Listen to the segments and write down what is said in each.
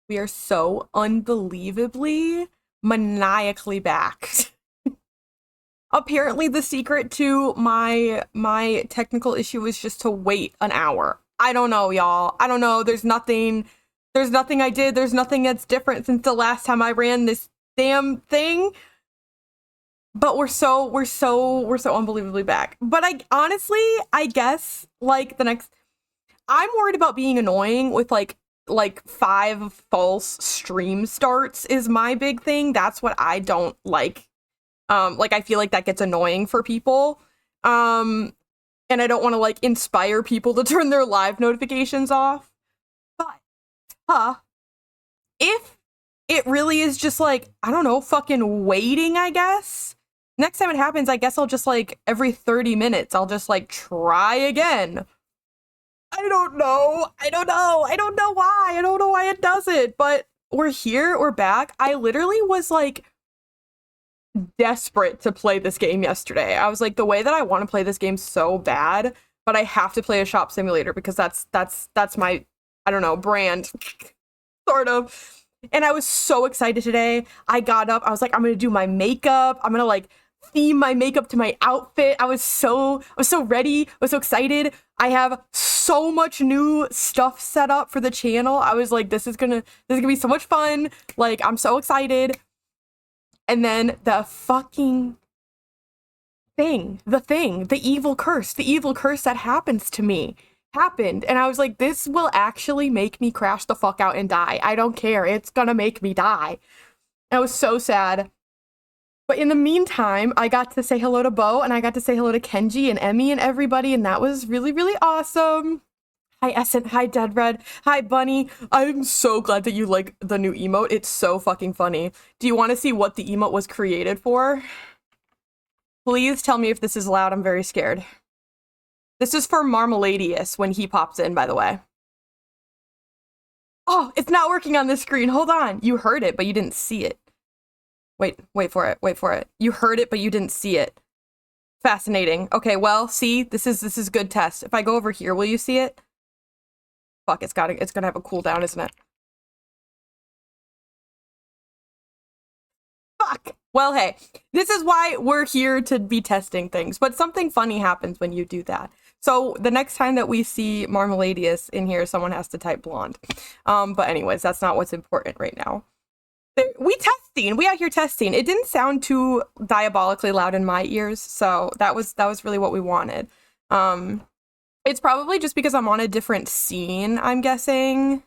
We are so unbelievably, maniacally back. Apparently the secret to my technical issue is just to wait an hour. I don't know, y'all. I don't know. There's nothing I did. There's nothing that's different since the last time I ran this damn thing. But we're so unbelievably back. But I honestly, I guess like the next I'm worried about being annoying with like 5 false stream starts is my big thing. That's what I don't like. Like I feel like that gets annoying for people. Um and I don't want to like inspire people to turn their live notifications off. But huh, if it really is just like, I don't know, fucking waiting, I guess. Next time it happens, I guess I'll just like every 30 minutes, I'll just like try again. I don't know. I don't know. I don't know why. I don't know why it does it, but we're here. We're back. I literally was like desperate to play this game yesterday. I was like, the way that I want to play this game so bad, but I have to play a shop simulator because that's my, I don't know, brand sort of. And I was so excited today. I got up. I was like, I'm gonna do my makeup. I'm gonna like theme my makeup to my outfit. I was so ready. I was so excited. I have so much new stuff set up for the channel. I was like, this is gonna be so much fun. Like, I'm so excited. And then the fucking the evil curse that happens to me happened. And I was like, this will actually make me crash the fuck out and die. I don't care. It's gonna make me die. And I was so sad. But in the meantime, I got to say hello to Bo, and I got to say hello to Kenji and Emmy and everybody, and that was really, really awesome. Hi, Essent. Hi, Dead Red. Hi, Bunny. I'm so glad that you like the new emote. It's so fucking funny. Do you want to see what the emote was created for? Please tell me if this is loud. I'm very scared. This is for Marmaladius when he pops in, by the way. Oh, it's not working on this screen. Hold on. You heard it, but you didn't see it. Wait for it. You heard it, but you didn't see it. Fascinating. Okay, well, see, this is good test. If I go over here, will you see it? Fuck, it's gonna have a cooldown, isn't it? Fuck. Well, hey, this is why we're here to be testing things, but something funny happens when you do that. So the next time that we see Marmaladius in here, someone has to type blonde. But anyways, that's not what's important right now. We out here testing. It didn't sound too diabolically loud in my ears, so that was really what we wanted. It's probably just because I'm on a different scene, I'm guessing.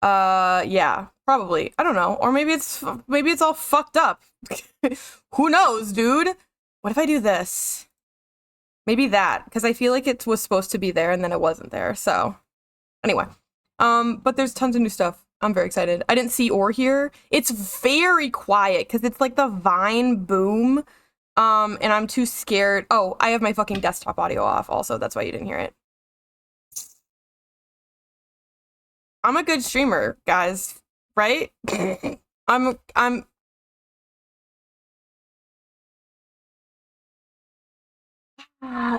Yeah, probably. I don't know. Or maybe it's all fucked up. Who knows, dude? What if I do this? Maybe that, because I feel like it was supposed to be there and then it wasn't there. So anyway, but there's tons of new stuff. I'm very excited. I didn't see or hear. It's very quiet because it's like the Vine boom. And I'm too scared. Oh, I have my fucking desktop audio off also. That's why you didn't hear it. I'm a good streamer, guys, right? I'm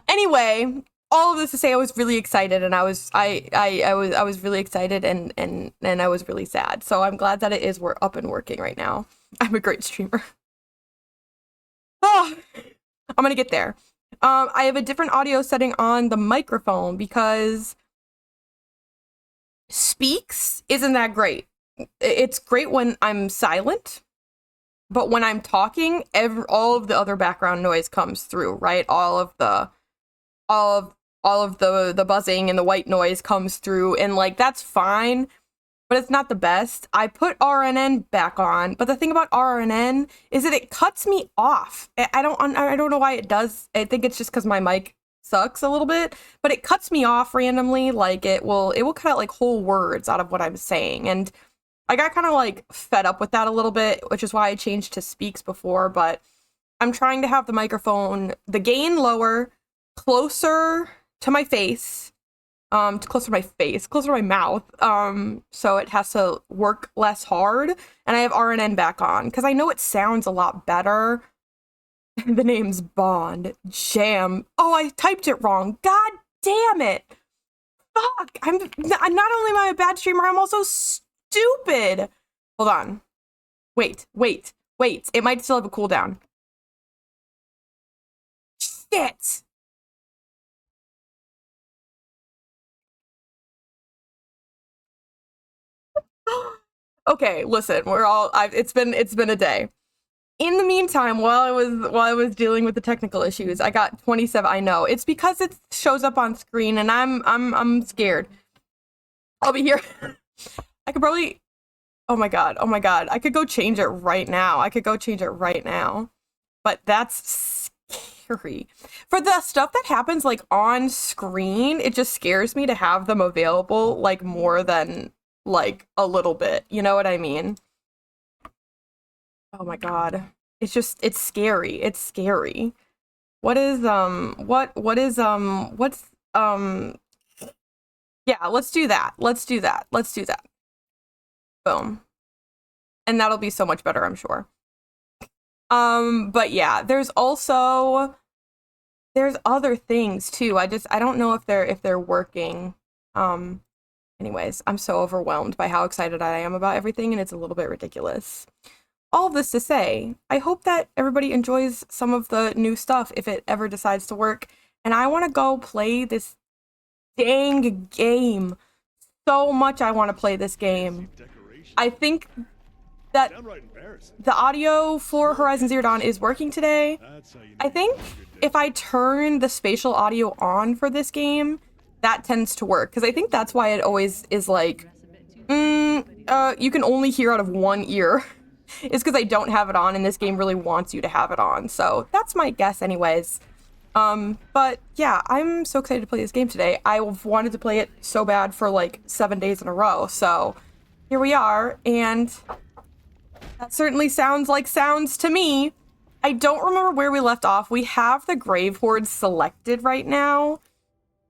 anyway, all of this to say I was really excited and I was really excited and I was really sad. So I'm glad that we're up and working right now. I'm a great streamer. Oh, I'm gonna get there. I have a different audio setting on the microphone because speaks isn't that great. It's great when I'm silent, but when I'm talking, all of the other background noise comes through, right? All of the buzzing and the white noise comes through, and like that's fine, but it's not the best. I put RNN back on, but the thing about RNN is that it cuts me off. I don't know why it does. I think it's just because my mic sucks a little bit, but it cuts me off randomly. Like it will cut out like whole words out of what I'm saying, and I got kind of like fed up with that a little bit, which is why I changed to speaks before. But I'm trying to have the microphone, the gain lower, closer to my face, closer to my mouth, so it has to work less hard, and I have RNN back on, because I know it sounds a lot better. The name's Bond. Jam. Oh, I typed it wrong. God damn it. Fuck. I'm not only am I a bad streamer, I'm also stupid. Hold on. Wait. It might still have a cooldown. Shit. Okay, listen, it's been a day. In the meantime, while I was dealing with the technical issues, I got 27. I know. It's because it shows up on screen and I'm scared. I'll be here. I could probably Oh my god. I could go change it right now. But that's scary. For the stuff that happens like on screen, it just scares me to have them available like more than like a little bit. You know what I mean? Oh my god. It's scary. What is what's yeah, let's do that. Boom. And that'll be so much better, I'm sure. But yeah, there's other things too. I don't know if they're working. Anyways, I'm so overwhelmed by how excited I am about everything, and it's a little bit ridiculous. All of this to say, I hope that everybody enjoys some of the new stuff if it ever decides to work. And I want to go play this dang game. So much I want to play this game. I think that the audio for Horizon Zero Dawn is working today. I think if I turn the spatial audio on for this game, that tends to work. Because I think that's why it always is like, you can only hear out of one ear. It's because I don't have it on, and this game really wants you to have it on. So that's my guess anyways. But yeah, I'm so excited to play this game today. I've wanted to play it so bad for like 7 days in a row. So here we are, and that certainly sounds to me. I don't remember where we left off. We have the Grave Hoard selected right now,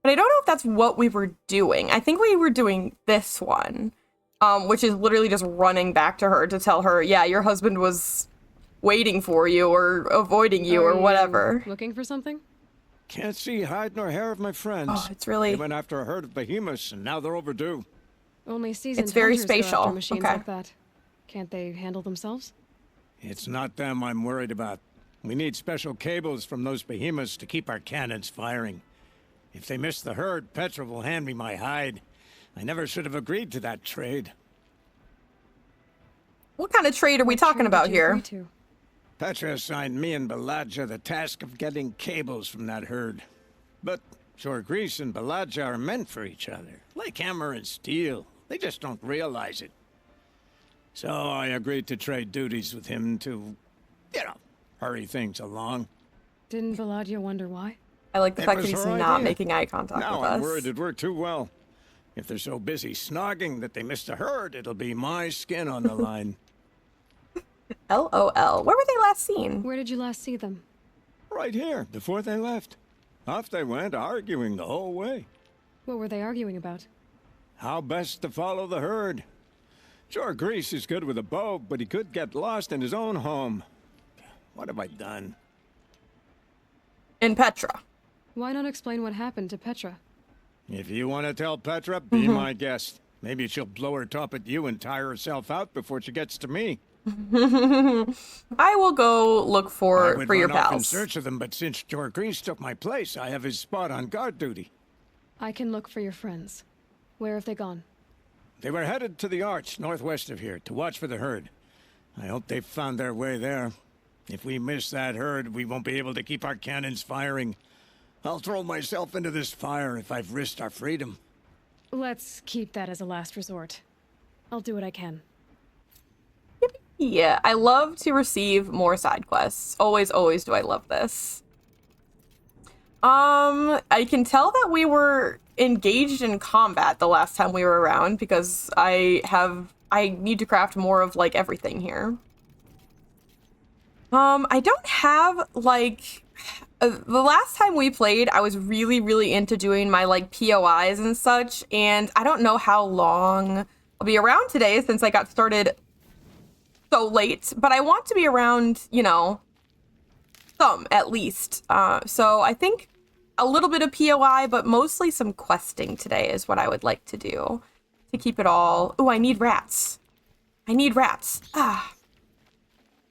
but I don't know if that's what we were doing. I think we were doing this one, which is literally just running back to her to tell her, yeah, your husband was waiting for you or avoiding you or whatever. Looking for something? Can't see hide nor hair of my friends. Oh, it's really... They went after a herd of behemoths, and now they're overdue. Only seasoned It's very hunters go spatial. after machines Okay. like that. Can't they handle themselves? It's not them I'm worried about. We need special cables from those behemoths to keep our cannons firing. If they miss the herd, Petra will hand me my hide. I never should have agreed to that trade. What kind of trade are we talking about here? Petra assigned me and Baladja the task of getting cables from that herd. But Jorgris and Baladja are meant for each other, like hammer and steel. They just don't realize it. So I agreed to trade duties with him to, hurry things along. Didn't Baladja wonder why? I like the fact that was he's her not idea. making eye contact Now with I'm us. worried it worked too well. If they're so busy snogging that they missed the herd, it'll be my skin on the line. LOL. Where were they last seen? Where did you last see them? Right here, before they left. Off they went, arguing the whole way. What were they arguing about? How best to follow the herd. Jorgris is good with a bow, but he could get lost in his own home. What have I done? In Petra. Why not explain what happened to Petra? If you want to tell Petra, be my guest. Maybe she'll blow her top at you and tire herself out before she gets to me. I will go look I for would your run off in pals. search of them, but since Jorgris took my place, I have his spot on guard duty. I can look for your friends. Where have they gone? They were headed to the arch northwest of here to watch for the herd. I hope they've found their way there. If we miss that herd, we won't be able to keep our cannons firing. I'll throw myself into this fire if I've risked our freedom. Let's keep that as a last resort. I'll do what I can. Yeah, I love to receive more side quests. Always do I love this. I can tell that we were engaged in combat the last time we were around because I need to craft more of like everything here. I don't have like the last time we played, I was really into doing my like POIs and such, and I don't know how long I'll be around today since I got started so late, but I want to be around, some at least. So I think a little bit of POI, but mostly some questing today is what I would like to do to keep it all. Ooh, I need rats. I need rats. Ah.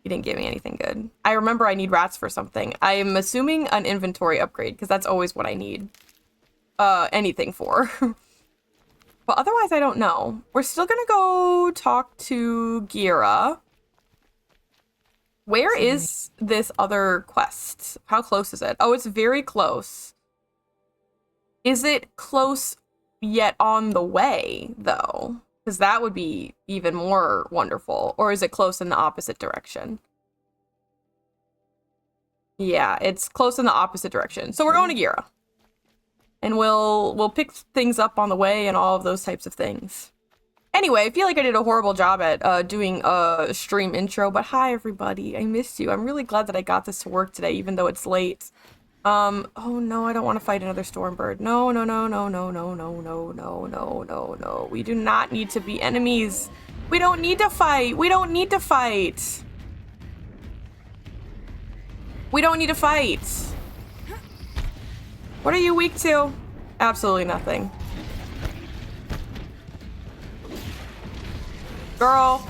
You didn't give me anything good. I remember I need rats for something. I am assuming an inventory upgrade, because that's always what I need. Anything for. But otherwise, I don't know. We're still gonna go talk to Gira. Where is this other quest? How close is it? Oh, it's very close. Is it close yet on the way, though? Because that would be even more wonderful. Or is it close in the opposite direction? Yeah, it's close in the opposite direction. So we're going to Gira. And we'll pick things up on the way and all of those types of things. Anyway, I feel like I did a horrible job at doing a stream intro, but hi everybody, I missed you. I'm really glad that I got this to work today, even though it's late. Oh no, I don't want to fight another Stormbird. No, no, no, no, no, no, no, no, no, no, no, no. We do not need to be enemies. We don't need to fight. We don't need to fight. We don't need to fight. What are you weak to? Absolutely nothing. Girl.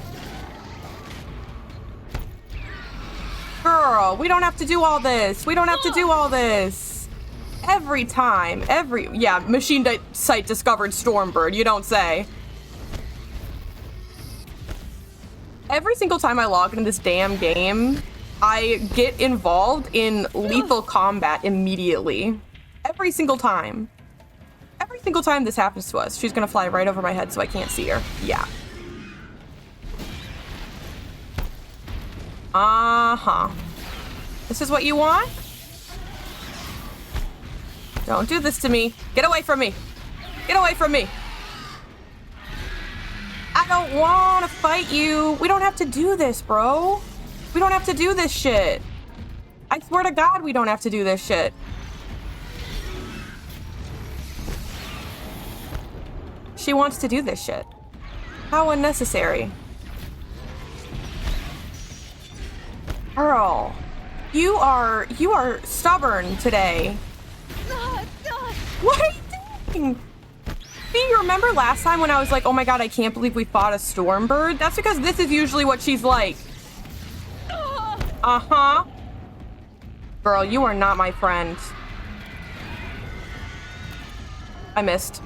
Girl, we don't have to do all this. We don't have to do all this. Every time. Yeah, machine site discovered Stormbird. You don't say. Every single time I log into this damn game, I get involved in lethal combat immediately. Every single time. Every single time this happens to us, she's gonna fly right over my head so I can't see her. Yeah. Uh-huh. This is what you want? Don't do this to me. Get away from me. Get away from me. I don't want to fight you. We don't have to do this, bro. We don't have to do this shit. I swear to God, we don't have to do this shit. She wants to do this shit. How unnecessary. Girl, you are stubborn today. What are you doing? See, you remember last time when I was like, oh my God, I can't believe we fought a Stormbird? That's because this is usually what she's like. Uh-huh. Girl, you are not my friend. I missed.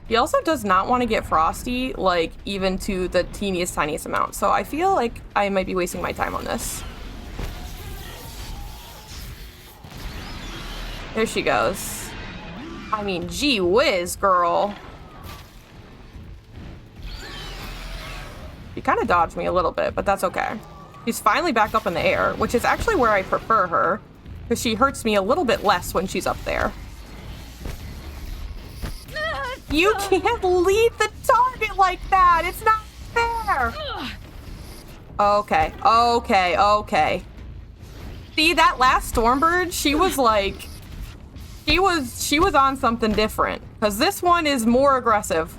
He also does not want to get Frosty, like, even to the teeniest, tiniest amount. So I feel like I might be wasting my time on this. There she goes. I mean, gee whiz, girl. She kind of dodged me a little bit, but that's okay. She's finally back up in the air, which is actually where I prefer her, because she hurts me a little bit less when she's up there. You can't lead the target like that! It's not fair! Okay, okay, okay. See, that last Stormbird, she was like... She was on something different. Because this one is more aggressive.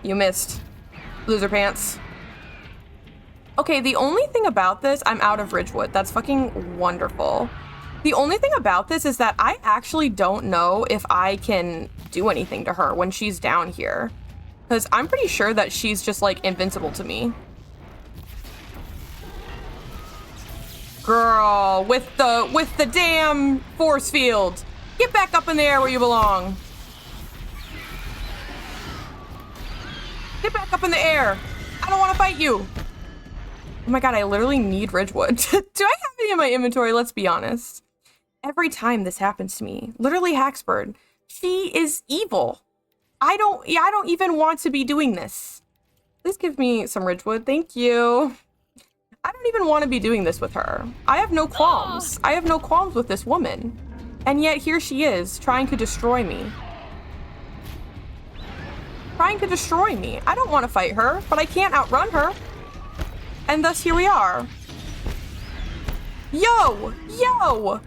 You missed. Loser pants. Okay, the only thing about this, I'm out of Ridgewood. That's fucking wonderful. The only thing about this is that I actually don't know if I can do anything to her when she's down here. Because I'm pretty sure that she's just, like, invincible to me. Girl, with the damn force field. Get back up in the air where you belong. Get back up in the air. I don't want to fight you. Oh my God, I literally need Ridgewood. Do I have any in my inventory? Let's be honest. Every time this happens to me, literally Haxbird, she is evil. I don't even want to be doing this. Please give me some Ridgewood. Thank you. I don't even want to be doing this with her. I have no qualms. I have no qualms with this woman. And yet here she is, trying to destroy me. Trying to destroy me. I don't want to fight her, but I can't outrun her. And thus here we are. Yo! Yo!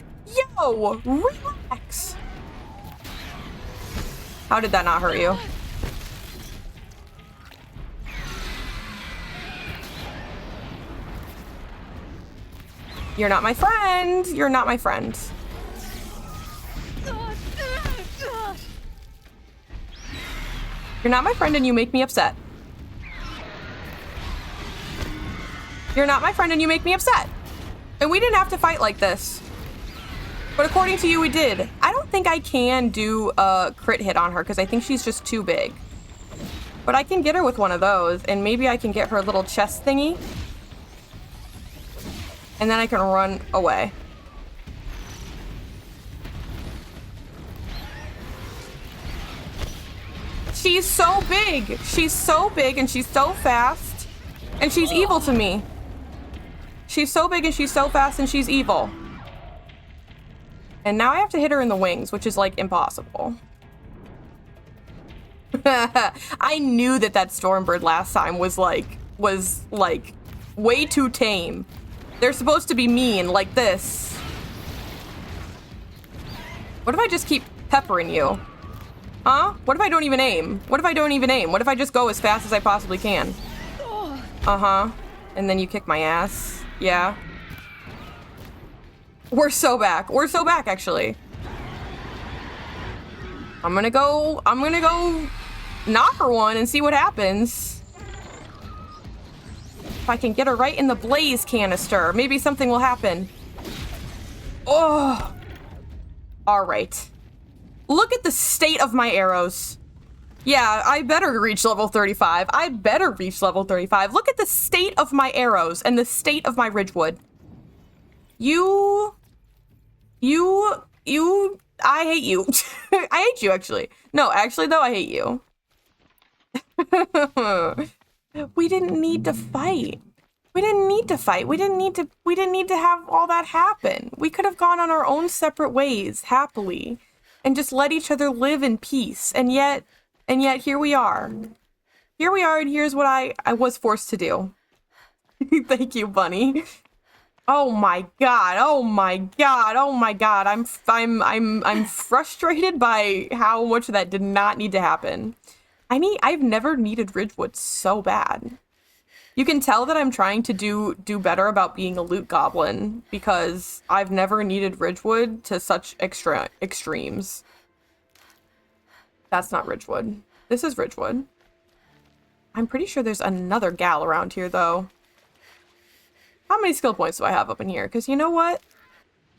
Yo! Relax! How did that not hurt you? You're not my friend. You're not my friend. You're not my friend and you make me upset. You're not my friend and you make me upset. And we didn't have to fight like this. But according to you, we did. I don't think I can do a crit hit on her because I think she's just too big. But I can get her with one of those, and maybe I can get her little chest thingy. And then I can run away. She's so big. She's so big and she's so fast. And she's evil to me. She's so big and she's so fast and she's evil. And now I have to hit her in the wings, which is like impossible. I knew that Stormbird last time was like way too tame. They're supposed to be mean like this. What if I just keep peppering you? Huh? What if I don't even aim? What if I don't even aim? What if I just go as fast as I possibly can? Uh-huh. And then you kick my ass. Yeah. We're so back. We're so back, actually. I'm gonna go knock her one and see what happens. If I can get her right in the blaze canister, maybe something will happen. Oh. All right. Look at the state of my arrows. Yeah, I better reach level 35. I better reach level 35. Look at the state of my arrows and the state of my Ridgewood. I hate you. I hate you, actually. No, actually, though, I hate you. We didn't need to fight. We didn't need to fight. We didn't need to have all that happen. We could have gone on our own separate ways, happily, and just let each other live in peace. And yet here we are. Here we are, and here's what I was forced to do. Thank you, Bunny. Oh my god. Oh my god. Oh my god. I'm frustrated by how much of that did not need to happen. I've never needed Ridgewood so bad. You can tell that I'm trying to do better about being a loot goblin because I've never needed Ridgewood to such extremes. That's not Ridgewood. This is Ridgewood. I'm pretty sure there's another gal around here, though. How many skill points do I have up in here? Because you know what?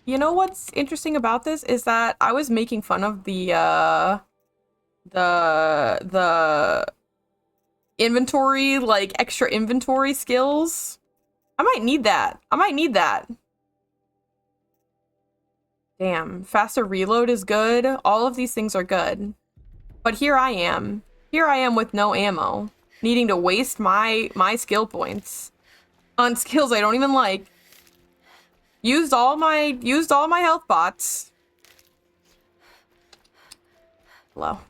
You know what's interesting about this is that I was making fun of the inventory, like extra inventory skills. I might need that. I might need that. Damn, faster reload is good. All of these things are good. But here I am. Here I am with no ammo, needing to waste my skill points on skills I don't even like. Used all my health pots. Hello.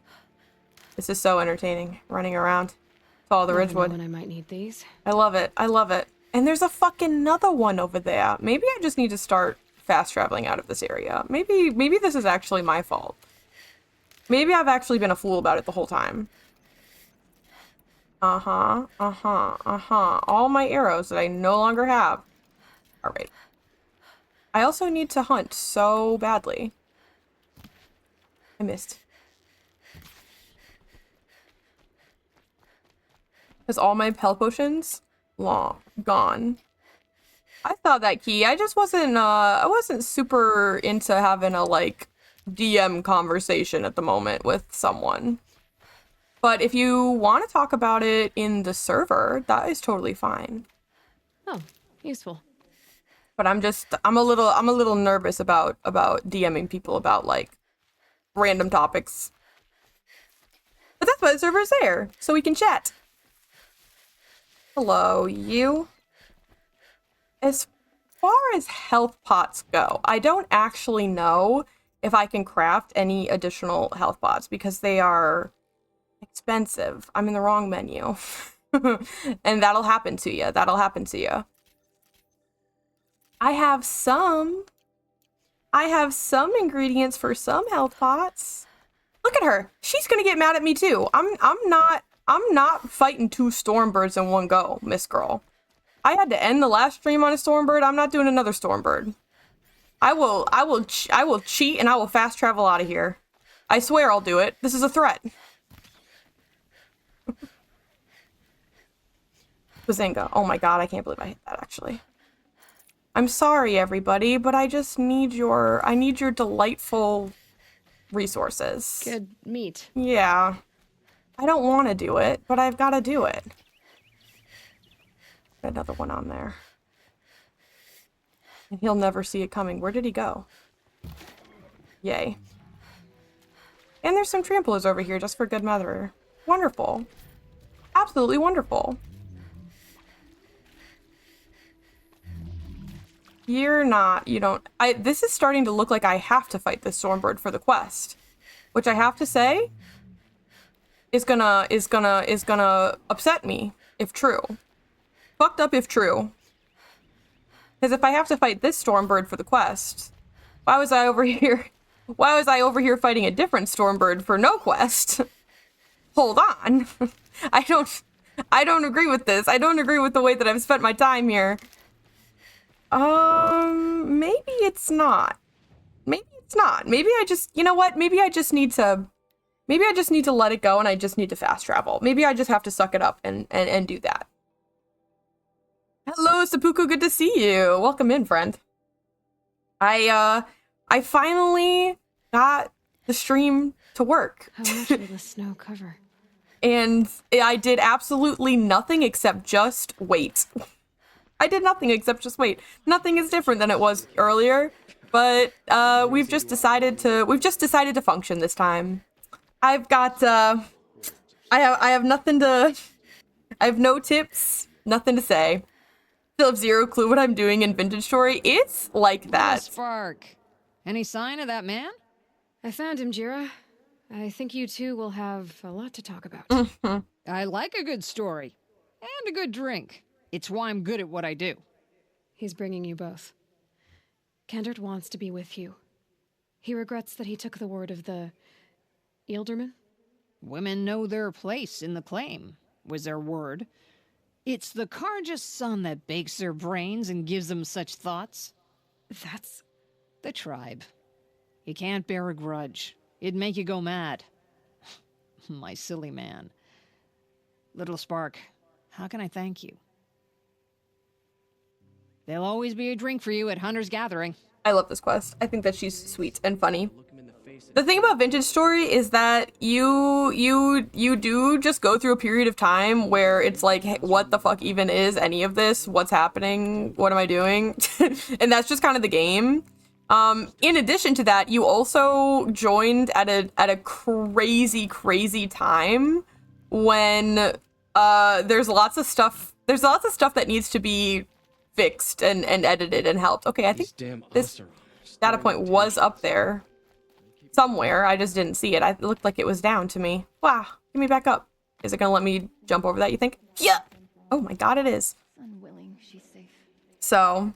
This is so entertaining, running around. Follow the Ridgewood. When I might need these. I love it. I love it. And there's a fucking another one over there. Maybe I just need to start fast traveling out of this area. Maybe this is actually my fault. Maybe I've actually been a fool about it the whole time. All my arrows that I no longer have. All right. I also need to hunt so badly. I missed. Because all my health potions gone. I thought that key. I just wasn't I wasn't super into having a like DM conversation at the moment with someone. But if you want to talk about it in the server, that is totally fine. Oh, useful. But I'm a little nervous about DMing people about like random topics. But that's why the server is there, so we can chat. Hello, you. As far as health pots go, I don't actually know if I can craft any additional health pots because they are expensive. I'm in the wrong menu. And that'll happen to you. That'll happen to you. I have some ingredients for some health pots. Look at her. She's gonna get mad at me too. I'm not fighting two Stormbirds in one go, Miss Girl. I had to end the last stream on a Stormbird. I'm not doing another Stormbird. I will cheat and I will fast travel out of here. I swear I'll do it. This is a threat. Bazinga. Oh my god, I can't believe I hit that actually. I'm sorry everybody, but I just need your delightful resources. Good meat. Yeah. I don't want to do it, but I've got to do it. Another one on there. And he'll never see it coming. Where did he go? Yay. And there's some tramplers over here just for good measure. Wonderful. Absolutely wonderful. This is starting to look like I have to fight this Stormbird for the quest. Which I have to say is gonna upset me if true. Fucked up if true. Because if I have to fight this Stormbird for the quest, why was I over here fighting a different Stormbird for no quest? Hold on. I don't agree with this. I don't agree with the way that I've spent my time here. Maybe it's not. Maybe it's not. Maybe I just, you know what? Maybe I just need to let it go and I just need to fast travel. Maybe I just have to suck it up and do that. Hello, Seppuku, good to see you. Welcome in, friend. I finally got the stream to work. How much will the snow cover? And I did absolutely nothing except just wait. I did nothing except just wait. Nothing is different than it was earlier, but we've just decided to function this time. I've got I have nothing to I have no tips, nothing to say. Still have zero clue what I'm doing in Vintage Story. It's like that. Spark. Any sign of that man? I found him, Jira. I think you two will have a lot to talk about. I like a good story. And a good drink. It's why I'm good at what I do. He's bringing you both. Kendert wants to be with you. He regrets that he took the word of the Ealdorman. Women know their place in the claim, was their word. It's the Karja's son that bakes their brains and gives them such thoughts. That's... The tribe. You can't bear a grudge. It'd make you go mad. My silly man. Little Spark, how can I thank you? There'll always be a drink for you at Hunter's Gathering. I love this quest. I think that she's sweet and funny. The thing about Vintage Story is that you do just go through a period of time where it's like, hey, what the fuck even is any of this? What's happening? What am I doing? And that's just kind of the game. In addition to that, you also joined at a crazy time when there's lots of stuff that needs to be fixed and edited and helped. Okay, I think this data point was up there somewhere. I just didn't see it. It looked like it was down to me. Wow, give me back up. Is it gonna let me jump over that, you think? Yeah! Oh my god, it is. Unwilling, she's safe. So,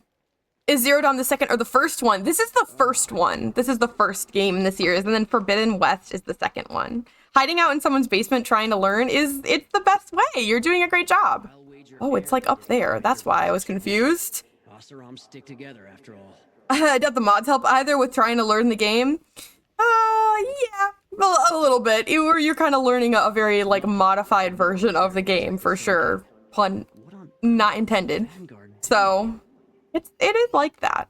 is Zero Dawn the second or the first one? This is the first one. This is the first game in the series, and then Forbidden West is the second one. Hiding out in someone's basement trying to learn it's the best way. You're doing a great job. Oh, it's like up there. That's why I was confused. Stick together after all. I doubt the mods help either with trying to learn the game. Yeah, a little bit. You're kind of learning a very, like, modified version of the game, for sure. Pun not intended. So, it is like that.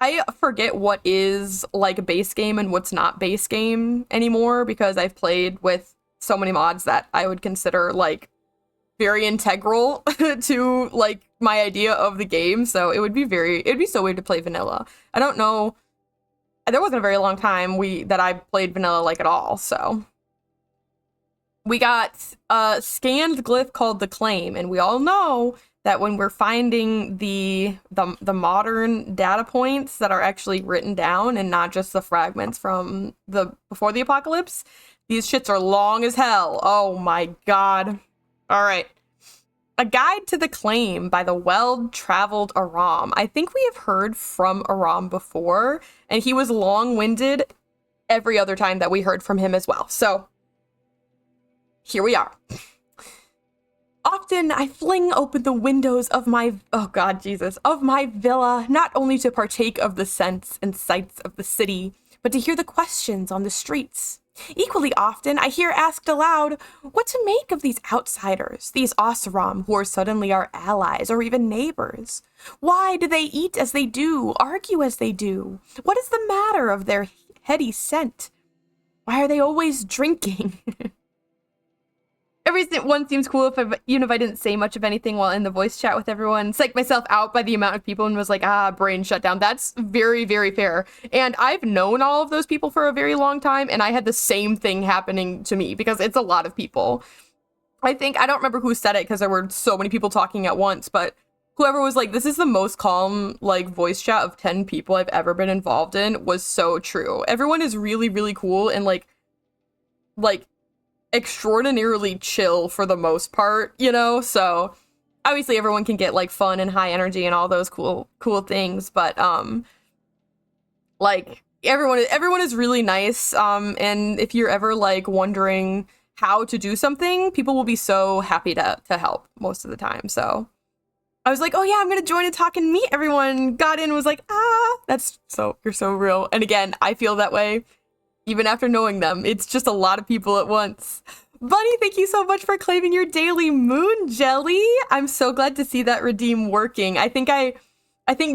I forget what is, like, base game and what's not base game anymore, because I've played with so many mods that I would consider, like, very integral to, like, my idea of the game, so it'd be so weird to play vanilla. I don't know, there wasn't a very long time that I played vanilla, like, at all, so. We got a scanned glyph called the Claim, and we all know that when we're finding the modern data points that are actually written down and not just the fragments from before the apocalypse, these shits are long as hell. Oh my god. All right. A Guide to the Claim by the Well-Traveled Aram. I think we have heard from Aram before, and he was long-winded every other time that we heard from him as well. So, here we are. Often I fling open the windows of my, oh God, Jesus, of my villa, not only to partake of the scents and sights of the city, but to hear the questions on the streets. Equally often, I hear asked aloud what to make of these outsiders, these Oseram who are suddenly our allies or even neighbors. Why do they eat as they do, argue as they do? What is the matter of their heady scent? Why are they always drinking? Everyone seems cool even if I didn't say much of anything while in the voice chat with everyone. Psyched myself out by the amount of people and was like, brain shut down. That's very, very fair. And I've known all of those people for a very long time, and I had the same thing happening to me because it's a lot of people. I don't remember who said it because there were so many people talking at once, but whoever was like, this is the most calm, like, voice chat of 10 people I've ever been involved in was so true. Everyone is really, really cool and, like, extraordinarily chill for the most part, you know? So obviously everyone can get like fun and high energy and all those cool things, but like everyone is really nice, and if you're ever like wondering how to do something, people will be so happy to help most of the time. So I was like, oh yeah, I'm gonna join and talk and meet everyone. Got in, was like, you're so real. And again, I feel that way even after knowing them. It's just a lot of people at once. Bunny, thank you so much for claiming your daily moon jelly. I'm so glad to see that redeem working. I think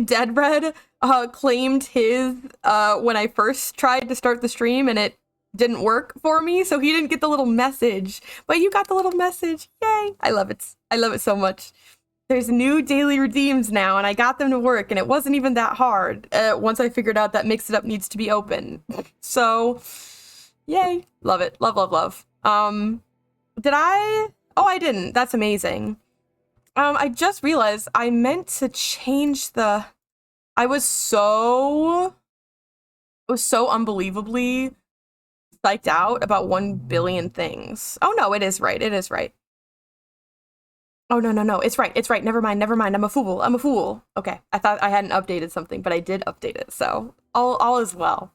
Dead Red claimed his when I first tried to start the stream and it didn't work for me, so he didn't get the little message. But you got the little message. Yay. I love it. I love it so much. There's new daily redeems now, and I got them to work, and it wasn't even that hard once I figured out that Mix It Up needs to be open. So, yay. Love it. Love, love, love. Did I? Oh, I didn't. That's amazing. I just realized I meant to change the... I was so unbelievably psyched out about 1 billion things. Oh, no, it is right. It is right. Oh, no. It's right. Never mind. I'm a fool. Okay. I thought I hadn't updated something, but I did update it. So all is well.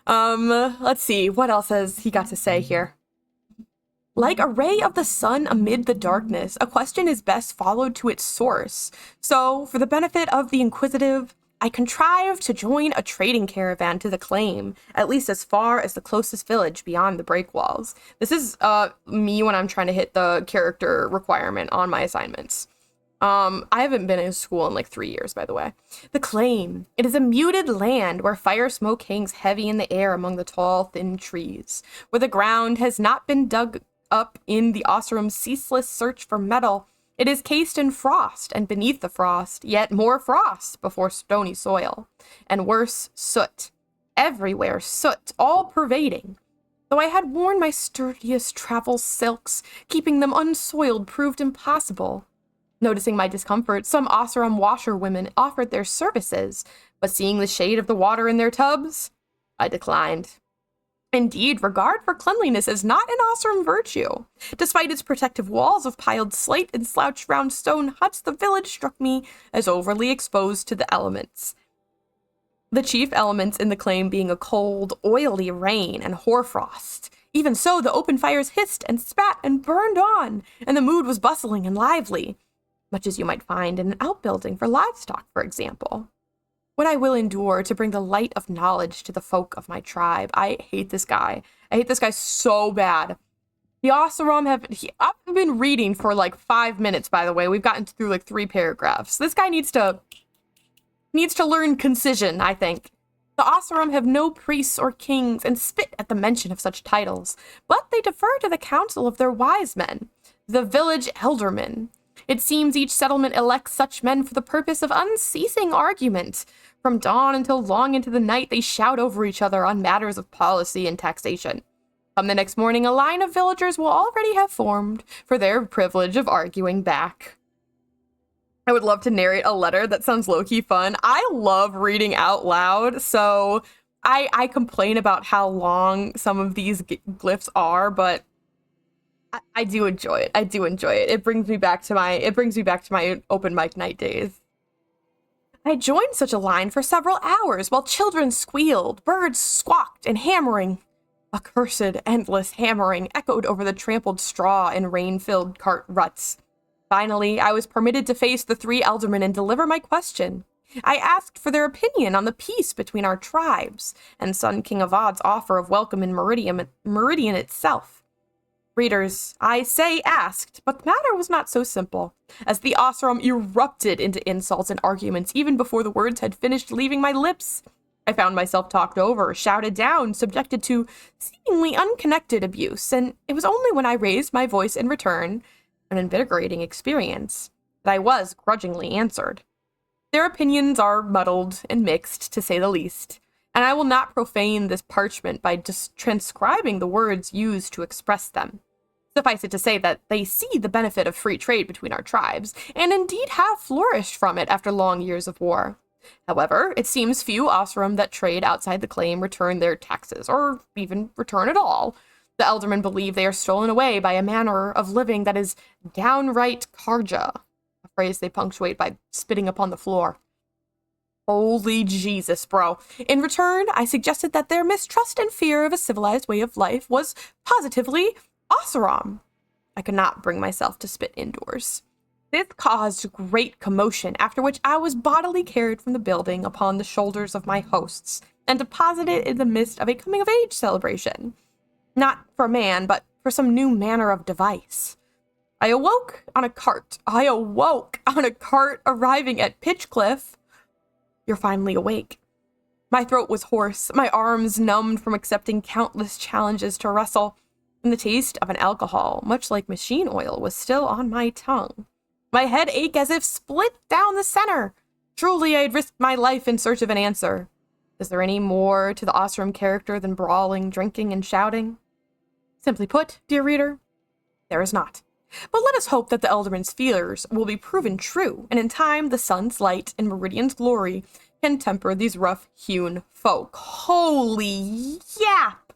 Let's see. What else has he got to say here? Like a ray of the sun amid the darkness, a question is best followed to its source. So, for the benefit of the inquisitive, I contrived to join a trading caravan to the claim, at least as far as the closest village beyond the break walls. This is me when I'm trying to hit the character requirement on my assignments. I haven't been in school in like 3 years, by the way. The claim. It is a muted land where fire smoke hangs heavy in the air among the tall, thin trees, where the ground has not been dug up in the Oseram's ceaseless search for metal. It is cased in frost, and beneath the frost, yet more frost before stony soil. And worse, soot. Everywhere soot, all pervading. Though I had worn my sturdiest travel silks, keeping them unsoiled proved impossible. Noticing my discomfort, some Oseram washerwomen offered their services, but seeing the shade of the water in their tubs, I declined. Indeed, regard for cleanliness is not an Oseram virtue. Despite its protective walls of piled slate and slouched round stone huts, the village struck me as overly exposed to the elements. The chief elements in the claim being a cold, oily rain and hoarfrost. Even so, the open fires hissed and spat and burned on, and the mood was bustling and lively, much as you might find in an outbuilding for livestock, for example. What I will endure to bring the light of knowledge to the folk of my tribe. I hate this guy. I hate this guy so bad. The Oseram I've been reading for like 5 minutes, by the way. We've gotten through like 3 paragraphs. This guy needs to learn concision, I think. The Oseram have no priests or kings and spit at the mention of such titles, but they defer to the counsel of their wise men, the village eldermen. It seems each settlement elects such men for the purpose of unceasing argument. From dawn until long into the night, they shout over each other on matters of policy and taxation. Come the next morning, a line of villagers will already have formed for their privilege of arguing back. I would love to narrate a letter that sounds low-key fun. I love reading out loud, so I complain about how long some of these glyphs are, but I do enjoy it. I do enjoy it. It brings me back to my open mic night days. I joined such a line for several hours while children squealed, birds squawked, and hammering. A cursed, endless hammering echoed over the trampled straw and rain-filled cart ruts. Finally, I was permitted to face the 3 Eldermen and deliver my question. I asked for their opinion on the peace between our tribes and Sun King Avad's offer of welcome in Meridian itself. Readers, I say asked, but the matter was not so simple, as the Oseram erupted into insults and arguments even before the words had finished leaving my lips. I found myself talked over, shouted down, subjected to seemingly unconnected abuse, and it was only when I raised my voice in return, an invigorating experience, that I was grudgingly answered. Their opinions are muddled and mixed, to say the least, and I will not profane this parchment by just transcribing the words used to express them. Suffice it to say that they see the benefit of free trade between our tribes, and indeed have flourished from it after long years of war. However, it seems few Oseram that trade outside the claim return their taxes, or even return at all. The Eldermen believe they are stolen away by a manner of living that is downright karja, a phrase they punctuate by spitting upon the floor. Holy Jesus, bro. In return, I suggested that their mistrust and fear of a civilized way of life was positively Oseram. I could not bring myself to spit indoors. This caused great commotion, after which I was bodily carried from the building upon the shoulders of my hosts and deposited in the midst of a coming-of-age celebration. Not for man, but for some new manner of device. I awoke on a cart arriving at Pitchcliff. You're finally awake. My throat was hoarse, my arms numbed from accepting countless challenges to wrestle, and the taste of an alcohol, much like machine oil, was still on my tongue. My head ached as if split down the center. Truly, I had risked my life in search of an answer. Is there any more to the Oseram character than brawling, drinking, and shouting? Simply put, dear reader, there is not. But let us hope that the Elderman's fears will be proven true, and in time the sun's light and Meridian's glory can temper these rough-hewn folk. Holy yap!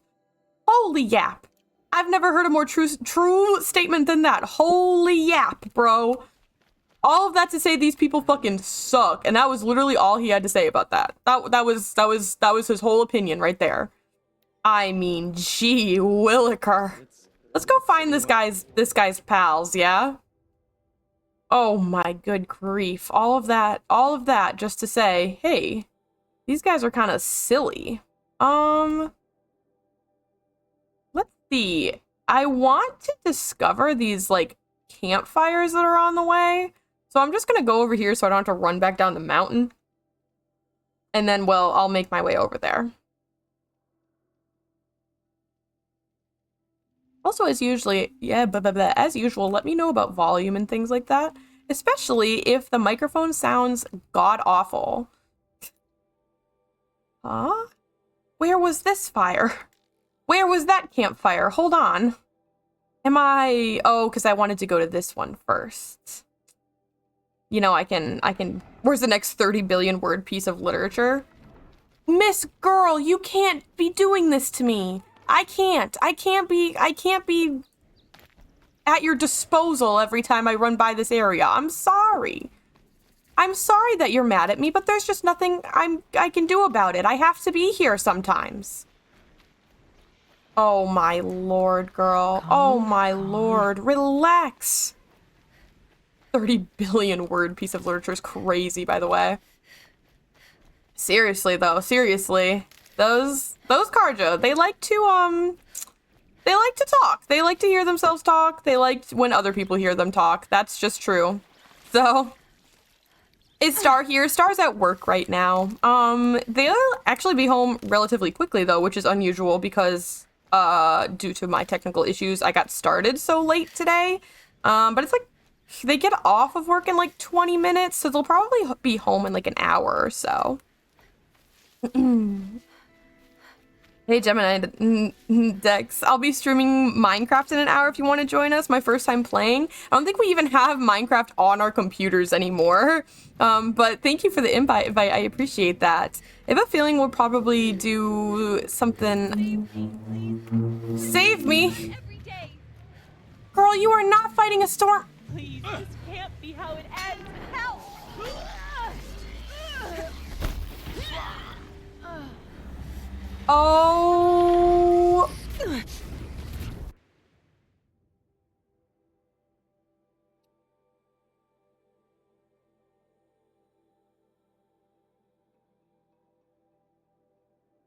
Holy yap! I've never heard a more true statement than that. Holy yap, bro. All of that to say these people fucking suck, and that was literally all he had to say about that. That was his whole opinion right there. I mean, gee williker. Let's go find this guy's pals, yeah? Oh my good grief. All of that just to say, hey, these guys are kind of silly. Let's see. I want to discover these, like, campfires that are on the way. So I'm just gonna go over here so I don't have to run back down the mountain. And then, well, I'll make my way over there. Also, as usual, let me know about volume and things like that. Especially if the microphone sounds god-awful. Huh? Where was this fire? Where was that campfire? Hold on. Oh, because I wanted to go to this one first. You know, I can, where's the next 30 billion word piece of literature? Miss Girl, you can't be doing this to me. I can't be at your disposal every time I run by this area. I'm sorry. I'm sorry that you're mad at me, but there's just nothing I can do about it. I have to be here sometimes. Oh my lord, girl. Oh my lord. Relax. 30 billion word piece of literature is crazy, by the way. Seriously, though. Seriously. Those Karja, they like to talk. They like to hear themselves talk. They like when other people hear them talk. That's just true. So, is Star here? Star's at work right now. They'll actually be home relatively quickly, though, which is unusual because, due to my technical issues, I got started so late today. But it's like, they get off of work in like 20 minutes, so they'll probably be home in like an hour or so. Hey Gemini, Dex, I'll be streaming Minecraft in an hour if you want to join us. My first time playing. I don't think we even have Minecraft on our computers anymore. But thank you for the invite. I appreciate that. I have a feeling we'll probably do something. Save me! Girl, you are not fighting a storm. Please, this can't be how it ends. Help! Oh.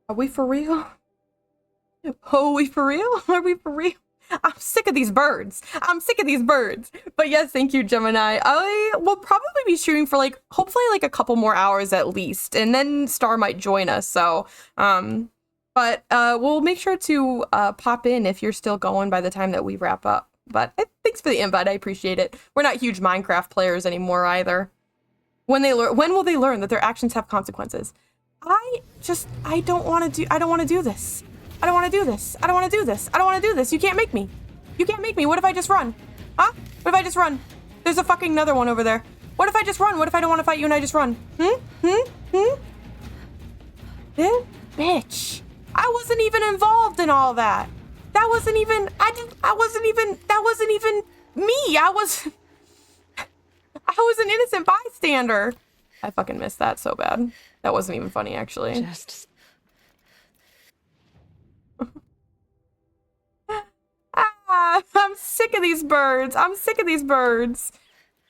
Are we for real? Oh, are we for real? Are we for real? I'm sick of these birds. I'm sick of these birds. But yes, thank you, Gemini. I will probably be shooting for like, hopefully like a couple more hours at least. And then Star might join us. So, but we'll make sure to pop in if you're still going by the time that we wrap up. But thanks for the invite. I appreciate it. We're not huge Minecraft players anymore either. When will they learn that their actions have consequences? I don't want to do this. I don't want to do this. I don't want to do this. I don't want to do this. You can't make me. You can't make me. What if I just run? Huh? What if I just run? There's a fucking another one over there. What if I just run? What if I don't want to fight you and I just run? Bitch. I wasn't even involved in all that. That wasn't even me. I was an innocent bystander. I fucking missed that so bad. That wasn't even funny, actually. Just... I'm sick of these birds. I'm sick of these birds.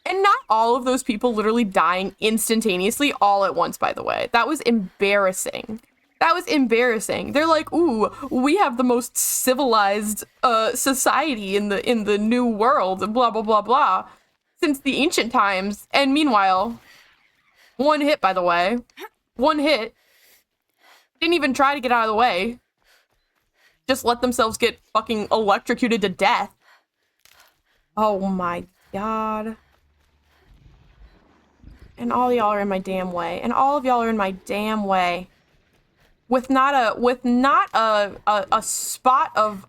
And not all of those people literally dying instantaneously all at once, by the way. That was embarrassing. That was embarrassing. They're like, ooh, we have the most civilized society in the new world, blah, blah, blah, blah, since the ancient times. And meanwhile, one hit, by the way. One hit. Didn't even try to get out of the way. Just let themselves get fucking electrocuted to death. Oh my god. And all y'all are in my damn way. And all of y'all are in my damn way. With not a spot of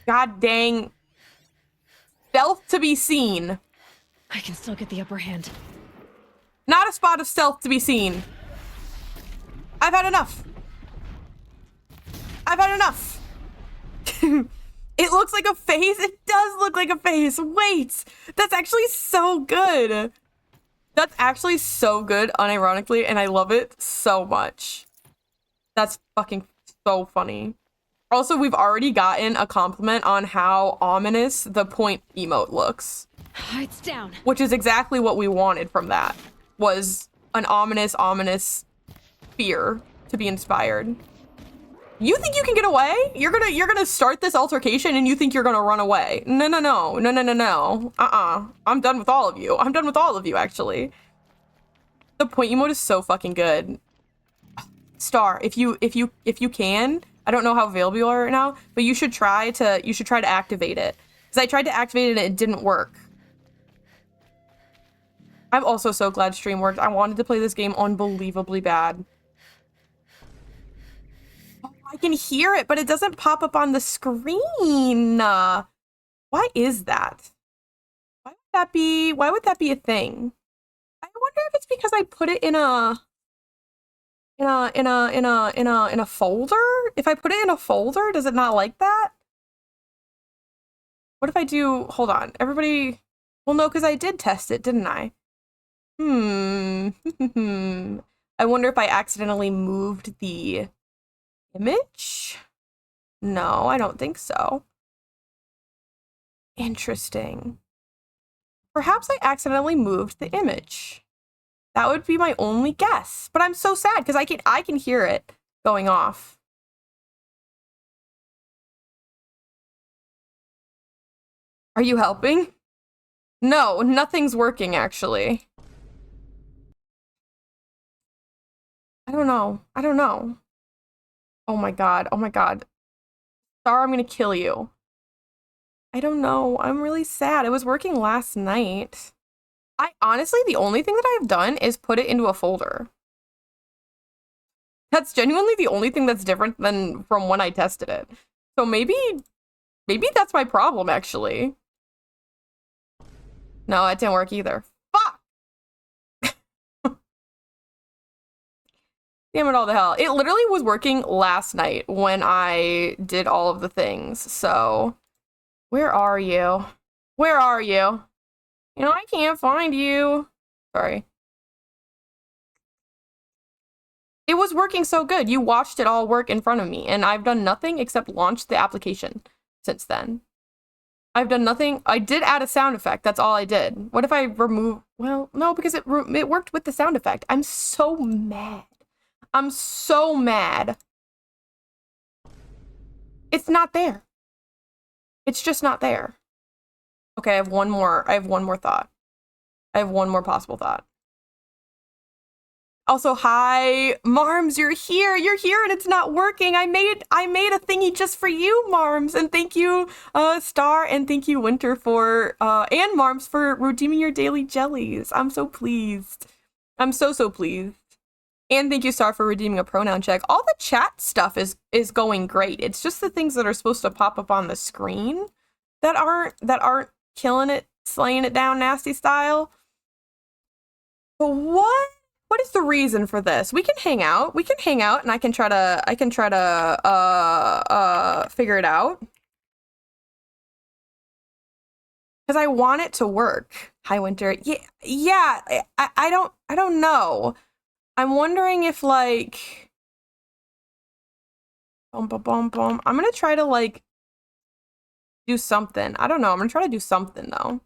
god dang stealth to be seen. I can still get the upper hand. Not a spot of stealth to be seen. I've had enough. I've had enough. It looks like a face. It does look like a face. Wait, that's actually so good. That's actually so good, unironically, and I love it so much. That's fucking so funny. Also, we've already gotten a compliment on how ominous the point emote looks. It's down. Which is exactly what we wanted from that. Was an ominous fear to be inspired. You think you can get away? You're gonna start this altercation and you think you're gonna run away. No. I'm done with all of you. I'm done with all of you, actually. The point emote is so fucking good. Star, if you can, I don't know how available you are right now, but you should try to activate it. Because I tried to activate it and it didn't work. I'm also so glad stream worked. I wanted to play this game unbelievably bad. Oh, I can hear it, but it doesn't pop up on the screen. Why is that? Why would that be a thing? I wonder if it's because I put it in a folder? If I put it in a folder, does it not like that? What if I do, hold on, everybody, well no, because I did test it, didn't I? I wonder if I accidentally moved the image? No, I don't think so. Interesting. Perhaps I accidentally moved the image. That would be my only guess. But I'm so sad because I can hear it going off. Are you helping? No, nothing's working actually. I don't know. Oh my god. Star, I'm gonna kill you. I don't know. I'm really sad. It was working last night. I honestly, the only thing that I've done is put it into a folder. That's genuinely the only thing that's different than from when I tested it. So maybe that's my problem, actually. No, it didn't work either. Fuck! Damn it all to hell. It literally was working last night when I did all of the things, so... Where are you? Where are you? You know, I can't find you. Sorry. It was working so good. You watched it all work in front of me, and I've done nothing except launch the application since then. I've done nothing. I did add a sound effect. That's all I did. What if I remove... Well, no, because it worked with the sound effect. I'm so mad. I'm so mad. It's not there. It's just not there. Okay, I have one more thought. I have one more possible thought. Also, hi, Marms, you're here, and it's not working. I made a thingy just for you, Marms, and thank you, Star, and thank you, Winter, for, and Marms, for redeeming your daily jellies. I'm so pleased. I'm so pleased. And thank you, Star, for redeeming a pronoun check. All the chat stuff is going great. It's just the things that are supposed to pop up on the screen that aren't killing it, slaying it down nasty style. But what is the reason for this? We can hang out. And I can try to figure it out. Cuz I want it to work. Hi, Winter. Yeah, I don't know. I'm wondering if, like, I'm gonna try to, like, do something. I don't know. I'm gonna try to do something, though.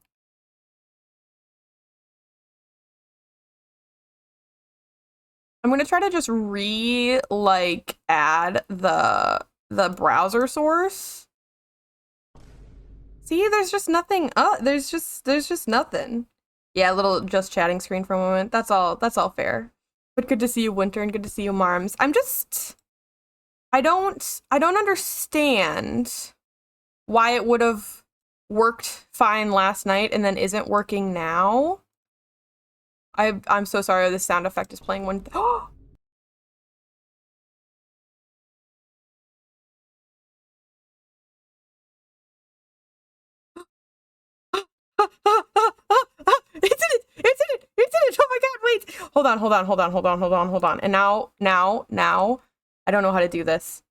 I'm gonna try to just add the browser source. See, there's just nothing. There's just nothing. Yeah, a little just chatting screen for a moment. That's all fair. But good to see you, Winter, and good to see you, Marms. I don't understand why it would have worked fine last night and then isn't working now. I'm so sorry the sound effect is playing when It's in it! Oh my god, wait! Hold on. And now, I don't know how to do this.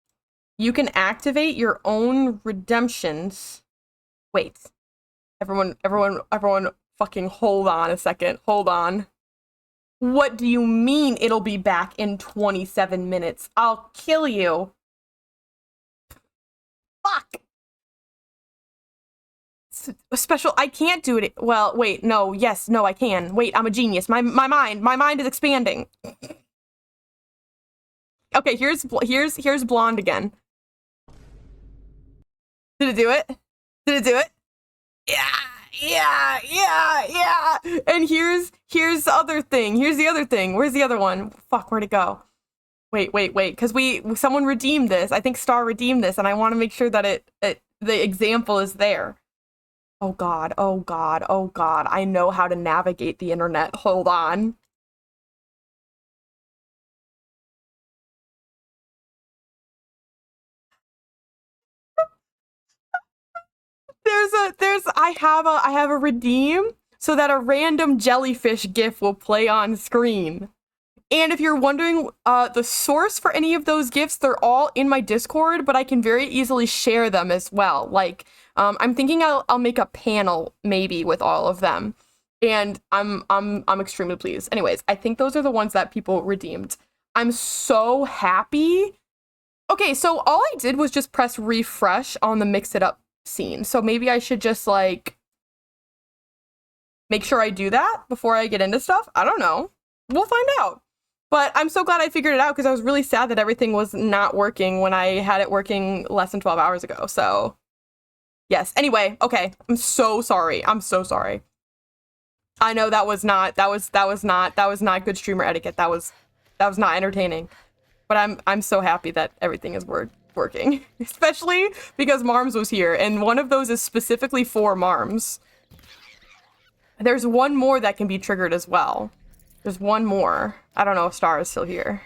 You can activate your own redemptions. Wait. Everyone, fucking hold on a second. Hold on. What do you mean it'll be back in 27 minutes? I'll kill you. Fuck. Special, I can't do it. Well, wait, no, yes, no, I can. Wait, I'm a genius. My mind is expanding. Okay, here's blonde again. Did it do it? Yeah. And here's the other thing. Where's the other one? Fuck, where'd it go? Wait, because someone redeemed this. I think Star redeemed this, and I want to make sure that the example is there. Oh god. I know how to navigate the internet. Hold on. I have a redeem so that a random jellyfish gif will play on screen. And if you're wondering the source for any of those gifs, they're all in my Discord, but I can very easily share them as well. Like, I'm thinking I'll make a panel maybe with all of them. And I'm extremely pleased. Anyways, I think those are the ones that people redeemed. I'm so happy. Okay, so all I did was just press refresh on the mix it up scene. So maybe I should just, like, make sure I do that before I get into stuff. I don't know. We'll find out. But I'm so glad I figured it out because I was really sad that everything was not working when I had it working less than 12 hours ago. So, yes. Anyway, okay. I'm so sorry. I know that was not good streamer etiquette. That was not entertaining. But I'm so happy that everything is working. Especially because Marms was here, and one of those is specifically for Marms. There's one more that can be triggered as well. There's one more. I don't know if Star is still here.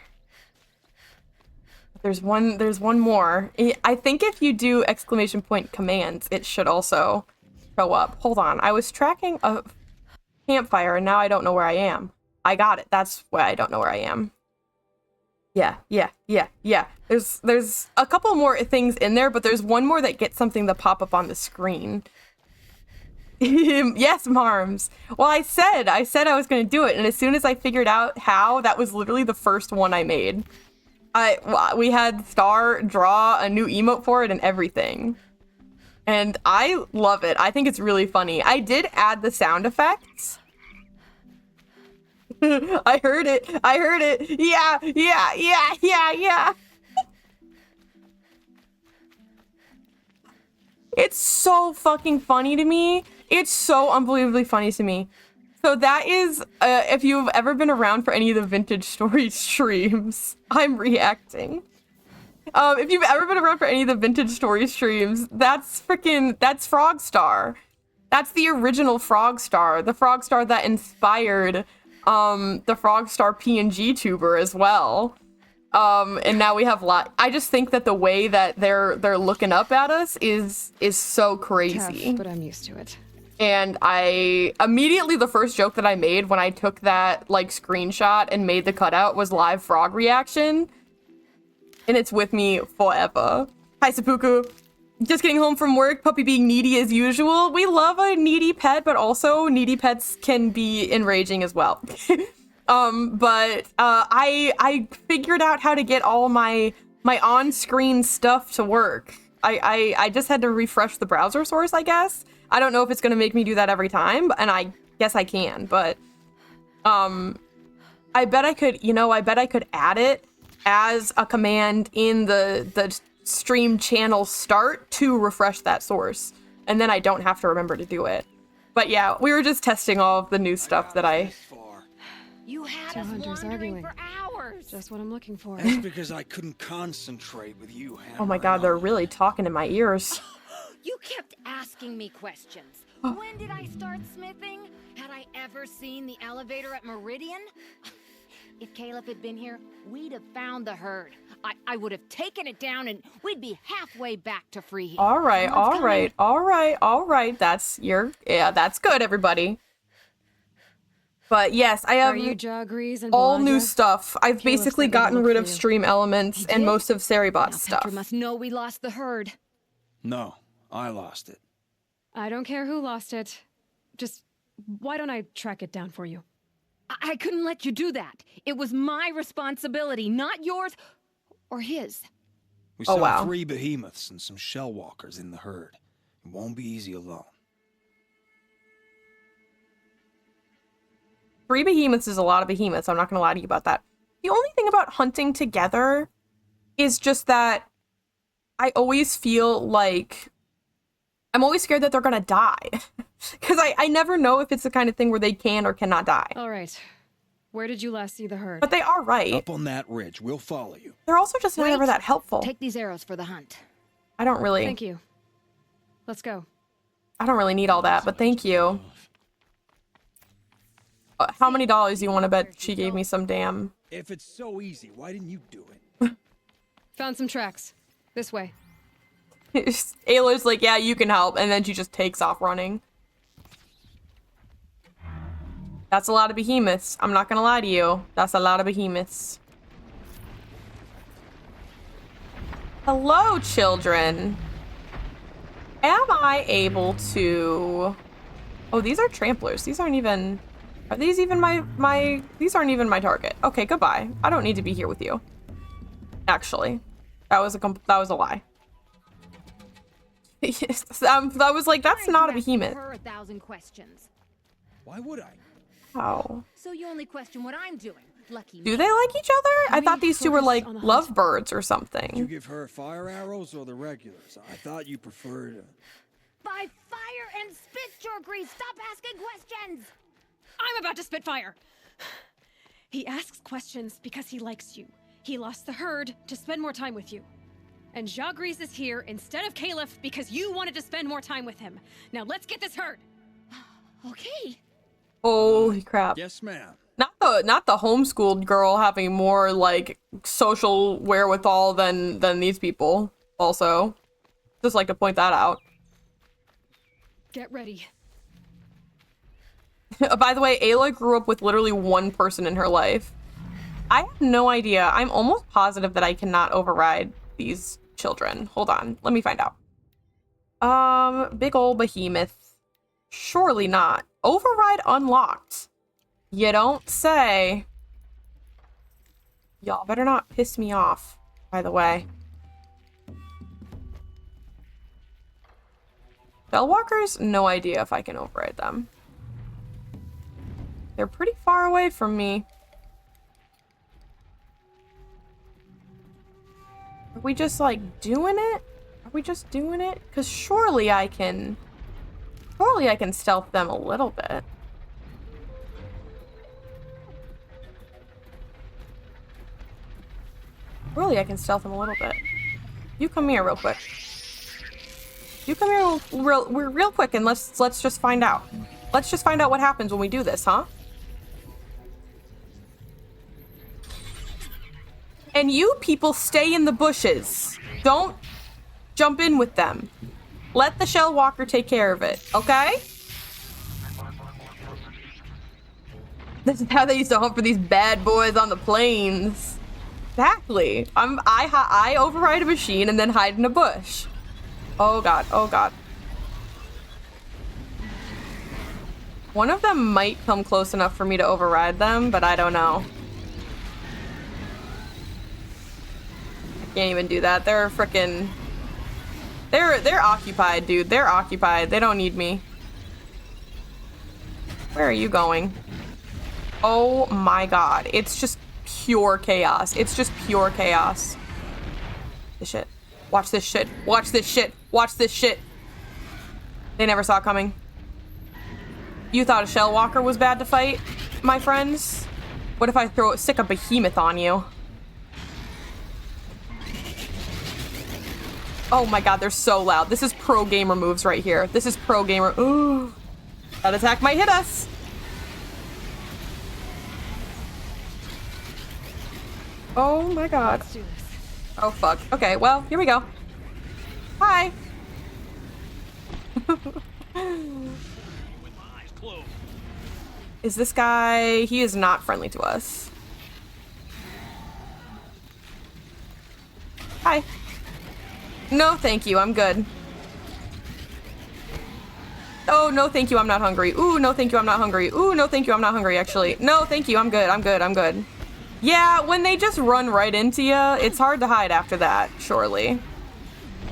There's one more. I think if you do ! Commands, it should also show up. Hold on. I was tracking a campfire and now I don't know where I am. I got it. That's why I don't know where I am. Yeah. There's a couple more things in there, but there's one more that gets something to pop up on the screen. Yes, Marms. Well, I said I was going to do it, and as soon as I figured out how, that was literally the first one I made. We had Star draw a new emote for it and everything. And I love it. I think it's really funny. I did add the sound effects I heard it. I heard it. Yeah, yeah, yeah, yeah, yeah. It's so fucking funny to me. It's so unbelievably funny to me. So that is, if you've ever been around for any of the Vintage Story streams, I'm reacting. If you've ever been around for any of the Vintage Story streams, that's Frogstar. That's the original Frogstar. The Frogstar that inspired, the Frogstar PNG tuber as well. And now we have I just think that the way that they're looking up at us is so crazy. Tough, but I'm used to it. And I immediately, the first joke that I made when I took that like screenshot and made the cutout was live frog reaction. And it's with me forever. Hi, Seppuku. Just getting home from work, puppy being needy as usual. We love a needy pet, but also needy pets can be enraging as well. I figured out how to get all my on-screen stuff to work. I just had to refresh the browser source, I guess. I don't know if it's gonna make me do that every time, and I guess I can, but I bet I could, I bet I could add it as a command in the stream channel start to refresh that source, and then I don't have to remember to do it. But yeah, we were just testing all of the new stuff that I... You had Two us hunters wandering arguing. for hours. Just what I'm looking for. That's because I couldn't concentrate with you. Oh my god, they're really talking in my ears. You kept asking me questions. When did I start smithing? Had I ever seen the elevator at Meridian? If Caleb had been here, we'd have found the herd. I would have taken it down and we'd be halfway back to Freeheat. All right. That's good, everybody. But yes, I have Are you Jagrees and all new Balaja? stuff. I've Caleb basically said they'd gotten look rid for of you. stream elements and did? most of Seribot's Now stuff. Petra must know we lost the herd. No, I lost it. I don't care who lost it. Just, why don't I track it down for you? I couldn't let you do that. It was my responsibility, not yours or his. We Oh, saw wow. 3 behemoths and some shell walkers in the herd. It won't be easy alone. 3 behemoths is a lot of behemoths. I'm not gonna lie to you about that. The only thing about hunting together is just that I always feel like I'm always scared that they're gonna die. Because I never know if it's the kind of thing where they can or cannot die. All right. Where did you last see the herd? But they are right. Up on that ridge, we'll follow you. They're also just not Wait. ever that helpful. Take these arrows for the hunt. I don't really Thank you. Let's go. need all that, but thank you. How many dollars do you want to bet she gave me some damn... If it's so easy, why didn't you do it? Found some tracks. This way. Ayla's like, yeah, you can help, and then she just takes off running. That's a lot of behemoths. I'm not gonna lie to you. That's a lot of behemoths. Hello, children. Am I able to... Oh, these are tramplers. These aren't even... Are these even my... These aren't even my target. Okay, goodbye. I don't need to be here with you. Actually. That was a lie. I was like, that's not a behemoth. Her 1,000 questions. Why would I? How? So you only question what I'm doing. Lucky Do me. they like each other? I we thought these two were focus like on the hunt? lovebirds or Did you something. give her fire arrows or the regulars? I thought you preferred... By fire and spit, Jorgri! Stop asking questions! I'm about to spit fire. He asks questions because he likes you. He lost the herd to spend more time with you. And Jagrees is here instead of Caliph because you wanted to spend more time with him. Now let's get this herd. Okay. Holy crap. Yes, ma'am. Not the homeschooled girl having more like social wherewithal than these people also. Just like to point that out. Get ready. By the way, Ayla grew up with literally one person in her life. I have no idea. I'm almost positive that I cannot override these children. Hold on. Let me find out. Big ol' behemoth. Surely not. Override unlocked. You don't say. Y'all better not piss me off, by the way. Bellwalkers? No idea if I can override them. They're pretty far away from me. Are we just, like, doing it? Are we just doing it? Because surely I can stealth them a little bit. Surely I can stealth them a little bit. You come here real quick. You come here real quick and let's just find out. Let's just find out what happens when we do this, huh? And you people stay in the bushes. Don't jump in with them. Let the Shell Walker take care of it, okay? This is how they used to hunt for these bad boys on the plains. Exactly. I override a machine and then hide in a bush. Oh god, oh god. One of them might come close enough for me to override them, but I don't know. I can't even do that. They're frickin'... They're occupied, dude. They're occupied. They don't need me. Where are you going? Oh my god. It's just pure chaos. It's just pure chaos. This shit. Watch this shit. Watch this shit. Watch this shit. They never saw it coming. You thought a Shell Walker was bad to fight, my friends? What if I stick a behemoth on you? Oh my god, they're so loud. This is pro gamer moves right here. This is pro gamer. Ooh. That attack might hit us. Oh my god. Let's do this. Oh fuck. Okay, well, here we go. Hi. Is this guy... He is not friendly to us. Hi. No, thank you. I'm good. Oh, no, thank you. I'm not hungry. Ooh, no, thank you. I'm not hungry. Ooh, no, thank you. I'm not hungry, actually. No, thank you. I'm good. I'm good. I'm good. Yeah, when they just run right into you, it's hard to hide after that, surely.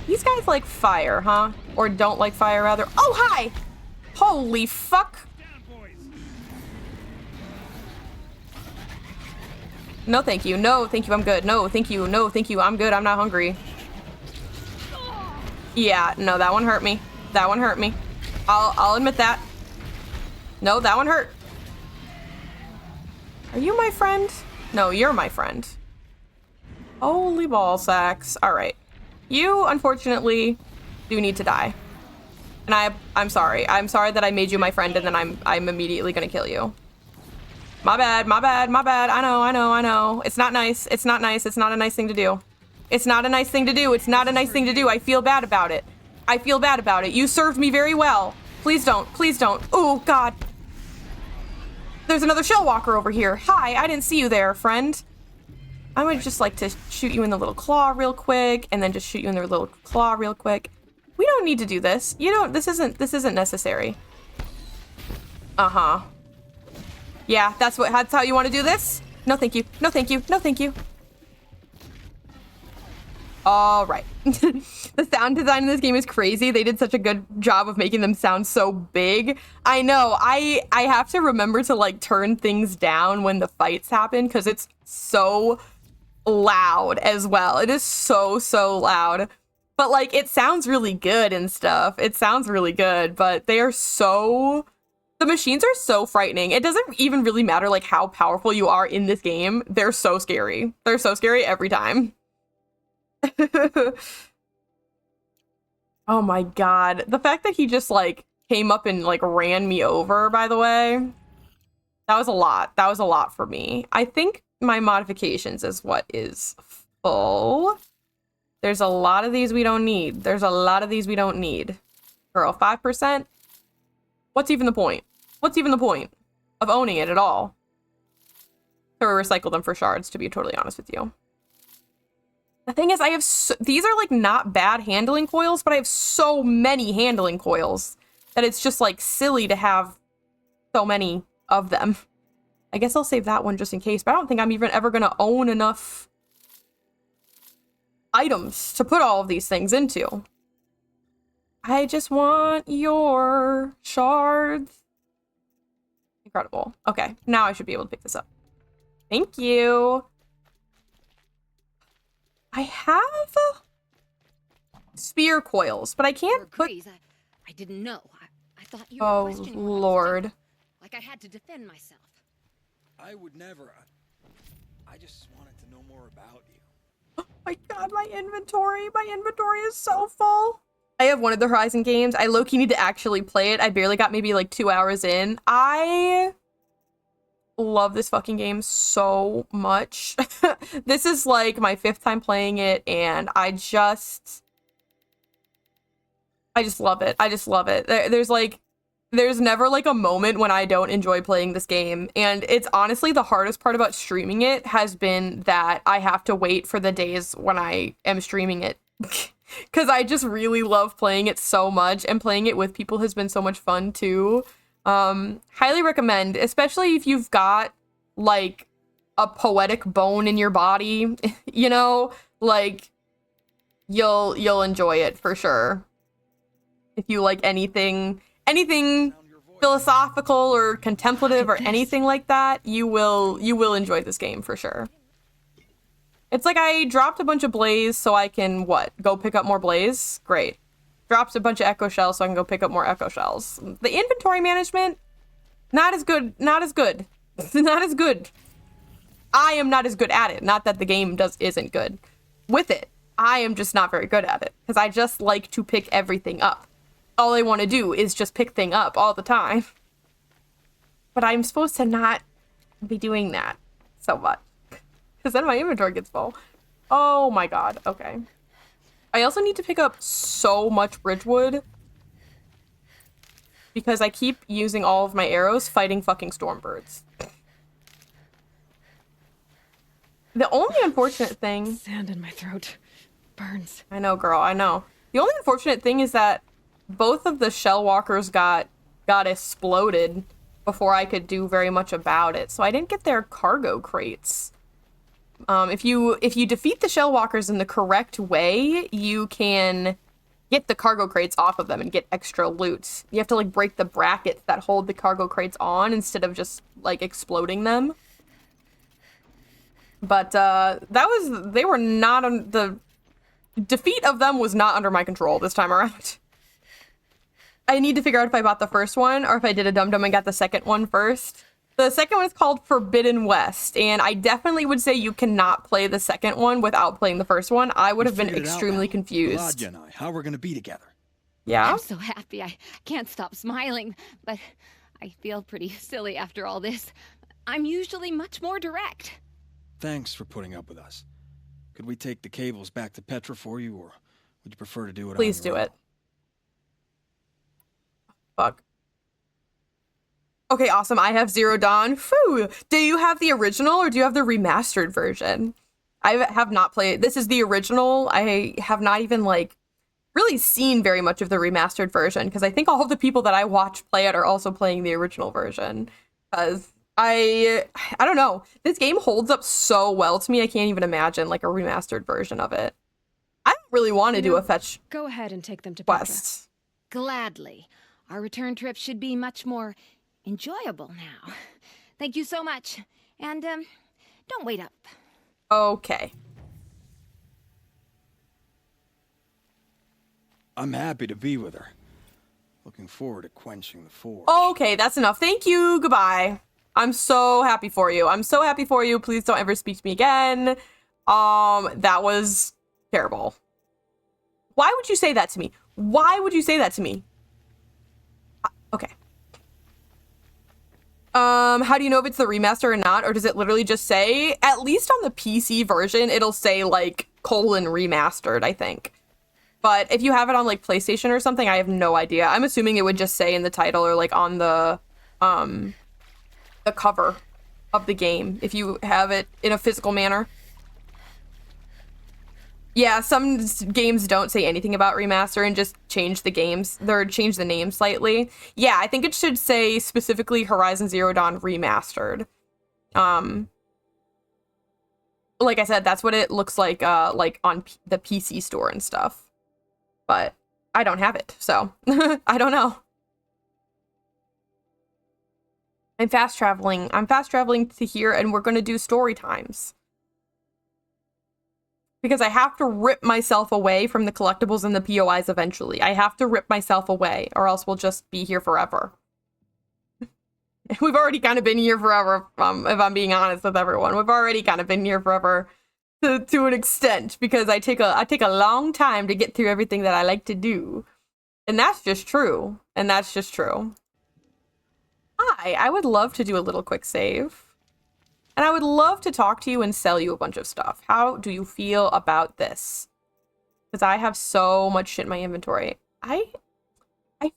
These guys like fire, huh? Or don't like fire, rather. Oh, hi! Holy fuck. No, thank you. No, thank you. I'm good. No, thank you. No, thank you. I'm good. I'm not hungry. Yeah, no, that one hurt me. That one hurt me. I'll admit that. No, that one hurt. Are you my friend? No, you're my friend. Holy ball sacks. All right. You, unfortunately, do need to die. And I'm sorry. I'm sorry that I made you my friend and then I'm immediately gonna kill you. My bad, my bad, my bad. I know, I know, I know. It's not nice. It's not nice. It's not a nice thing to do. It's not a nice thing to do. It's not a nice thing to do. I feel bad about it. I feel bad about it. You served me very well. Please don't. Please don't. Oh, God. There's another Shell Walker over here. Hi, I didn't see you there, friend. I would just like to shoot you in the little claw real quick, and then just shoot you in the little claw real quick. We don't need to do this. You don't. This isn't necessary. Uh-huh. Yeah, that's how you want to do this? No, thank you. No, thank you. No, thank you. All right. The sound design in this game is crazy. They did such a good job of making them sound so big. I know. I have to remember to like turn things down when the fights happen because it's so loud as well. It is so loud. But like it sounds really good and stuff. It sounds really good, but they are so... The machines are so frightening. It doesn't even really matter like how powerful you are in this game. They're so scary. They're so scary every time. Oh my god. The fact that he just like came up and like ran me over, by the way. That was a lot. That was a lot for me. I think my modifications is what is full. There's a lot of these we don't need. There's a lot of these we don't need. Girl, 5%? What's even the point? What's even the point of owning it at all? So we recycle them for shards, to be totally honest with you. The thing is, I have these are like not bad handling coils, but I have so many handling coils that it's just like silly to have so many of them. I guess I'll save that one just in case, but I don't think I'm even ever going to own enough items to put all of these things into. I just want your shards. Incredible. Okay, now I should be able to pick this up. Thank you. I have spear coils, but I can't put... Grease, I didn't know. I thought you were Oh, questioning what I was Lord. doing. Like I had to defend myself. I would never. I just wanted to know more about you. Oh my god, my inventory. My inventory is so full. I have one of the Horizon games. I low-key need to actually play it. I barely got maybe like 2 hours in. I love this fucking game so much. This is like my 5th time playing it, and I just love it. I just love it. There's never like a moment when I don't enjoy playing this game, and it's honestly the hardest part about streaming it has been that I have to wait for the days when I am streaming it. Because I just really love playing it so much, and playing it with people has been so much fun too. Highly recommend, especially if you've got like a poetic bone in your body, you know, like you'll enjoy it for sure. If you like anything philosophical or contemplative or anything like that, you will enjoy this game for sure. It's like I dropped a bunch of blaze so I can go pick up more blaze. Great. Drops a bunch of echo shells so I can go pick up more echo shells. The inventory management, not as good. Not as good. I am not as good at it. Not that the game isn't good with it. I am just not very good at it because I just like to pick everything up. All I want to do is just pick thing up all the time. But I'm supposed to not be doing that so much because then my inventory gets full. Oh my god. Okay. I also need to pick up so much Bridgewood because I keep using all of my arrows fighting fucking Stormbirds. The only unfortunate thing... Sand in my throat. Burns. I know, girl, I know. The only unfortunate thing is that both of the shell walkers got exploded before I could do very much about it, so I didn't get their cargo crates. If you defeat the shell walkers in the correct way, you can get the cargo crates off of them and get extra loot. You have to like break the brackets that hold the cargo crates on instead of just like exploding them. But they were not on the defeat of them was not under my control this time around. I need to figure out if I bought the first one or if I did a dum-dum and got the second one first. The second one is called Forbidden West, and I definitely would say you cannot play the second one without playing the first one. I would have been extremely confused. Elijah and I, how we're gonna be together. Yeah? I'm so happy. I can't stop smiling, but I feel pretty silly after all this. I'm usually much more direct. Thanks for putting up with us. Could we take the cables back to Petra for you, or would you prefer to do it? Please do it. Fuck. Okay, awesome. I have Zero Dawn. Phew. Do you have the original or do you have the remastered version? I have not played. This is the original. I have not even like really seen very much of the remastered version because I think all of the people that I watch play it are also playing the original version. Because I don't know. This game holds up so well to me. I can't even imagine like a remastered version of it. I don't really want to do a fetch Go ahead and take them to Petra. quest. Gladly. Our return trip should be much more enjoyable now. Thank you so much. And, don't wait up. Okay. I'm happy to be with her. Looking forward to quenching the forge. Okay, that's enough. Thank you. Goodbye. I'm so happy for you. I'm so happy for you. Please don't ever speak to me again. That was terrible. Why would you say that to me? Why would you say that to me? Okay. How do you know if it's the remaster or not? Or does it literally just say, at least on the PC version, it'll say like :remastered, I think. But if you have it on like PlayStation or something, I have no idea. I'm assuming it would just say in the title or like on the cover of the game if you have it in a physical manner. Yeah, some games don't say anything about remaster and just change the games, or change the name slightly. Yeah, I think it should say specifically Horizon Zero Dawn Remastered. Like I said, that's what it looks like on the PC store and stuff. But I don't have it, so I don't know. I'm fast traveling. I'm fast traveling to here, and we're going to do story times. Because I have to rip myself away from the collectibles and the POIs eventually. I have to rip myself away, or else we'll just be here forever. We've already kind of been here forever, if I'm being honest with everyone. We've already kind of been here forever to an extent, because I take a long time to get through everything that I like to do. And that's just true. And that's just true. Hi, I would love to do a little quick save. And I would love to talk to you and sell you a bunch of stuff. How do you feel about this? Because I have so much shit in my inventory. I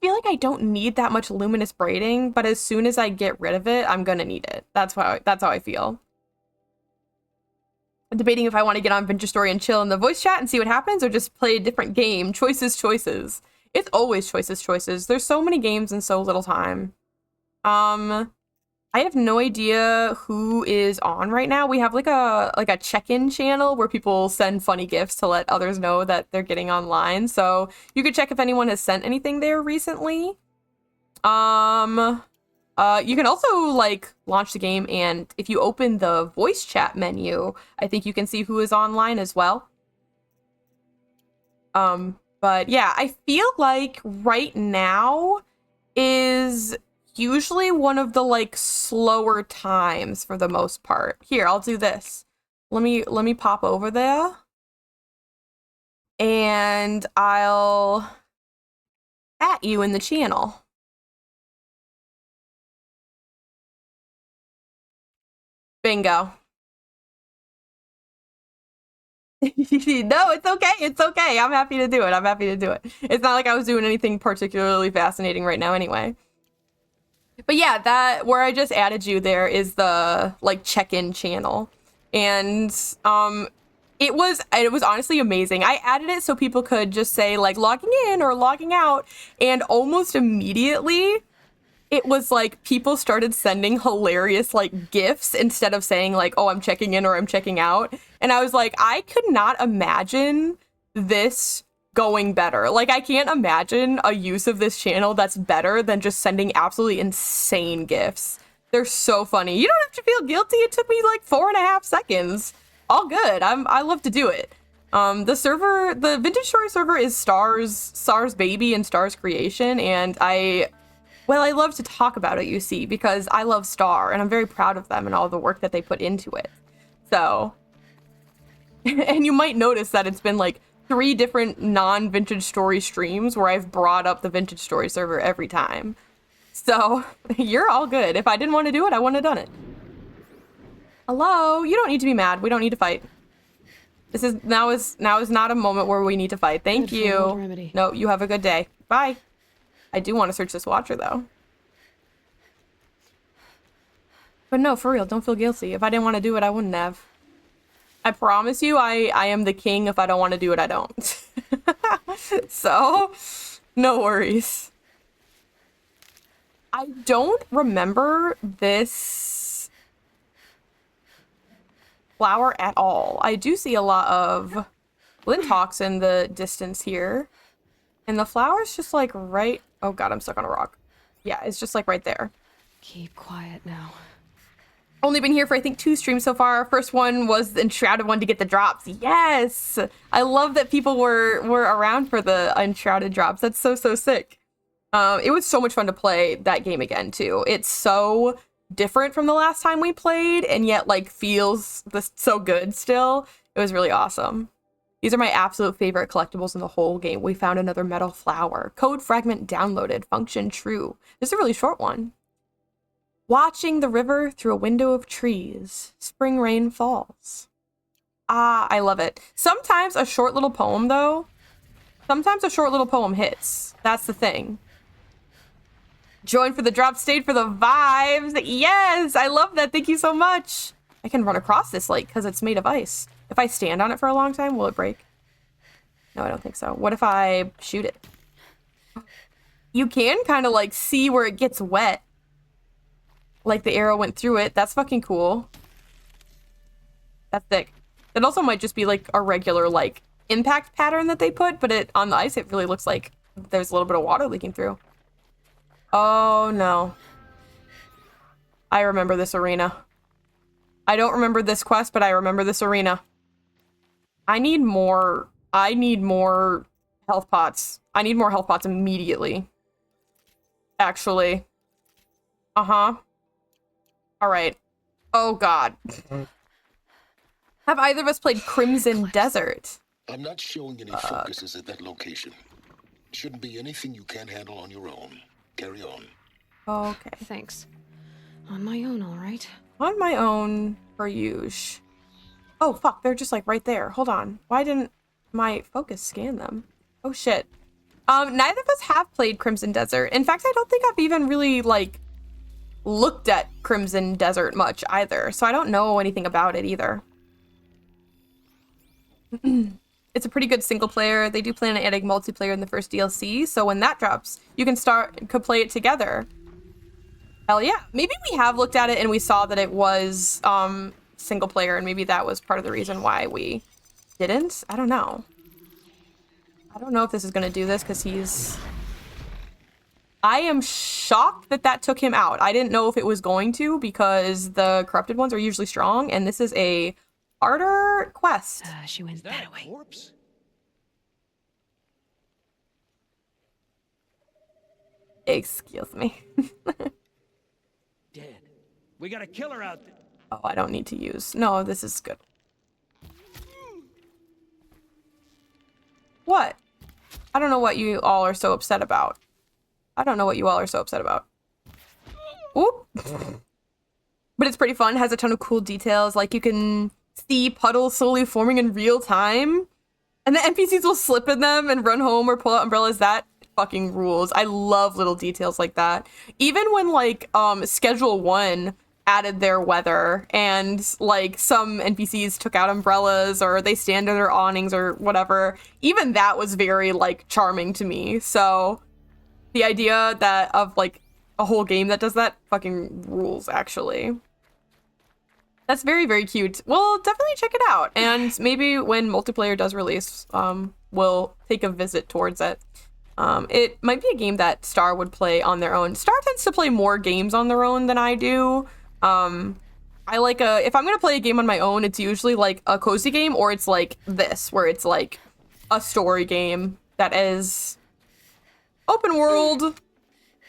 feel like I don't need that much luminous braiding, but as soon as I get rid of it, I'm gonna need it. That's how I feel. I'm debating if I want to get on Vintage Story and chill in the voice chat and see what happens, or just play a different game. Choices. It's always choices. There's so many games in so little time. I have no idea who is on right now. We have like a check-in channel where people send funny gifts to let others know that they're getting online. So you could check if anyone has sent anything there recently. You can also like launch the game, and if you open the voice chat menu, I think you can see who is online as well. But yeah, I feel like right now is usually one of the like slower times for the most part. Here, I'll do this. Let me pop over there. And I'll at you in the channel. Bingo. No, it's okay. It's okay. I'm happy to do it. It's not like I was doing anything particularly fascinating right now anyway. But yeah, that where I just added you there is the like check-in channel. And it was honestly amazing. I added it so people could just say like logging in or logging out, and almost immediately it was like people started sending hilarious like gifs instead of saying like, oh, I'm checking in or I'm checking out. And I was like, I could not imagine this going better. Like, I can't imagine a use of this channel that's better than just sending absolutely insane gifs. They're so funny. You don't have to feel guilty. It took me like 4.5 seconds. All good. I love to do it. The Vintage Story server is Star's baby and Star's creation, and I love to talk about it, you see, because I love Star and I'm very proud of them and all the work that they put into it. So, and you might notice that it's been like 3 different non-Vintage Story streams where I've brought up the Vintage Story server every time. So, you're all good. If I didn't want to do it, I wouldn't have done it. Hello? You don't need to be mad. We don't need to fight. Now is not a moment where we need to fight. Thank you. No, you have a good day. Bye. I do want to search this watcher, though. But no, for real, don't feel guilty. If I didn't want to do it, I wouldn't have. I promise you, I am the king. If I don't want to do it, I don't. So, no worries. I don't remember this flower at all. I do see a lot of Lintox in the distance here. And the flower's just like right... Oh god, I'm stuck on a rock. Yeah, it's just like right there. Keep quiet now. Only been here for I think 2 streams so far. First one was the Enshrouded one to get the drops. Yes! I love that people were around for the Enshrouded drops. That's so sick. It was so much fun to play that game again too. It's so different from the last time we played, and yet like feels so good still. It was really awesome. These are my absolute favorite collectibles in the whole game. We found another metal flower. Code fragment downloaded. Function true. This is a really short one. Watching the river through a window of trees. Spring rain falls. Ah, I love it. Sometimes a short little poem, though. Sometimes a short little poem hits. That's the thing. Join for the drop, stayed for the vibes. Yes, I love that. Thank you so much. I can run across this lake because it's made of ice. If I stand on it for a long time, will it break? No, I don't think so. What if I shoot it? You can kind of like see where it gets wet. Like the arrow went through it. That's fucking cool. That's thick. It also might just be like a regular like impact pattern that they put, but it on the ice it really looks like there's a little bit of water leaking through. Oh no. I remember this arena. I don't remember this quest, but I remember this arena. I need more health pots. I need more health pots immediately. Actually. Uh-huh. Alright. Oh god. Have either of us played Crimson Desert? I'm not showing any focuses at that location. Shouldn't be anything you can't handle on your own. Carry on. Okay. Thanks. On my own, all right? On my own, per usual. Oh, fuck. They're just, like, right there. Hold on. Why didn't my focus scan them? Oh, shit. Neither of us have played Crimson Desert. In fact, I don't think I've even really, like, looked at Crimson Desert much either. So I don't know anything about it either. It's a pretty good single player. They do plan on adding multiplayer in the first DLC. So when that drops, you can could play it together. Hell yeah. Maybe we have looked at it and we saw that it was, single player, and maybe that was part of the reason why we didn't. I don't know. I don't know if this is gonna do this because he's... I am shocked that that took him out. I didn't know if it was going to because the corrupted ones are usually strong, and this is a harder quest. She wins that way. Corpse? Excuse me. Dead. We got a killer out there. Oh, I don't need to use... No, this is good. What? I don't know what you all are so upset about. I don't know what you all are so upset about. Oop. But it's pretty fun. It has a ton of cool details. Like, you can see puddles slowly forming in real time. And the NPCs will slip in them and run home or pull out umbrellas. That fucking rules. I love little details like that. Even when, like, Schedule 1... added their weather and like some NPCs took out umbrellas or they stand under their awnings or whatever, even that was very like charming to me. So the idea that of like a whole game that does that fucking rules, actually. That's very, very cute. Well, definitely check it out, and maybe when multiplayer does release, we'll take a visit towards it. It might be a game that Star would play on their own. Star tends to play more games on their own than I do. I like if I'm gonna play a game on my own, it's usually like a cozy game, or it's like this, where it's like a story game that is open world.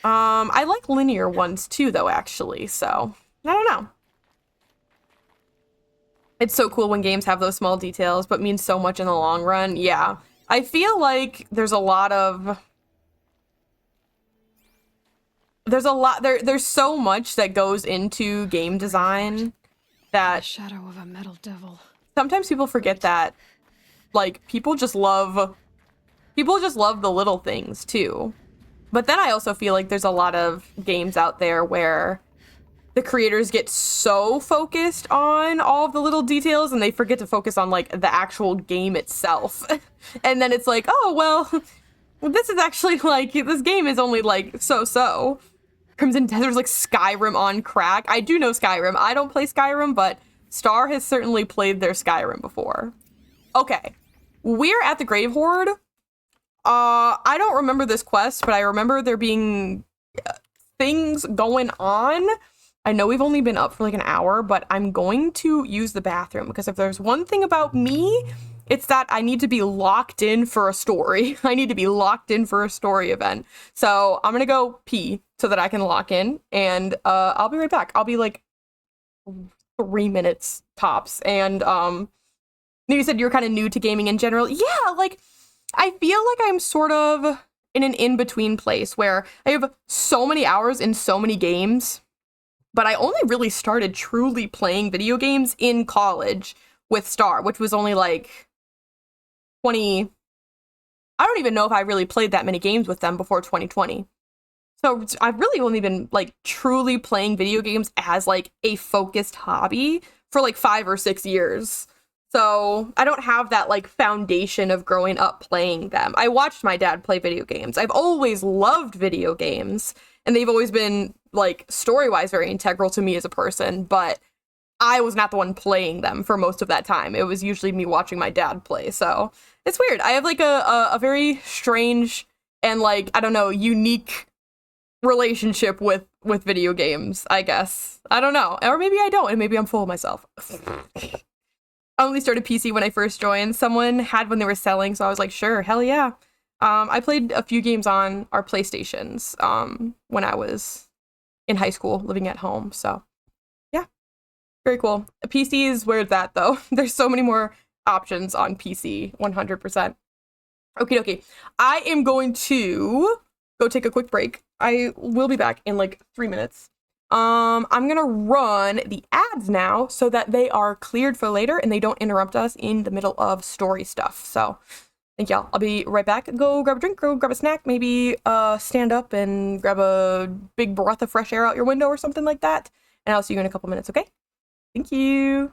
I like linear ones too, though, actually, so I don't know. It's so cool when games have those small details, but mean so much in the long run. Yeah, I feel like there's so much that goes into game design that Shadow of a metal devil. sometimes people forget that, like, people just love the little things too. But then I also feel like there's a lot of games out there where the creators get so focused on all of the little details and they forget to focus on like the actual game itself. And then it's like, oh, well, this is actually like, this game is only like so. Crimson Desert's like Skyrim on crack. I do know Skyrim. I don't play Skyrim, but Star has certainly played their Skyrim before. Okay, we're at the Grave Hoard. I don't remember this quest, but I remember there being things going on. I know we've only been up for like an hour, but I'm going to use the bathroom because if there's one thing about me, it's that I need to be locked in for a story. I need to be locked in for a story event. So I'm gonna go pee so that I can lock in, and I'll be right back. I'll be like 3 minutes tops. And you said you're kind of new to gaming in general. Yeah, like I feel like I'm sort of in an in-between place where I have so many hours in so many games, but I only really started truly playing video games in college with Star, which was only like 20. I don't even know if I really played that many games with them before 2020. So I've really only been like truly playing video games as like a focused hobby for like 5 or 6 years. So I don't have that like foundation of growing up playing them. I watched my dad play video games. I've always loved video games, and they've always been like story-wise very integral to me as a person, but I was not the one playing them for most of that time. It was usually me watching my dad play. So it's weird. I have like a very strange and like, I don't know, unique relationship with video games, I guess. I don't know. Or maybe I don't, and maybe I'm full of myself. I only started PC when I first joined. Someone had when they were selling, so I was like, sure, hell yeah. I played a few games on our PlayStations when I was in high school, living at home. So yeah, very cool. PC is where it's at, though. There's so many more options on PC, 100%. Okie dokie. I am going to go take a quick break. I will be back in like 3 minutes. I'm gonna run the ads now so that they are cleared for later and they don't interrupt us in the middle of story stuff. So thank y'all. I'll be right back. Go grab a drink, go grab a snack, maybe stand up and grab a big breath of fresh air out your window or something like that. And I'll see you in a couple minutes, okay? Thank you.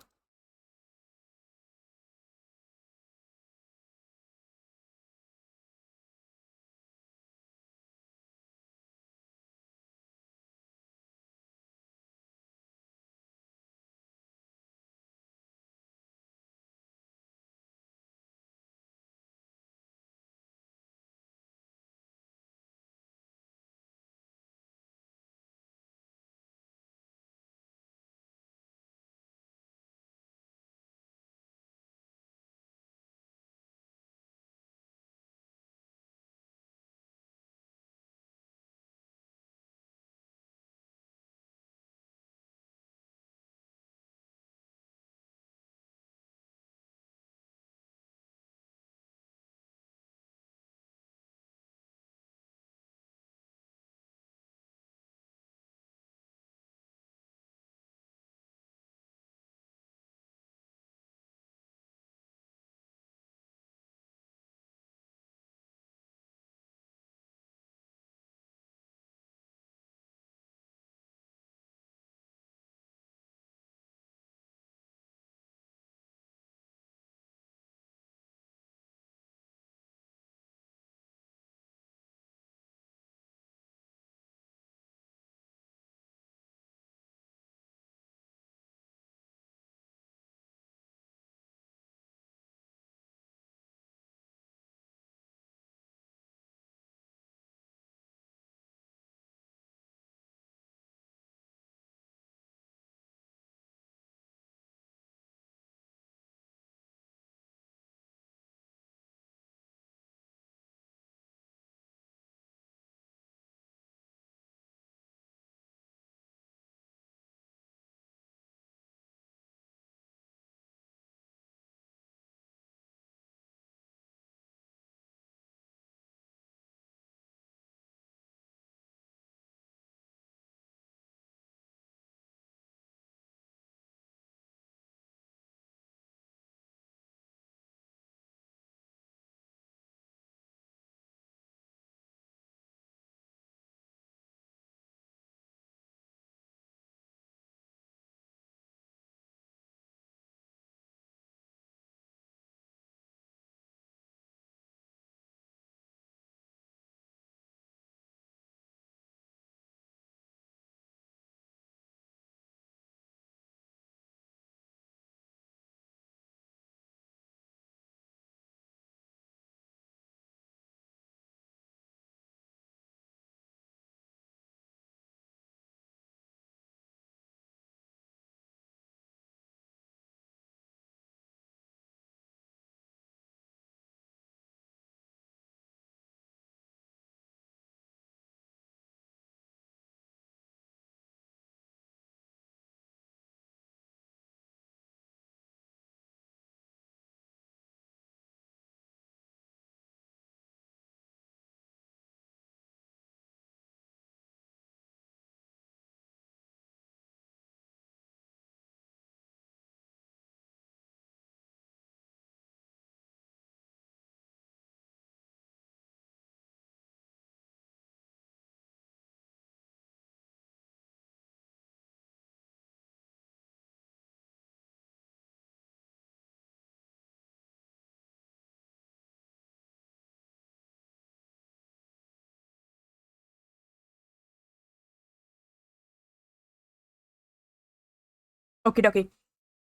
Okie dokie.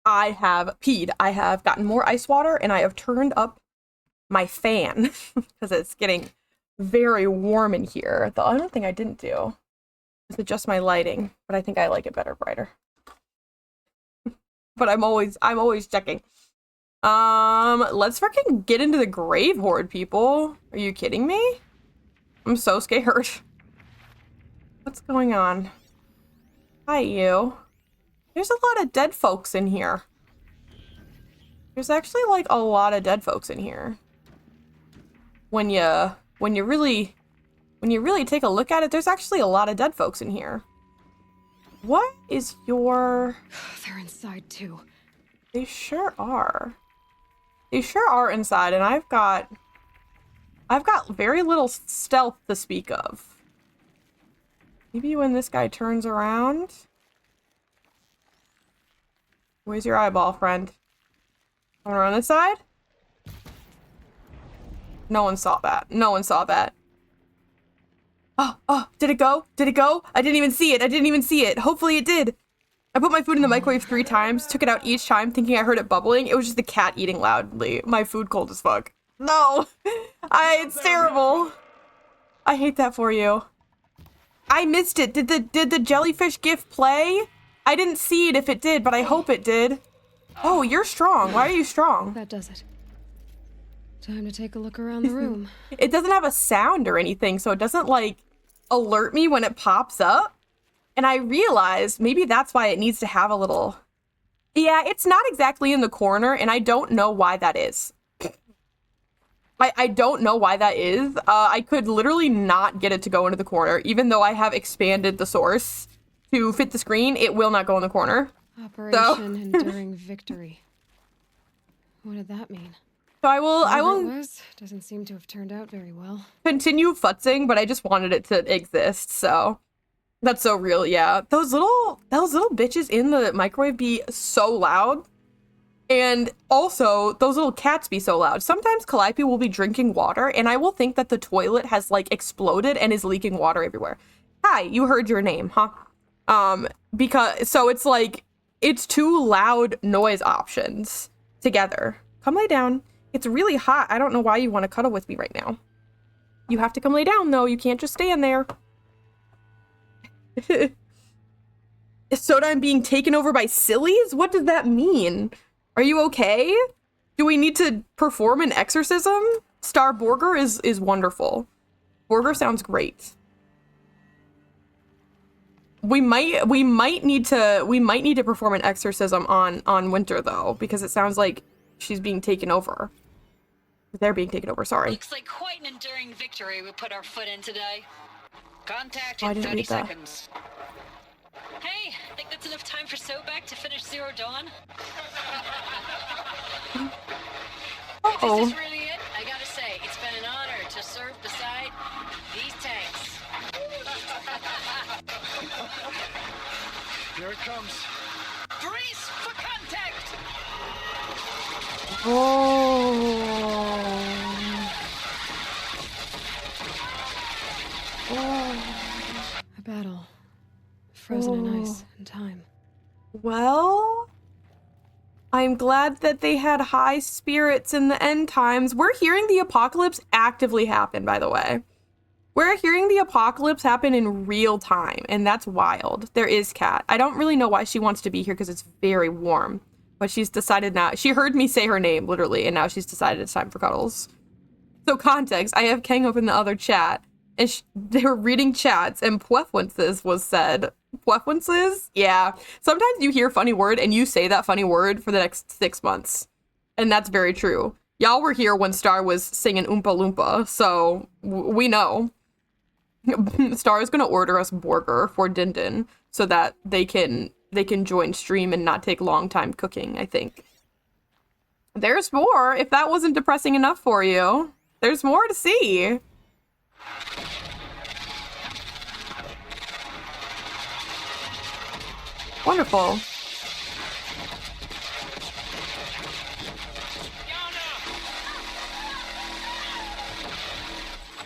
I have peed. I have gotten more ice water and I have turned up my fan because it's getting very warm in here. The other thing I didn't do It's just my lighting, but I think I like it better brighter. But I'm always checking. Let's freaking get into the grave hoard, people. Are you kidding me? I'm so scared. What's going on? Hi, you. There's a lot of dead folks in here. There's actually like a lot of dead folks in here. When you really take a look at it, there's actually a lot of dead folks in here. What is your... They're inside too. They sure are. They sure are inside, and I've got very little stealth to speak of. Maybe when this guy turns around. Where's your eyeball, friend? Coming around this side? No one saw that. No one saw that. Oh, did it go? Did it go? I didn't even see it. I didn't even see it. Hopefully it did. I put my food in the microwave 3 times, took it out each time thinking I heard it bubbling. It was just the cat eating loudly. My food cold as fuck. No! It's terrible. I hate that for you. I missed it. Did the jellyfish gif play? I didn't see it if it did, but I hope it did. Oh, you're strong. Why are you strong? That does it. Time to take a look around the room. It doesn't have a sound or anything, so it doesn't, like, alert me when it pops up. And I realized maybe that's why it needs to have a little... Yeah, it's not exactly in the corner, and I don't know why that is. I don't know why that is. I could literally not get it to go into the corner. Even though I have expanded the source to fit the screen, it will not go in the corner. Operation Enduring Victory. What did that mean? So I will It was, doesn't seem to have turned out very well. continue futzing, but I just wanted it to exist, so that's so real, yeah. Those little bitches in the microwave be so loud. And also, those little cats be so loud. Sometimes Calliope will be drinking water, and I will think that the toilet has, like, exploded and is leaking water everywhere. Hi, you heard your name, huh? So it's like, it's 2 loud noise options together. Come lay down. It's really hot. I don't know why you want to cuddle with me right now. You have to come lay down, though. You can't just stand there. Soda, I'm being taken over by sillies? What does that mean? Are you okay? Do we need to perform an exorcism? Star Borger is wonderful. Borger sounds great. We might need to perform an exorcism on Winter though, because it sounds like she's being taken over. They're being taken over, sorry. Looks like quite an enduring victory we put our foot in today. Contact Oh, I in didn't 30 read that. seconds. Hey, think that's enough time for Sobek to finish Zero Dawn? If this is really it, I gotta say, it's been an honor to serve beside these tanks. Here it comes. Brace for contact! A battle. Frozen in ice and time. Well, I'm glad that they had high spirits in the end times. We're hearing the apocalypse actively happen, by the way. We're hearing the apocalypse happen in real time, and that's wild. There is Kat. I don't really know why she wants to be here because it's very warm, but she's decided now. She heard me say her name, literally, and now she's decided it's time for cuddles. So context, I have Kang open the other chat, and they were reading chats, and Puefwences was said. Puefwences? Yeah. Sometimes you hear a funny word, and you say that funny word for the next 6 months. And that's very true. Y'all were here when Star was singing Oompa Loompa, so we know. Star is gonna order us burger for Din Din so that they can join stream and not take long time cooking, I think. There's more, if that wasn't depressing enough for you. There's more to see. Wonderful.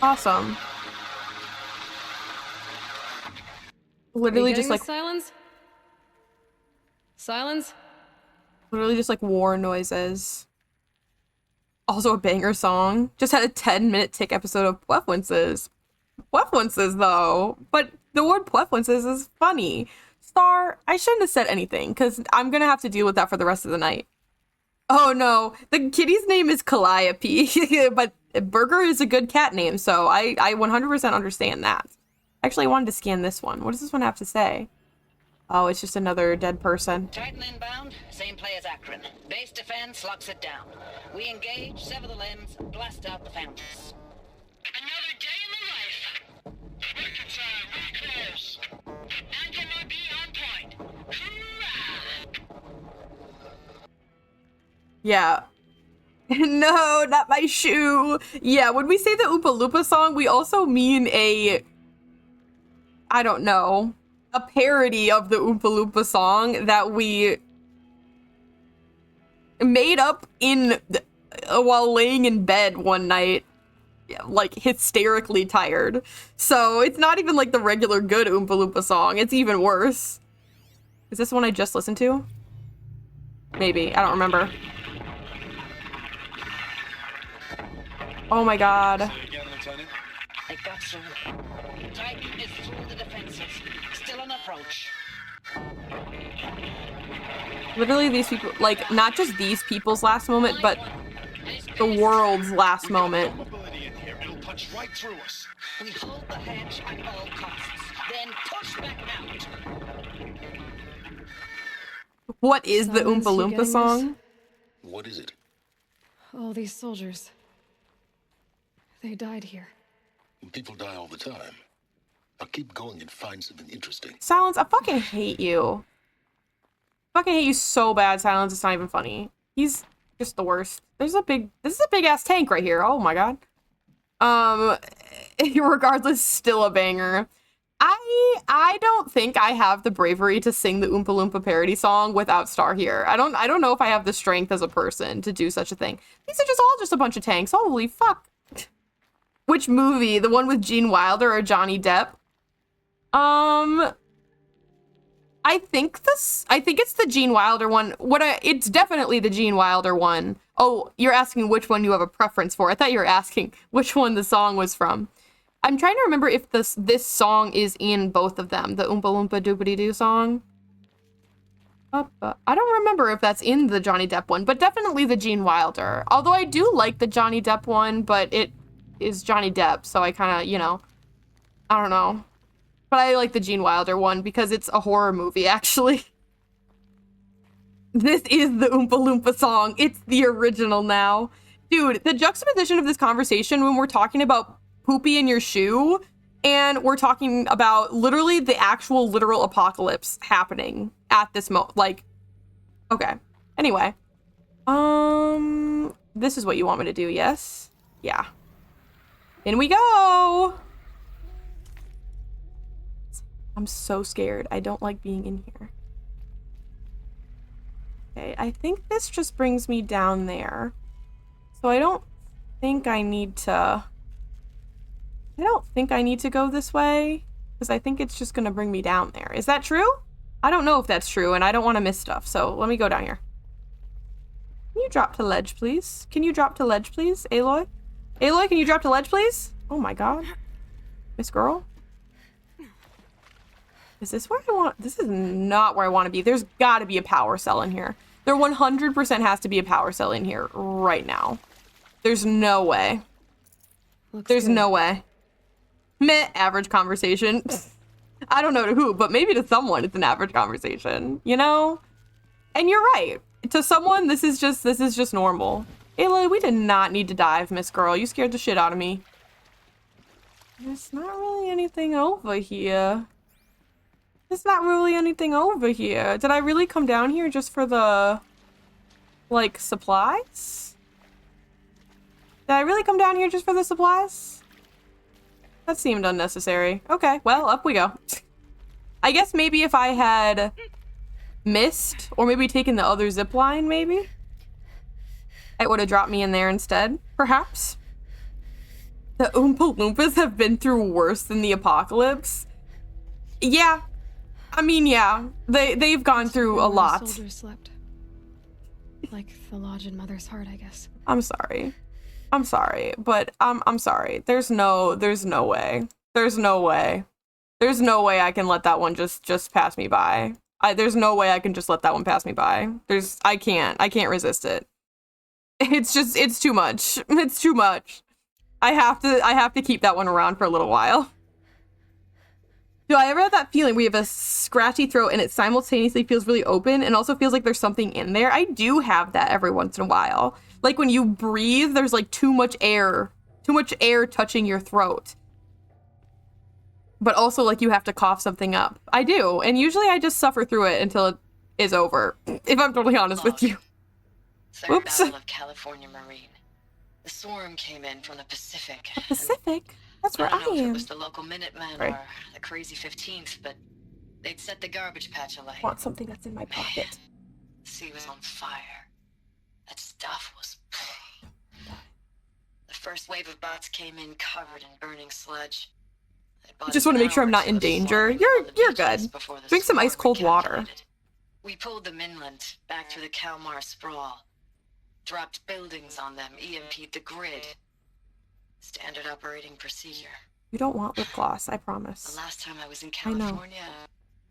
Awesome. Literally just like Silence? literally just like war noises. Also a banger song. Just had a 10-minute tick episode of Puefwences. Puefwences though. But The word preferences is funny. Star, I shouldn't have said anything, because I'm going to have to deal with that for the rest of the night. Oh no, the kitty's name is Calliope, but Burger is a good cat name, so I 100% understand that. Actually, I wanted to scan this one. What does this one have to say? Oh, it's just another dead person. Titan inbound, same play as Akron. Base defense locks it down. We engage, sever the limbs, blast out the fountains. Another day in the life. Reconcile, reclose. Anti-MOB on point. Hoorah! Yeah. No, not my shoe. Yeah, when we say the Oompa Loompa song, we also mean I don't know, a parody of the Oompa Loompa song that we made up while laying in bed one night, like hysterically tired. So it's not even like the regular good Oompa Loompa song. It's even worse. Is this the one I just listened to? Maybe. I don't remember. Oh my god. I got some. Titan is through the defenses. Still an approach. Literally these people, like, not just these people's last moment, but the world's last moment. It'll punch right through us. We hold the hedge at all costs, then push back out. What is the Silence, Oompa you Loompa getting song? What is it? All these soldiers. They died here. People die all the time. Now keep going and find something interesting. Silence, I fucking hate you. Fucking hate you so bad, Silence. It's not even funny. He's just the worst. This is a big ass tank right here. Oh my god. Regardless, still a banger. I don't think I have the bravery to sing the Oompa Loompa parody song without Star here. I don't know if I have the strength as a person to do such a thing. These are just a bunch of tanks. Holy fuck. Which movie? The one with Gene Wilder or Johnny Depp? I think it's the Gene Wilder one. It's definitely the Gene Wilder one. Oh, you're asking which one you have a preference for. I thought you were asking which one the song was from. I'm trying to remember if this song is in both of them. The Oompa Loompa Doopity Doo song. I don't remember if that's in the Johnny Depp one, but definitely the Gene Wilder. Although I do like the Johnny Depp one, but it is Johnny Depp, so I kind of, I don't know. But I like the Gene Wilder one because it's a horror movie, actually. This is the Oompa Loompa song. It's the original now. Dude, the juxtaposition of this conversation when we're talking about poopy in your shoe and we're talking about literally the actual literal apocalypse happening at this moment. Like, okay. Anyway. This is what you want me to do, yes? Yeah. In we go! I'm so scared. I don't like being in here. Okay, I think this just brings me down there. So I don't think I need to go this way, because I think it's just gonna bring me down there. Is that true? I don't know if that's true, and I don't want to miss stuff, so let me go down here. Can you drop to ledge, please? Can you drop to ledge, please, Aloy? Aloy, can you drop to ledge, please? Oh my god. Miss Girl? Is this where I want? This is not where I want to be. There's got to be a power cell in here. There 100% has to be a power cell in here right now. There's no way. There's no way. Meh, average conversation. I don't know to who, but maybe to someone it's an average conversation, you know? And you're right. To someone, this is just normal. Aloy, we did not need to dive, Miss Girl. You scared the shit out of me. There's not really anything over here. There's not really anything over here. Did I really come down here just for the, like, supplies? Did I really come down here just for the supplies? That seemed unnecessary. Okay, well, up we go. I guess maybe if I had missed, or maybe taken the other zip line, maybe? It would have dropped me in there instead, perhaps. The Oompa Loompas have been through worse than the apocalypse. Yeah. I mean, yeah. They've gone through a lot. Soldiers slept. Like the lodge in Mother's Heart, I guess. I'm sorry. I'm sorry, but I'm sorry. There's no way. There's no way. There's no way I can let that one just pass me by. There's no way I can just let that one pass me by. I can't resist it. It's too much. It's too much. I have to keep that one around for a little while. Do I ever have that feeling where you have a scratchy throat and it simultaneously feels really open and also feels like there's something in there? I do have that every once in a while. Like when you breathe, there's like too much air touching your throat. But also like you have to cough something up. I do. And usually I just suffer through it until it is over, if I'm totally honest with you. Third Battle of California Marine. The swarm came in from the Pacific. The Pacific? That's where I don't know if it am. was the local Minutemen Right. or the crazy 15th, but they'd set the garbage patch alight. Want something that's in my pocket. The sea was on fire. That stuff was... The first wave of bots came in covered in burning sludge. I just want to make sure I'm not in danger. You're good. Drink some ice cold water. We pulled them inland, back through the Kalmar sprawl. Dropped buildings on them, EMP'd the grid. Standard operating procedure. You don't want lip gloss, I The promise. last time I was in I know. California,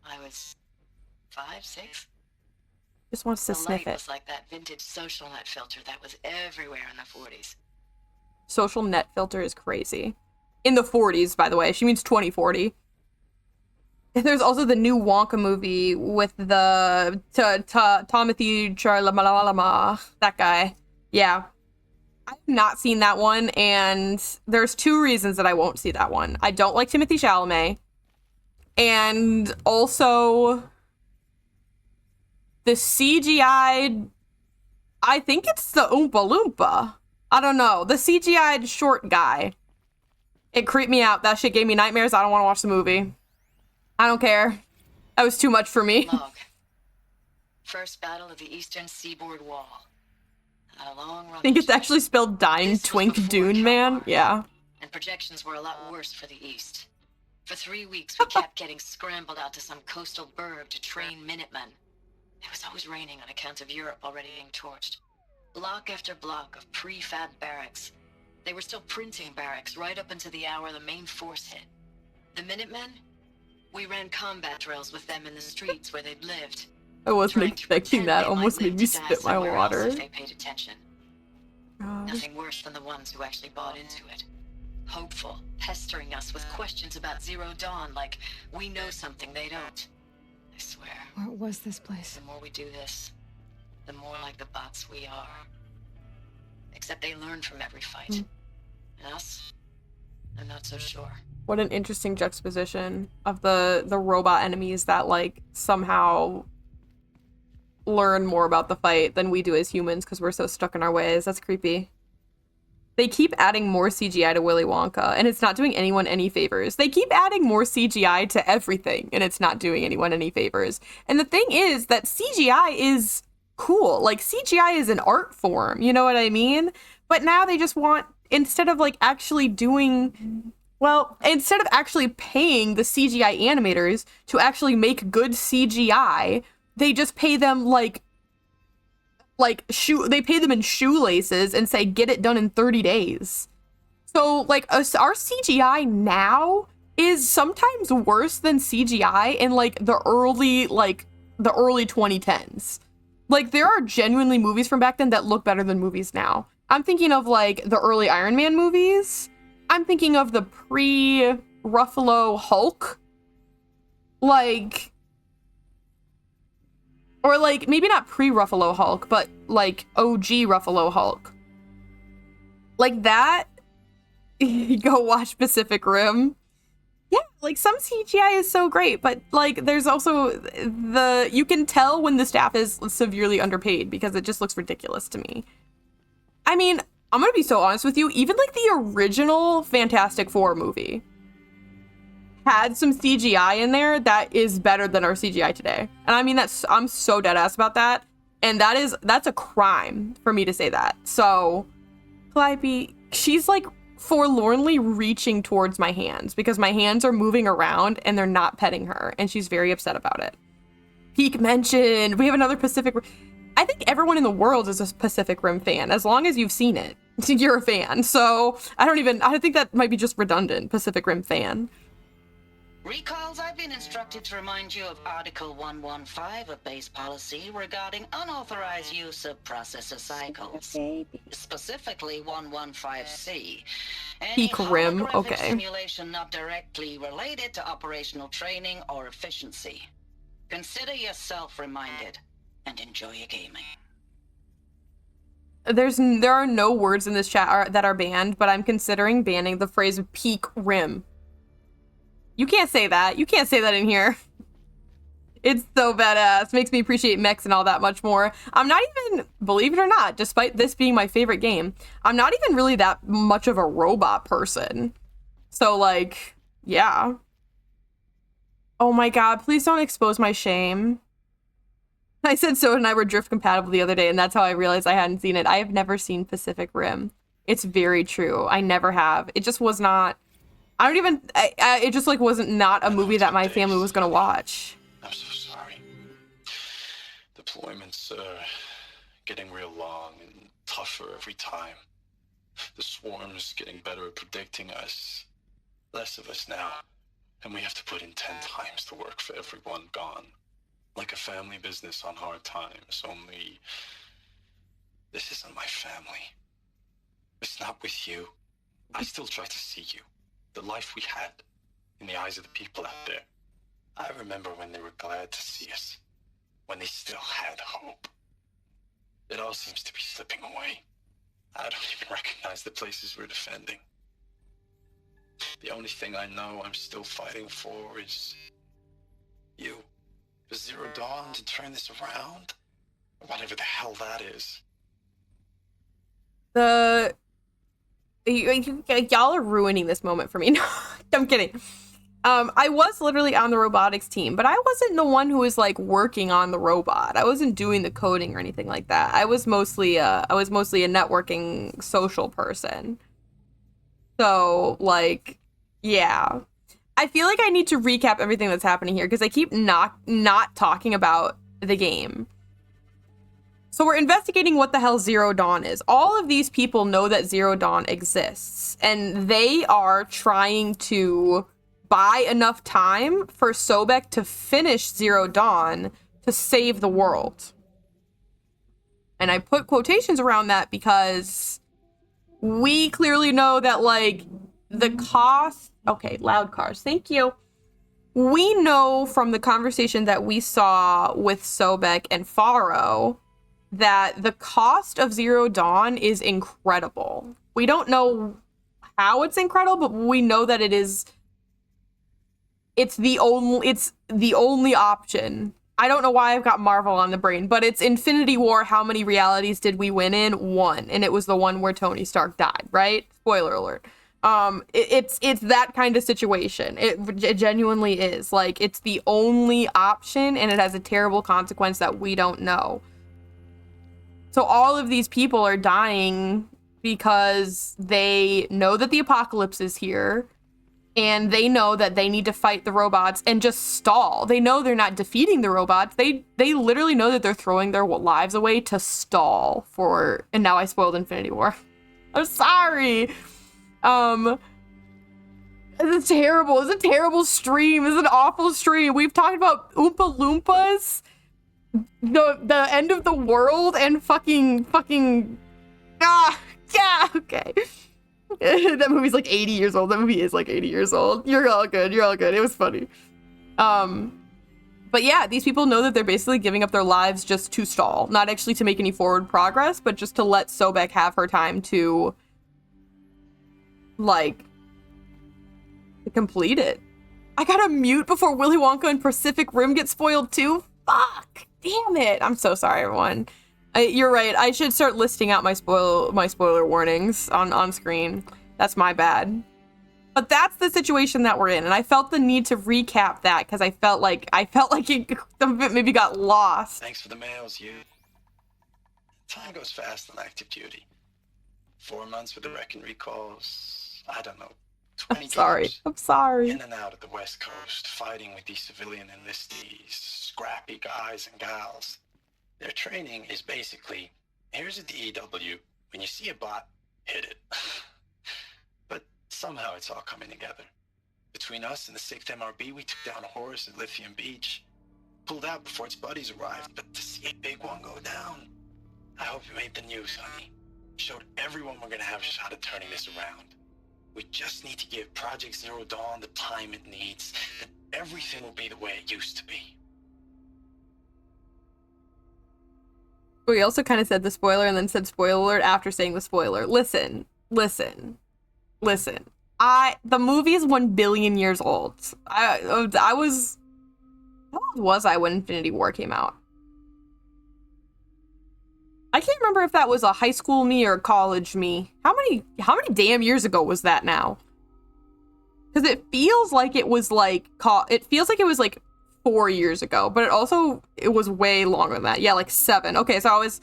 I was 5, 6. Just wants to The sniff light it. was like that vintage social net filter that was everywhere in the 40s. Social net filter is crazy. In the 40s, by the way. She means 2040. There's also the new Wonka movie with the Timothy Chalamet, that guy. Yeah. I've not seen that one, and there's 2 reasons that I won't see that one. I don't like Timothy Chalamet, and also the CGI, I think it's the Oompa Loompa. I don't know. The CGI'd short guy. It creeped me out. That shit gave me nightmares. I don't want to watch the movie. I don't care. That was too much for me. Log. First battle of the eastern seaboard wall. Had a long run. I think it's actually spelled Dying This was Twink before Dune Man. Kalmar. Yeah. And projections were a lot worse for the east. For 3 weeks, we kept getting scrambled out to some coastal burg to train Minutemen. It was always raining on account of Europe already being torched. Block after block of prefab barracks. They were still printing barracks right up until the hour the main force hit. The Minutemen? We ran combat drills with them in the streets where they'd lived. I wasn't trying to expecting pretend that. they might Almost live made me to die spit my somewhere else water. if they paid attention. God. Nothing worse than the ones who actually bought into it. Hopeful, pestering us with questions about Zero Dawn like we know something they don't. I swear, What was this place? the more we do this, the more like the bots we are. Except they learn from every fight. And us? I'm not so sure. What an interesting juxtaposition of the robot enemies that like somehow learn more about the fight than we do as humans because we're so stuck in our ways. That's creepy. They keep adding more CGI to Willy Wonka, and it's not doing anyone any favors. They keep adding more CGI to everything, and it's not doing anyone any favors. And the thing is that CGI is cool. Like, CGI is an art form, you know what I mean? But now they just want, instead of, like, actually doing... Well, instead of actually paying the CGI animators to actually make good CGI, they just pay them, they pay them in shoelaces and say, get it done in 30 days. So, like, our CGI now is sometimes worse than CGI in, like, the early 2010s. Like, there are genuinely movies from back then that look better than movies now. I'm thinking of, like, the early Iron Man movies. I'm thinking of the pre-Ruffalo Hulk. Like... Or, like, maybe not pre-Ruffalo Hulk, but, like, OG Ruffalo Hulk. Like that, go watch Pacific Rim. Yeah, like, some CGI is so great, but, like, there's also you can tell when the staff is severely underpaid because it just looks ridiculous to me. I mean, I'm gonna be so honest with you, even, like, the original Fantastic Four movie had some CGI in there that is better than our CGI today. And I mean, I'm so dead ass about that. And that's a crime for me to say that. So, Calliope, she's like forlornly reaching towards my hands because my hands are moving around and they're not petting her. And she's very upset about it. Peak mentioned. We have another Pacific Rim. I think everyone in the world is a Pacific Rim fan. As long as you've seen it, you're a fan. So I think that might be just redundant. Pacific Rim fan. Recalls, I've been instructed to remind you of Article 115 of base policy regarding unauthorized use of processor cycles. Specifically 115C. Any Peak rim, holographic okay. simulation not directly related to operational training or efficiency. Consider yourself reminded and enjoy your gaming. There are no words in this chat that are banned, but I'm considering banning the phrase peak rim. You can't say that. You can't say that in here. It's so badass. Makes me appreciate mechs and all that much more. I'm not even, believe it or not, despite this being my favorite game, I'm not even really that much of a robot person. So, like, yeah. Oh my god, please don't expose my shame. I said Soda and I were drift compatible the other day, and that's how I realized I hadn't seen it. I have never seen Pacific Rim. It's very true. I never have. It just was not... I don't even... it just, like, wasn't not a movie that my family was gonna watch. I'm so sorry. Deployments are getting real long and tougher every time. The swarm's getting better at predicting us. Less of us now. And we have to put in 10 times the work for everyone gone. Like a family business on hard times, only... This isn't my family. It's not with you. I still try to see you. The life we had in the eyes of the people out there. I remember when they were glad to see us. When they still had hope. It all seems to be slipping away. I don't even recognize the places we're defending. The only thing I know I'm still fighting for is... you. For Zero Dawn to turn this around? Whatever the hell that is. Y'all are ruining this moment for me. No, I'm kidding. I was literally on the robotics team, but I wasn't the one who was like working on the robot. I wasn't doing the coding or anything like that. I was mostly a networking social person. So, like, yeah. I feel like I need to recap everything that's happening here because I keep not talking about the game. So we're investigating what the hell Zero Dawn is. All of these people know that Zero Dawn exists, and they are trying to buy enough time for Sobek to finish Zero Dawn to save the world. And I put quotations around that because we clearly know that, like, the cost... Okay, loud cars. Thank you. We know from the conversation that we saw with Sobek and Faro that the cost of Zero Dawn is incredible. We don't know how it's incredible, but we know that it is... It's the only option. I don't know why I've got Marvel on the brain, but it's Infinity War. How many realities did we win in? 1. And it was the one where Tony Stark died, right? Spoiler alert. It's that kind of situation. It genuinely is. Like, it's the only option, and it has a terrible consequence that we don't know. So all of these people are dying because they know that the apocalypse is here, and they know that they need to fight the robots and just stall. They know they're not defeating the robots. They literally know that they're throwing their lives away to stall for... And now I spoiled Infinity War. I'm sorry. It's terrible. It's a terrible stream. It's an awful stream. We've talked about Oompa Loompas, the end of the world, and fucking yeah, okay. That movie's like 80 years old. That movie is like 80 years old. You're all good. You're all good. It was funny. But yeah, these people know that they're basically giving up their lives just to stall. Not actually to make any forward progress, but just to let Sobek have her time to, like, to complete it. I gotta mute before Willy Wonka and Pacific Rim get spoiled too? Fuck! Damn it! I'm so sorry, everyone. You're right. I should start listing out my spoiler warnings on screen. That's my bad. But that's the situation that we're in, and I felt the need to recap that because I felt like some of it maybe got lost. Thanks for the mails, you. Time goes fast on active duty. 4 months with the wrecking recalls. I don't know. 20 I'm sorry. In and out of the West Coast, fighting with these civilian enlistees, scrappy guys and gals. Their training is basically, here's a DEW, when you see a bot, hit it. But somehow it's all coming together. Between us and the 6th MRB, we took down a horse at Lithium Beach. Pulled out before its buddies arrived, but to see a big one go down, I hope you made the news, honey. Showed everyone we're gonna have a shot at turning this around. We just need to give Project Zero Dawn the time it needs, then everything will be the way it used to be. We also kind of said the spoiler and then said spoiler alert after saying the spoiler. Listen. The movie is 1 billion years old. I was... How old was I when Infinity War came out? I can't remember if that was a high school me or a college me. How many damn years ago was that now? Because it feels like it was like 4 years ago, but it was way longer than that. Yeah, like 7. Okay, so I was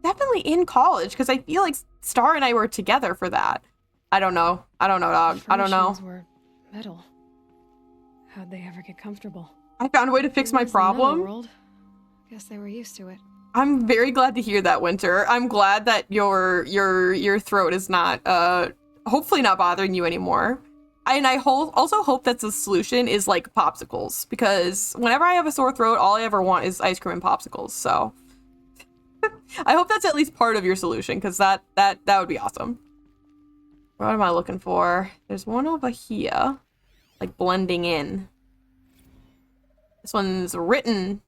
definitely in college because I feel like Star and I were together for that. I don't know, dog. I don't know. Were metal. How'd they ever get comfortable? I found a way to fix my problem. World. Guess they were used to it. I'm very glad to hear that, Winter. I'm glad that your throat is not hopefully not bothering you anymore. And I also hope that the solution is like popsicles, because whenever I have a sore throat, all I ever want is ice cream and popsicles. So I hope that's at least part of your solution, because that would be awesome. What am I looking for? There's one over here, like blending in. This one's written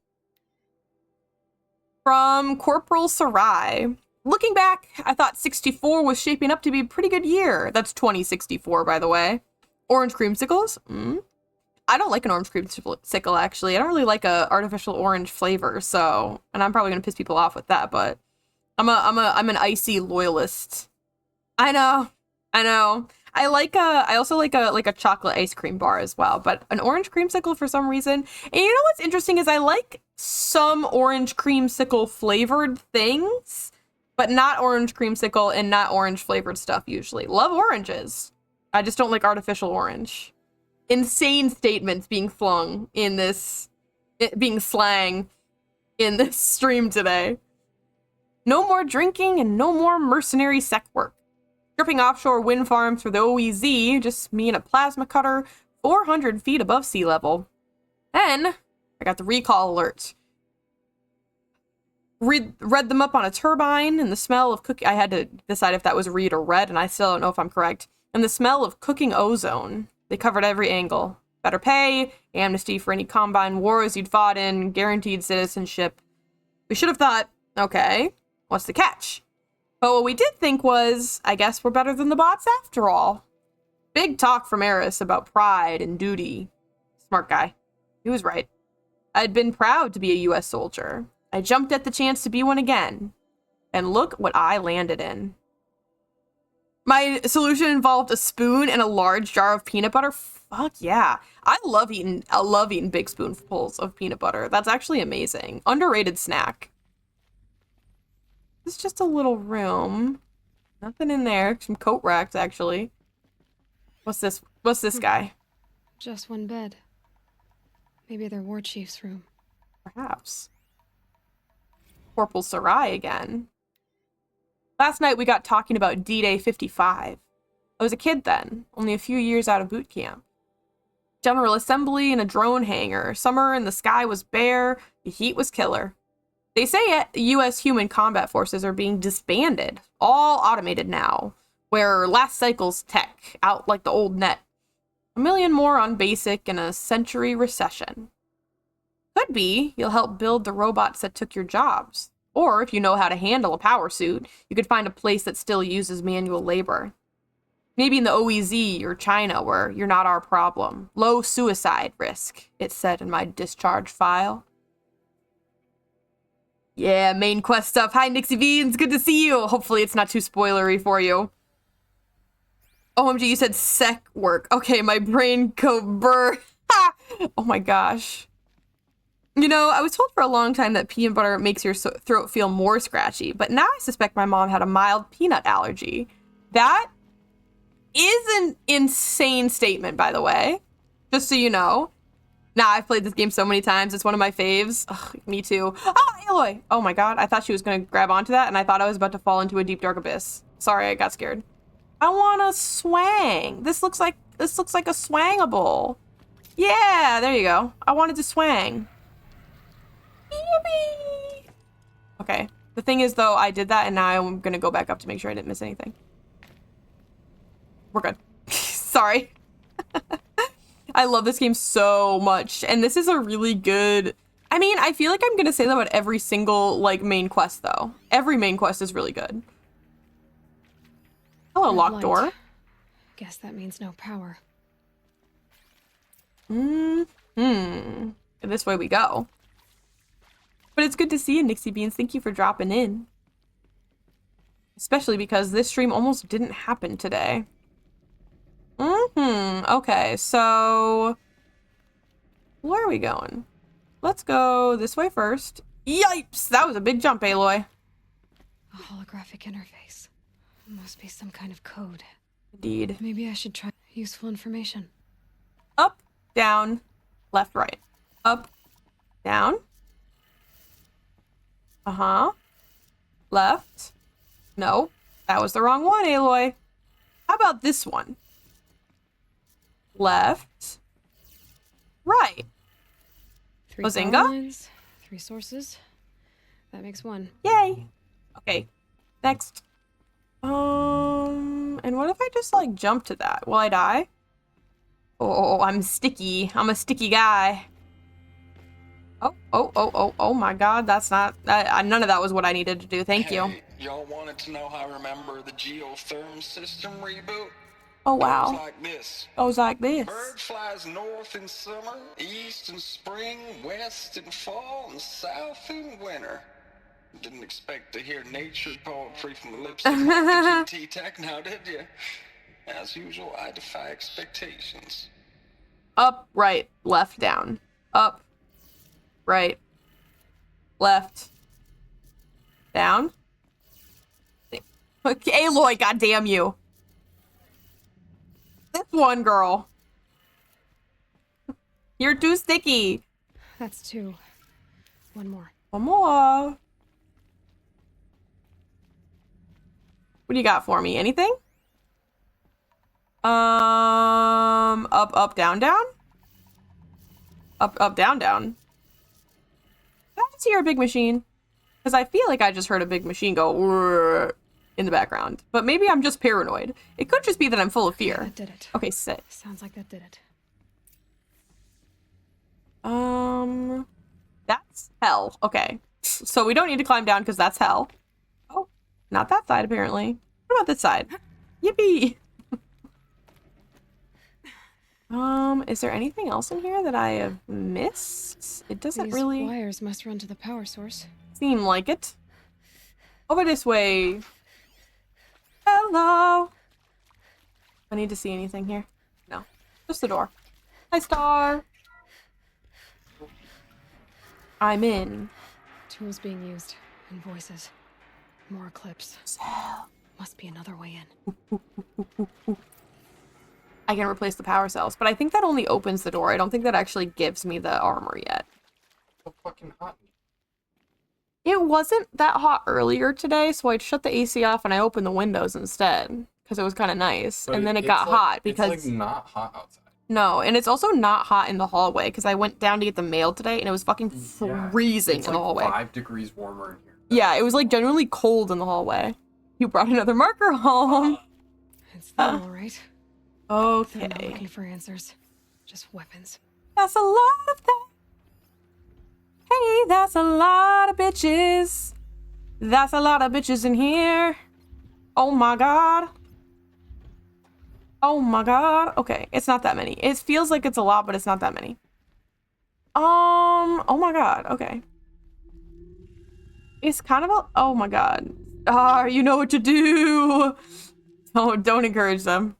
from Corporal Sarai. Looking back, I thought 64 was shaping up to be a pretty good year. That's 2064, by the way. Orange creamsicles? I don't like an orange creamsicle, actually. I don't really like a artificial orange flavor, so... And I'm probably gonna piss people off with that, but... I'm an icy loyalist. I know. I also like a chocolate ice cream bar as well, but an orange creamsicle for some reason. And you know what's interesting is I like some orange creamsicle flavored things, but not orange creamsicle and not orange flavored stuff usually. Love oranges. I just don't like artificial orange. Insane statements being flung in this, being slang in this stream today. No more drinking and no more mercenary sec work. Stripping offshore wind farms for the OEZ, just me and a plasma cutter, 400 feet above sea level. Then, I got the recall alert. Read them up on a turbine, and the smell of cooking... I had to decide if that was read or read, and I still don't know if I'm correct. And the smell of cooking ozone. They covered every angle. Better pay, amnesty for any combine wars you'd fought in, guaranteed citizenship. We should have thought, okay, what's the catch? But what we did think was, I guess we're better than the bots after all. Big talk from Eris about pride and duty. Smart guy. He was right. I'd been proud to be a US soldier. I jumped at the chance to be one again. And look what I landed in. My solution involved a spoon and a large jar of peanut butter. Fuck yeah. I love eating big spoonfuls of peanut butter. That's actually amazing. Underrated snack. It's just a little room. Nothing in there. Some coat racks, actually. What's this? What's this guy? Just one bed. Maybe their war chief's room. Perhaps. Corporal Sarai again. Last night we got talking about D-Day 55. I was a kid then, only a few years out of boot camp. General Assembly in a drone hangar. Summer and the sky was bare. The heat was killer. They say U.S. human combat forces are being disbanded, all automated now, where last cycle's tech, out like the old net. 1 million more on basic and a century recession. Could be you'll help build the robots that took your jobs. Or if you know how to handle a power suit, you could find a place that still uses manual labor. Maybe in the OEZ or China where you're not our problem. Low suicide risk, it said in my discharge file. Yeah, main quest stuff. Hi, Nixie Beans. Good to see you. Hopefully it's not too spoilery for you. OMG, you said sec work. Okay, my brain go burr. Oh my gosh. You know, I was told for a long time that peanut butter makes your throat feel more scratchy, but now I suspect my mom had a mild peanut allergy. That is an insane statement, by the way. Just so you know. Nah, I've played this game so many times. It's one of my faves. Ugh, me too. Oh, Aloy! Oh my god, I thought she was gonna grab onto that, and I thought I was about to fall into a deep, dark abyss. Sorry, I got scared. I want a swang. This looks like a swangable. Yeah, there you go. I wanted to swang. Yippee! Okay. The thing is, though, I did that, and now I'm gonna go back up to make sure I didn't miss anything. We're good. Sorry. I love this game so much, and this is a really good... I mean, I feel like I'm gonna say that about every single, like, main quest, though. Every main quest is really good. Hello, locked door. Guess that means no power. This way we go. But it's good to see you, Nixie Beans. Thank you for dropping in. Especially because this stream almost didn't happen today. Okay, so... where are we going? Let's go this way first. Yipes! That was a big jump, Aloy. A holographic interface. Must be some kind of code. Indeed. Maybe I should try useful information. Up, down, left, right. Up, down. Left. No, that was the wrong one, Aloy. How about this one? Left. Right. 3 Bazinga? power lines, 3 sources. That makes 1. Yay. Okay, next. And what if I just, like, jump to that? Will I die? Oh, I'm sticky. I'm a sticky guy. Oh my god, that's not... none of that was what I needed to do. Thank you. Y'all wanted to know how I remember the geotherm system reboot? Oh, wow. Goes like this. Goes like this. Bird flies north in summer, east in spring, west in fall, and south in winter. Didn't expect to hear nature poetry from the lips of the GT Tech now, did you? As usual, I defy expectations. Up, right, left, down. Up, right, left, down. Okay, Aloy, goddamn you. This one, girl. You're too sticky. That's 2. 1 more. One more. What do you got for me? Anything? Up, down, down? Up, down, down. Did I just hear a big machine? Because I feel like I just heard a big machine go "Whirr" in the background. But maybe I'm just paranoid. It could just be that I'm full of fear. That did it. Okay, sit. Sounds like that did it. That's hell. Okay. So we don't need to climb down because that's hell. Oh, not that side apparently. What about this side? Yippee! Is there anything else in here that I have missed? It doesn't These really wires must run to the power source. seem like it. Over this way. Hello. I need to see anything here. No, just the door. Hi, Star. I'm in. Tools being used and voices. More clips. Must be another way in. I can replace the power cells, but I think that only opens the door. I don't think that actually gives me the armor yet. So fucking hot. It wasn't that hot earlier today, so I shut the AC off and I opened the windows instead because it was kind of nice. But and then it got hot because it's like not hot outside. No, and it's also not hot in the hallway because I went down to get the mail today and it was fucking freezing it's in the like hallway. 5 degrees warmer in here. Yeah, it was like genuinely cold in the hallway. You brought another marker home. It's them, all right. Okay. They're not looking for answers. Just weapons. That's a lot of that. Hey, that's a lot of bitches. That's a lot of bitches in here. Oh my god. Oh my god. Okay, it's not that many. It feels like it's a lot, but it's not that many. Oh my god. Okay. It's kind of a... oh my god. Ah, you know what to do. Oh, don't encourage them.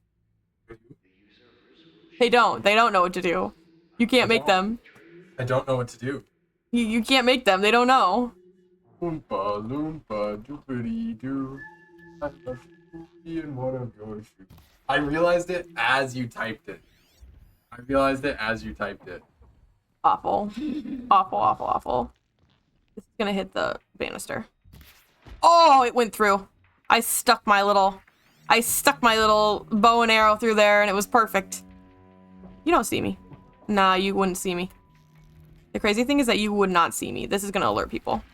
They don't know what to do. You can't make them. I don't know what to do. You can't make them. They don't know. Oompa loompa doopity doo. I love to be in one of your shoes. I realized it as you typed it. Awful. Awful. This is gonna hit the banister. Oh, it went through. I stuck my little I stuck my little bow and arrow through there and it was perfect. You don't see me. Nah, you wouldn't see me. The crazy thing is that you would not see me. This is gonna alert people.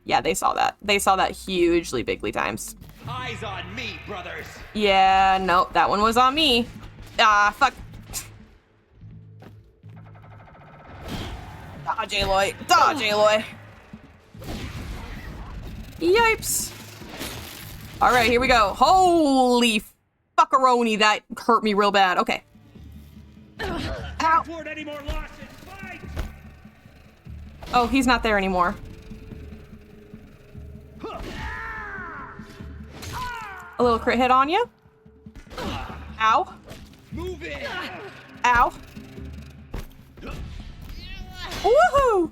Yeah, they saw that. They saw that hugely bigly times. Eyes on me, brothers. Yeah, nope, that one was on me. Ah, fuck. Dodge, Aloy. Dodge, Aloy. Yipes. All right, here we go. Holy fuckaroni, that hurt me real bad. Okay. Ow. Afford any more losses. Fight! Oh, he's not there anymore. A little crit hit on you. Ow. Move it. Ow. Woohoo!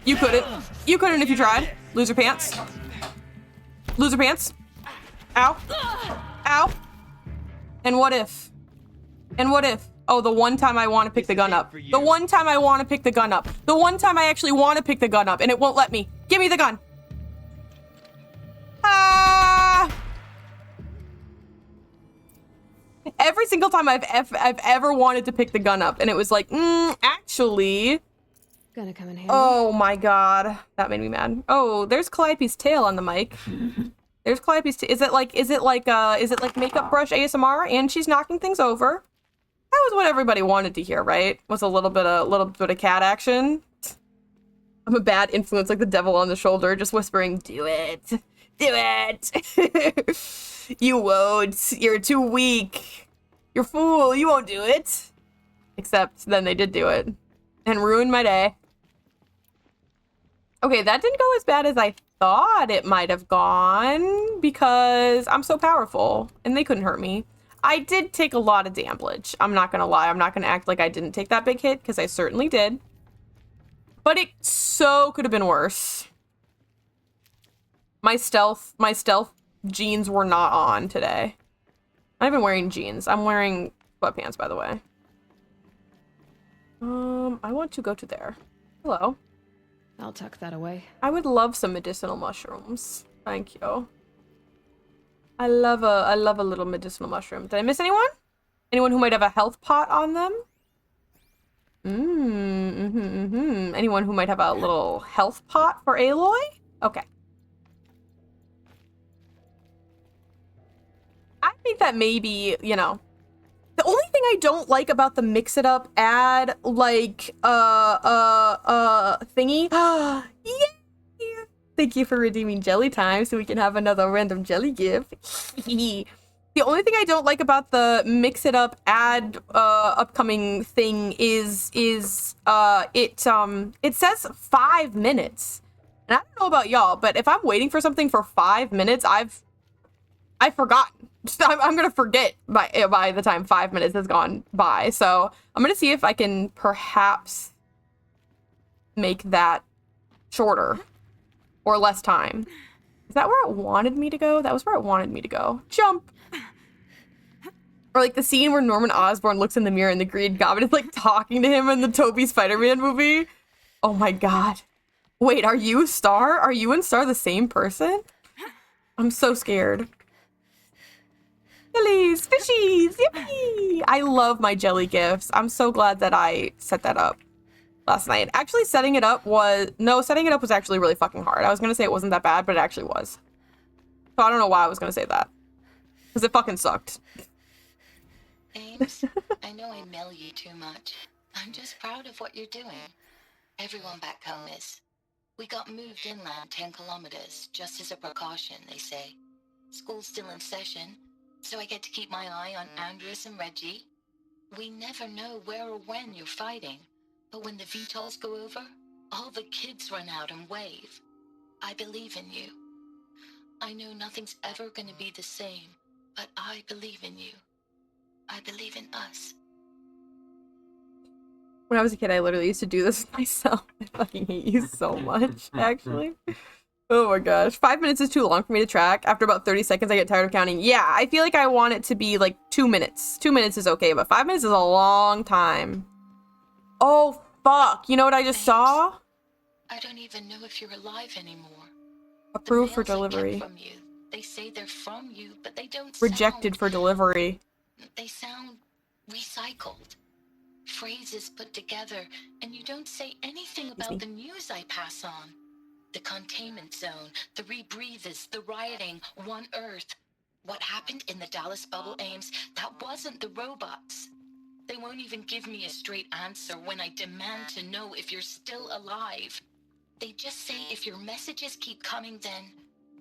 You couldn't. You couldn't if you tried. Loser pants. Loser pants. Ow. Ow. And what if? And what if? Oh, the one time I want to pick the gun up. The one time I want to pick the gun up. The one time I actually want to pick the gun up and it won't let me. Give me the gun. Ah! Every single time I've ever wanted to pick the gun up and it was like, actually... Gonna come in handy. Oh my god. That made me mad. Oh, there's Calliope's tail on the mic. There's Calliope's tail. Is it like makeup brush ASMR and she's knocking things over? That was what everybody wanted to hear, right? Was a little bit of cat action. I'm a bad influence, like the devil on the shoulder, just whispering, "Do it. Do it." You won't. You're too weak. You're a fool. You won't do it. Except then they did do it. And ruined my day. Okay, that didn't go as bad as I thought it might have gone because I'm so powerful and they couldn't hurt me. I did take a lot of damage. I'm not gonna lie. I'm not gonna act like I didn't take that big hit because I certainly did. But it so could have been worse. My stealth jeans were not on today. I've been wearing jeans. I'm wearing sweatpants, by the way. I want to go to there. Hello. I'll tuck that away. I would love some medicinal mushrooms. Thank you. I love a little medicinal mushroom. Did I miss anyone? Anyone who might have a health pot on them? Anyone who might have a little health pot for Aloy? Okay. I think that maybe, you know, the only thing I don't like about the mix it up ad like thingy. Yay! Thank you for redeeming jelly time so we can have another random jelly gift. The only thing I don't like about the mix it up ad upcoming thing is it says 5 minutes. And I don't know about y'all, but if I'm waiting for something for 5 minutes, I've forgotten. I'm gonna forget by the time 5 minutes has gone by. So I'm gonna see if I can perhaps make that shorter or less time. Is that where it wanted me to go? That was where it wanted me to go. Jump. Or like the scene where Norman Osborn looks in the mirror and the Green Goblin is like talking to him in the Tobey Spider-Man movie. Oh my god. Wait, are you Star? Are you and Star the same person? I'm so scared. Jellies, fishies, yippee! I love my jelly gifts. I'm so glad that I set that up last night. Actually, setting it up was actually really fucking hard. I was gonna say it wasn't that bad, but it actually was. So I don't know why I was gonna say that. Because it fucking sucked. Ames, I know I mail you too much. I'm just proud of what you're doing. Everyone back home is. We got moved inland 10 kilometers, just as a precaution, they say. School's still in session, so I get to keep my eye on Andres and Reggie. We never know where or when you're fighting, but when the VTOLs go over, all the kids run out and wave. I believe in you. I know nothing's ever gonna be the same, but I believe in you. I believe in us. When I was a kid, I literally used to do this myself. I fucking hate you so much, actually. Oh my gosh. 5 minutes is too long for me to track. After about 30 seconds, I get tired of counting. Yeah, I feel like I want it to be like 2 minutes. 2 minutes is okay, but 5 minutes is a long time. Oh, fuck. You know what I just saw? I don't even know if you're alive anymore. Approved for delivery. From you, They say they're from you, but they don't Rejected for delivery. They sound recycled. Phrases put together, and you don't say anything about the news I pass on. The containment zone, the rebreathers, the rioting, One Earth. What happened in the Dallas bubble, Ames, that wasn't the robots. They won't even give me a straight answer when I demand to know if you're still alive. They just say if your messages keep coming, then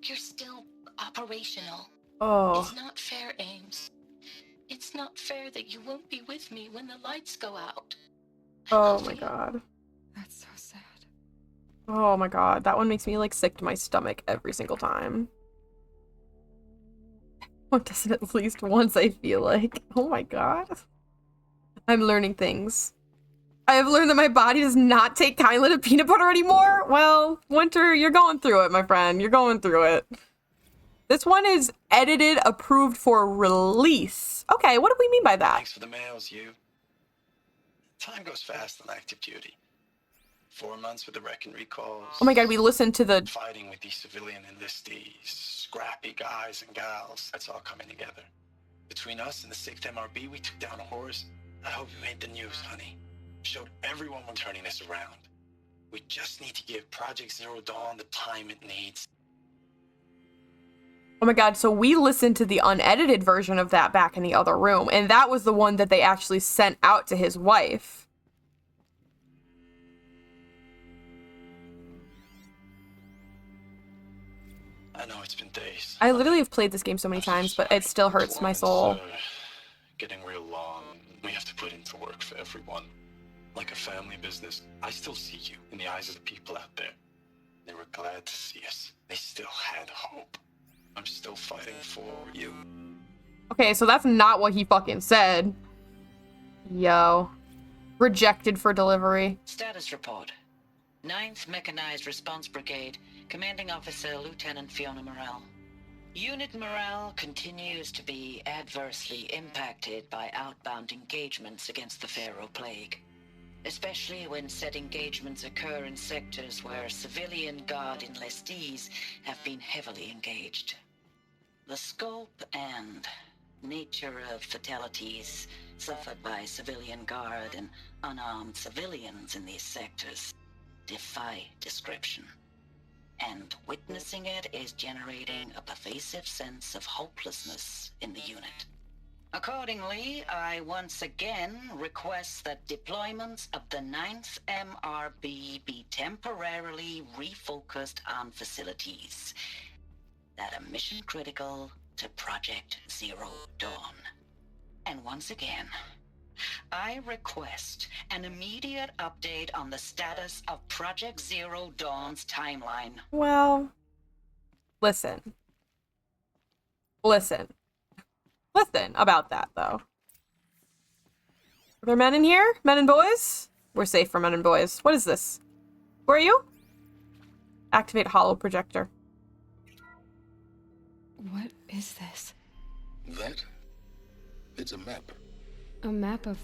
you're still operational. Oh. It's not fair, Ames. It's not fair that you won't be with me when the lights go out. Oh my god. That's so sad. Oh my god. That one makes me like sick to my stomach every single time. What does it at least once, I feel like. Oh my god. I'm learning things. I have learned that my body does not take kindly to peanut butter anymore. Well, Winter, you're going through it, my friend. You're going through it. This one is edited, approved for release. Okay, what do we mean by that? Thanks for the mails, you. Time goes fast on active duty. 4 months with the wreck and recalls. Oh my god, we listened to the... Fighting with these civilian enlistees. Scrappy guys and gals. That's all coming together. Between us and the 6th MRB, we took down a horse. I hope you made the news, honey. Showed everyone we're turning this around. We just need to give Project Zero Dawn the time it needs. Oh my god, so we listened to the unedited version of that back in the other room, and that was the one that they actually sent out to his wife. I know it's been days. I literally have played this game so many times, but it still hurts my soul. Getting real long. We have to put into work for everyone. Like a family business. I still see you in the eyes of the people out there. They were glad to see us. They still had hope. I'm still fighting for you. Okay, so that's not what he fucking said. Yo. Rejected for delivery. Status report. 9th Mechanized Response Brigade, Commanding Officer Lieutenant Fiona Morrell. Unit morale continues to be adversely impacted by outbound engagements against the Pharaoh Plague, especially when said engagements occur in sectors where civilian guard enlistees have been heavily engaged. The scope and nature of fatalities suffered by civilian guard and unarmed civilians in these sectors defy description. And witnessing it is generating a pervasive sense of hopelessness in the unit. Accordingly, I once again request that deployments of the 9th MRB be temporarily refocused on facilities that are mission critical to Project Zero Dawn. And once again, I request an immediate update on the status of Project Zero Dawn's timeline. Well, listen about that, though. Are there men in here? Men and boys? We're safe for men and boys. What is this? Who are you? Activate holo projector. What is this? That? It's a map. A map of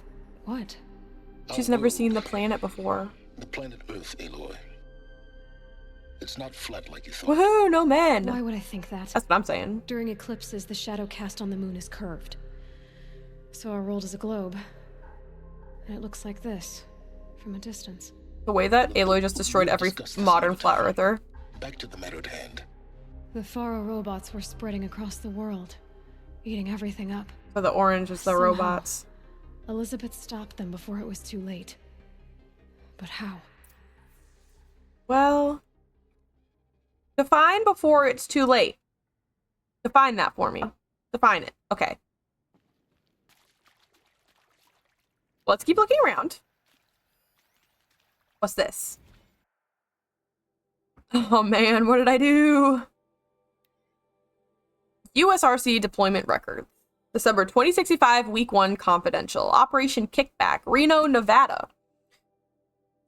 what? She's never seen the planet before. The planet Earth, Aloy. It's not flat like you thought. Woohoo, no men! Why would I think that? That's what I'm saying. During eclipses, the shadow cast on the moon is curved. So our world is a globe. And it looks like this, from a distance. The way that Aloy just destroyed every modern flat earther. Back to the matter at hand. The Pharaoh robots were spreading across the world, eating everything up. So the orange is the Somehow, robots. Elizabeth stopped them before it was too late. But how? Well, define before it's too late. Define that for me. Define it. Okay. Let's keep looking around. What's this? Oh man, what did I do? USRC deployment record. December 2065, Week 1, confidential. Operation Kickback, Reno, Nevada.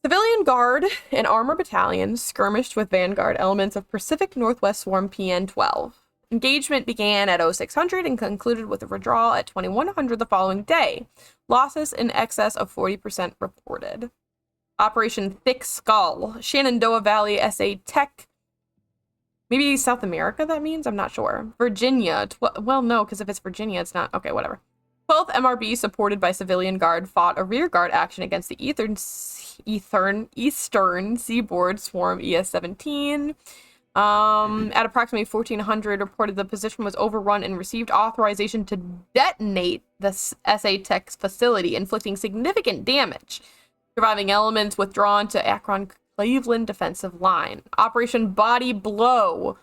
Civilian Guard and Armor Battalions skirmished with Vanguard elements of Pacific Northwest Swarm PN-12. Engagement began at 0600 and concluded with a withdrawal at 2100 the following day. Losses in excess of 40% reported. Operation Thick Skull, Shenandoah Valley SA Tech Maybe South America, that means? I'm not sure. Virginia. Well, no, because if it's Virginia, it's not. Okay, whatever. 12th MRB, supported by civilian guard, fought a rearguard action against the Eastern Seaboard Swarm ES-17. At approximately 1400, reported the position was overrun and received authorization to detonate the SA Tech's facility, inflicting significant damage. Surviving elements withdrawn to Akron Cleveland defensive line. Operation Body Blow.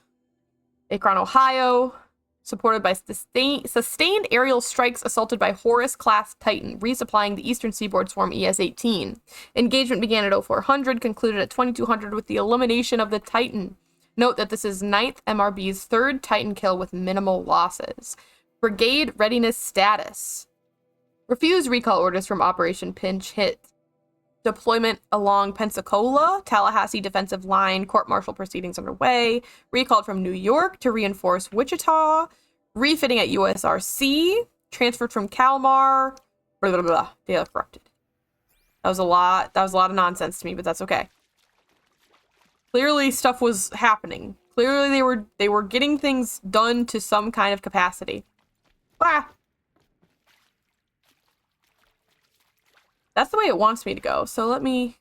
Akron, Ohio. Supported by sustained aerial strikes assaulted by Horus-class Titan, resupplying the Eastern Seaboard Swarm ES-18. Engagement began at 0400, concluded at 2200 with the elimination of the Titan. Note that this is 9th MRB's third Titan kill with minimal losses. Brigade readiness status. Refused recall orders from Operation Pinch Hit. Deployment along Pensacola, Tallahassee defensive line, court-martial proceedings underway. Recalled from New York to reinforce Wichita. Refitting at USRC. Transferred from Kalmar. Blah, blah, blah. Data corrupted. That was a lot of nonsense to me, but that's okay. Clearly stuff was happening. Clearly they were getting things done to some kind of capacity. Ah! That's the way it wants me to go. So let me...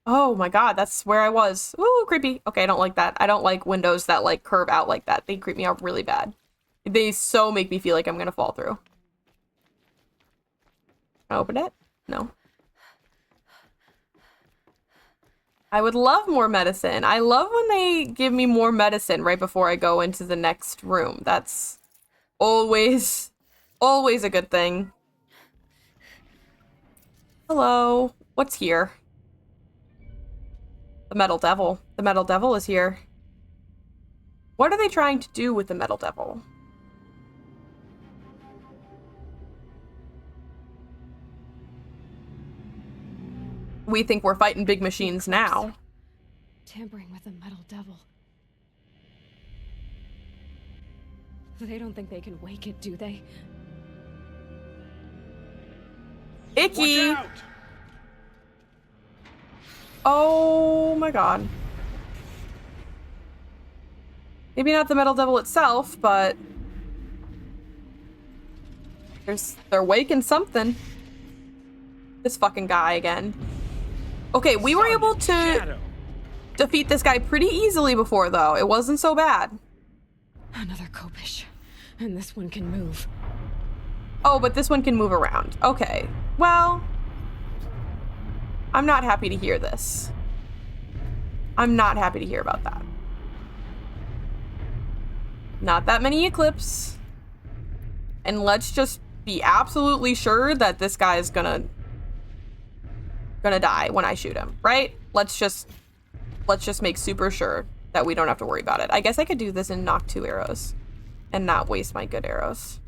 Oh my god, that's where I was. Ooh, creepy. Okay, I don't like that. I don't like windows that, like, curve out like that. They creep me out really bad. They so make me feel like I'm gonna fall through. Can I open it? No. I would love more medicine. I love when they give me more medicine right before I go into the next room. That's always a good thing. Hello. What's here? The Metal Devil. The Metal Devil is here. What are they trying to do with the Metal Devil? We think we're fighting big machines now. Tampering with the Metal Devil. They don't think they can wake it, do they? Icky! Watch out! Oh my god. Maybe not the Metal Devil itself, but... They're waking something. This fucking guy again. Okay, we were able to defeat this guy pretty easily before, though. It wasn't so bad. Another Kopish. And this one can move. Oh, but this one can move around. Okay. Well, I'm not happy to hear this. I'm not happy to hear about that. Not that many Eclipse. And let's just be absolutely sure that this guy is gonna die when I shoot him, right? Let's just make super sure that we don't have to worry about it. I guess I could do this and knock 2 arrows and not waste my good arrows.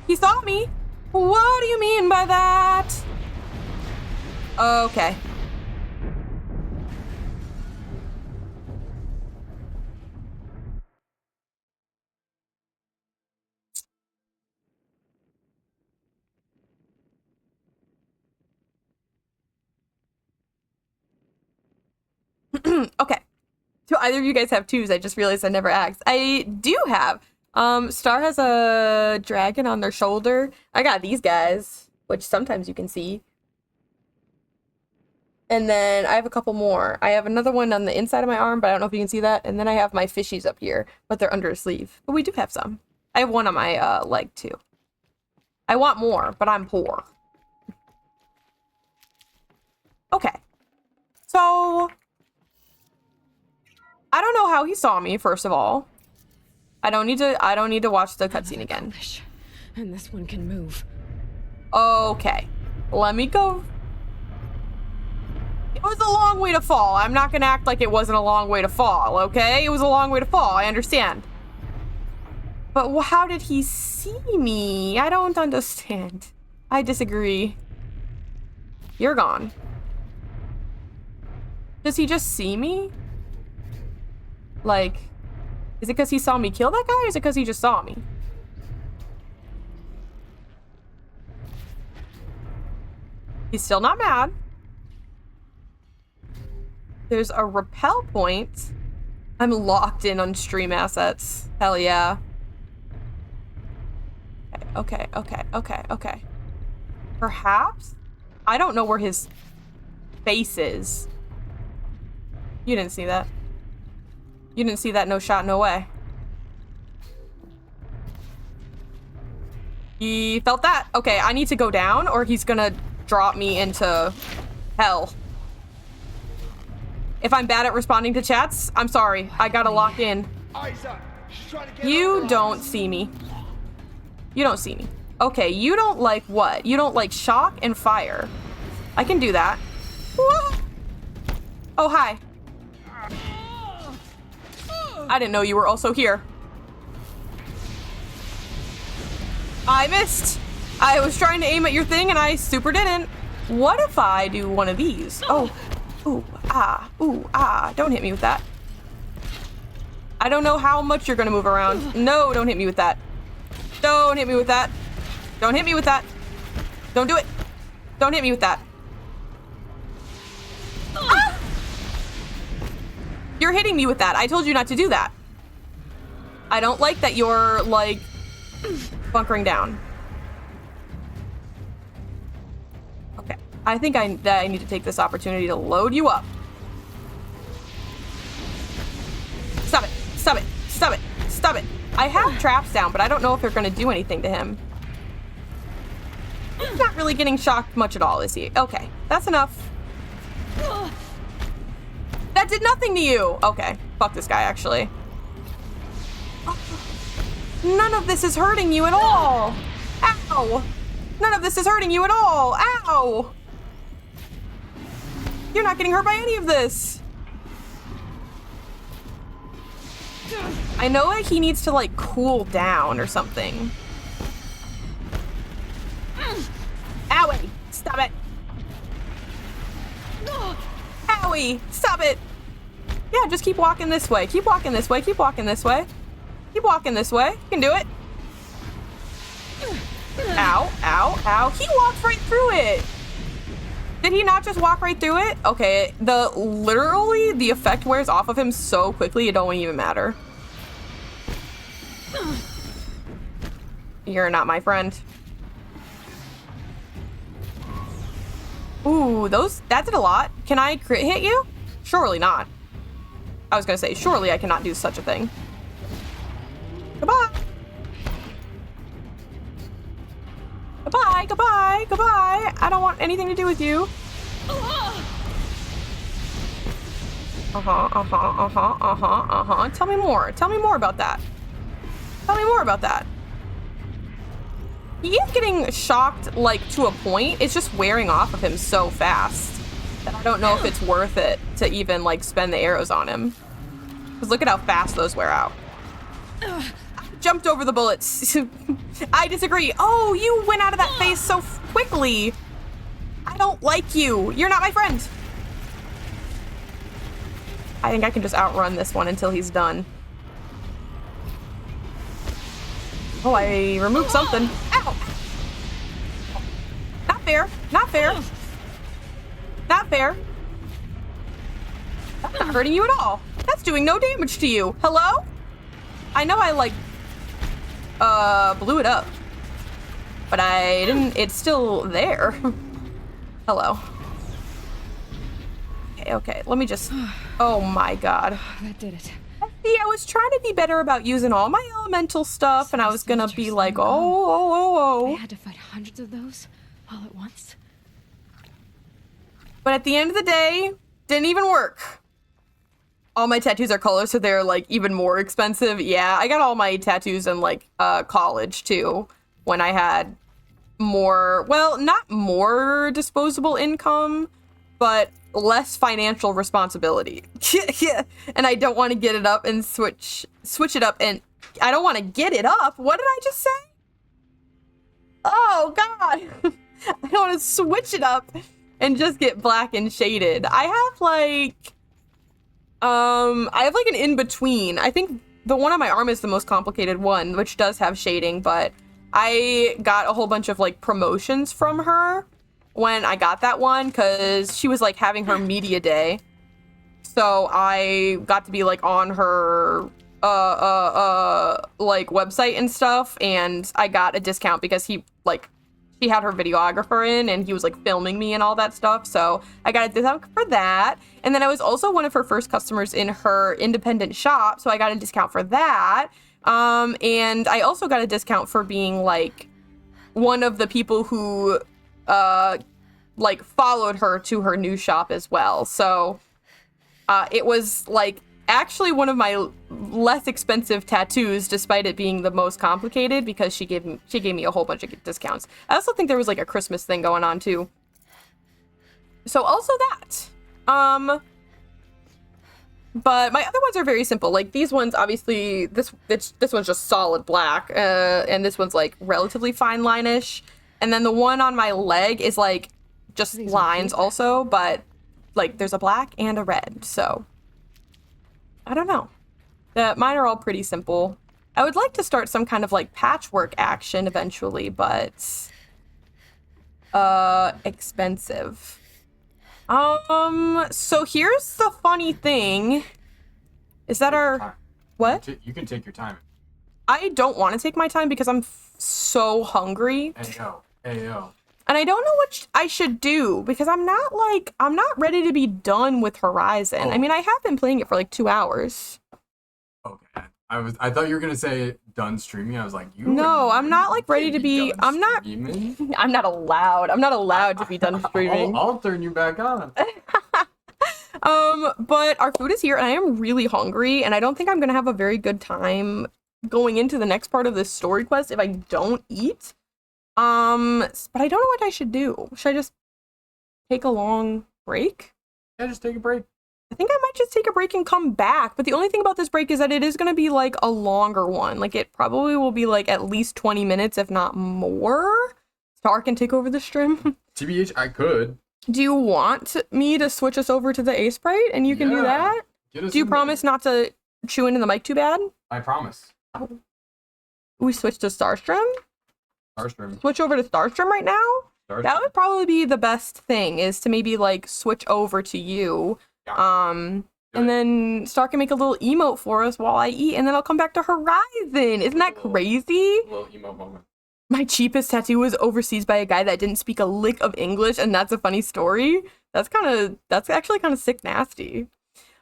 He saw me. What do you mean by that? Okay. Okay. Do either of you guys have 2s? I just realized I never asked. I do have. Star has a dragon on their shoulder. I got these guys, which sometimes you can see. And then I have a couple more. I have another one on the inside of my arm, but I don't know if you can see that. And then I have my fishies up here, but they're under a sleeve. But we do have some. I have one on my leg too. I want more, but I'm poor. Okay. So I don't know how he saw me, first of all. I don't need to watch the cutscene again. And this one can move. Okay. Let me go. It was a long way to fall. I'm not gonna act like it wasn't a long way to fall, okay? It was a long way to fall, I understand. But how did he see me? I don't understand. I disagree. You're gone. Does he just see me? Like, is it because he saw me kill that guy, or is it because he just saw me? He's still not mad. There's a rappel point. I'm locked in on stream assets. Hell yeah. Okay. Perhaps? I don't know where his face is. You didn't see that. You didn't see that, no shot, no way. He felt that. Okay, I need to go down or he's gonna drop me into hell. If I'm bad at responding to chats, I'm sorry. I gotta lock in. You don't see me. You don't see me. Okay, you don't like what? You don't like shock and fire. I can do that. Whoa. Oh, hi. I didn't know you were also here. I missed. I was trying to aim at your thing and I super didn't. What if I do one of these? Oh. Ooh, ah. Don't hit me with that. I don't know how much you're gonna move around. No, don't hit me with that. Don't hit me with that. Don't hit me with that. Don't do it. Don't hit me with that. Ah! You're hitting me with that. I told you not to do that. I don't like that you're, like, bunkering down. Okay. I think I need to take this opportunity to load you up. Stop it. Stop it. Stop it. Stop it. I have traps down, but I don't know if they're going to do anything to him. He's not really getting shocked much at all, is he? Okay. That's enough. That did nothing to you. Okay. Fuck this guy, actually. None of this is hurting you at all. Ow. None of this is hurting you at all. Ow. You're not getting hurt by any of this. I know like he needs to like cool down or something. Owie. Stop it. Owie. Stop it. Yeah, just keep walking this way. Keep walking this way. Keep walking this way. Keep walking this way. You can do it. Ow. Ow. Ow. He walked right through it. Did he not just walk right through it? Okay, literally the effect wears off of him so quickly it don't even matter. You're not my friend. Ooh, that did a lot. Can I crit hit you? Surely not. I was gonna say, surely I cannot do such a thing. Goodbye. Goodbye, goodbye, goodbye. I don't want anything to do with you. Tell me more. Tell me more about that. Tell me more about that. He is getting shocked, like, to a point. It's just wearing off of him so fast that I don't know if it's worth it to even, like, spend the arrows on him. Because look at how fast those wear out. I jumped over the bullets. I disagree. Oh, you went out of that phase so quickly. I don't like you. You're not my friend. I think I can just outrun this one until he's done. Oh, I removed something. Ow! Not fair. Not fair. Not fair. That's not hurting you at all. That's doing no damage to you. Hello? I know I, like, blew it up. But I didn't... It's still there. Hello. Okay. Let me just... Oh, my God. That did it. See, I was trying to be better about using all my elemental stuff, and I was gonna be like, oh. I had to fight hundreds of those all at once. But at the end of the day, didn't even work. All my tattoos are colors, so they're, like, even more expensive. Yeah, I got all my tattoos in, like, college, too, when I had more, well, not more disposable income, but less financial responsibility. And I don't want to get it up and switch it up, and I don't want to get it up. What did I just say? Oh, God. I don't want to switch it up and just get black and shaded. I have, like, an in-between. I think the one on my arm is the most complicated one, which does have shading, but I got a whole bunch of, like, promotions from her when I got that one, because she was, like, having her media day. So I got to be like on her like website and stuff, and I got a discount because she had her videographer in and he was like filming me and all that stuff. So I got a discount for that. And then I was also one of her first customers in her independent shop, so I got a discount for that. And I also got a discount for being like one of the people who like followed her to her new shop as well. So it was like actually one of my less expensive tattoos, despite it being the most complicated, because she gave me a whole bunch of discounts. I also think there was like a Christmas thing going on too. So also that. But my other ones are very simple. Like these ones, obviously, this one's just solid black, and this one's like relatively fine line-ish. And then the one on my leg is like just lines also, but like there's a black and a red, so I don't know. Mine are all pretty simple. I would like to start some kind of like patchwork action eventually, but expensive. So here's the funny thing. Is that our what? You can take your time. I don't want to take my time because I'm so hungry. Ayo. And I don't know what I should do because I'm not ready to be done with Horizon. Oh. I mean, I have been playing it for like 2 hours. Okay. I thought you were gonna say done streaming. I was like, No, I'm not like ready to be. I'm not allowed. I'm not allowed to be done streaming. I'll turn you back on. But our food is here and I am really hungry and I don't think I'm gonna have a very good time going into the next part of this story quest if I don't eat. But I don't know what I should do. Should I just take a long break? Yeah, just take a break. I think I might just take a break and come back. But the only thing about this break is that it is going to be like a longer one. Like it probably will be like at least 20 minutes, if not more. Star can take over the stream. TBH, I could. Do you want me to switch us over to the A Sprite and you can do that? Do you promise not to chew into the mic too bad? I promise. We switch to Starstream? Starstream. Switch over to Starstream right now? Starstream. That would probably be the best thing, is to maybe like switch over to you. Yeah. And then Star can make a little emote for us while I eat, and then I'll come back to Horizon. Isn't that crazy? Little emote moment. My cheapest tattoo was overseas by a guy that didn't speak a lick of English, and that's a funny story. That's actually kind of sick nasty.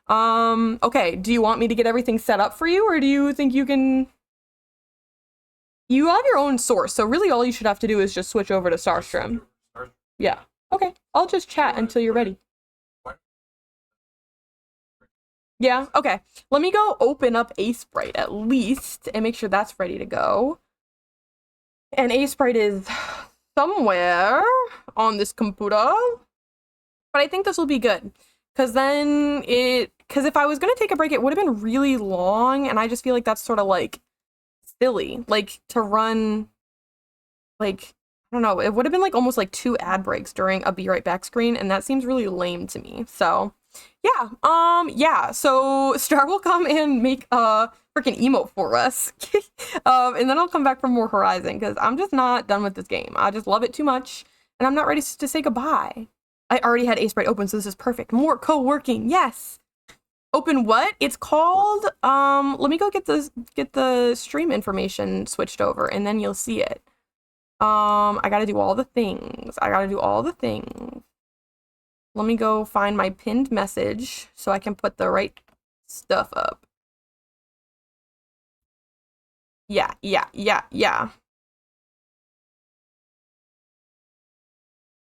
Okay, do you want me to get everything set up for you, or do you think you can... You have your own source, so really all you should have to do is just switch over to Starstream. Yeah. Okay, I'll just chat until you're ready. Yeah, okay. Let me go open up A Sprite at least and make sure that's ready to go. And A Sprite is somewhere on this computer. But I think this will be good. Because if I was going to take a break, it would have been really long. And I just feel like that's sort of like silly. Like to run, like, I don't know. It would have been like almost like 2 ad breaks during a be right back screen. And that seems really lame to me. So yeah, so Star will come and make a freaking emote for us. And then I'll come back for more Horizon, because I'm just not done with this game. I just love it too much, and I'm not ready to say goodbye. I already had A Sprite open, so this is perfect. More co-working, yes! Open what? It's called, let me go get the stream information switched over, and then you'll see it. I gotta do all the things. Let me go find my pinned message so I can put the right stuff up. Yeah.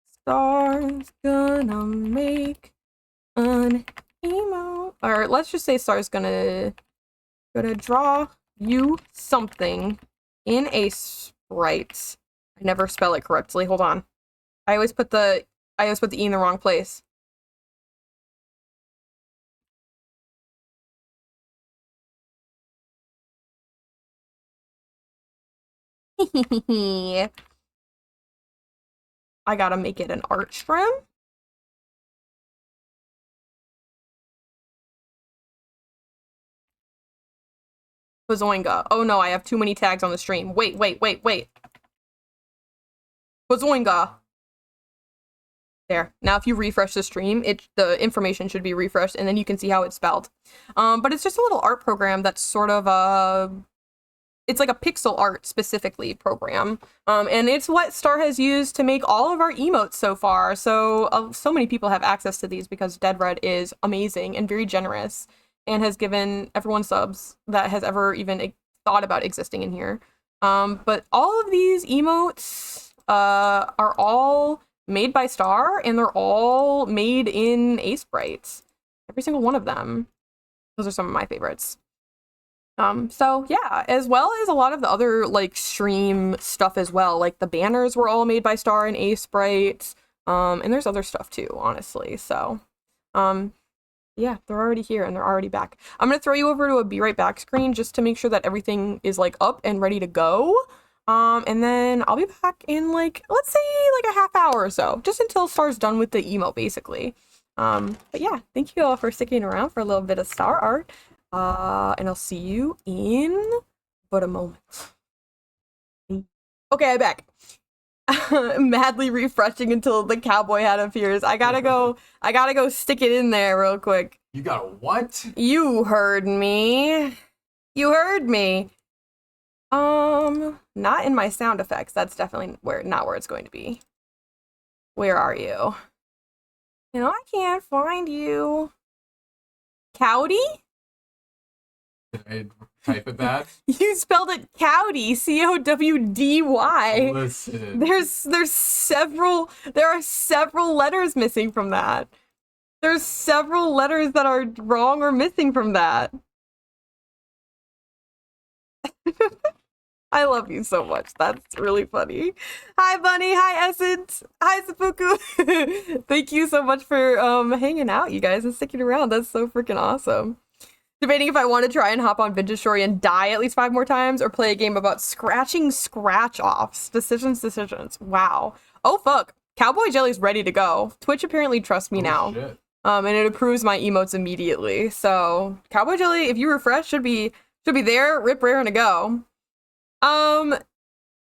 Star's gonna make an emo. Or let's just say Star's gonna draw you something in A Sprite. I never spell it correctly. Hold on. I always put the E in the wrong place. I gotta make it an art stream. Bazoinga. Oh no, I have too many tags on the stream. Wait. Bazoinga. There. Now if you refresh the stream, the information should be refreshed, and then you can see how it's spelled. But it's just a little art program that's sort of it's like a pixel art specifically program. And it's what Star has used to make all of our emotes so far. So so many people have access to these because Dead Red is amazing and very generous and has given everyone subs that has ever even thought about existing in here. But all of these emotes are all made by Star, and they're all made in Aseprite. Every single one of them. Those are some of my favorites. So yeah, as well as a lot of the other like stream stuff as well. Like the banners were all made by Star and Aseprite. And there's other stuff too, honestly. So yeah, they're already here and they're already back. I'm gonna throw you over to a be right back screen just to make sure that everything is like up and ready to go. And then I'll be back in like, let's say like a half hour or so, just until Star's done with the emo basically. But yeah, thank you all for sticking around for a little bit of Star art. And I'll see you in but a moment. Okay, I'm back. Madly refreshing until the cowboy hat appears. I gotta go stick it in there real quick. You got a what? You heard me. You heard me. Not in my sound effects. That's definitely not where it's going to be. Where are you? You know, I can't find you. Cowdy? Did I type it that? You spelled it Cowdy, C-O-W-D-Y. Listen. There are several letters missing from that. There's several letters that are wrong or missing from that. I love you so much. That's really funny. Hi, Bunny. Hi, Essence. Hi, Seppuku. Thank you so much for hanging out, you guys, and sticking around. That's so freaking awesome. Debating if I want to try and hop on Vintage Story and die at least 5 more times, or play a game about scratching scratch-offs. Decisions. Wow. Oh, fuck. Cowboy Jelly's ready to go. Twitch apparently trusts me now. Shit. And it approves my emotes immediately. So, Cowboy Jelly, if you refresh, should be there, rip, raring to go.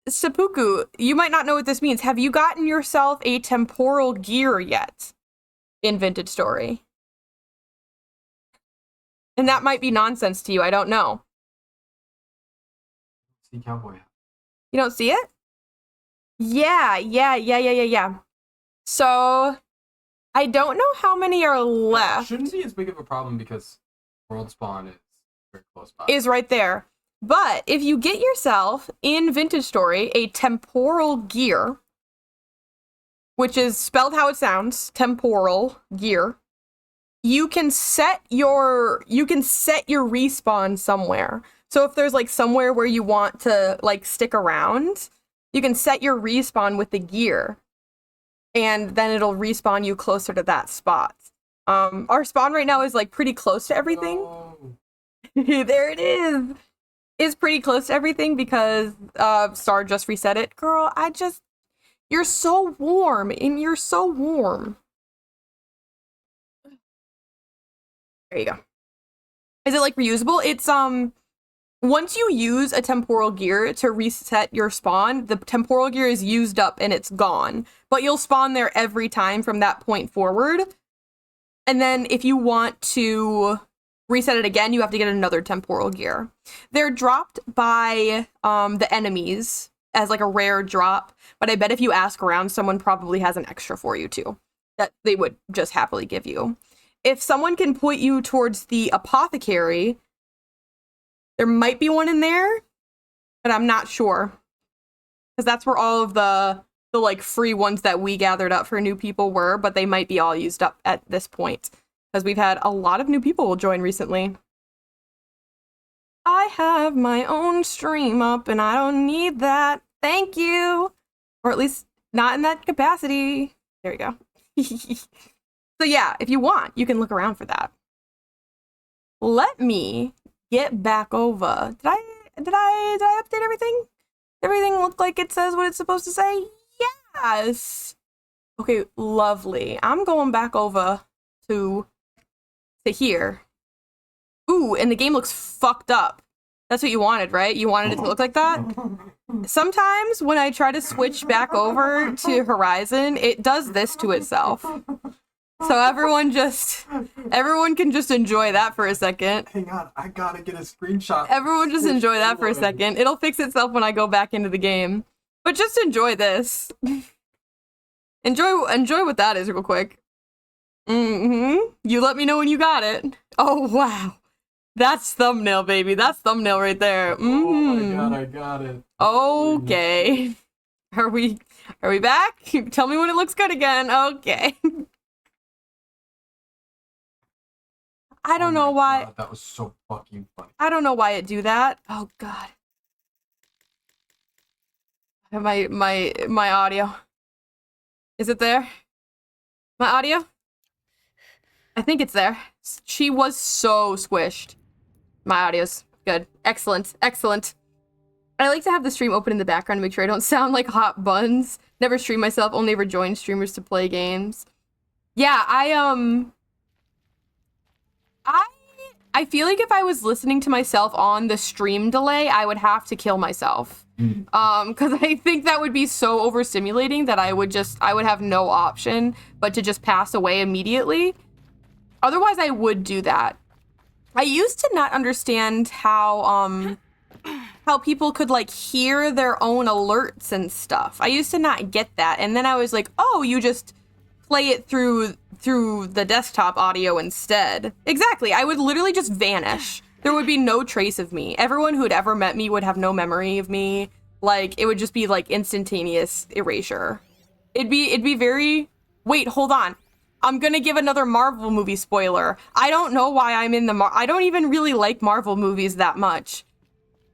Seppuku, you might not know what this means. Have you gotten yourself a temporal gear yet in Vintage Story? And that might be nonsense to you. I don't know. See cowboy hat. You don't see it? Yeah. So, I don't know how many are left. Shouldn't be as big of a problem because World Spawn is very close by. Is right there. But if you get yourself in Vintage Story a temporal gear, which is spelled how it sounds, temporal gear, you can set your respawn somewhere. So if there's like somewhere where you want to like stick around, you can set your respawn with the gear, and then it'll respawn you closer to that spot. Our spawn right now is like pretty close to everything. Oh. There it is. Is pretty close to everything because Star just reset it. Girl, you're so warm, and you're so warm. There you go. Is it like reusable? It's once you use a temporal gear to reset your spawn, the temporal gear is used up and it's gone. But you'll spawn there every time from that point forward. And then if you want to reset it again, you have to get another temporal gear. They're dropped by the enemies as like a rare drop, but I bet if you ask around, someone probably has an extra for you too that they would just happily give you. If someone can point you towards the apothecary, there might be one in there, but I'm not sure. Because that's where all of the like free ones that we gathered up for new people were, but they might be all used up at this point. Because we've had a lot of new people join recently. I have my own stream up and I don't need that. Thank you. Or at least not in that capacity. There we go. So yeah, if you want, you can look around for that. Let me get back over. Did I update everything? Everything look like it says what it's supposed to say? Yes. Okay, lovely. I'm going back over to here. Ooh, and the game looks fucked up. That's what you wanted, right? You wanted it to look like that? Sometimes when I try to switch back over to Horizon, it does this to itself. So everyone can just enjoy that for a second. Hang on, I gotta get a screenshot. Everyone just enjoy that for a second. It'll fix itself when I go back into the game. But just enjoy this. Enjoy what that is real quick. You let me know when you got it. Oh, wow. That's thumbnail, baby. That's thumbnail right there. Oh my god, I got it. Okay. Are we back? Tell me when it looks good again. Okay. I don't know why. God, that was so fucking funny. I don't know why it do that. Oh god. My audio. Is it there? My audio? I think it's there. She was so squished. My audio's good. Excellent. Excellent. I like to have the stream open in the background to make sure I don't sound like hot buns. Never stream myself, only ever join streamers to play games. Yeah, I feel like if I was listening to myself on the stream delay, I would have to kill myself. Because I think that would be so overstimulating that I would have no option but to just pass away immediately. Otherwise, I would do that. I used to not understand how people could like hear their own alerts and stuff. I used to not get that, and then I was like, oh, you just play it through the desktop audio instead. Exactly. I would literally just vanish. There would be no trace of me. Everyone who had ever met me would have no memory of me. Like, it would just be like instantaneous erasure. It'd be very... Wait, hold on. I'm gonna give another Marvel movie spoiler. I don't know why I'm in the I don't even really like Marvel movies that much.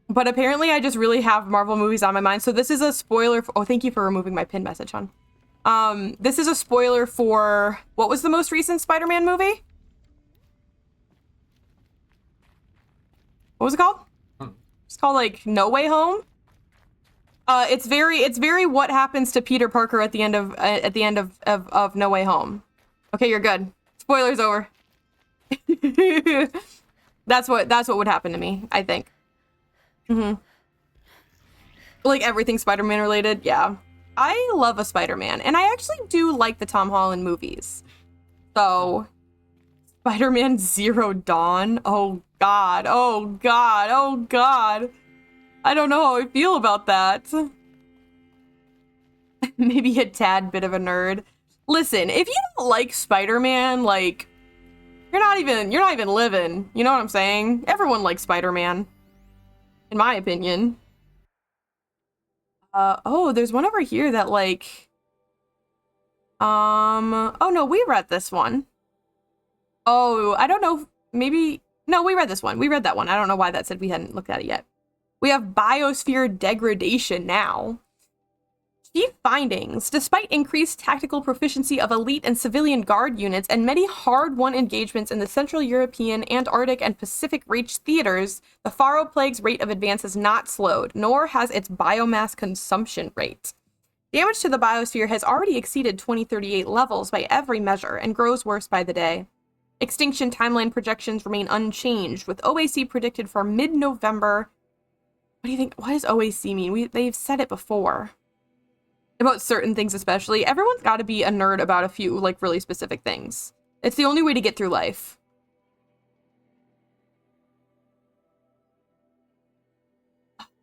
But apparently I just really have Marvel movies on my mind. So this is a spoiler oh, thank you for removing my pin message, hon. This is a spoiler for... What was the most recent Spider-Man movie? What was it called? It's called, like, No Way Home? It's very what happens to Peter Parker at the end of No Way Home. Okay, you're good. Spoiler's over. That's what would happen to me, I think. Like everything Spider-Man related, yeah. I love a Spider-Man, and I actually do like the Tom Holland movies. So, Spider-Man Zero Dawn. Oh god, oh god, oh god. I don't know how I feel about that. Maybe a tad bit of a nerd. Listen, if you don't like Spider-Man, like, you're not even living. You know what I'm saying? Everyone likes Spider-Man. In my opinion. Oh, there's one over here that, like... Oh no, we read this one. Oh, I don't know, maybe... No, we read this one. We read that one. I don't know why that said we hadn't looked at it yet. We have biosphere degradation now. Chief findings. Despite increased tactical proficiency of elite and civilian guard units and many hard-won engagements in the Central European, Antarctic, and Pacific Reach theaters, the Faro Plague's rate of advance has not slowed, nor has its biomass consumption rate. Damage to the biosphere has already exceeded 2038 levels by every measure and grows worse by the day. Extinction timeline projections remain unchanged, with OAC predicted for mid-November. What do you think? What does OAC mean? They've said it before. About certain things especially. Everyone's got to be a nerd about a few, like, really specific things. It's the only way to get through life.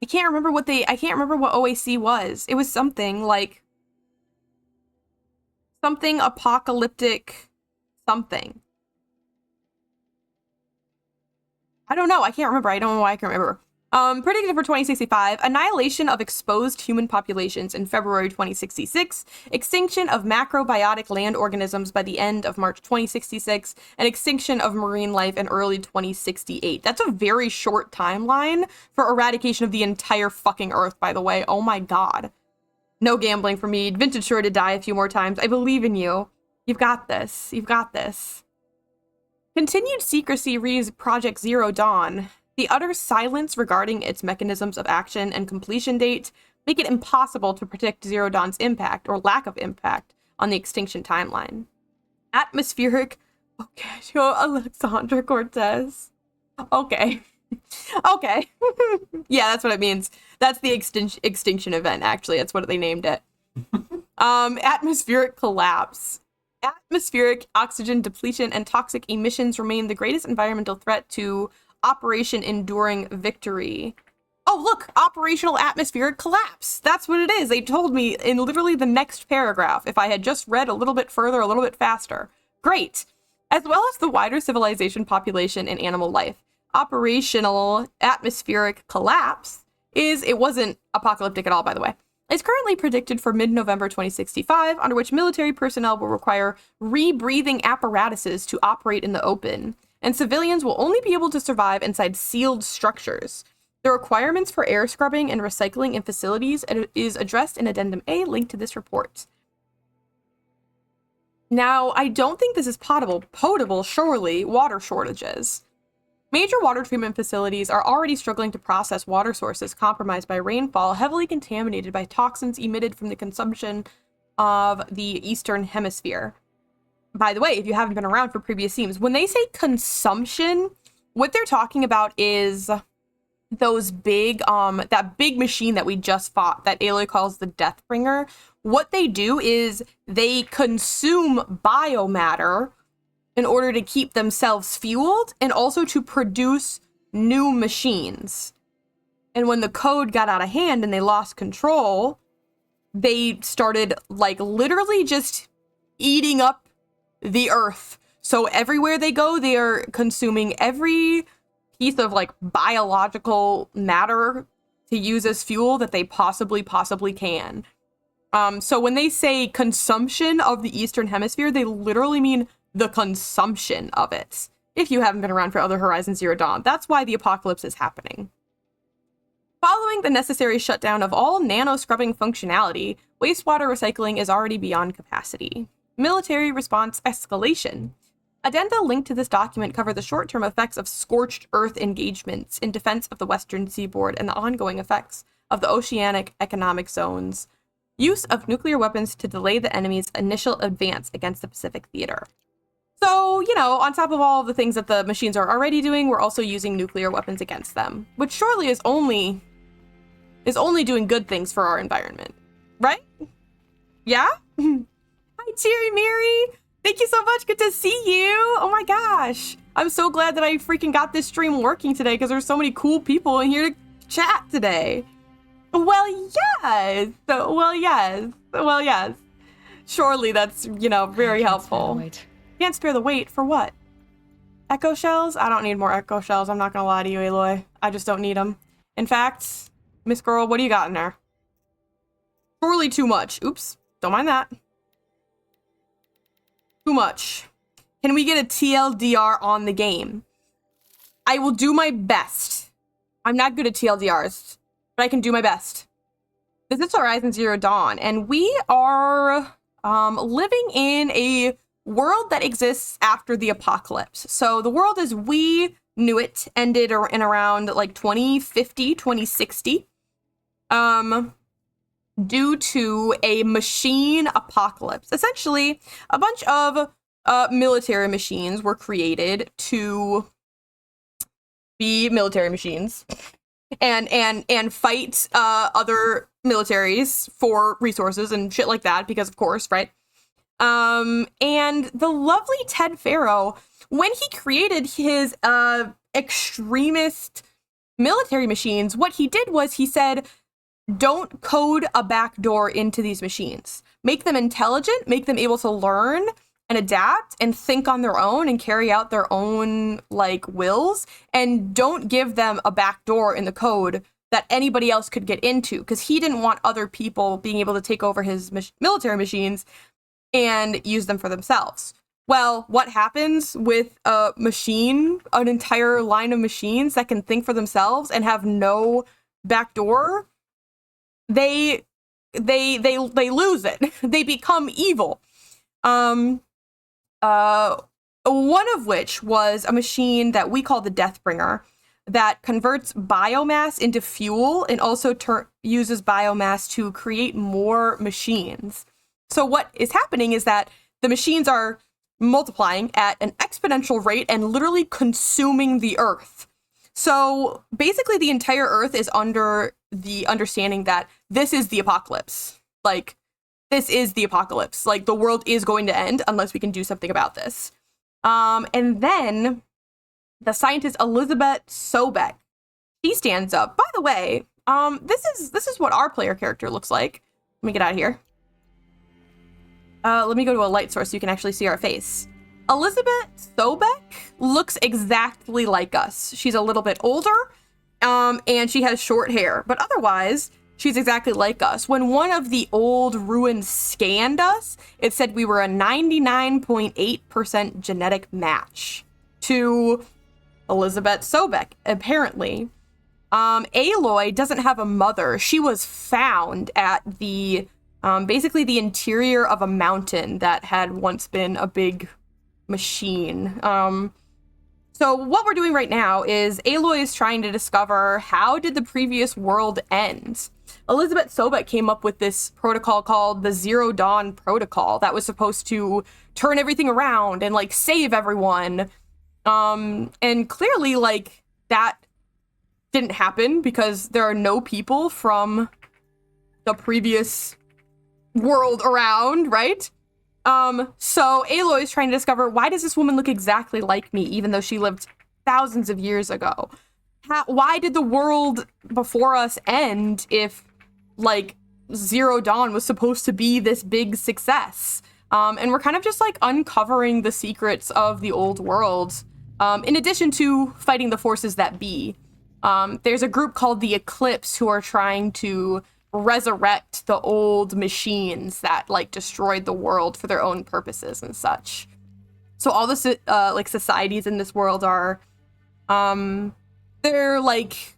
I can't remember what OAC was. It was something, like... Something apocalyptic... Something. I don't know. I can't remember. I don't know why I can remember. Predicted for 2065, annihilation of exposed human populations in February 2066, extinction of macrobiotic land organisms by the end of March 2066, and extinction of marine life in early 2068. That's a very short timeline for eradication of the entire fucking Earth, by the way. Oh my god. No gambling for me. Vintage sure to die a few more times. I believe in you. You've got this. You've got this. Continued secrecy reads Project Zero Dawn. The utter silence regarding its mechanisms of action and completion date make it impossible to predict Zero Dawn's impact or lack of impact on the extinction timeline. Atmospheric... Okay, Alexandra Cortez. Okay. Okay. Yeah, that's what it means. That's the extinction event, actually. That's what they named it. Atmospheric collapse. Atmospheric oxygen depletion and toxic emissions remain the greatest environmental threat to Operation Enduring Victory. Oh, look, operational atmospheric collapse. That's what it is. They told me in literally the next paragraph if I had just read a little bit further, a little bit faster. Great. As well as the wider civilization, population, and animal life. Operational atmospheric collapse it wasn't apocalyptic at all, by the way. It's currently predicted for mid-November 2065, under which military personnel will require rebreathing apparatuses to operate in the open, and civilians will only be able to survive inside sealed structures. The requirements for air scrubbing and recycling in facilities is addressed in Addendum A, linked to this report. Now, I don't think this is potable, surely, water shortages. Major water treatment facilities are already struggling to process water sources compromised by rainfall, heavily contaminated by toxins emitted from the consumption of the Eastern Hemisphere. By the way, if you haven't been around for previous themes, when they say consumption, what they're talking about is those big, that big machine that we just fought, that Aloy calls the Deathbringer. What they do is they consume biomatter in order to keep themselves fueled and also to produce new machines. And when the code got out of hand and they lost control, they started like literally just eating up the earth. So everywhere they go, they are consuming every piece of like biological matter to use as fuel that they possibly can. So when they say consumption of the Eastern Hemisphere, they literally mean the consumption of it. If you haven't been around for other Horizon Zero Dawn, that's why the apocalypse is happening. Following the necessary shutdown of all nano-scrubbing functionality, wastewater recycling is already beyond capacity. Military response escalation. Addenda linked to this document cover the short-term effects of scorched earth engagements in defense of the western seaboard and the ongoing effects of the oceanic economic zones. Use of nuclear weapons to delay the enemy's initial advance against the Pacific theater. So, you know, on top of all the things that the machines are already doing, we're also using nuclear weapons against them, which surely is only doing good things for our environment, right? Yeah? Hi, Cheery Mary! Thank you so much, good to see you! Oh my gosh! I'm so glad that I freaking got this stream working today, because there's so many cool people in here to chat today. Well, yes! Well, yes. Surely that's, you know, very helpful. Can't spare the weight for what? Echo shells? I don't need more echo shells. I'm not gonna lie to you, Aloy. I just don't need them. In fact, Miss Girl, what do you got in there? Surely too much. Oops. Don't mind that. Too much. Can we get a TLDR on the game? I will do my best. I'm not good at TLDRs, but I can do my best. This is Horizon Zero Dawn, and we are living in a world that exists after the apocalypse. So the world as we knew it ended in around like 2050, 2060. Due to a machine apocalypse. Essentially, a bunch of military machines were created to be military machines and fight other militaries for resources and shit like that, because of course, right? And the lovely Ted Farrow, when he created his extremist military machines, what he did was he said, don't code a backdoor into these machines. Make them intelligent, make them able to learn and adapt and think on their own and carry out their own, like, wills. And don't give them a backdoor in the code that anybody else could get into, because he didn't want other people being able to take over his military machines and use them for themselves. Well, what happens with a machine, an entire line of machines that can think for themselves and have no backdoor? They lose it. They become evil. One of which was a machine that we call the Deathbringer that converts biomass into fuel and also uses biomass to create more machines. So what is happening is that the machines are multiplying at an exponential rate and literally consuming the earth. So basically the entire Earth is under the understanding that this is the apocalypse. Like, this is the apocalypse. Like, the world is going to end unless we can do something about this. And then the scientist Elizabeth Sobek, she stands up. By the way, this is what our player character looks like. Let me get out of here. Let me go to a light source so you can actually see our face. Elizabeth Sobek looks exactly like us. She's a little bit older, and she has short hair, but otherwise, she's exactly like us. When one of the old ruins scanned us, it said we were a 99.8% genetic match to Elizabeth Sobek, apparently. Aloy doesn't have a mother. She was found at the, basically the interior of a mountain that had once been a big machine. So what we're doing right now is Aloy is trying to discover, how did the previous world end? Elizabeth Sobek came up with this protocol called the Zero Dawn Protocol that was supposed to turn everything around and like save everyone. And clearly like that didn't happen because there are no people from the previous world around, right? So Aloy is trying to discover, why does this woman look exactly like me, even though she lived thousands of years ago? Why did the world before us end if, like, Zero Dawn was supposed to be this big success? And we're kind of just, like, uncovering the secrets of the old world, in addition to fighting the forces that be. There's a group called the Eclipse who are trying to resurrect the old machines that like destroyed the world for their own purposes and such. So all the like societies in this world are they're like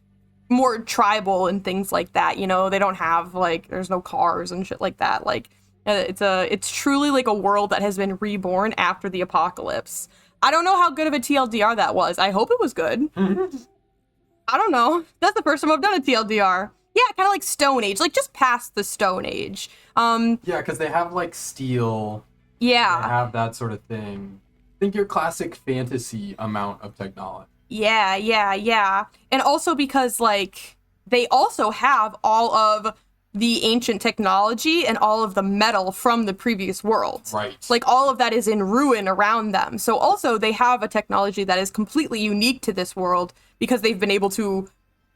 more tribal and things like that, you know. They don't have like, there's no cars and shit like that. Like it's truly like a world that has been reborn after the apocalypse. I don't know how good of a TLDR that was. I hope it was good. I don't know. That's the first time I've done a TLDR. Yeah, kind of like Stone Age, like just past the Stone Age. Yeah, because they have like steel. Yeah. They have that sort of thing. Think your classic fantasy amount of technology. Yeah. And also because like they also have all of the ancient technology and all of the metal from the previous world. Right. Like all of that is in ruin around them. So also they have a technology that is completely unique to this world because they've been able to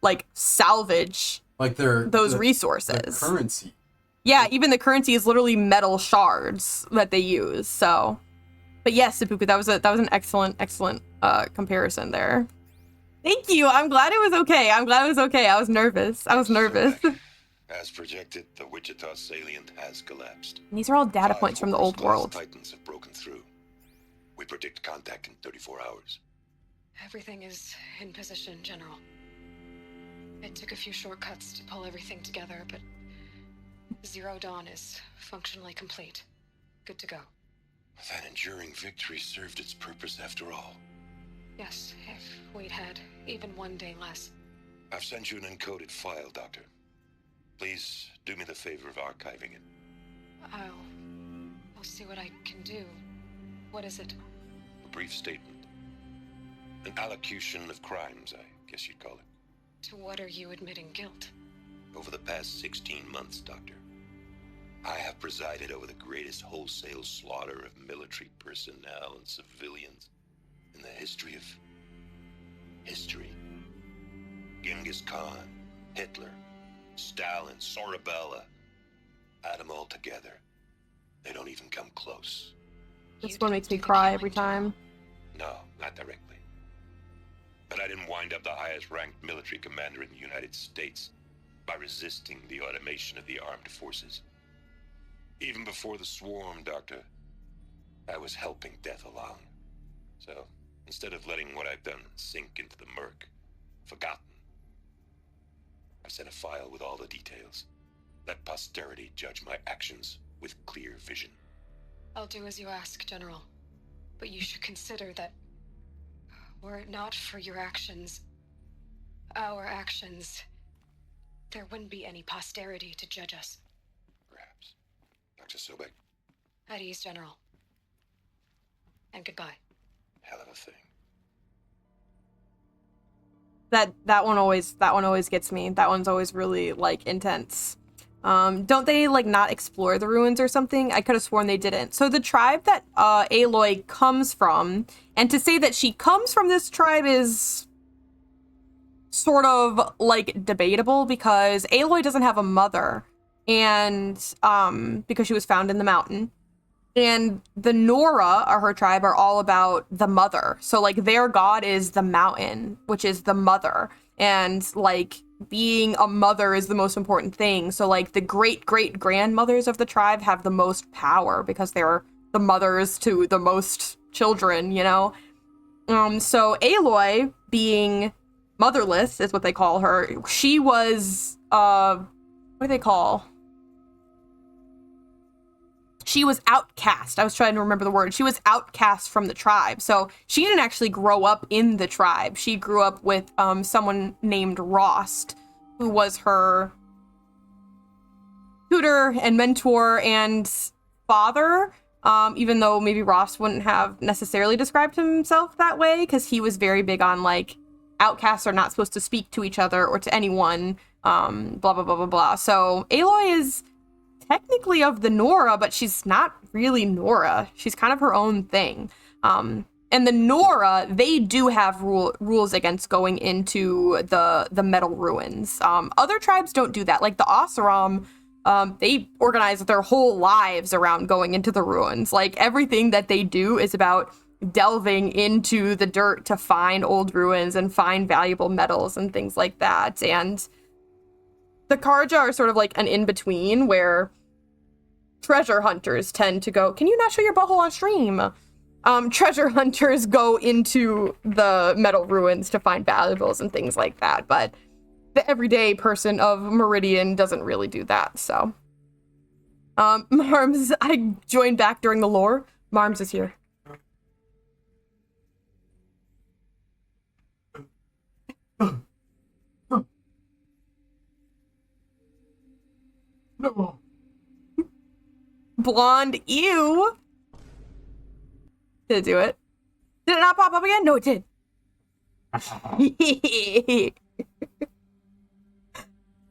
like salvage like those resources. The currency. Yeah, even the currency is literally metal shards that they use. So, but yes, Seppuku, that was an excellent comparison there. Thank you. I'm glad it was okay. I was nervous. As projected, the Wichita salient has collapsed. And these are all data points from the old world. Titans have broken through. We predict contact in 34 hours. Everything is in position, General. It took a few shortcuts to pull everything together, but Zero Dawn is functionally complete. Good to go. That enduring victory served its purpose after all. Yes, if we'd had even one day less. I've sent you an encoded file, Doctor. Please do me the favor of archiving it. I'll see what I can do. What is it? A brief statement. An allocution of crimes, I guess you'd call it. To what are you admitting guilt? Over the past 16 months, Doctor, I have presided over the greatest wholesale slaughter of military personnel and civilians in the history of history. Genghis Khan, Hitler, Stalin, Sorabella, add them all together. They don't even come close. This one makes me cry every time. No, not directly. But I didn't wind up the highest ranked military commander in the United States by resisting the automation of the armed forces. Even before the swarm, Doctor, I was helping death along. So, instead of letting what I've done sink into the murk, forgotten, I sent a file with all the details. Let posterity judge my actions with clear vision. I'll do as you ask, General. But you should consider that were it not for your actions, our actions, there wouldn't be any posterity to judge us. Perhaps. Dr. Sobek? At ease, General. And goodbye. Hell of a thing. That one always gets me. That one's always really like intense. Don't they like not explore the ruins or something? I could have sworn they didn't. So the tribe that Aloy comes from, and to say that she comes from this tribe is sort of like debatable because Aloy doesn't have a mother, and because she was found in the mountain. And the Nora, or her tribe, are all about the mother. So, like, their god is the mountain, which is the mother. And, like, being a mother is the most important thing. So, like, the great-great-grandmothers of the tribe have the most power because they're the mothers to the most children, you know? So Aloy, being motherless, is what they call her, she was, what do they call? She was outcast. I was trying to remember the word. She was outcast from the tribe. So she didn't actually grow up in the tribe. She grew up with someone named Rost, who was her tutor and mentor and father, even though maybe Rost wouldn't have necessarily described himself that way, because he was very big on, like, outcasts are not supposed to speak to each other or to anyone, blah, blah, blah, blah, blah. So Aloy is technically of the Nora, but she's not really Nora. She's kind of her own thing. And the Nora, they do have rules against going into the metal ruins. Other tribes don't do that. Like the Oseram, they organize their whole lives around going into the ruins. Like everything that they do is about delving into the dirt to find old ruins and find valuable metals and things like that. And the Karja are sort of like an in-between where treasure hunters tend to go. Can you not show your butthole on stream? Treasure hunters go into the metal ruins to find valuables and things like that, but the everyday person of Meridian doesn't really do that, so. Marms, I joined back during the lore. Marms is here. No. Blonde, ew. Did it do it? Did it not pop up again? No, it did.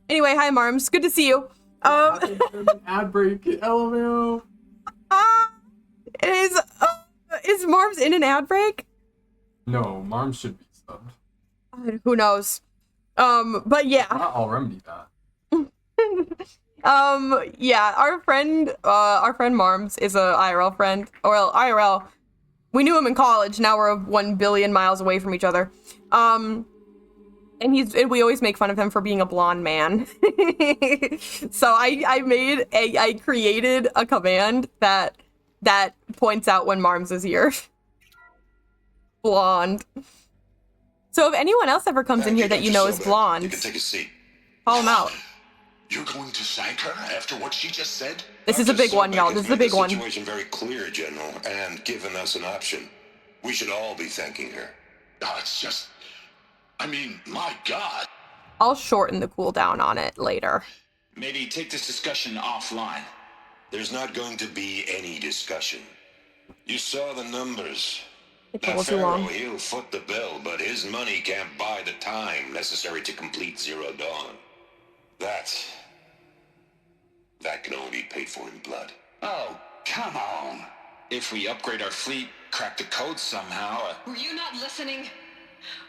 Anyway, hi Marms, good to see you. Ad break, LMAO. Is Marms in an ad break? No, Marm should be subbed. Who knows? But yeah. I'll remedy that. Yeah, our friend Marms is a IRL friend. Or well, IRL. We knew him in college, now we're 1 billion miles away from each other. And we always make fun of him for being a blonde man. So I created a command that points out when Marms is here. Blonde. So if anyone else ever comes in here that you know is blonde, you can take a seat. Call him out. You're going to thank her after what she just said? This is a big one, y'all. This is a big one. The situation very clear, General, and given us an option. We should all be thanking her. Oh, it's just... I mean, my God. I'll shorten the cooldown on it later. Maybe take this discussion offline. There's not going to be any discussion. You saw the numbers. It's a little too long. He'll foot the bill, but his money can't buy the time necessary to complete Zero Dawn. That can only be paid for in blood. Oh, come on. If we upgrade our fleet, crack the code somehow... Were you not listening?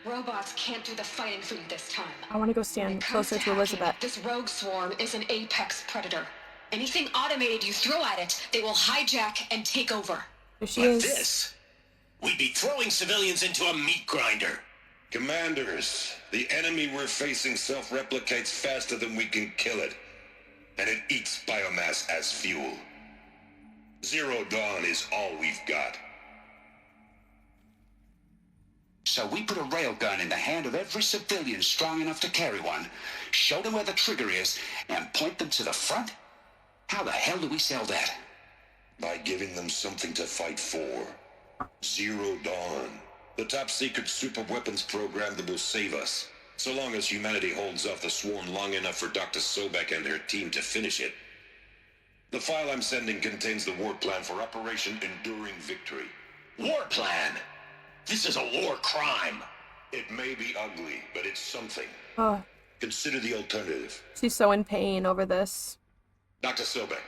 Robots can't do the fighting for you this time. I want to go stand closer to Elizabeth. This rogue swarm is an apex predator. Anything automated you throw at it, they will hijack and take over. There she is. This? We'd be throwing civilians into a meat grinder. Commanders, the enemy we're facing self-replicates faster than we can kill it. And it eats biomass as fuel. Zero Dawn is all we've got. So we put a railgun in the hand of every civilian strong enough to carry one, show them where the trigger is, and point them to the front? How the hell do we sell that? By giving them something to fight for. Zero Dawn. The top-secret super weapons program that will save us. So long as humanity holds off the swarm long enough for Dr. Sobek and her team to finish it. The file I'm sending contains the war plan for Operation Enduring Victory. War plan? This is a war crime. It may be ugly, but it's something. Oh, Consider the alternative. she's so in pain over this. Dr. Sobek,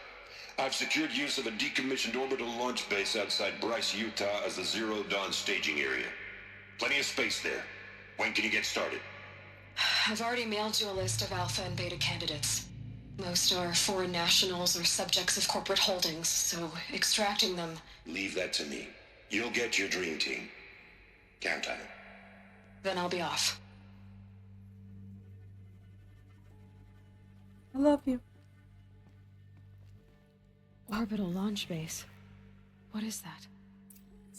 I've secured use of a decommissioned orbital launch base outside Bryce, Utah as the Zero Dawn staging area. Plenty of space there. When can you get started? I've already mailed you a list of alpha and beta candidates. Most are foreign nationals or subjects of corporate holdings, so extracting them... Leave that to me. You'll get your dream team. Count on it. Then I'll be off. I love you. Orbital launch base. What is that?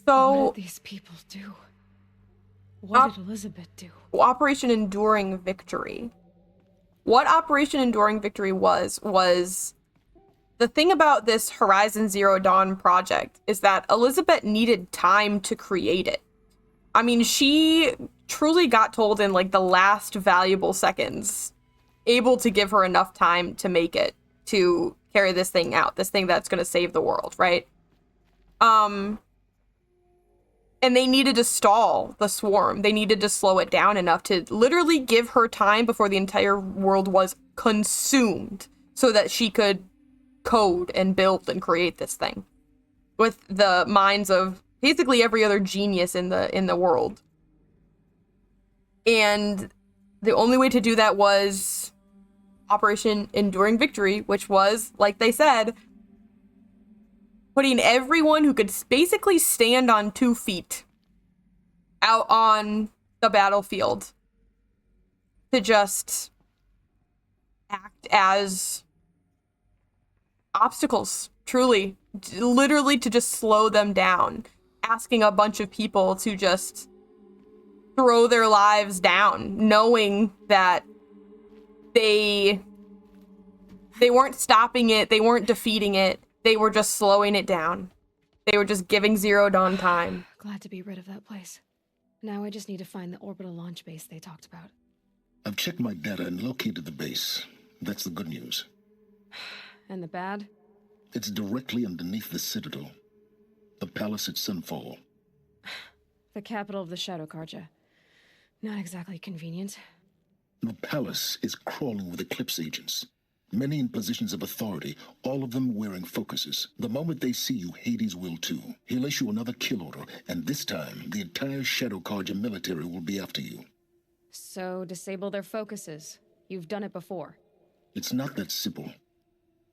So... What did these people do? What did Elizabeth do? Operation Enduring Victory. What Operation Enduring Victory was the thing about this Horizon Zero Dawn project is that Elizabeth needed time to create it. I mean, she truly got told in like the last valuable seconds, able to give her enough time to make it, to carry this thing out, this thing that's going to save the world, right? And they needed to stall the swarm. They needed to slow it down enough to literally give her time before the entire world was consumed so that she could code and build and create this thing with the minds of basically every other genius in the world. And the only way to do that was Operation Enduring Victory, which was, like they said, putting everyone who could basically stand on 2 feet out on the battlefield to just act as obstacles, truly, literally to just slow them down, asking a bunch of people to just throw their lives down, knowing that they weren't stopping it, they weren't defeating it, they were just slowing it down. They were just giving Zero Dawn time. Glad to be rid of that place. Now I just need to find the orbital launch base they talked about. I've checked my data and located the base. That's the good news. And the bad? It's directly underneath the Citadel. The palace at Sunfall. The capital of the Shadow Carja. Not exactly convenient. The palace is crawling with Eclipse agents. Many in positions of authority, all of them wearing focuses. The moment they see you, Hades will too. He'll issue another kill order, and this time, the entire Shadow Carja military will be after you. So, disable their focuses. You've done it before. It's not that simple.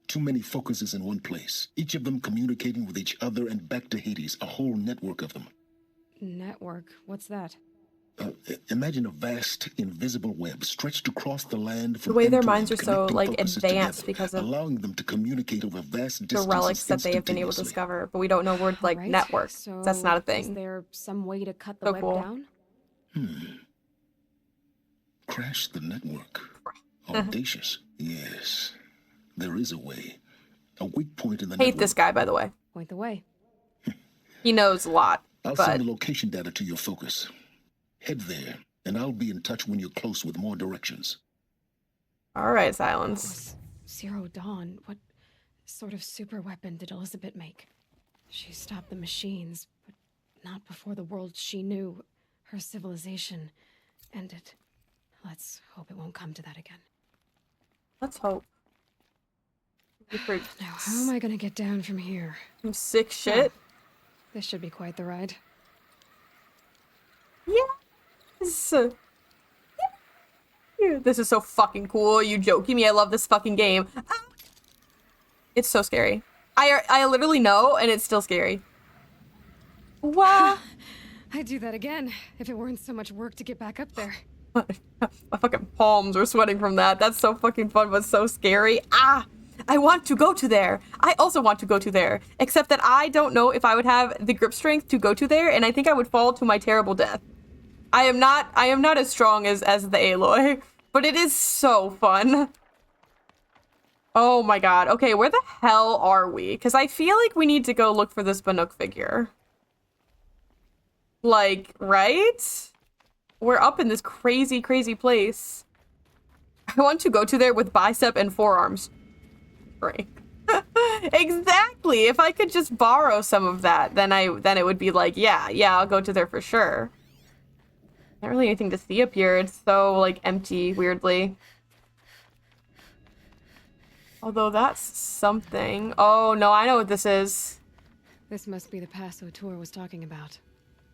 Too many focuses in one place, each of them communicating with each other and back to Hades, a whole network of them. Network? What's that? Imagine a vast, invisible web stretched across the land from the way their end to minds are end, so connecting like focuses advanced together, because of allowing them to communicate over vast the distances relics that they have been able to instantaneously. discover, but we don't know word like Right. network. So That's not a Is thing. there some way to cut the So web cool. down? Crash the network. Audacious. Yes. There is a way. A weak point in the Hate network. this guy, by the way. Point the way. He knows a lot, I'll but send the location data to your focus. Head there, and I'll be in touch when you're close with more directions. all right, Silence. Zero Dawn. What sort of super weapon did Elizabeth make? She stopped the machines, but not before the world she knew, her civilization, ended. Let's hope it won't come to that again. Let's hope. Now, how am I gonna get down from here? Some sick shit. This should be quite the ride. Yes. This is so fucking cool. Are you joking me? I love this fucking game. Ah. It's so scary. I literally know, and it's still scary. Wow. I'd do that again if it weren't so much work to get back up there. My fucking palms are sweating from that. That's so fucking fun, but so scary. Ah! I want to go to there. I also want to go to there. Except that I don't know if I would have the grip strength to go to there, and I think I would fall to my terrible death. I am not as strong as the Aloy, but it is so fun. Oh my god. Okay, where the hell are we? Because I feel like we need to go look for this Banuk figure. Like, right? We're up in this crazy, crazy place. I want to go to there with bicep and forearms. Right. Exactly. If I could just borrow some of that, then it would be like, yeah, I'll go to there for sure. Not really anything to see up here. It's so, like, empty, weirdly. Although that's something. Oh, no, I know what this is. This must be the pass O'Toole was talking about,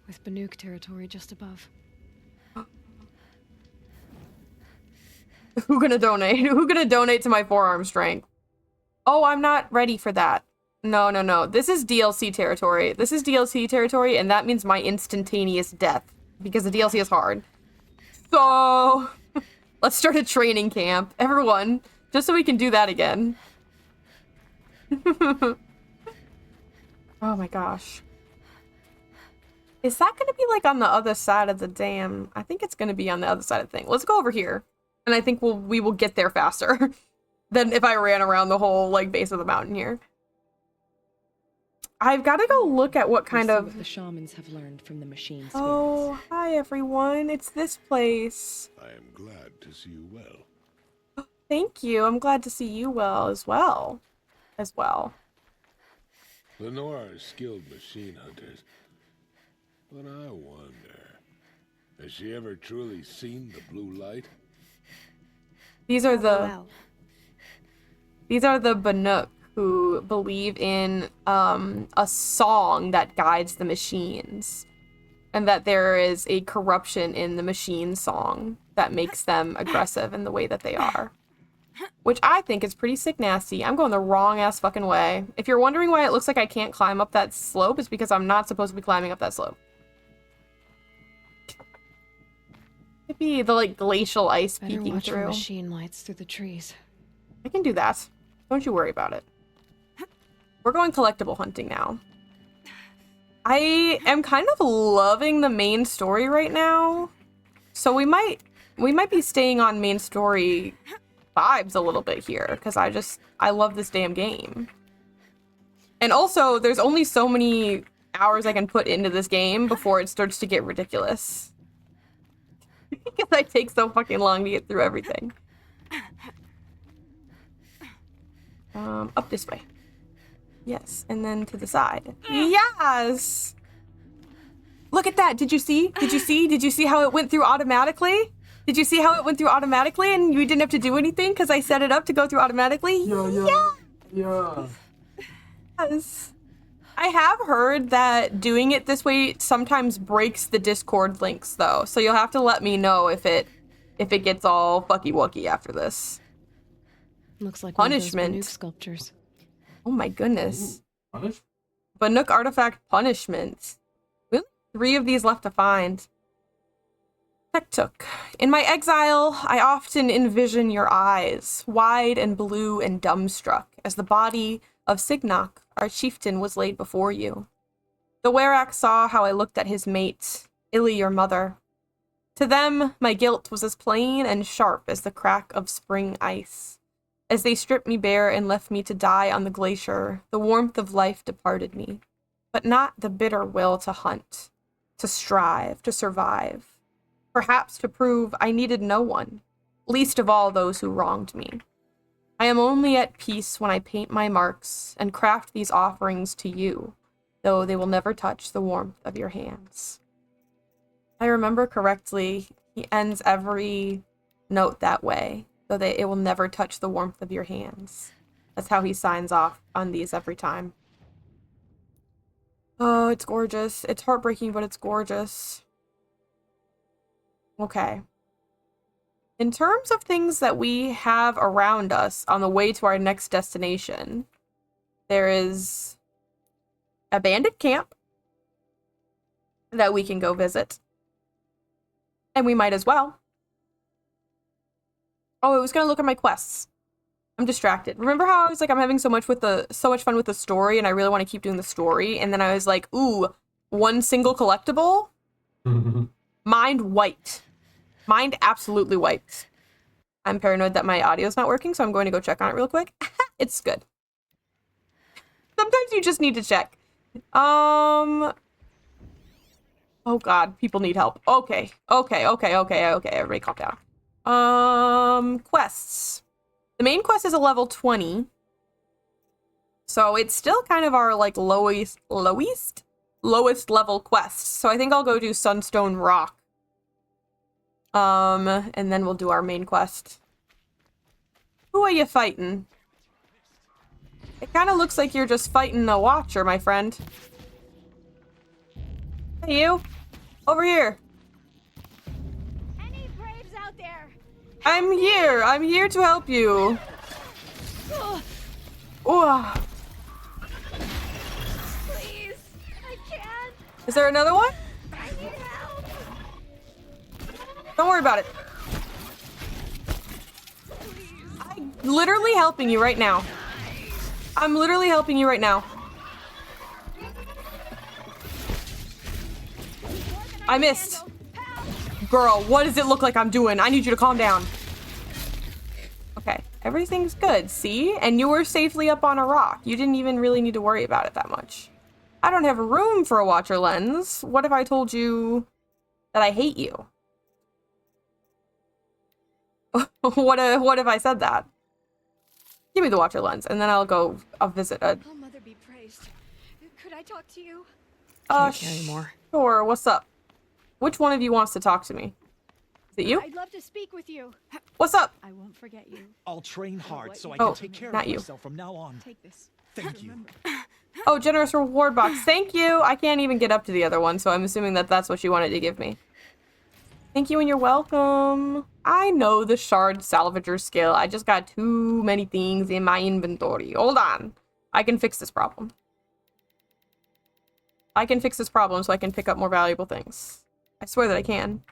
with Banuk territory just above. Who gonna donate? Who gonna donate to my forearm strength? Oh, I'm not ready for that. No, no, no. This is DLC territory. This is DLC territory, and that means my instantaneous death. Because the DLC is hard. So, let's start a training camp. Everyone, just so we can do that again. Oh my gosh. Is that gonna be like on the other side of the dam? I think it's gonna be on the other side of the thing. Let's go over here. And I think we will get there faster than if I ran around the whole like base of the mountain here. I've got to go look at what kind of... What the shamans have learned from the machine spirits. Oh, hi everyone. It's this place. I am glad to see you well. Thank you. I'm glad to see you well. Lenore are skilled machine hunters. But I wonder, has she ever truly seen the blue light? These are the Banuk who believe in a song that guides the machines, and that there is a corruption in the machine song that makes them aggressive in the way that they are. Which I think is pretty sick nasty. I'm going the wrong ass fucking way. If you're wondering why it looks like I can't climb up that slope, it's because I'm not supposed to be climbing up that slope. Could be the like glacial ice peeking watch for through. machine lights through the trees. I can do that. Don't you worry about it. We're going collectible hunting now. I am kind of loving the main story right now. So we might be staying on main story vibes a little bit here, because I love this damn game. And also, there's only so many hours I can put into this game before it starts to get ridiculous. Because I take so fucking long to get through everything. Up this way. Yes, and then to the side. Yes! Look at that! Did you see? Did you see? Did you see how it went through automatically? Did you see how it went through automatically and you didn't have to do anything because I set it up to go through automatically? Yeah. Yes. I have heard that doing it this way sometimes breaks the Discord links though, so you'll have to let me know if it gets all fucky wucky after this. Looks like punishment. One of those Banuk sculptures. Oh my goodness. Punish? Banuk artifact punishment. We only have 3 of these left to find. Took. In my exile, I often envision your eyes, wide and blue and dumbstruck, as the body of Signok, our chieftain, was laid before you. The Werak saw how I looked at his mate, Illy, your mother. To them, my guilt was as plain and sharp as the crack of spring ice. As they stripped me bare and left me to die on the glacier, the warmth of life departed me, but not the bitter will to hunt, to strive, to survive. Perhaps to prove I needed no one, least of all those who wronged me. I am only at peace when I paint my marks and craft these offerings to you, though they will never touch the warmth of your hands. I remember correctly, he ends every note that way, though it will never touch the warmth of your hands. That's how he signs off on these every time. Oh, it's gorgeous. It's heartbreaking, but it's gorgeous. Okay. In terms of things that we have around us on the way to our next destination, there is a bandit camp that we can go visit. And we might as well. Oh, I was gonna look at my quests. I'm distracted. Remember how I was like, I'm having so much fun with the story and I really want to keep doing the story, and then I was like, ooh, one single collectible? Mind wiped. Mind absolutely wiped. I'm paranoid that my audio's not working, so I'm going to go check on it real quick. It's good. Sometimes you just need to check. Oh god, people need help. Okay. Everybody calm down. Quests. The main quest is a level 20. So it's still kind of our like lowest level quest. So I think I'll go do Sunstone Rock And then we'll do our main quest. Who are you fighting? It kind of looks like you're just fighting a watcher, my friend. Hey, you. Over here. Any braves out there? I'm here. I'm here to help you. Ooh. Please, I can't. Is there another one? I need help. Don't worry about it. I'm literally helping you right now. I'm literally helping you right now. I missed. Girl, what does it look like I'm doing? I need you to calm down. Okay, everything's good, see? And you were safely up on a rock. You didn't even really need to worry about it that much. I don't have room for a watcher lens. What if I told you that I hate you? What if I said that? Give me the watcher lens, and then I'll visit a... Oh, Mother be praised. Could I talk to you? Sure, what's up? Which one of you wants to talk to me? Is it you? I'd love to speak with you. What's up? I won't forget you. I'll train hard so I Oh, can take care not of you. myself from now on. Take this. Thank you. Oh, generous reward box. Thank you. I can't even get up to the other one, so I'm assuming that that's what you wanted to give me. Thank you and you're welcome. I know the shard salvager skill. I just got too many things in my inventory. Hold on. I can fix this problem. I can fix this problem so I can pick up more valuable things. I swear that I can.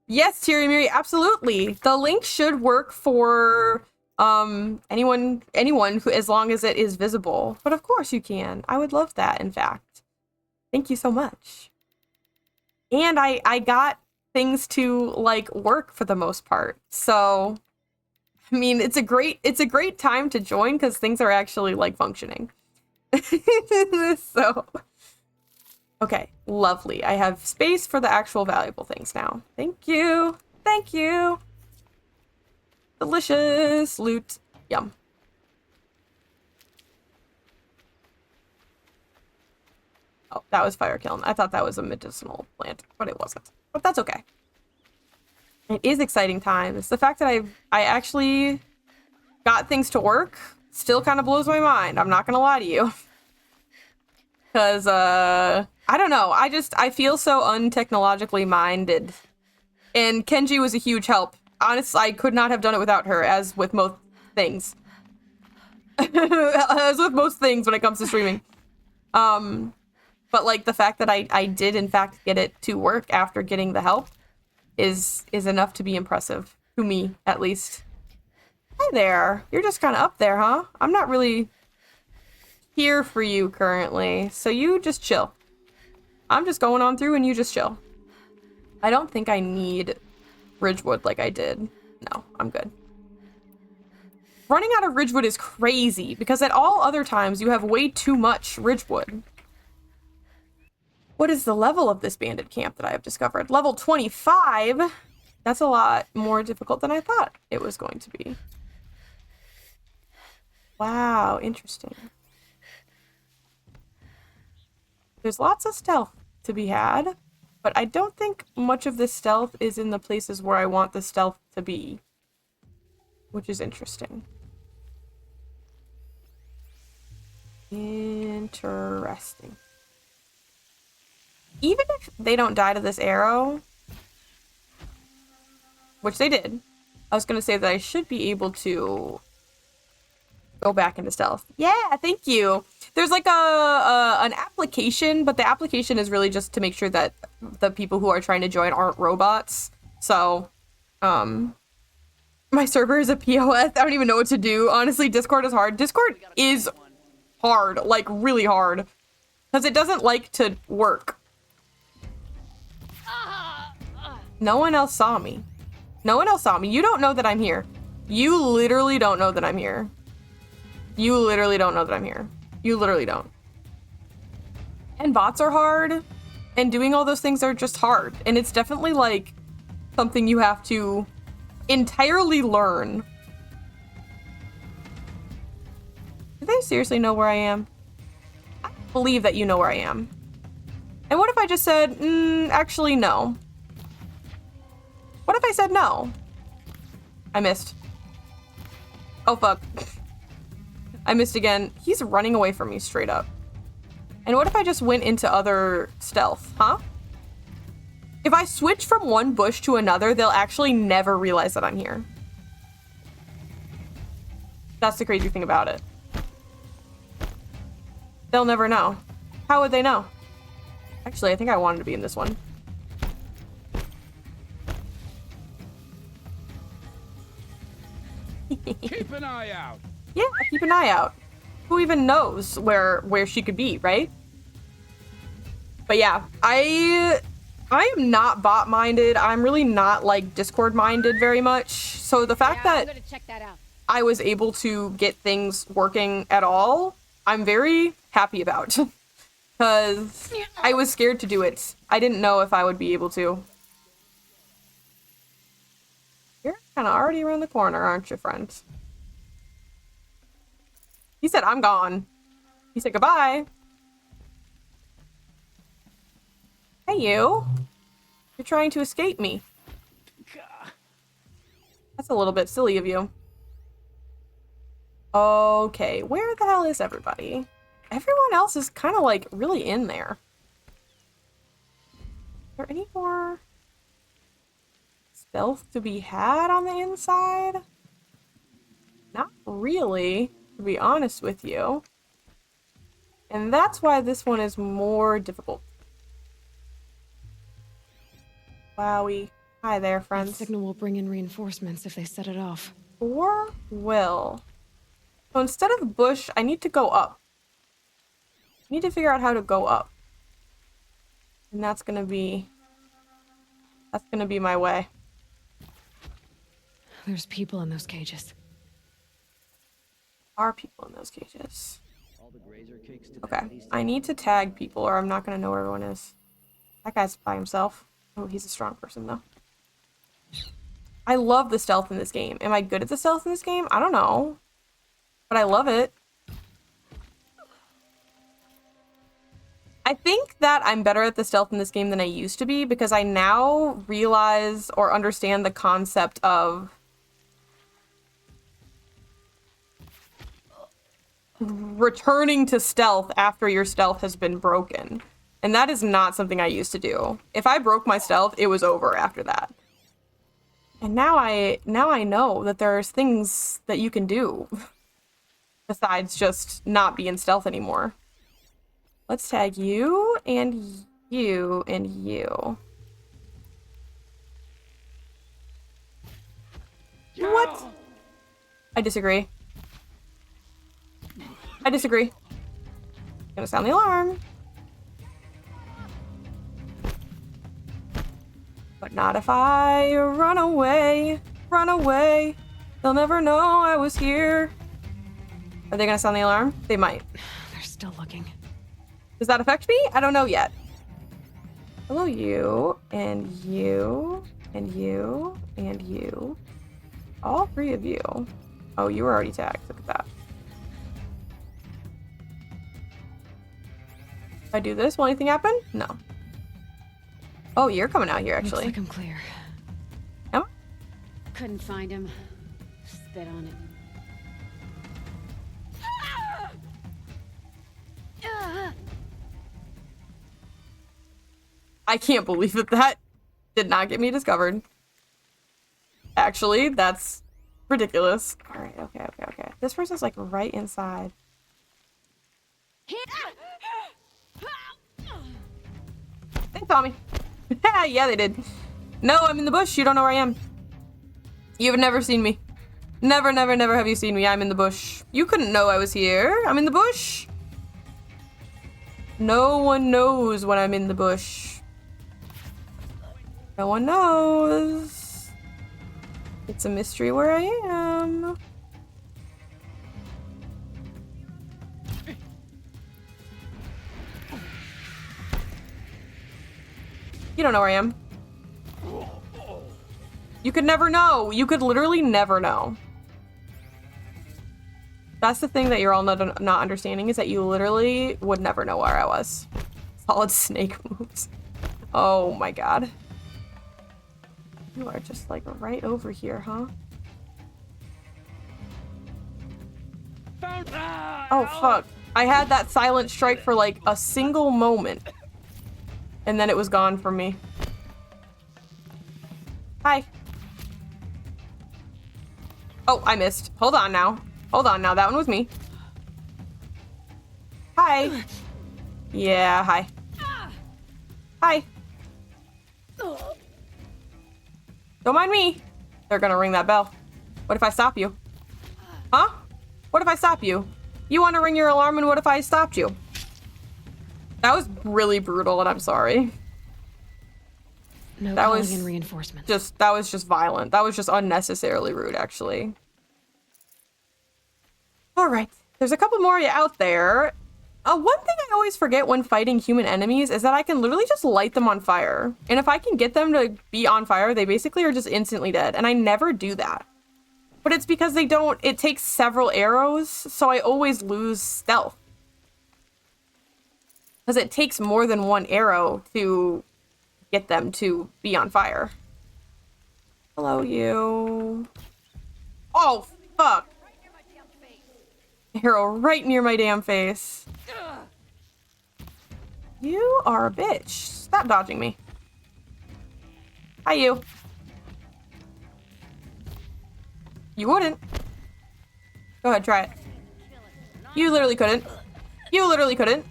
Yes, Tiri Miri, absolutely. The link should work for anyone who, as long as it is visible. But of course you can. I would love that, in fact. Thank you so much. And I got things to like work for the most part. So I mean, it's a great time to join because things are actually like functioning. So okay, lovely. I have space for the actual valuable things now. Thank you. Thank you. Delicious loot. Yum. Oh, that was fire kiln. I thought that was a medicinal plant, but it wasn't. But that's okay. It is exciting times. The fact that I actually got things to work still kind of blows my mind. I'm not gonna lie to you. Because, I don't know. I feel so untechnologically minded. And Kenji was a huge help. Honestly, I could not have done it without her, as with most things. As with most things when it comes to streaming. But like the fact that I did in fact get it to work after getting the help is enough to be impressive. To me, at least. Hi there. You're just kind of up there, huh? I'm not really here for you currently, so you just chill. I'm just going on through and you just chill. I don't think I need Ridgewood like I did. No, I'm good. Running out of Ridgewood is crazy because at all other times you have way too much Ridgewood. What is the level of this bandit camp that I have discovered? Level 25? That's a lot more difficult than I thought it was going to be. Wow, interesting. There's lots of stealth to be had, but I don't think much of this stealth is in the places where I want the stealth to be, which is interesting. Interesting. Even if they don't die to this arrow, which they did, I was going to say that I should be able to go back into stealth. Yeah, thank you. There's like an application, but the application is really just to make sure that the people who are trying to join aren't robots. So, my server is a POS. I don't even know what to do. Honestly, Discord is hard. Discord is hard, like really hard, because it doesn't like to work. No one else saw me. No one else saw me. You don't know that I'm here. You literally don't know that I'm here. You literally don't know that I'm here. You literally don't. And bots are hard, and doing all those things are just hard. And it's definitely like something you have to entirely learn. Do they seriously know where I am? I believe that you know where I am. And what if I just said, actually no. What if I said no? I missed. Oh, fuck. I missed again. He's running away from me straight up. And what if I just went into other stealth, huh? If I switch from one bush to another, they'll actually never realize that I'm here. That's the crazy thing about it. They'll never know. How would they know? Actually, I think I wanted to be in this one. Keep an eye out. Yeah, keep an eye out. Who even knows where she could be, right? But yeah, I am not bot minded. I'm really not like Discord minded very much. So the fact I'm that gonna check that out. I was able to get things working at all, I'm very happy about. Because I was scared to do it. I didn't know if I would be able to. You're kind of already around the corner, aren't you, friend? He said, I'm gone. He said, goodbye. Hey, you. You're trying to escape me. That's a little bit silly of you. Okay, where the hell is everybody? Everyone else is kind of like really in there. Is there any more stealth to be had on the inside? Not really, to be honest with you. And that's why this one is more difficult. Wowie. Hi there, friends. That signal will bring in reinforcements if they set it off. Or will. So instead of bush, I need to go up. I need to figure out how to go up. And that's gonna be my way. There's people in those cages. Are people in those cages? Okay, I need to tag people or I'm not gonna know where everyone is. That guy's by himself. Oh, he's a strong person though. I love the stealth in this game. Am I good at the stealth in this game? I don't know. But I love it. I think that I'm better at the stealth in this game than I used to be because I now realize or understand the concept of returning to stealth after your stealth has been broken. And that is not something I used to do. If I broke my stealth, it was over after that. And now I know that there's things that you can do besides just not be in stealth anymore. Let's tag you and you and you. What? I disagree. I disagree. Gonna sound the alarm. But not if I run away. Run away. They'll never know I was here. Are they gonna sound the alarm? They might. They're still looking. Does that affect me? I don't know yet. Hello, you, and you, and you, and you. All three of you. Oh, you were already tagged. Look at that. If I do this, will anything happen? No. Oh, you're coming out here, actually. Looks like I'm clear. Am I? Couldn't find him. Spit on it. I can't believe that that did not get me discovered. Actually, that's ridiculous. All right, okay. This person's like right inside. They saw me. Yeah, they did. No, I'm in the bush. You don't know where I am. You've never seen me. Never have you seen me. I'm in the bush. You couldn't know I was here. I'm in the bush. No one knows when I'm in the bush. No one knows. It's a mystery where I am. You don't know where I am. You could never know. You could literally never know. That's the thing that you're all not understanding is that you literally would never know where I was. Solid snake moves. Oh my god. You are just like right over here, huh? Oh fuck. I had that silent strike for like a single moment. And then it was gone from me. Hi. Oh, I missed. Hold on now. Hold on now. That one was me. Hi. Yeah, hi. Hi. Don't mind me. They're gonna ring that bell. What if I stop you? Huh? What if I stop you? You want to ring your alarm, and what if I stopped you? That was really brutal, and I'm sorry. No That calling was in reinforcements. that was just violent. That was just unnecessarily rude, actually. All right, there's a couple more of you out there. One thing I always forget when fighting human enemies is that I can literally just light them on fire. And if I can get them to be on fire, they basically are just instantly dead. And I never do that. But it's because they don't, it takes several arrows, so I always lose stealth. Because it takes more than one arrow to get them to be on fire. Hello, you. Oh, fuck. Arrow right near my damn face. You are a bitch. Stop dodging me. Hi, you. You wouldn't. Go ahead, try it. You literally couldn't. You literally couldn't.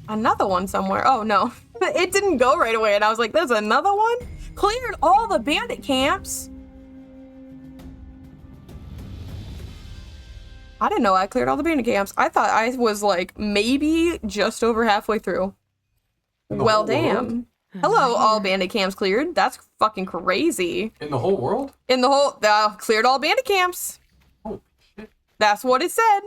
Another one somewhere. Oh, no. It didn't go right away, and I was like, there's another one? Cleared all the bandit camps. I didn't know I cleared all the bandit camps. I thought I was, like, maybe just over halfway through. Well, damn. Hello, all bandit camps cleared. That's fucking crazy. In the whole world? In the whole, cleared all bandit camps. Holy shit. That's what it said.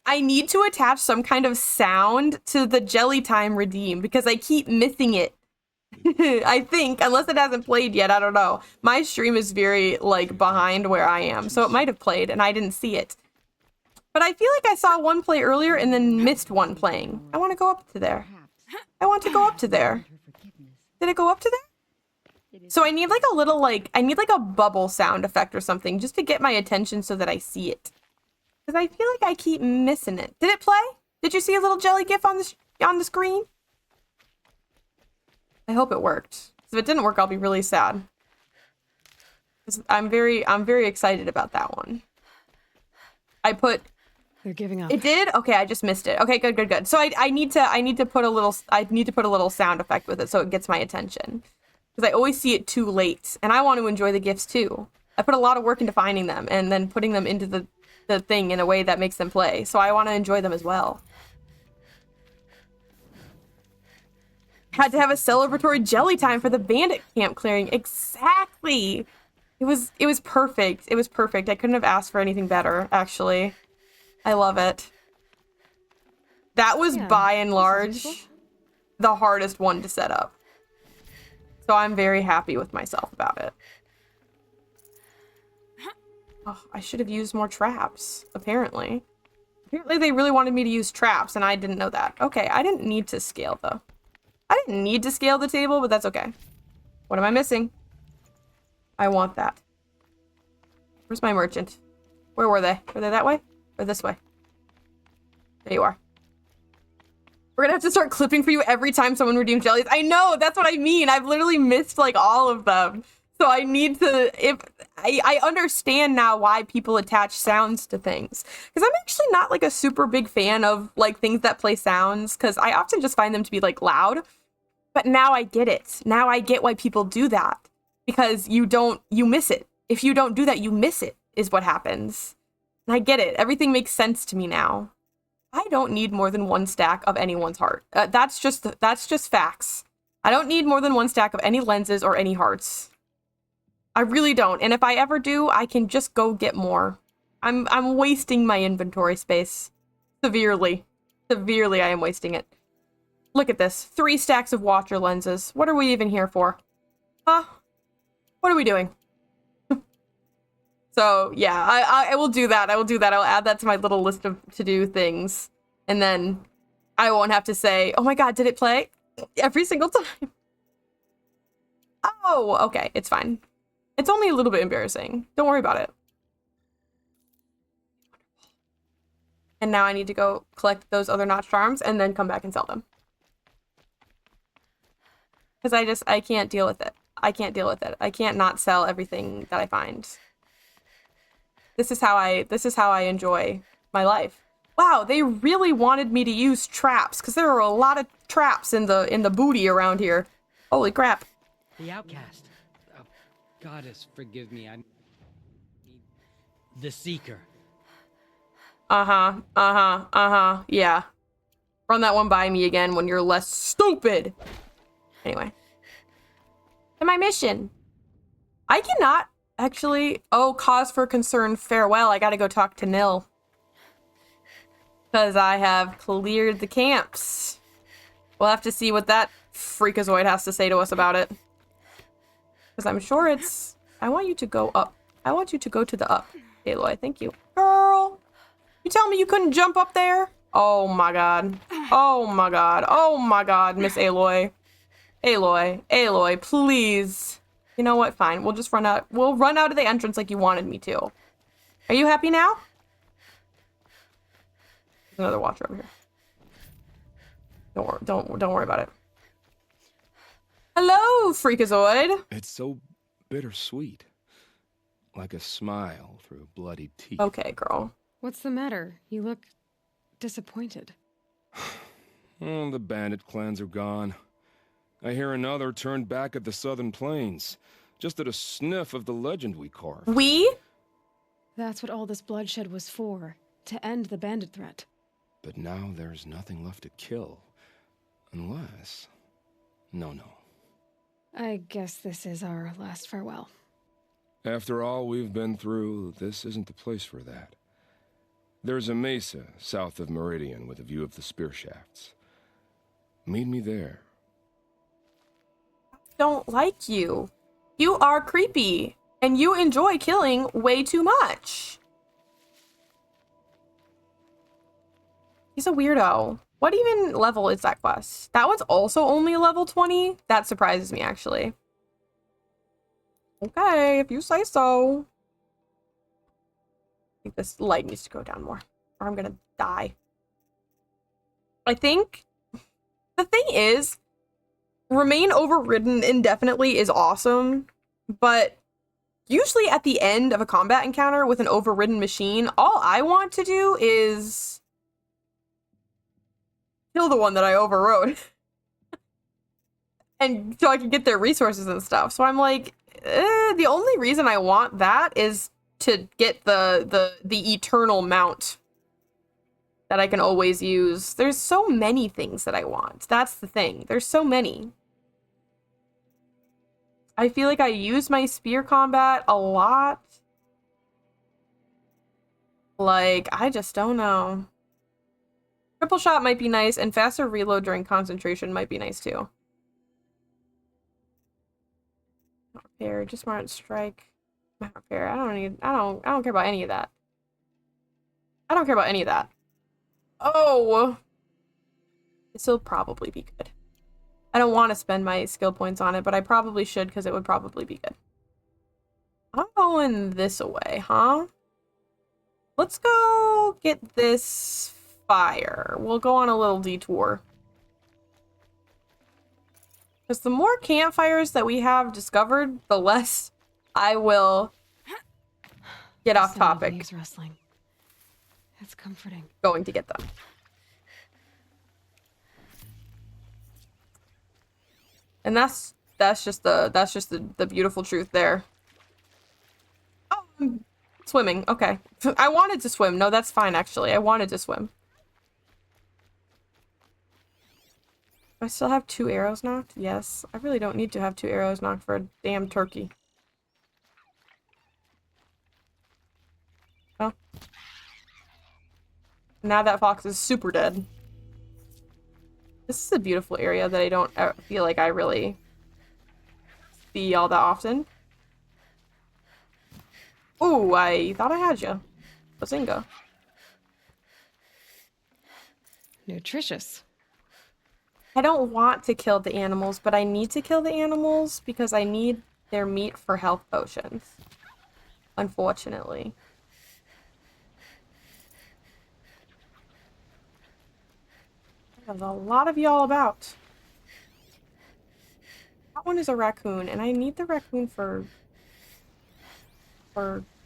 I need to attach some kind of sound to the Jelly Time redeem because I keep missing it. I think, unless it hasn't played yet, I don't know. My stream is very, like, behind where I am, so it might have played and I didn't see it. But I feel like I saw one play earlier and then missed one playing. I want to go up to there. I want to go up to there. Did it go up to there? So I need like a little I need like a bubble sound effect or something just to get my attention so that I see it. Because I feel like I keep missing it. Did it play? Did you see a little jelly gif on the screen? I hope it worked. If it didn't work, I'll be really sad. I'm very excited about that one. They're giving up. It did? Okay, I just missed it. Okay, good. So I need to put a little sound effect with it so it gets my attention. Because I always see it too late, and I want to enjoy the gifts too. I put a lot of work into finding them and then putting them into the thing in a way that makes them play. So I want to enjoy them as well. Had to have a celebratory jelly time for the bandit camp clearing. Exactly. It was perfect. It was perfect. I couldn't have asked for anything better, actually. I love it. That was, by and large, the hardest one to set up. So I'm very happy with myself about it. Oh, I should have used more traps, apparently. Apparently they really wanted me to use traps, and I didn't know that. Okay, I didn't need to scale, though. I didn't need to scale the table, but that's okay. What am I missing? I want that. Where's my merchant? Where were they? Were they that way? Or this way? There you are. We're gonna have to start clipping for you every time someone redeems jellies. I know, that's what I mean. I've literally missed, like, all of them. So I need to, I understand now why people attach sounds to things. Because I'm actually not, like, a super big fan of, like, things that play sounds. Because I often just find them to be, like, loud. But now I get it. Now I get why people do that. Because you miss it. If you don't do that, you miss it, is what happens. And I get it. Everything makes sense to me now. I don't need more than one stack of anyone's heart. That's just facts. I don't need more than one stack of any lenses or any hearts. I really don't. And if I ever do, I can just go get more. I'm wasting my inventory space. Severely. Severely, I am wasting it. Look at this. 3 stacks of watcher lenses. What are we even here for? Huh? What are we doing? So, yeah, I will do that. I will do that. I'll add that to my little list of to-do things. And then I won't have to say, oh my god, did it play? Every single time. Oh, okay, it's fine. It's only a little bit embarrassing. Don't worry about it. And now I need to go collect those other notched arms and then come back and sell them. Because I can't deal with it. I can't deal with it. I can't not sell everything that I find. This is how I enjoy my life. Wow, they really wanted me to use traps because there are a lot of traps in the booty around here. Holy crap. The outcast. Oh, goddess, forgive me. I'm the seeker. Yeah. Run that one by me again when you're less stupid. Anyway. And my mission. I cannot actually... Oh, cause for concern, farewell. I gotta go talk to Nil. Because I have cleared the camps. We'll have to see what that freakazoid has to say to us about it. Because I'm sure it's... I want you to go up. I want you to go to the up. Aloy, thank you. Girl! You tell me you couldn't jump up there? Oh my god. Oh my god. Oh my god, Miss Aloy. Aloy, please. You know what? Fine. We'll just run out. We'll run out of the entrance like you wanted me to. Are you happy now? There's another watcher over here. Don't worry about it. Hello, freakazoid. It's so bittersweet. Like a smile through bloody teeth. Okay, girl. What's the matter? You look disappointed. Oh, the bandit clans are gone. I hear another turned back at the southern plains, just at a sniff of the legend we carved. We? That's what all this bloodshed was for, to end the bandit threat. But now there's nothing left to kill. Unless... No. I guess this is our last farewell. After all we've been through, this isn't the place for that. There's a mesa south of Meridian with a view of the spear shafts. Meet me there. Don't like you. You are creepy. And you enjoy killing way too much. He's a weirdo. What even level is that quest? That one's also only level 20? That surprises me, actually. Okay, if you say so. I think this light needs to go down more, or I'm gonna die. I think the thing is, remain overridden indefinitely is awesome, but usually at the end of a combat encounter with an overridden machine, all I want to do is kill the one that I overrode. And so I can get their resources and stuff. So I'm like, the only reason I want that is to get the eternal mount that I can always use. There's so many things that I want. That's the thing. There's so many. I feel like I use my spear combat a lot. Like, I just don't know. Triple shot might be nice, and faster reload during concentration might be nice too. Not repair, just smart strike. Not repair. I don't care about any of that. I don't care about any of that. Oh! This will probably be good. I don't want to spend my skill points on it, but I probably should because it would probably be good. I'm going this away, huh? Let's go get this fire. We'll go on a little detour. Because the more campfires that we have discovered, the less I will get off topic. Leaves rustling. That's comforting. Going to get them. And that's just the beautiful truth there. Oh, swimming. Okay. I wanted to swim. No, that's fine actually. I wanted to swim. Do I still have 2 arrows knocked? Yes. I really don't need to have 2 arrows knocked for a damn turkey. Well. Now that fox is super dead. This is a beautiful area that I don't feel like I really see all that often. Ooh, I thought I had you. Bazinga. Nutritious. I don't want to kill the animals, but I need to kill the animals because I need their meat for health potions. Unfortunately. There's a lot of y'all about. That one is a raccoon, and I need the raccoon for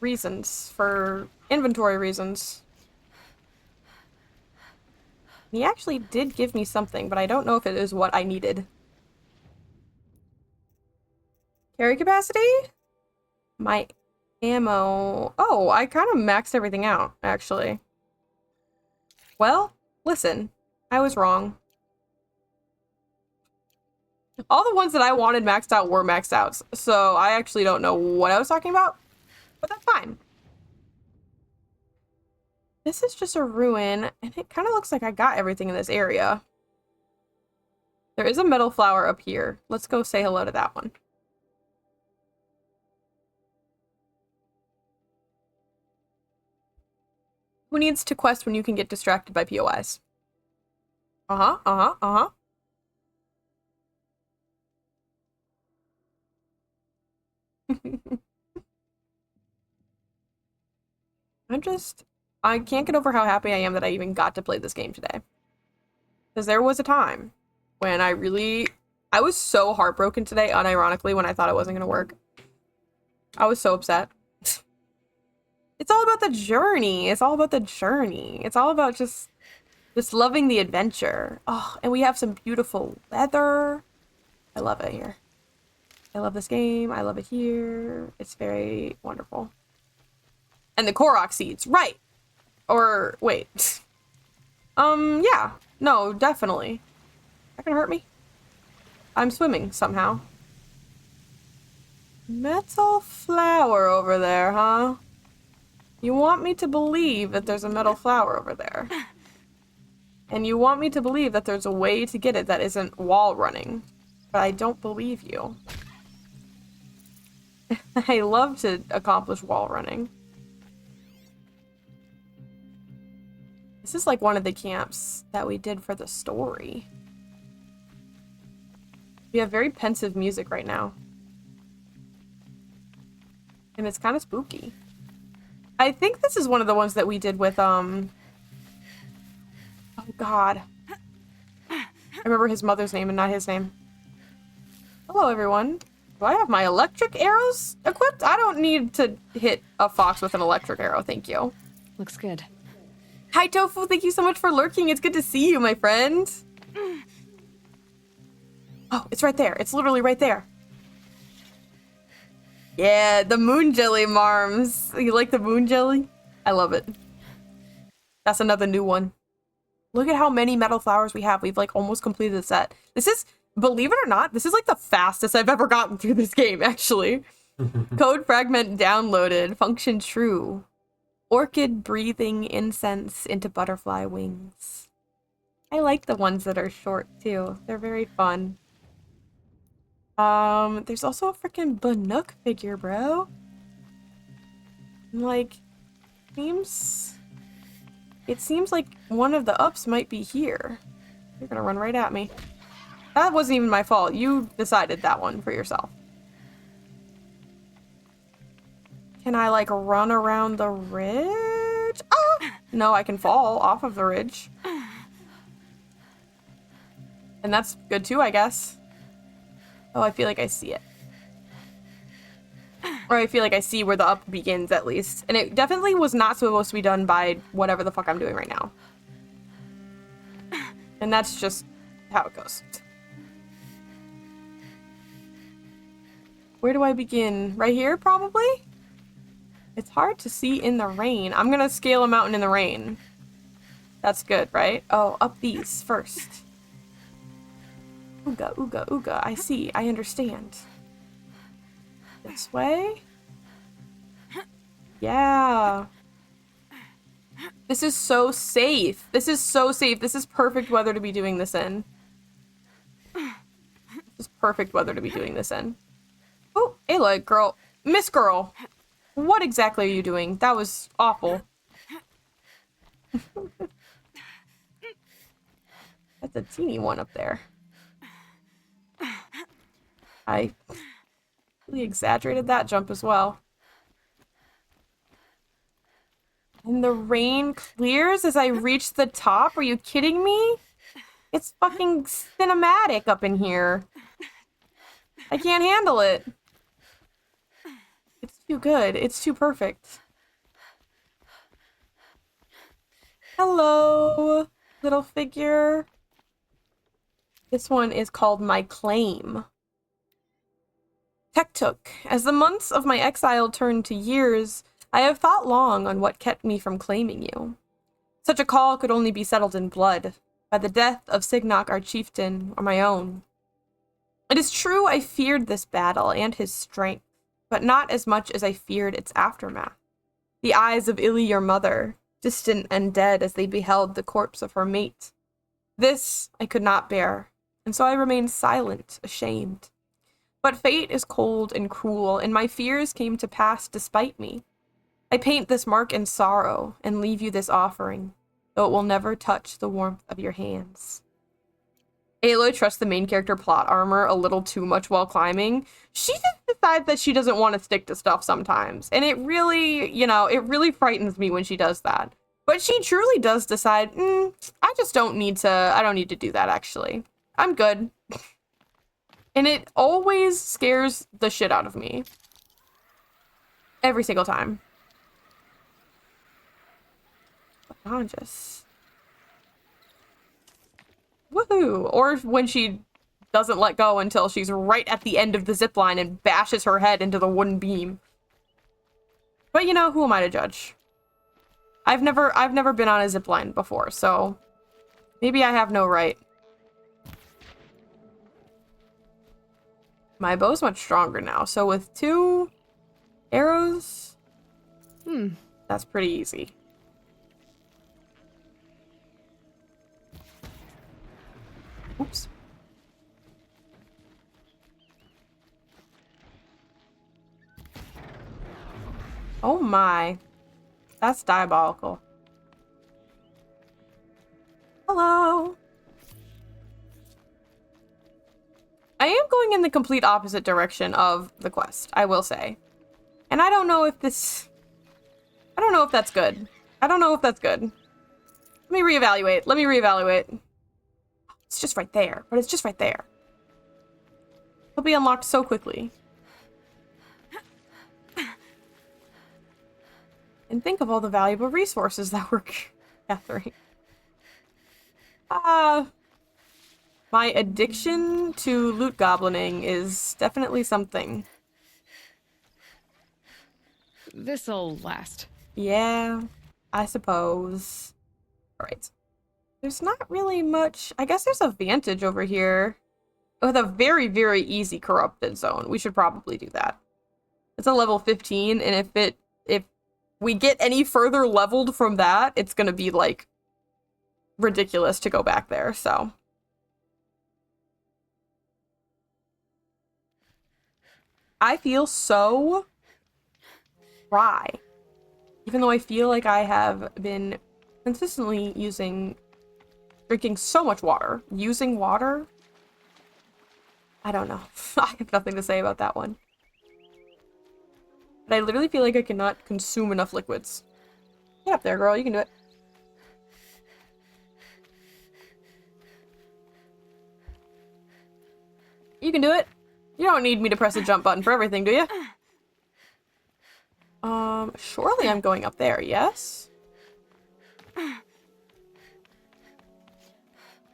reasons, for inventory reasons. He actually did give me something, but I don't know if it is what I needed. Carry capacity? My ammo... Oh, I kind of maxed everything out, actually. Well, listen. I was wrong. All the ones that I wanted maxed out were maxed out, so I actually don't know what I was talking about, but that's fine. This is just a ruin, and it kind of looks like I got everything in this area. There is a metal flower up here. Let's go say hello to that one. Who needs to quest when you can get distracted by POIs? Uh-huh, uh-huh, uh-huh. I can't get over how happy I am that I even got to play this game today. Because there was a time when I was so heartbroken today, unironically, when I thought it wasn't going to work. I was so upset. It's all about the journey. It's all about the journey. It's all about just loving the adventure. Oh, and we have some beautiful weather. I love it here. I love this game. I love it here. It's very wonderful. And the Korok seeds, right. Or, wait. Yeah. No, definitely. That can hurt me. I'm swimming, somehow. Metal flower over there, huh? You want me to believe that there's a metal flower over there. And you want me to believe that there's a way to get it that isn't wall running. But I don't believe you. I love to accomplish wall running. This is like one of the camps that we did for the story. We have very pensive music right now. And it's kind of spooky. I think this is one of the ones that we did with, oh god. I remember his mother's name and not his name. Hello, everyone. Do I have my electric arrows equipped? I don't need to hit a fox with an electric arrow, thank you. Looks good. Hi, Tofu. Thank you so much for lurking. It's good to see you, my friend. Oh, it's right there. It's literally right there. Yeah, the moon jelly marms. You like the moon jelly? I love it. That's another new one. Look at how many metal flowers we have. We've like almost completed the set. This is, believe it or not, this is like the fastest I've ever gotten through this game, actually. Code fragment downloaded. Function true. Orchid breathing incense into butterfly wings. I like the ones that are short too. They're very fun. There's also a freaking Bannook figure, bro. Like, it seems like one of the ups might be here. You're gonna run right at me. That wasn't even my fault. You decided that one for yourself. Can I, like, run around the ridge? Ah! No, I can fall off of the ridge. And that's good too, I guess. Oh, I feel like I see it. Or I feel like I see where the up begins, at least. And it definitely was not supposed to be done by whatever the fuck I'm doing right now. And that's just how it goes. Where do I begin? Right here, probably? It's hard to see in the rain. I'm gonna scale a mountain in the rain. That's good, right? Oh, up these first. Ooga, ooga, ooga. I see. I understand. This way? Yeah. This is so safe. This is so safe. This is perfect weather to be doing this in. This is perfect weather to be doing this in. Oh, Aloy, girl. Miss Girl. What exactly are you doing? That was awful. That's a teeny one up there. I really exaggerated that jump as well. And the rain clears as I reach the top? Are you kidding me? It's fucking cinematic up in here. I can't handle it. It's too good. It's too perfect. Hello, little figure. This one is called My Claim. Tektuk. As the months of my exile turned to years, I have thought long on what kept me from claiming you. Such a call could only be settled in blood, by the death of Signock our chieftain, or my own. It is true I feared this battle and his strength, but not as much as I feared its aftermath. The eyes of Illy your mother, distant and dead as they beheld the corpse of her mate. This I could not bear, and so I remained silent, ashamed. But fate is cold and cruel, and my fears came to pass despite me. I paint this mark in sorrow, and leave you this offering, though it will never touch the warmth of your hands. Aloy trusts the main character plot armor a little too much while climbing. She just decides that she doesn't want to stick to stuff sometimes, and it really, it really frightens me when she does that. But she truly does decide, I don't need to do that, actually. I'm good. And it always scares the shit out of me. Every single time. Unconscious. Woohoo! Or when she doesn't let go until she's right at the end of the zipline and bashes her head into the wooden beam. But who am I to judge? I've never been on a zipline before, so maybe I have no right. My bow's much stronger now, so with 2 arrows, that's pretty easy. Oops. Oh my. That's diabolical. Hello. I am going in the complete opposite direction of the quest, I will say. And I don't know if that's good. I don't know if that's good. Let me reevaluate. It's just right there, but it's just right there. It'll be unlocked so quickly. And think of all the valuable resources that we're gathering. My addiction to loot goblining is definitely something. This'll last. Yeah, I suppose. Alright. There's not really much. I guess there's a vantage over here with a very, very easy corrupted zone. We should probably do that. It's a level 15, and if we get any further leveled from that, it's gonna be like ridiculous to go back there, so. I feel so dry. Even though I feel like I have been consistently drinking so much water. Using water? I don't know. I have nothing to say about that one. But I literally feel like I cannot consume enough liquids. Get up there, girl. You can do it. You can do it. You don't need me to press a jump button for everything, do you? Surely I'm going up there, yes?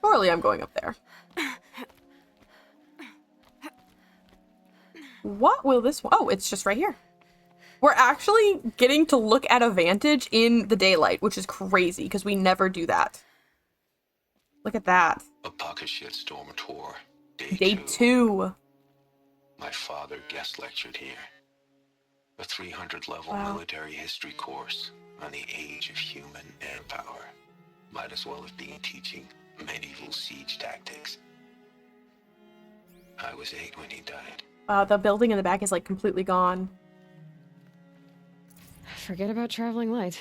Surely I'm going up there. What will this one? Oh, it's just right here. We're actually getting to look at a vantage in the daylight, which is crazy, because we never do that. Look at that. A pocket shitstorm tour. Day 2. My father guest lectured here. A 300-level military history course on the age of human air power. Might as well have been teaching medieval siege tactics. I was 8 when he died. Wow, the building in the back is like completely gone. Forget about traveling light.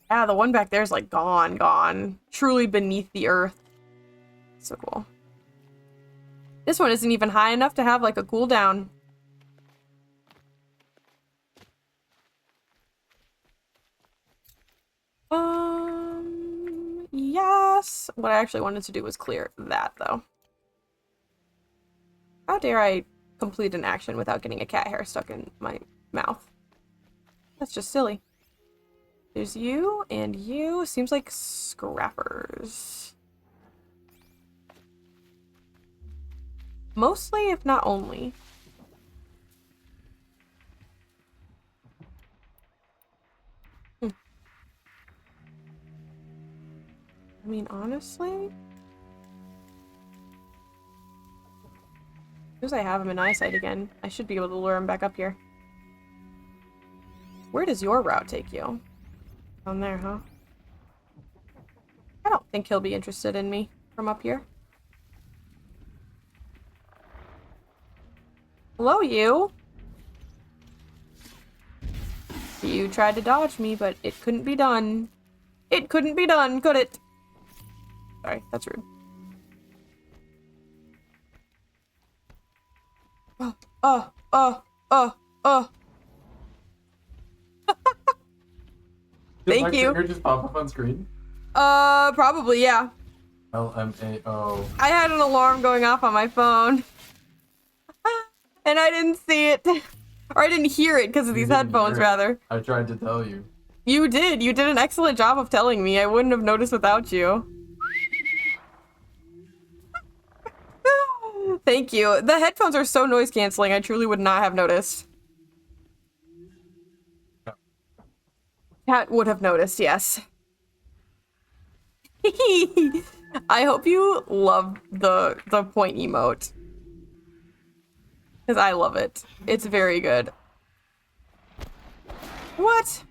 Yeah, the one back there is like gone. Truly beneath the earth. So cool. This one isn't even high enough to have like a cooldown. Yes. What I actually wanted to do was clear that though. How dare I complete an action without getting a cat hair stuck in my mouth? That's just silly. There's you and you. Seems like scrappers. Mostly, if not only. I mean, honestly, as soon as I have him in eyesight again, I should be able to lure him back up here. Where does your route take you? Down there, huh? I don't think he'll be interested in me from up here. Hello, you. You tried to dodge me, but it couldn't be done. It couldn't be done, could it? Sorry, that's rude. Did Thank my you. finger just pop up on screen? Probably, yeah. LMAO. I had an alarm going off on my phone. And I didn't see it. Or I didn't hear it because of these headphones, rather. I tried to tell you. You did. You did an excellent job of telling me. I wouldn't have noticed without you. Thank you. The headphones are so noise canceling, I truly would not have noticed. Cat would have noticed, yes. I hope you love the point emote. Because I love it. It's very good. What?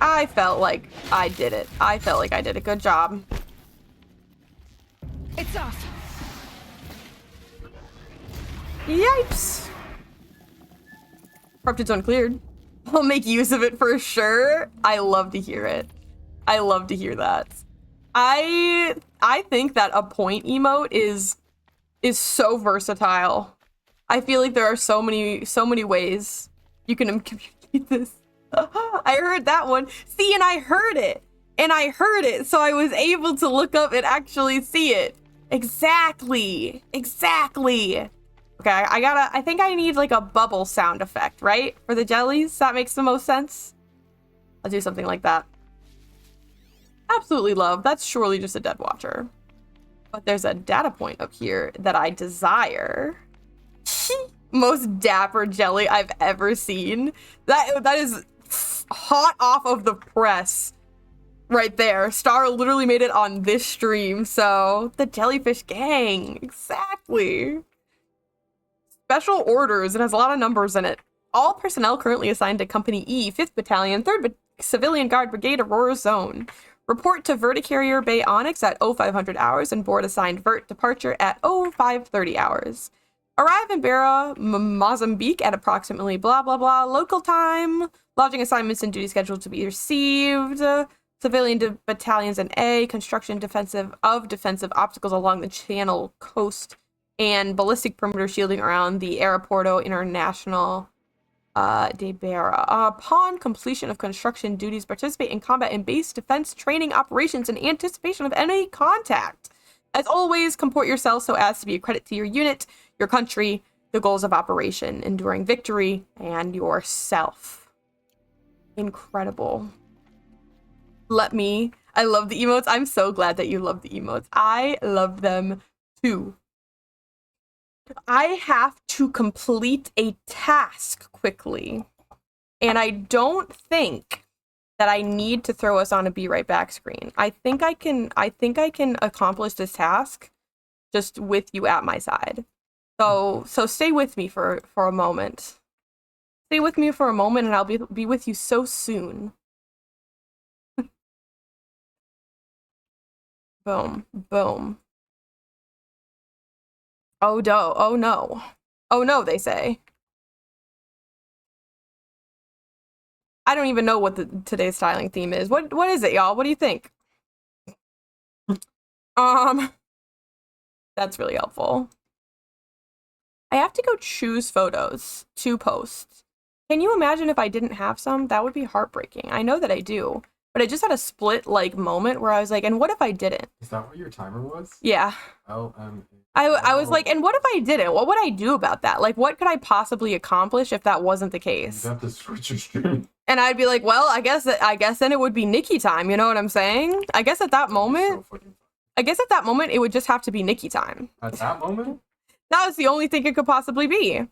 I felt like I did it. I felt like I did a good job. It's off. Yipes. Corrupted zone cleared. I'll make use of it for sure. I love to hear it. I love to hear that. I think that a point emote is so versatile. I feel like there are so many ways you can communicate this. I heard that one. See, and I heard it. And I heard it, so I was able to look up and actually see it. Exactly. Exactly. Okay, I think I need like a bubble sound effect, right? For the jellies? That makes the most sense. I'll do something like that. Absolutely love. That's surely just a dead watcher. But there's a data point up here that I desire. Most dapper jelly I've ever seen. That is hot off of the press. Right there. Star literally made it on this stream, so the jellyfish gang. Exactly. Special orders. It has a lot of numbers in it. All personnel currently assigned to Company E, 5th Battalion, 3rd Civilian Guard Brigade, Aurora Zone. Report to Verticarrier Bay Onyx at 0500 hours and board assigned Vert departure at 0530 hours. Arrive in Beira, Mozambique at approximately blah blah blah local time. Lodging assignments and duty scheduled to be received. Civilian battalions in A, construction defensive obstacles along the channel coast, and ballistic perimeter shielding around the Aeroporto International de Beira. Upon completion of construction duties, participate in combat and base defense training operations in anticipation of enemy contact. As always, comport yourself so as to be a credit to your unit, your country, the goals of operation, enduring victory, and yourself. Incredible. I love the emotes. I'm so glad that you love the emotes. I love them too. I have to complete a task quickly. And I don't think that I need to throw us on a be right back screen. I think I can accomplish this task just with you at my side. So stay with me for a moment. Stay with me for a moment and I'll be with you so soon. Boom, boom. Oh no, oh no. Oh no, they say. I don't even know what today's styling theme is. What is it, y'all? What do you think? That's really helpful. I have to go choose photos to post. Can you imagine if I didn't have some? That would be heartbreaking. I know that I do. But I just had a split, like, moment where I was like, and what if I didn't? Is that what your timer was? Yeah. I was like, and what if I didn't? What would I do about that? Like, what could I possibly accomplish if that wasn't the case? You have to switch your stream. And I'd be like, well, I guess then it would be Nikki time. You know what I'm saying? I guess at that moment, it would just have to be Nikki time. At that moment? That was the only thing it could possibly be.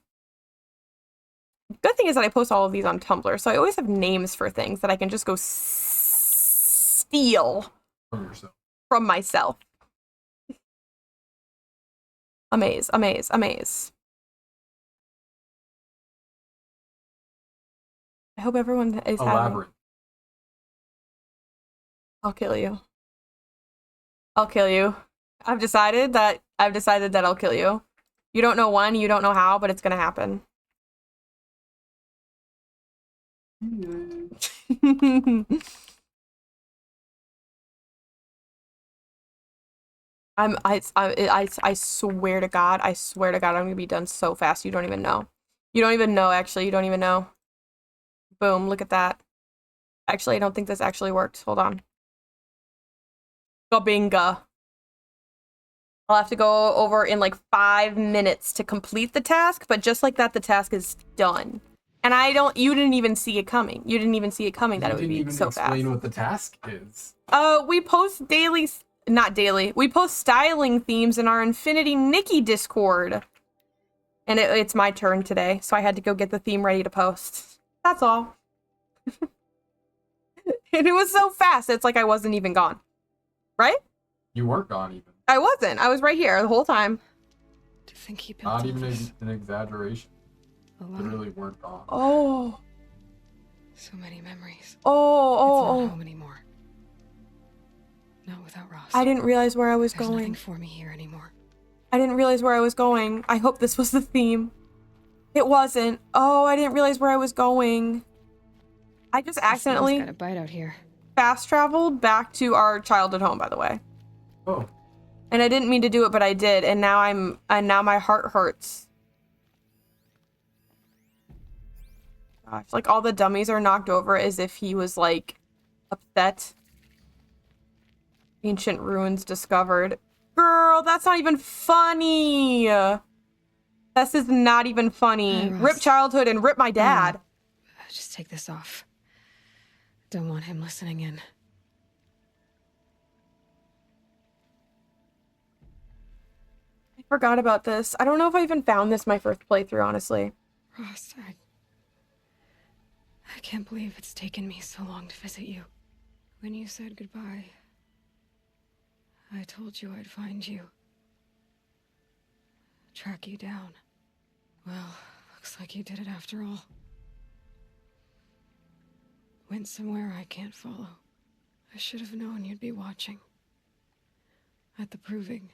Good thing is that I post all of these on Tumblr, so I always have names for things that I can just go steal from myself. Amaze. I hope everyone is having... I'll kill you. I've decided that I'll kill you. You don't know when, you don't know how, but it's gonna happen. I swear to God, I'm gonna be done so fast. You don't even know. Actually, you don't even know. Boom, look at that. Actually, I don't think this actually worked. Hold on. Gobinga. I'll have to go over in like 5 minutes to complete the task, but just like that, the task is done. And you didn't even see it coming. You didn't even see it coming that it would be so fast. Explain what the task is. We post we post styling themes in our Infinity Nikki Discord. And it's my turn today, so I had to go get the theme ready to post. That's all. And it was so fast, it's like I wasn't even gone. Right? You weren't gone even. I wasn't. I was right here the whole time. To think he built Not even this an exaggeration. alone. You really weren't gone. Oh. So many memories. It's Oh. not home anymore. Not without Ross. I didn't realize where I was There's going. nothing for me here anymore. I didn't realize where I was going. I hope this was the theme. It wasn't. Oh, I didn't realize where I was going. I just accidentally got a bite out here. fast traveled back to our childhood home, by the way. Oh. And I didn't mean to do it, but I did, and now my heart hurts. Gosh, like all the dummies are knocked over as if he was like upset. Ancient ruins discovered. Girl, that's not even funny. This is not even funny. Rip childhood and rip my dad. Just take this off. Don't want him listening in. I forgot about this. I don't know if I even found this my first playthrough, honestly. Ross, I can't believe it's taken me so long to visit you. When you said goodbye, I told you I'd find you. Track you down. Well, looks like you did it after all. Went somewhere I can't follow. I should have known you'd be watching. At the proving.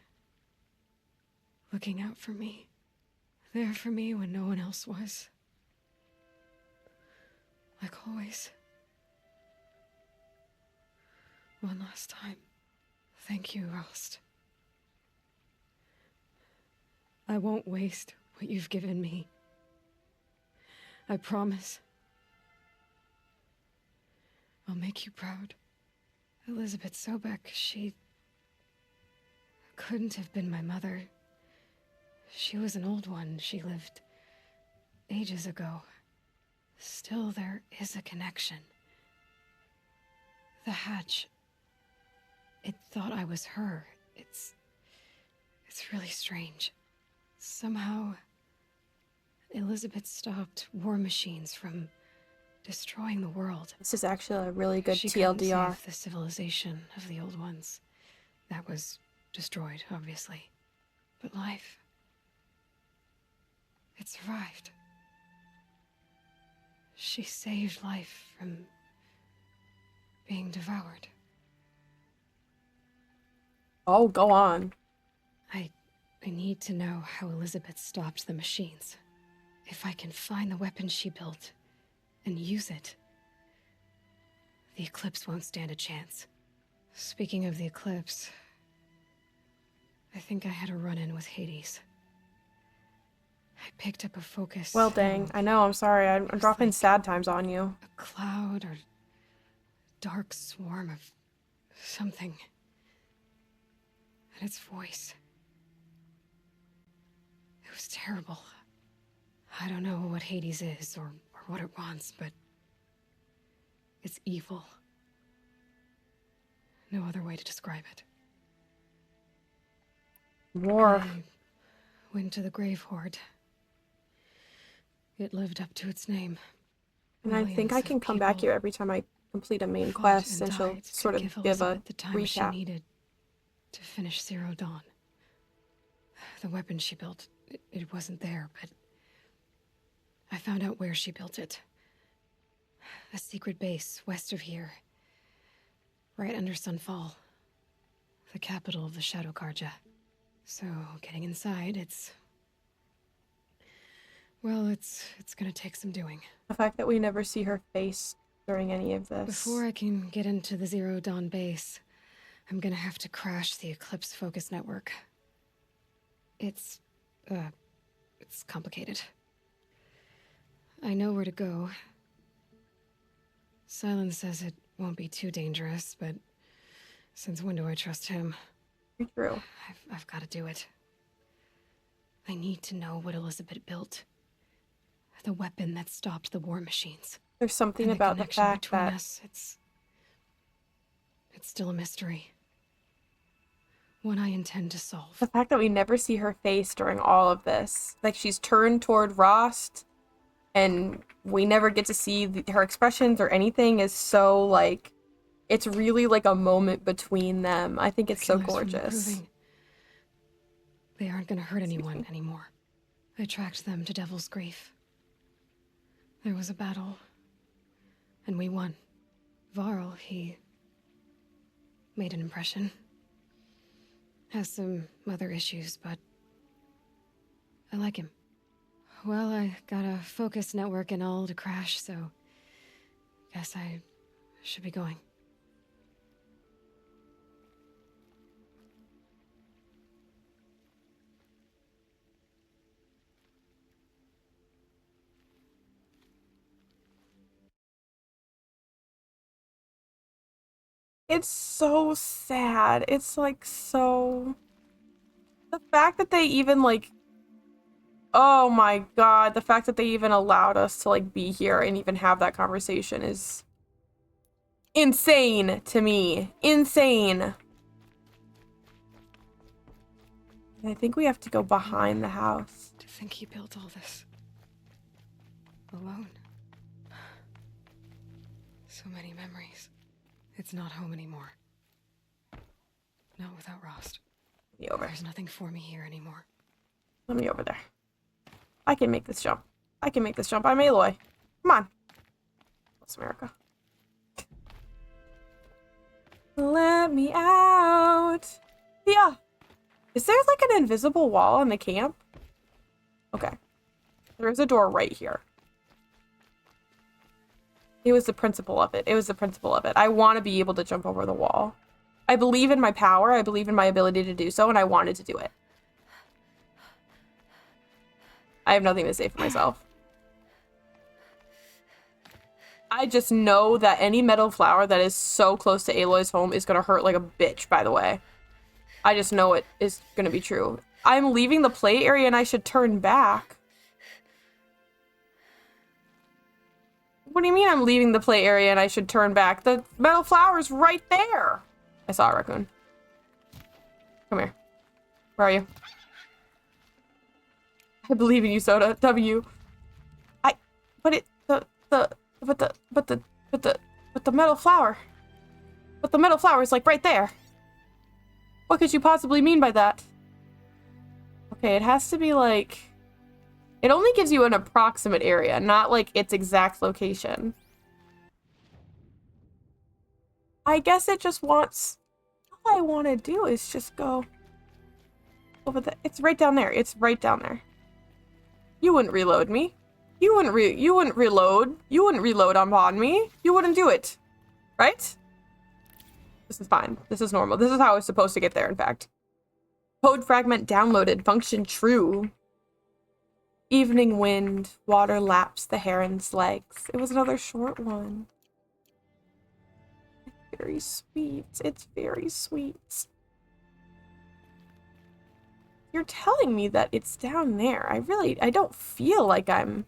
Looking out for me. There for me when no one else was. Like always. One last time. Thank you, Rost. I won't waste what you've given me. I promise. I'll make you proud. Elizabeth Sobek, she couldn't have been my mother. She was an old one. She lived ages ago. Still, there is a connection. The hatch. It thought I was her. It's really strange. Somehow, Elizabeth stopped war machines from destroying the world. This is actually a really good She couldn't TLDR. save the civilization of the old ones. That was destroyed, obviously. But life, it survived. She saved life from being devoured. Oh, go on. I need to know how Elizabeth stopped the machines. If I can find the weapon she built and use it, the Eclipse won't stand a chance. Speaking of the Eclipse, I think I had a run-in with Hades. I picked up a focus. Well, dang. I know, I'm sorry. I'm dropping sad times on you. A cloud or dark swarm of something. And its voice. It was terrible. I don't know what Hades is or what it wants, but it's evil. No other way to describe it. War. I went to the grave Hoard. It lived up to its name. And I think I can come back here every time I complete a main quest, and she'll sort of give a the time she recap. needed to finish Zero Dawn. The weapon she built, it wasn't there, but I found out where she built it. A secret base west of here, right under Sunfall, the capital of the Shadow Karja. So getting inside, it's gonna take some doing. The fact that we never see her face during any of this. Before I can get into the Zero Dawn base, I'm gonna have to crash the Eclipse Focus Network. It's complicated. I know where to go. Silence says it won't be too dangerous, but since when do I trust him? True. I've got to do it. I need to know what Elizabeth built. The weapon that stopped the war machines. There's something And the about the connection fact between that us, it's still a mystery. One I intend to solve. the fact that we never see her face during all of this, like she's turned toward Rost, and we never get to see her expressions or anything, is so like, it's really like a moment between them. I think it's so Killers from the gorgeous. Proving. They aren't gonna hurt anyone anymore. I tracked them to Devil's Grief. There was a battle, and we won. Varl, he made an impression. Has some other issues, but I like him. Well, I got a focus network and all to crash, so guess I should be going. It's so sad. It's like so... The fact that they even like... Oh my god, the fact that they even allowed us to like be here and even have that conversation is insane to me. Insane. And I think we have to go behind the house. To think he built all this alone. So many memories. It's not home anymore. Not without Rost. Me over. There's nothing for me here anymore. Let me over there. I can make this jump. I can make this jump. I'm Aloy. Come on. Let's America. Let me out. Yeah. Is there like an invisible wall in the camp? Okay. There is a door right here. It was the principle of it. It was the principle of it. I want to be able to jump over the wall. I believe in my power. I believe in my ability to do so, and I wanted to do it. I have nothing to say for myself. I just know that any metal flower that is so close to Aloy's home is going to hurt like a bitch, by the way. I just know it is going to be true. I'm leaving the play area and I should turn back. What do you mean I'm leaving the play area and I should turn back? The metal flower's right there. I saw a raccoon. Come here. Where are you? I believe in you, Soda. W. But the metal flower. But the metal flower is like right there. What could you possibly mean by that? Okay, it has to be like... It only gives you an approximate area, not like its exact location. I guess it just wants... All I want to do is just go over the... It's right down there. It's right down there. You wouldn't reload me. You wouldn't reload. You wouldn't reload on me. You wouldn't do it. Right? This is fine. This is normal. This is how I was supposed to get there, in fact. Code fragment downloaded. Function true. Evening wind. Water laps the heron's legs. It was another short one. It's very sweet. It's very sweet. You're telling me that it's down there. I don't feel like I'm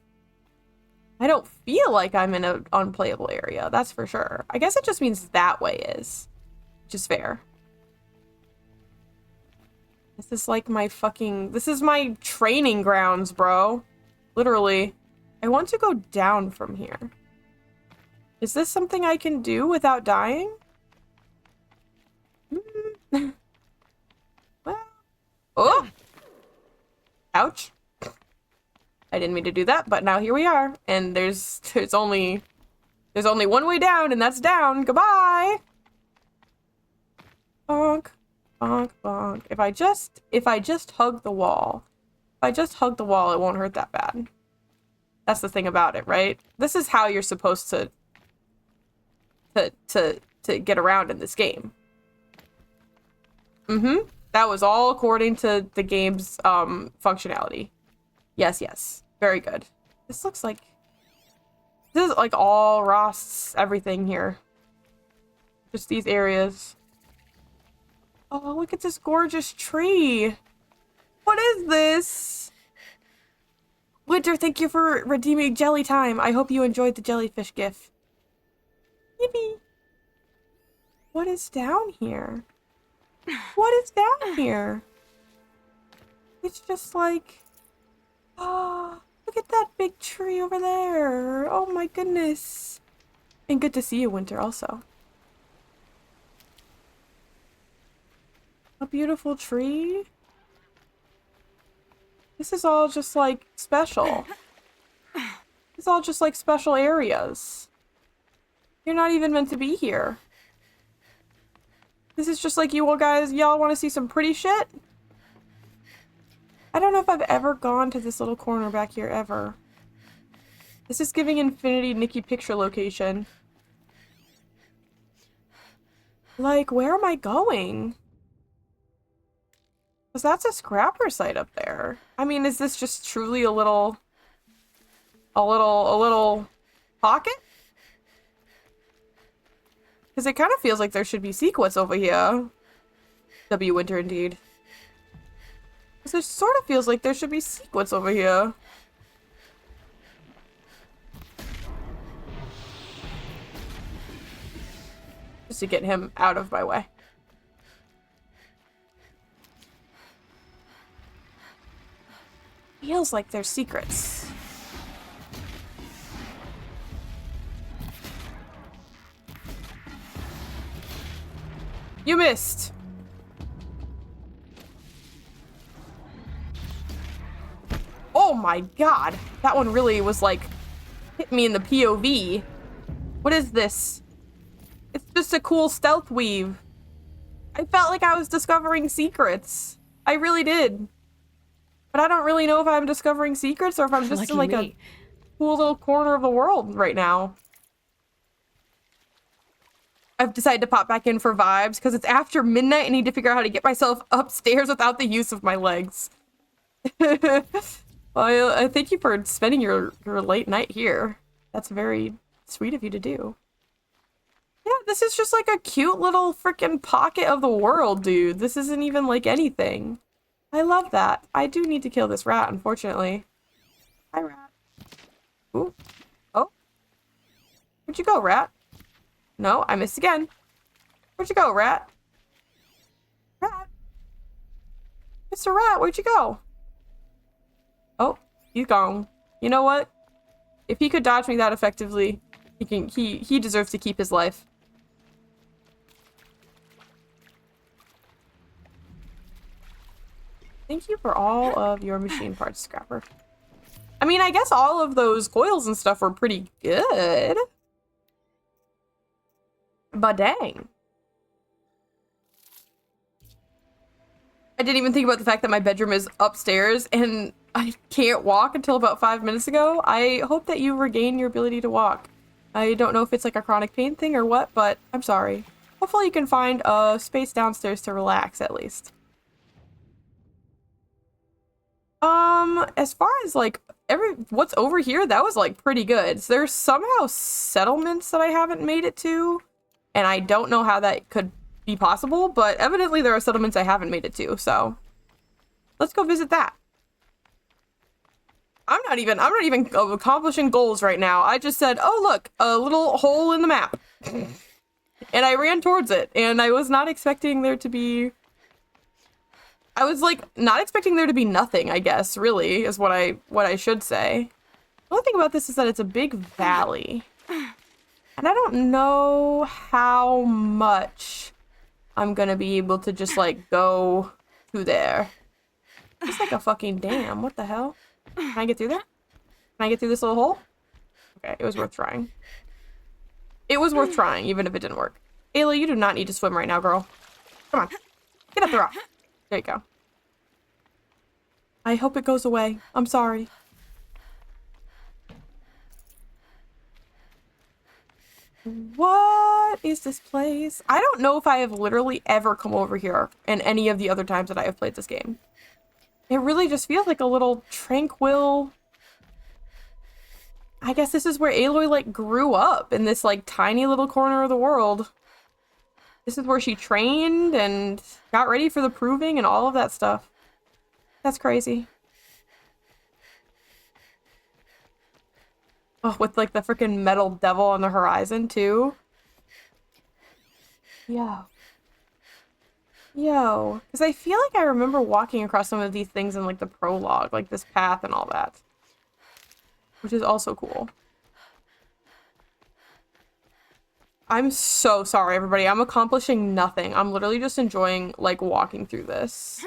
in an unplayable area. That's for sure. I guess it just means that way is. Which is fair. This is like this is my training grounds, bro. Literally. I want to go down from here. Is this something I can do without dying? Well. Oh! Ouch. I didn't mean to do that, but now here we are. And there's only one way down, and that's down. Goodbye! Bonk. Bonk, bonk. If I just hug the wall. If I just hug the wall, it won't hurt that bad. That's the thing about it, right? This is how you're supposed to get around in this game. Mm-hmm. That was all according to the game's functionality. Yes, yes. Very good. This is like all Rost's everything here. Just these areas. Oh, look at this gorgeous tree. What is this? Winter, thank you for redeeming jelly time. I hope you enjoyed the jellyfish gift. Yippee. What is down here? What is down here? It's just like... Oh, look at that big tree over there. Oh my goodness. And good to see you, Winter, also. A beautiful tree. This is all just like special. It's all just like special areas. You're not even meant to be here. This is just like y'all want to see some pretty shit? I don't know if I've ever gone to this little corner back here ever. This is giving Infinity Nikki picture location. Like, where am I going? Because that's a scrapper site up there. I mean, is this just truly a little pocket? Because it kind of feels like there should be sequence over here. W Winter, indeed. Because it sort of feels like there should be sequence over here. Just to get him out of my way. Feels like there's secrets. You missed. Oh my god. That one really was like, hit me in the POV. What is this? It's just a cool stealth weave. I felt like I was discovering secrets. I really did. But I don't really know if I'm discovering secrets or if I'm just in like a cool little corner of the world right now. I've decided to pop back in for vibes because it's after midnight and I need to figure out how to get myself upstairs without the use of my legs. Well, I thank you for spending your late night here. That's very sweet of you to do. Yeah, this is just like a cute little freaking pocket of the world, dude. This isn't even like anything. I love that. I do need to kill this rat, unfortunately. Hi, rat. Ooh. Oh. Where'd you go, rat? No, I missed again. Where'd you go, rat? Rat? Mr. Rat, where'd you go? Oh, he's gone. You know what? If he could dodge me that effectively, he deserves to keep his life. Thank you for all of your machine parts, Scrapper. I mean, I guess all of those coils and stuff were pretty good. But dang. I didn't even think about the fact that my bedroom is upstairs and I can't walk until about 5 minutes ago. I hope that you regain your ability to walk. I don't know if it's like a chronic pain thing or what, but I'm sorry. Hopefully you can find a space downstairs to relax at least. As far as like what's over here, that was like pretty good. So there's somehow settlements that I haven't made it to, and I don't know how that could be possible, but evidently there are settlements I haven't made it to, so let's go visit that. I'm not even accomplishing goals right now. I just said, oh look, a little hole in the map. And I ran towards it, and I was not expecting there to be... I was, like, not expecting there to be nothing, I guess, really, is what I should say. The only thing about this is that it's a big valley. And I don't know how much I'm gonna be able to just, like, go to there. It's like a fucking dam. What the hell? Can I get through there? Can I get through this little hole? Okay, it was worth trying. It was worth trying, even if it didn't work. Ayla, you do not need to swim right now, girl. Come on. Get up the rock. There you go. I hope it goes away. I'm sorry. What is this place? I don't know if I have literally ever come over here in any of the other times that I have played this game. It really just feels like a little tranquil... I guess this is where Aloy, like, grew up, in this, like, tiny little corner of the world. This is where she trained and got ready for the proving and all of that stuff. That's crazy. Oh, with, like, the freaking metal devil on the horizon, too. Yo. Yo. Because I feel like I remember walking across some of these things in, like, the prologue, like this path and all that. Which is also cool. I'm so sorry, everybody. I'm accomplishing nothing. I'm literally just enjoying, like, walking through this.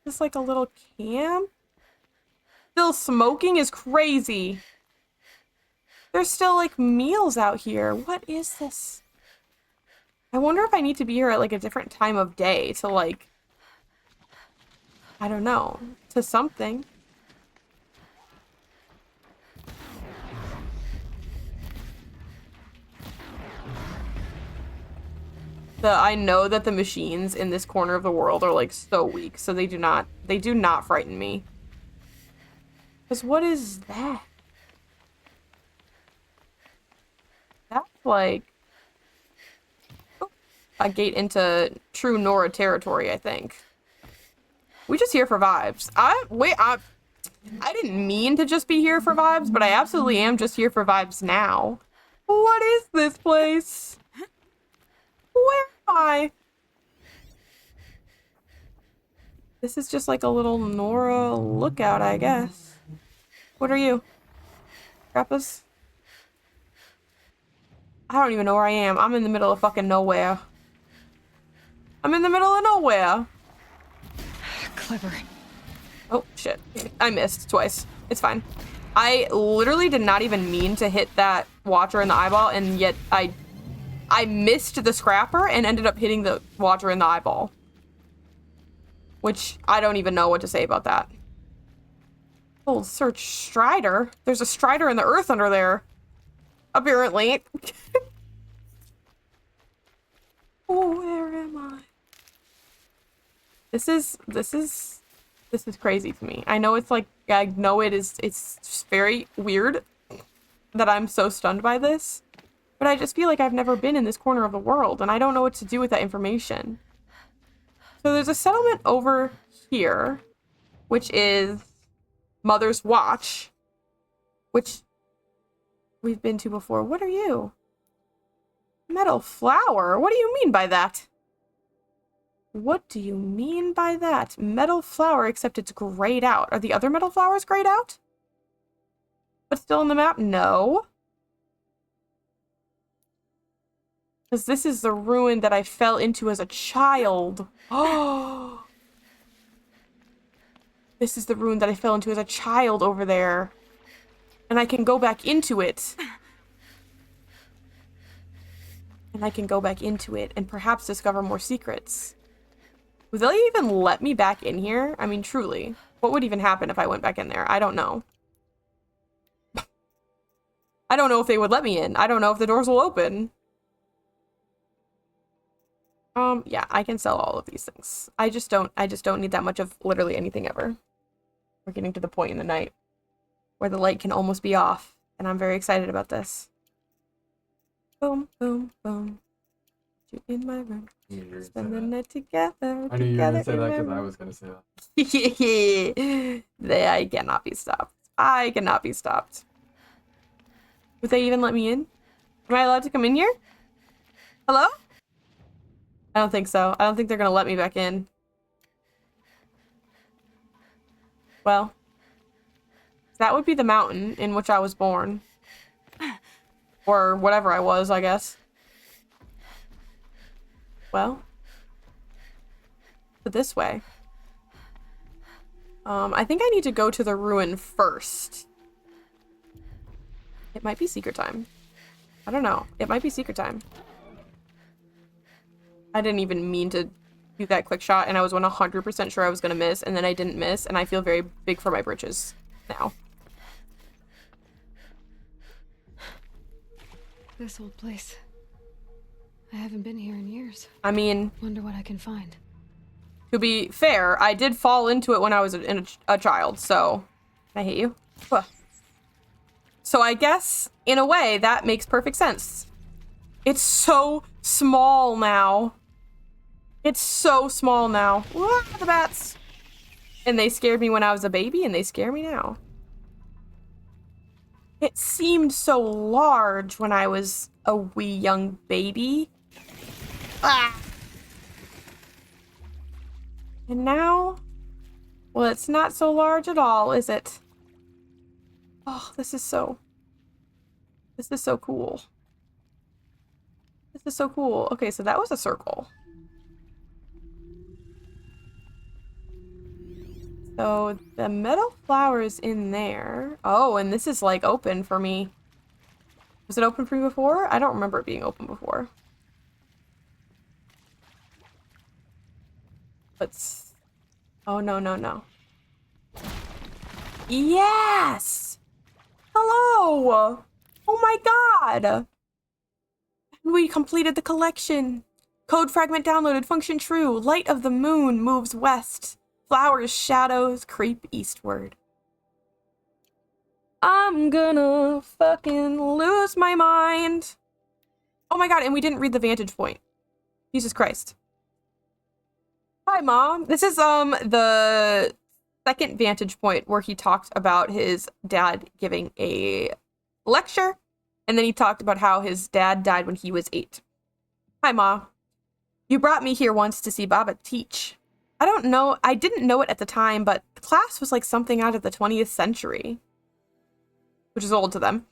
Just like a little camp. Still smoking is crazy. There's still, like, meals out here. What is this? I wonder if I need to be here at, like, a different time of day to, like... I don't know. To something. I know that the machines in this corner of the world are, like, so weak, so they do not frighten me. Because what is that? That's, like, a gate into true Nora territory, I think. We just here for vibes. I didn't mean to just be here for vibes, but I absolutely am just here for vibes now. What is this place? Where am I? This is just like a little Nora lookout, I guess. What are you? Grappas? I don't even know where I am. I'm in the middle of fucking nowhere. I'm in the middle of nowhere. Clever. Oh, shit. I missed twice. It's fine. I literally did not even mean to hit that Watcher in the eyeball, and yet I missed the scrapper and ended up hitting the Watcher in the eyeball. Which, I don't even know what to say about that. Oh, search Strider. There's a Strider in the earth under there. Apparently. Oh, where am I? This is crazy to me. I know it's like, I know it's just very weird that I'm so stunned by this. But I just feel like I've never been in this corner of the world, and I don't know what to do with that information. So there's a settlement over here, which is Mother's Watch, which we've been to before. What are you? Metal flower? What do you mean by that? What do you mean by that? Metal flower, except it's grayed out. Are the other metal flowers grayed out? But still on the map? No. Because this is the ruin that I fell into as a child. Oh! This is the ruin that I fell into as a child over there. And I can go back into it. And I can go back into it and perhaps discover more secrets. Would they even let me back in here? I mean, truly. What would even happen if I went back in there? I don't know. I don't know if they would let me in. I don't know if the doors will open. Yeah, I can sell all of these things. I just don't need that much of literally anything ever. We're getting to the point in the night where the light can almost be off, and I'm very excited about this. Boom, boom, boom. You in my room. Spend the night together. I knew you were gonna say that because together I was gonna say that. I cannot be stopped. I cannot be stopped. Would they even let me in? Am I allowed to come in here? Hello? I don't think so. I don't think they're gonna let me back in. Well, that would be the mountain in which I was born. Or whatever I was, I guess. Well, so this way. I think I need to go to the ruin first. It might be secret time. I don't know. It might be secret time. I didn't even mean to do that quick shot, and I was 100% sure I was gonna miss, and then I didn't miss, and I feel very big for my britches now. This old place. I haven't been here in years. I mean... Wonder what I can find. To be fair, I did fall into it when I was a child, so... I hate you. Ugh. So I guess, in a way, that makes perfect sense. It's so small now. It's so small now. What the bats? And they scared me when I was a baby, and they scare me now. It seemed so large when I was a wee young baby. Ah! And now, well, it's not so large at all, is it? Oh, this is so cool. This is so cool. Okay, so that was a circle. So the metal flower's in there. Oh, and this is like open for me. Was it open for me before? I don't remember it being open before. Let's... Oh, no, no, no. Yes! Hello! Oh my god! We completed the collection. Code fragment downloaded. Function true. Light of the moon moves west. Flowers' shadows creep eastward. I'm gonna fucking lose my mind. Oh my god, and we didn't read the vantage point. Jesus Christ. Hi, Mom. This is, the second vantage point where he talked about his dad giving a lecture, and then he talked about how his dad died when he was 8. Hi, Ma. You brought me here once to see Baba teach. I didn't know it at the time, but the class was like something out of the 20th century, which is old to them.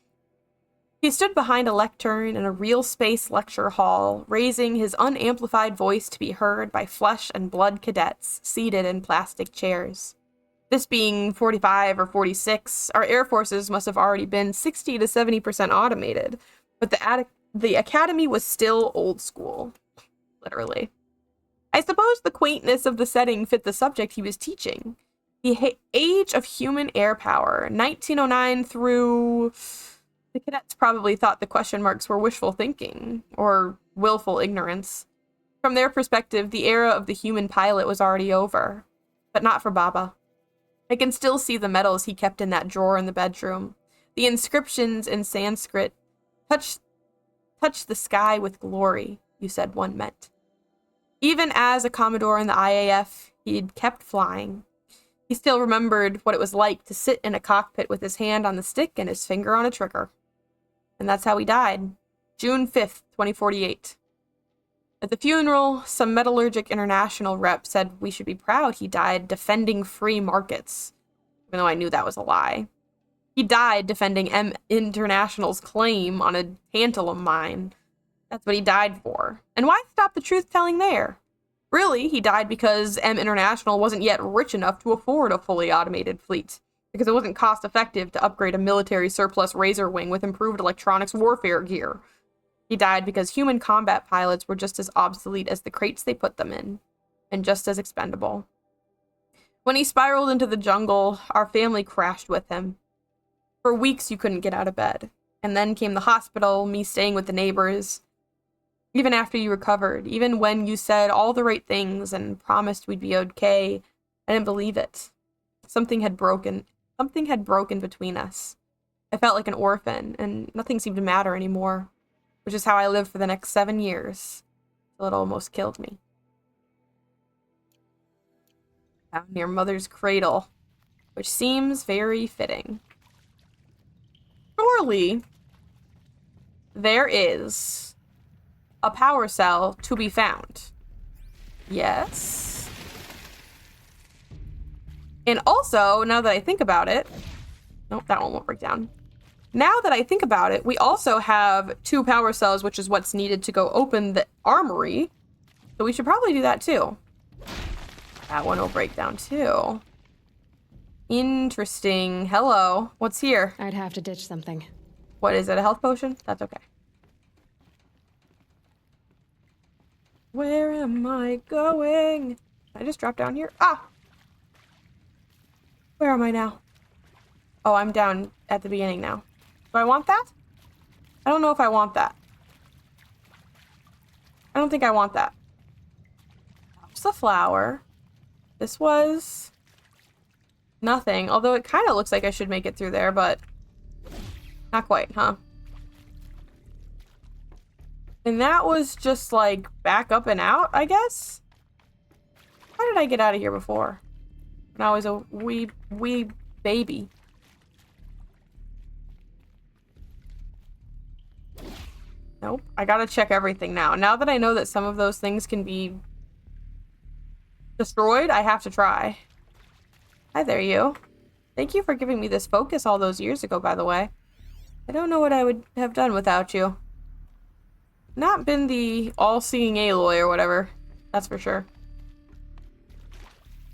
He stood behind a lectern in a real space lecture hall, raising his unamplified voice to be heard by flesh and blood cadets seated in plastic chairs. This being 45 or 46, our air forces must have already been 60 to 70% automated, but the academy was still old school, literally. I suppose the quaintness of the setting fit the subject he was teaching. The age of human air power, 1909 through... The cadets probably thought the question marks were wishful thinking, or willful ignorance. From their perspective, the era of the human pilot was already over. But not for Baba. I can still see the medals he kept in that drawer in the bedroom. The inscriptions in Sanskrit, touch the sky with glory, you said one meant. Even as a Commodore in the IAF, he'd kept flying. He still remembered what it was like to sit in a cockpit with his hand on the stick and his finger on a trigger. And that's how he died, June 5th, 2048. At the funeral, some Metallurgic International rep said we should be proud he died defending free markets, even though I knew that was a lie. He died defending M International's claim on a tantalum mine. That's what he died for. And why stop the truth-telling there? Really, he died because M International wasn't yet rich enough to afford a fully automated fleet, because it wasn't cost-effective to upgrade a military surplus razor wing with improved electronics warfare gear. He died because human combat pilots were just as obsolete as the crates they put them in, and just as expendable. When he spiraled into the jungle, our family crashed with him. For weeks you couldn't get out of bed, and then came the hospital, me staying with the neighbors. Even after you recovered, even when you said all the right things and promised we'd be okay, I didn't believe it. Something had broken. Something had broken between us. I felt like an orphan, and nothing seemed to matter anymore, which is how I lived for the next 7 years, till it almost killed me. Found near Mother's cradle, which seems very fitting. Surely, there is a power cell to be found. Yes. And also, now that I think about it, nope, that one won't break down. Now that I think about it, we also have 2 power cells, which is what's needed to go open the armory. So we should probably do that too. That one will break down too. Interesting. Hello. What's here? I'd have to ditch something. What is it? A health potion? That's okay. Where am I going? Can I just drop down here? Ah! Where am I now? Oh, I'm down at the beginning now. Do I want that? I don't know if I want that. I don't think I want that. Just a flower. This was nothing. Although it kind of looks like I should make it through there, but not quite, huh? And that was just like back up and out, I guess? How did I get out of here before? When I was a wee baby. Nope. I gotta check everything now. Now that I know that some of those things can be destroyed, I have to try. Hi there, you. Thank you for giving me this focus all those years ago, by the way. I don't know what I would have done without you. Not been the all-seeing Aloy or whatever. That's for sure.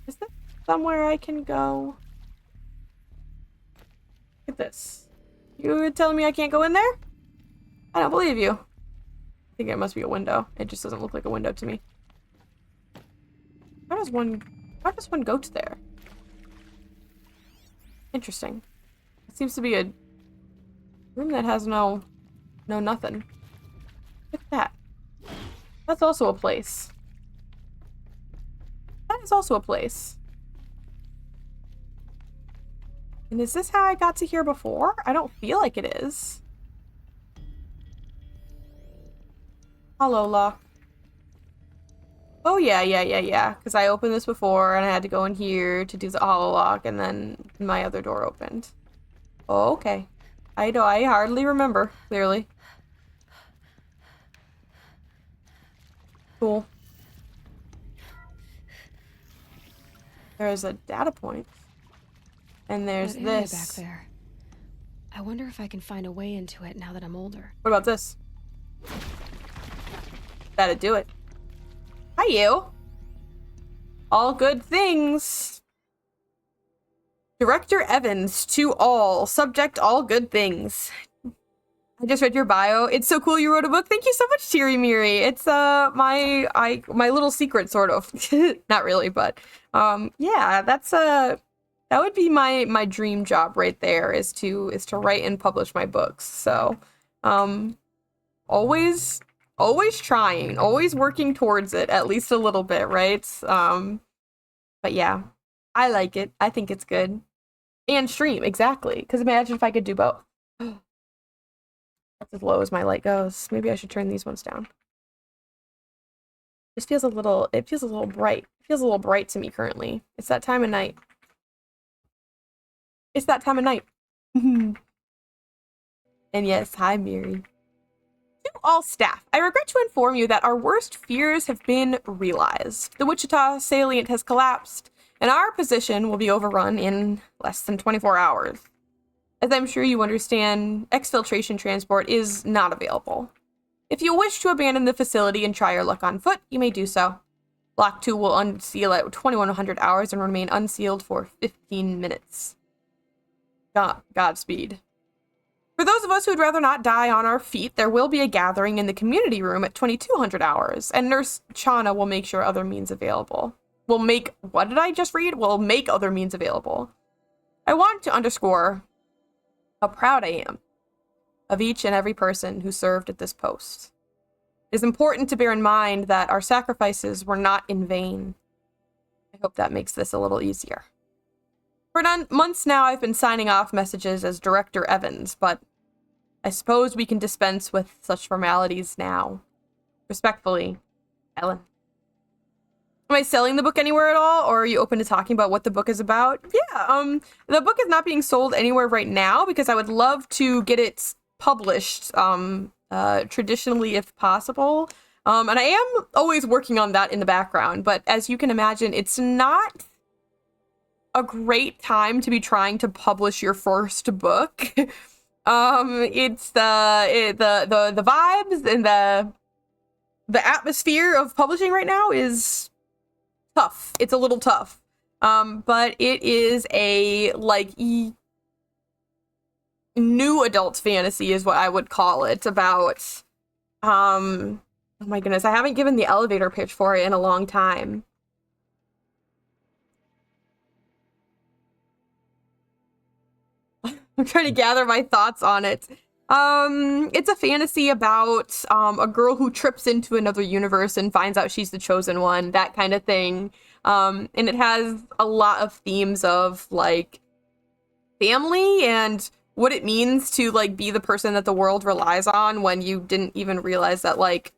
Is there somewhere I can go? Look at this. You're telling me I can't go in there? I don't believe you. I think it must be a window. It just doesn't look like a window to me. How does one go to there? Interesting. It seems to be a room that has no nothing. Look at that. That's also a place. That is also a place. And is this how I got to here before? I don't feel like it is. Hello, lock. Oh, yeah. Because I opened this before, and I had to go in here to do the hollow lock, and then my other door opened. Oh, okay. I hardly remember, clearly. Cool. There's a data point. And there's That area this. back there. I wonder if I can find a way into it now that I'm older. What about this? That'd do it. Hi, you. All good things. Director Evans to all. Subject all good things. I just read your bio. It's so cool you wrote a book. Thank you so much, Tiri Miri. It's my little secret, sort of. Not really, but yeah, that's that would be my dream job right there, is to write and publish my books. So always trying, always working towards it, at least a little bit, right? But yeah, I like it. I think it's good. And stream, exactly. Because imagine if I could do both. That's as low as my light goes. Maybe I should turn these ones down. It feels a little bright. It feels a little bright to me currently. It's that time of night. It's that time of night. And yes, hi, Miri. To all staff, I regret to inform you that our worst fears have been realized. The Wichita salient has collapsed, and our position will be overrun in less than 24 hours. As I'm sure you understand, exfiltration transport is not available. If you wish to abandon the facility and try your luck on foot, you may do so. Block 2 will unseal at 2100 hours and remain unsealed for 15 minutes. Godspeed. For those of us who'd rather not die on our feet, there will be a gathering in the community room at 2200 hours, and Nurse Chana will make sure other means available. What did I just read? Will make other means available. I want to underscore how proud I am of each and every person who served at this post. It is important to bear in mind that our sacrifices were not in vain. I hope that makes this a little easier. For months now, I've been signing off messages as Director Evans, but I suppose we can dispense with such formalities now. Respectfully, Ellen. Am I selling the book anywhere at all, or are you open to talking about what the book is about? Yeah, the book is not being sold anywhere right now because I would love to get it published, traditionally if possible. And I am always working on that in the background, but as you can imagine, it's not a great time to be trying to publish your first book. It's the vibes and the atmosphere of publishing right now is tough. It's a little tough. But it is a like new adult fantasy is what I would call it, about oh my goodness, I haven't given the elevator pitch for it in a long time. I'm trying to gather my thoughts on it. It's a fantasy about a girl who trips into another universe and finds out she's the chosen one, that kind of thing. And it has a lot of themes of like family and what it means to like be the person that the world relies on when you didn't even realize that like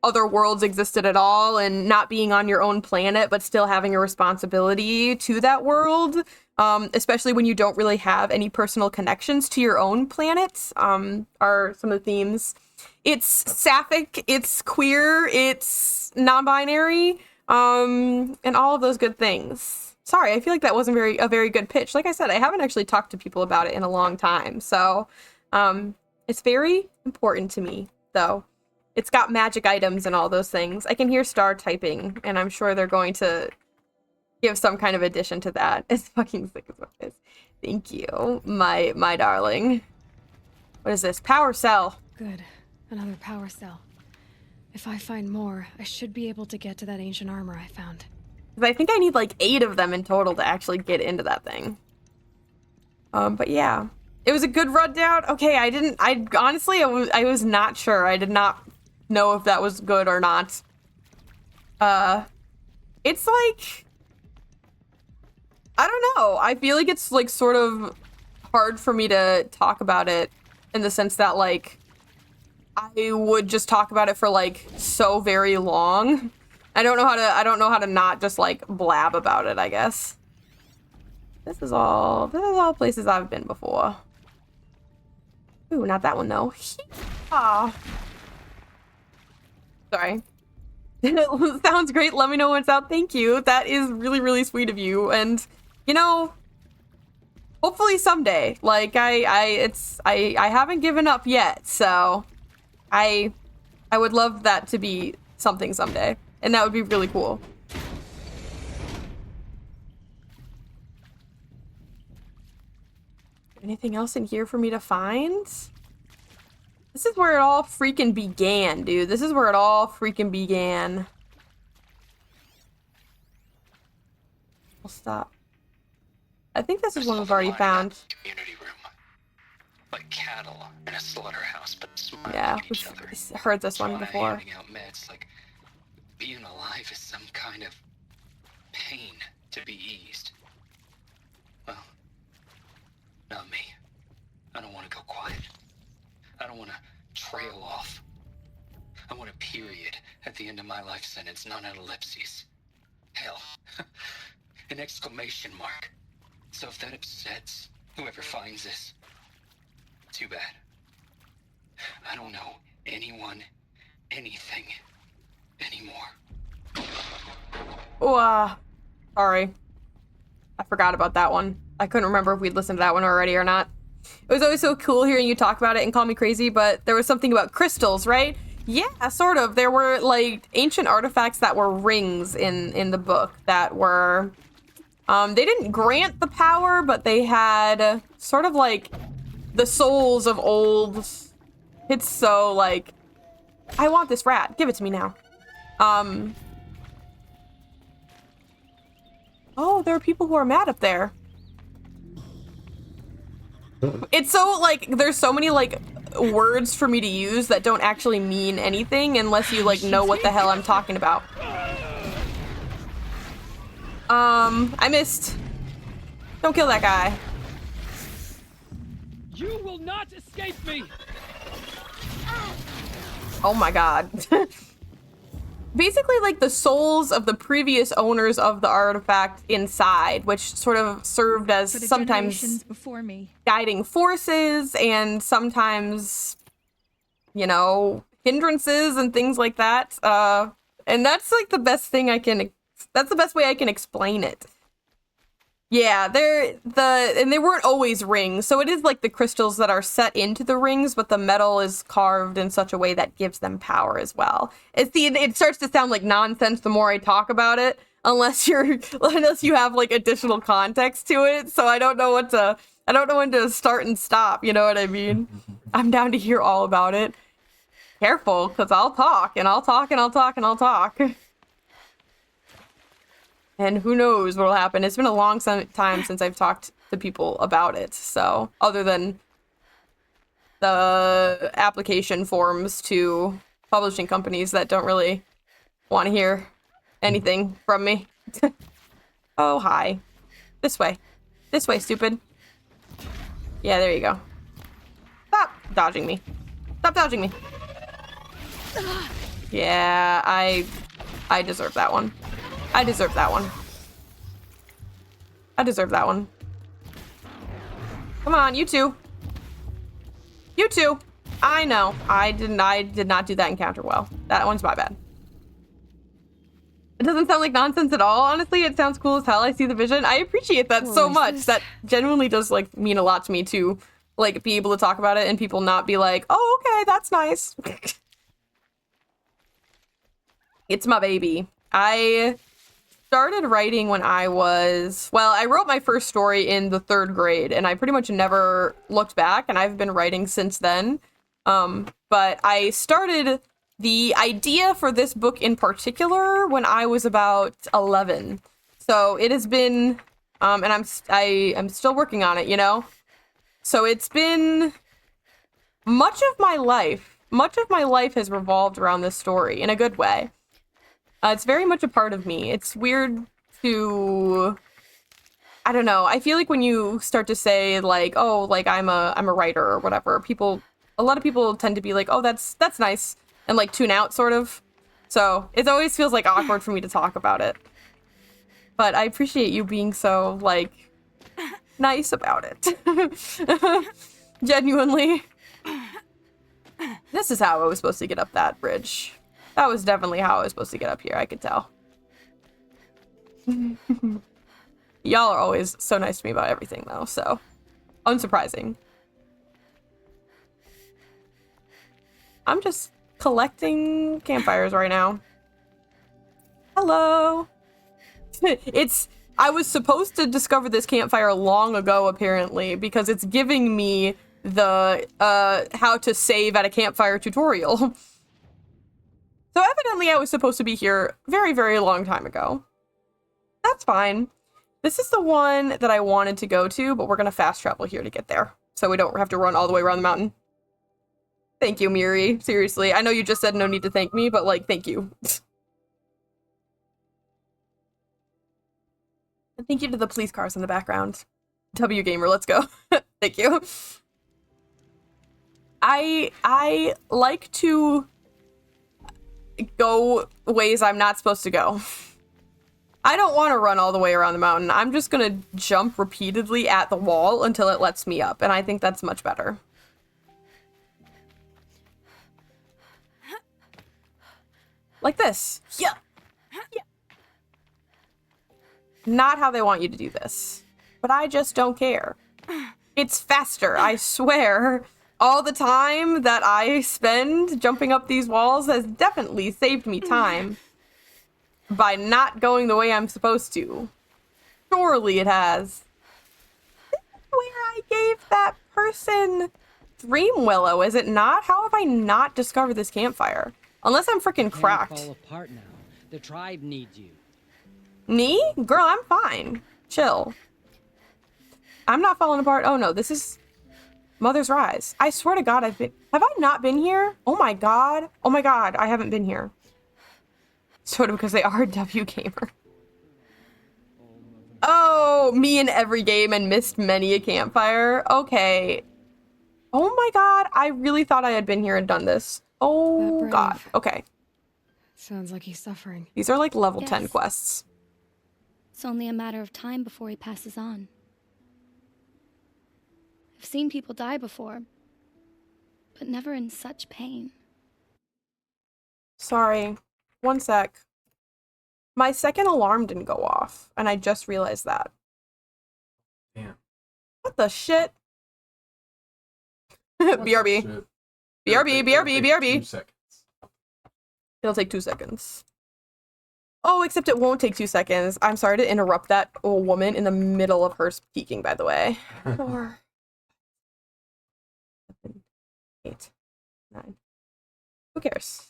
other worlds existed at all, and not being on your own planet but still having a responsibility to that world, especially when you don't really have any personal connections to your own planet, are some of the themes. It's sapphic, it's queer, it's non-binary, and all of those good things. Sorry, I feel like that wasn't a very good pitch. Like I said, I haven't actually talked to people about it in a long time, so it's very important to me, though. It's got magic items and all those things. I can hear Star typing, and I'm sure they're going to give some kind of addition to that. It's fucking sick as what it is. Thank you, my darling. What is this? Power cell. Good. Another power cell. If I find more, I should be able to get to that ancient armor I found. I think I need like 8 of them in total to actually get into that thing. But yeah. It was a good rundown. Okay, I honestly, I was not sure. I did not know if that was good or not. It's like, I don't know. I feel like it's like sort of hard for me to talk about it in the sense that like I would just talk about it for like so very long. I don't know how to not just like blab about it, I guess. This is all places I've been before. Ooh, not that one though. Ah. Sorry. Sounds great. Let me know when it's out. Thank you. That is really, really sweet of you. And you know, hopefully someday. Like I haven't given up yet, so I would love that to be something someday. And that would be really cool. Anything else in here for me to find? This is where it all freaking began, dude. This is where it all freaking began. I'll stop. I think this is one we've already found. Community room. Like cattle in a slaughterhouse, but smiling Yeah, at each other. we've heard this one before. Handing out meds, like being alive is some kind of pain to be eased. Well, not me. I don't want to go quiet. I don't want to trail off. I want a period at the end of my life sentence, not an ellipses. Hell, an exclamation mark. So if that upsets whoever finds this, too bad. I don't know anyone, anything, anymore. Oh, sorry. I forgot about that one. I couldn't remember if we'd listened to that one already or not. It was always so cool hearing you talk about it and call me crazy, but there was something about crystals, right? Yeah, sort of. There were, like, ancient artifacts that were rings in the book that were... they didn't grant the power, but they had sort of, like, the souls of old... It's so, like... I want this rat. Give it to me now. Oh, there are people who are mad up there. It's so, like, there's so many, like, words for me to use that don't actually mean anything unless you, like, know what the hell I'm talking about. I missed. Don't kill that guy. You will not escape me! Oh my god. Basically, like, the souls of the previous owners of the artifact inside, which sort of served as For the sometimes generations before me. guiding forces and sometimes, you know, hindrances and things like that. And that's like the best thing that's the best way I can explain it. Yeah, and they weren't always rings, so it is like the crystals that are set into the rings, but the metal is carved in such a way that gives them power as well. It starts to sound like nonsense the more I talk about it, unless you have like additional context to it. So I don't know when to start and stop. You know what I mean? I'm down to hear all about it. Careful, because I'll talk and I'll talk and I'll talk and I'll talk. And who knows what'll happen. It's been a long time since I've talked to people about it. So, other than the application forms to publishing companies that don't really want to hear anything from me. Oh, hi. This way. This way, stupid. Yeah, there you go. Stop dodging me. Stop dodging me. Yeah, I deserve that one. I deserve that one. I deserve that one. Come on, you two. You two. I know. I did not do that encounter well. That one's my bad. It doesn't sound like nonsense at all, honestly. It sounds cool as hell. I see the vision. I appreciate that so much. That genuinely does like mean a lot to me to like be able to talk about it and people not be like, oh, okay, that's nice. It's my baby. I started writing when I wrote my first story in the 3rd grade and I pretty much never looked back and I've been writing since then. But I started the idea for this book in particular when I was about 11. So it has been, and I'm still working on it, you know? So it's been much of my life has revolved around this story in a good way. It's very much a part of me. It's weird to, I don't know. I feel like when you start to say like, oh, like I'm a writer or whatever, a lot of people tend to be like, oh, that's nice, and like tune out sort of. So it always feels like awkward for me to talk about it. But I appreciate you being so like nice about it. Genuinely. This is how I was supposed to get up that bridge. That was definitely how I was supposed to get up here, I could tell. Y'all are always so nice to me about everything, though, so unsurprising. I'm just collecting campfires right now. Hello! I was supposed to discover this campfire long ago, apparently, because it's giving me the how to save at a campfire tutorial. So evidently I was supposed to be here very, very long time ago. That's fine. This is the one that I wanted to go to, but we're going to fast travel here to get there. So we don't have to run all the way around the mountain. Thank you, Miri. Seriously. I know you just said no need to thank me, but like, thank you. And thank you to the police cars in the background. W Gamer, let's go. Thank you. I like to go ways I'm not supposed to go. I don't want to run all the way around the mountain. I'm just gonna jump repeatedly at the wall until it lets me up, and I think that's much better. Like this. Yeah. Yeah. Not how they want you to do this, but I just don't care. It's faster, I swear. All the time that I spend jumping up these walls has definitely saved me time by not going the way I'm supposed to. Surely it has. This is where I gave that person Dream Willow, is it not? How have I not discovered this campfire? Unless I'm freaking cracked. Fall apart now. The tribe needs you. Me? Girl, I'm fine. Chill. I'm not falling apart. Oh no, this is Mother's Rise. I swear to God, have I not been here? Oh my God. Oh my God, I haven't been here. Sort of because they are W Gamer. Oh, So, me in every game and missed many a campfire. Okay. Oh my god, I really thought I had been here and done this. Oh god. Okay. Sounds like he's suffering. These are like level Yes. 10 quests. It's only a matter of time before he passes on. I've seen people die before, but never in such pain. Sorry. One sec. My second alarm didn't go off, and I just realized that. Damn. What the shit? BRB. Shit. BRB, BRB, BRB. 2 seconds. It'll take 2 seconds. Oh, except it won't take 2 seconds. I'm sorry to interrupt that old woman in the middle of her speaking, by the way. 4, 7, 8, 9. Who cares?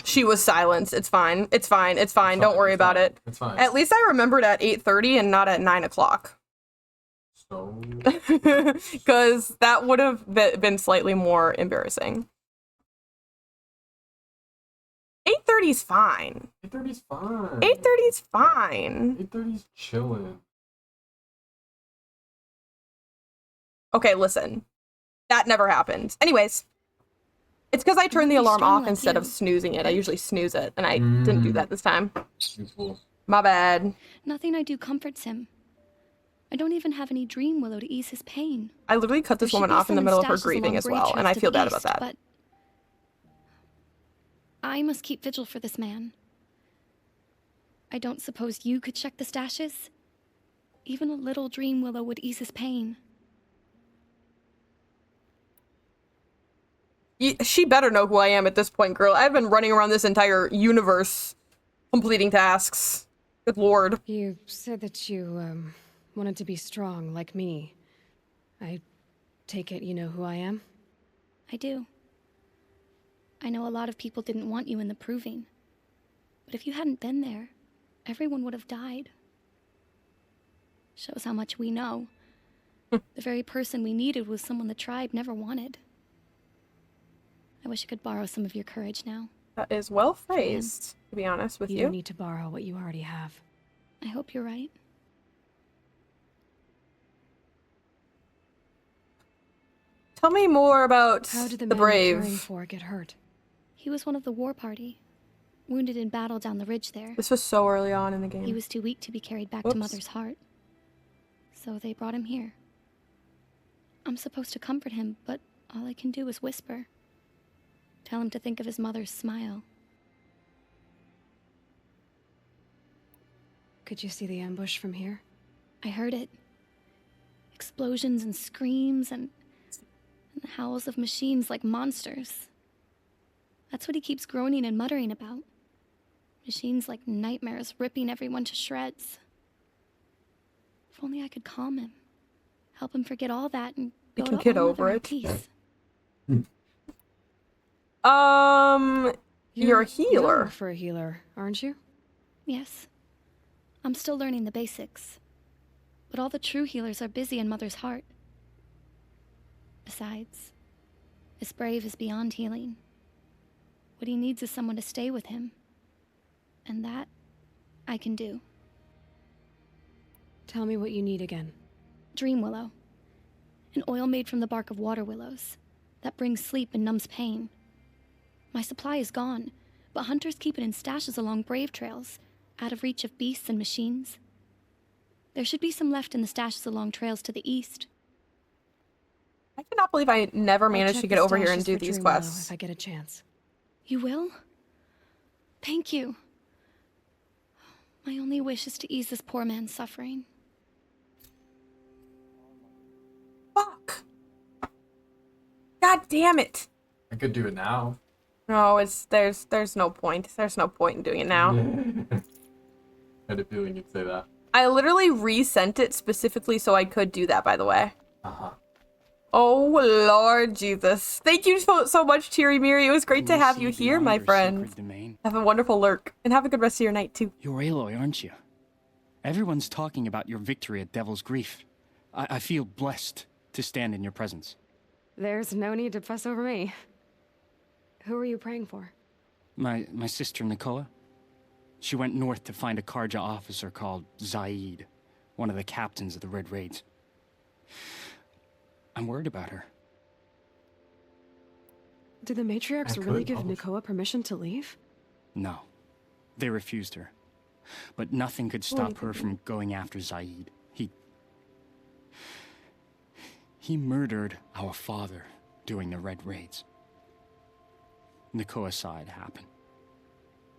She was silenced. It's fine. It's fine. It's fine. Don't worry about it. It's fine. At least I remembered at 8:30 and not at 9 o'clock. So. Because that would have been slightly more embarrassing. 8:30 is fine. 8:30 is fine. 8:30 is fine. 8:30 is chilling. Okay, listen. That never happened. Anyways. It's because I turned the alarm off instead of snoozing it. I usually snooze it, and I didn't do that this time. My bad. Nothing I do comforts him. I don't even have any dream willow to ease his pain. I literally cut this woman off in the middle of her grieving as well, and I feel bad about that. But I must keep vigil for this man. I don't suppose you could check the stashes? Even a little dream willow would ease his pain. She better know who I am at this point, girl. I've been running around this entire universe completing tasks. Good lord. You said that you, wanted to be strong, like me. I take it you know who I am? I do. I know a lot of people didn't want you in the proving. But if you hadn't been there, everyone would have died. Shows how much we know. The very person we needed was someone the tribe never wanted. I wish I could borrow some of your courage now. That is well phrased, to be honest with you. You don't need to borrow what you already have. I hope you're right. Tell me more about How did the the man you're caring brave. for get hurt? He was one of the war party, wounded in battle down the ridge there. This was so early on in the game. He was too weak to be carried back Whoops. to Mother's heart. So they brought him here. I'm supposed to comfort him, but all I can do is whisper. Tell him to think of his mother's smile. Could you see the ambush from here? I heard it. Explosions and screams and howls of machines like monsters. That's what he keeps groaning and muttering about. Machines like nightmares ripping everyone to shreds. If only I could calm him. Help him forget all that and We go can to get all over mother in it. peace. You're a healer. Young for a healer, aren't you? Yes. I'm still learning the basics. But all the true healers are busy in Mother's heart. Besides, this brave is beyond healing. What he needs is someone to stay with him. And that, I can do. Tell me what you need again. Dream willow. An oil made from the bark of water willows that brings sleep and numbs pain. My supply is gone, but hunters keep it in stashes along brave trails, out of reach of beasts and machines. There should be some left in the stashes along trails to the east. I cannot believe I never I'll managed check to the get over here and stashes do for these Dream Willow quests. if I get a chance. You will? Thank you. My only wish is to ease this poor man's suffering. Fuck. God damn it. I could do it now. No, there's no point. There's no point in doing it now. I had a feeling you'd say that. I literally resent it specifically so I could do that, by the way. Uh-huh. Oh, Lord Jesus. Thank you so much, Tiri Miri. It was great to have you here, my friend. Have a wonderful lurk, and have a good rest of your night, too. You're Aloy, aren't you? Everyone's talking about your victory at Devil's Grief. I feel blessed to stand in your presence. There's no need to fuss over me. Who are you praying for? My sister Nakoa. She went north to find a Karja officer called Zaid, one of the captains of the Red Raids. I'm worried about her. Did the matriarchs really give Nakoa permission to leave? No. They refused her. But nothing could stop her from going after Zaid. He murdered our father during the Red Raids. Nakoa saw it happen.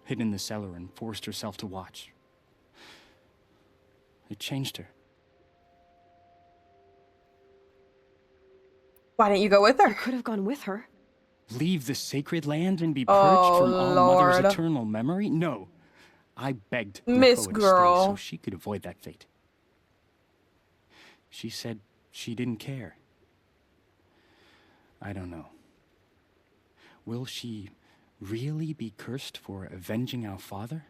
Hid in the cellar and forced herself to watch. It changed her. Why didn't you go with her? You could have gone with her. Leave the sacred land and be purged from all Lord. Mother's eternal memory? No. I begged Miss Nakoa Girl. to stay so she could avoid that fate. She said she didn't care. I don't know. Will she really be cursed for avenging our father?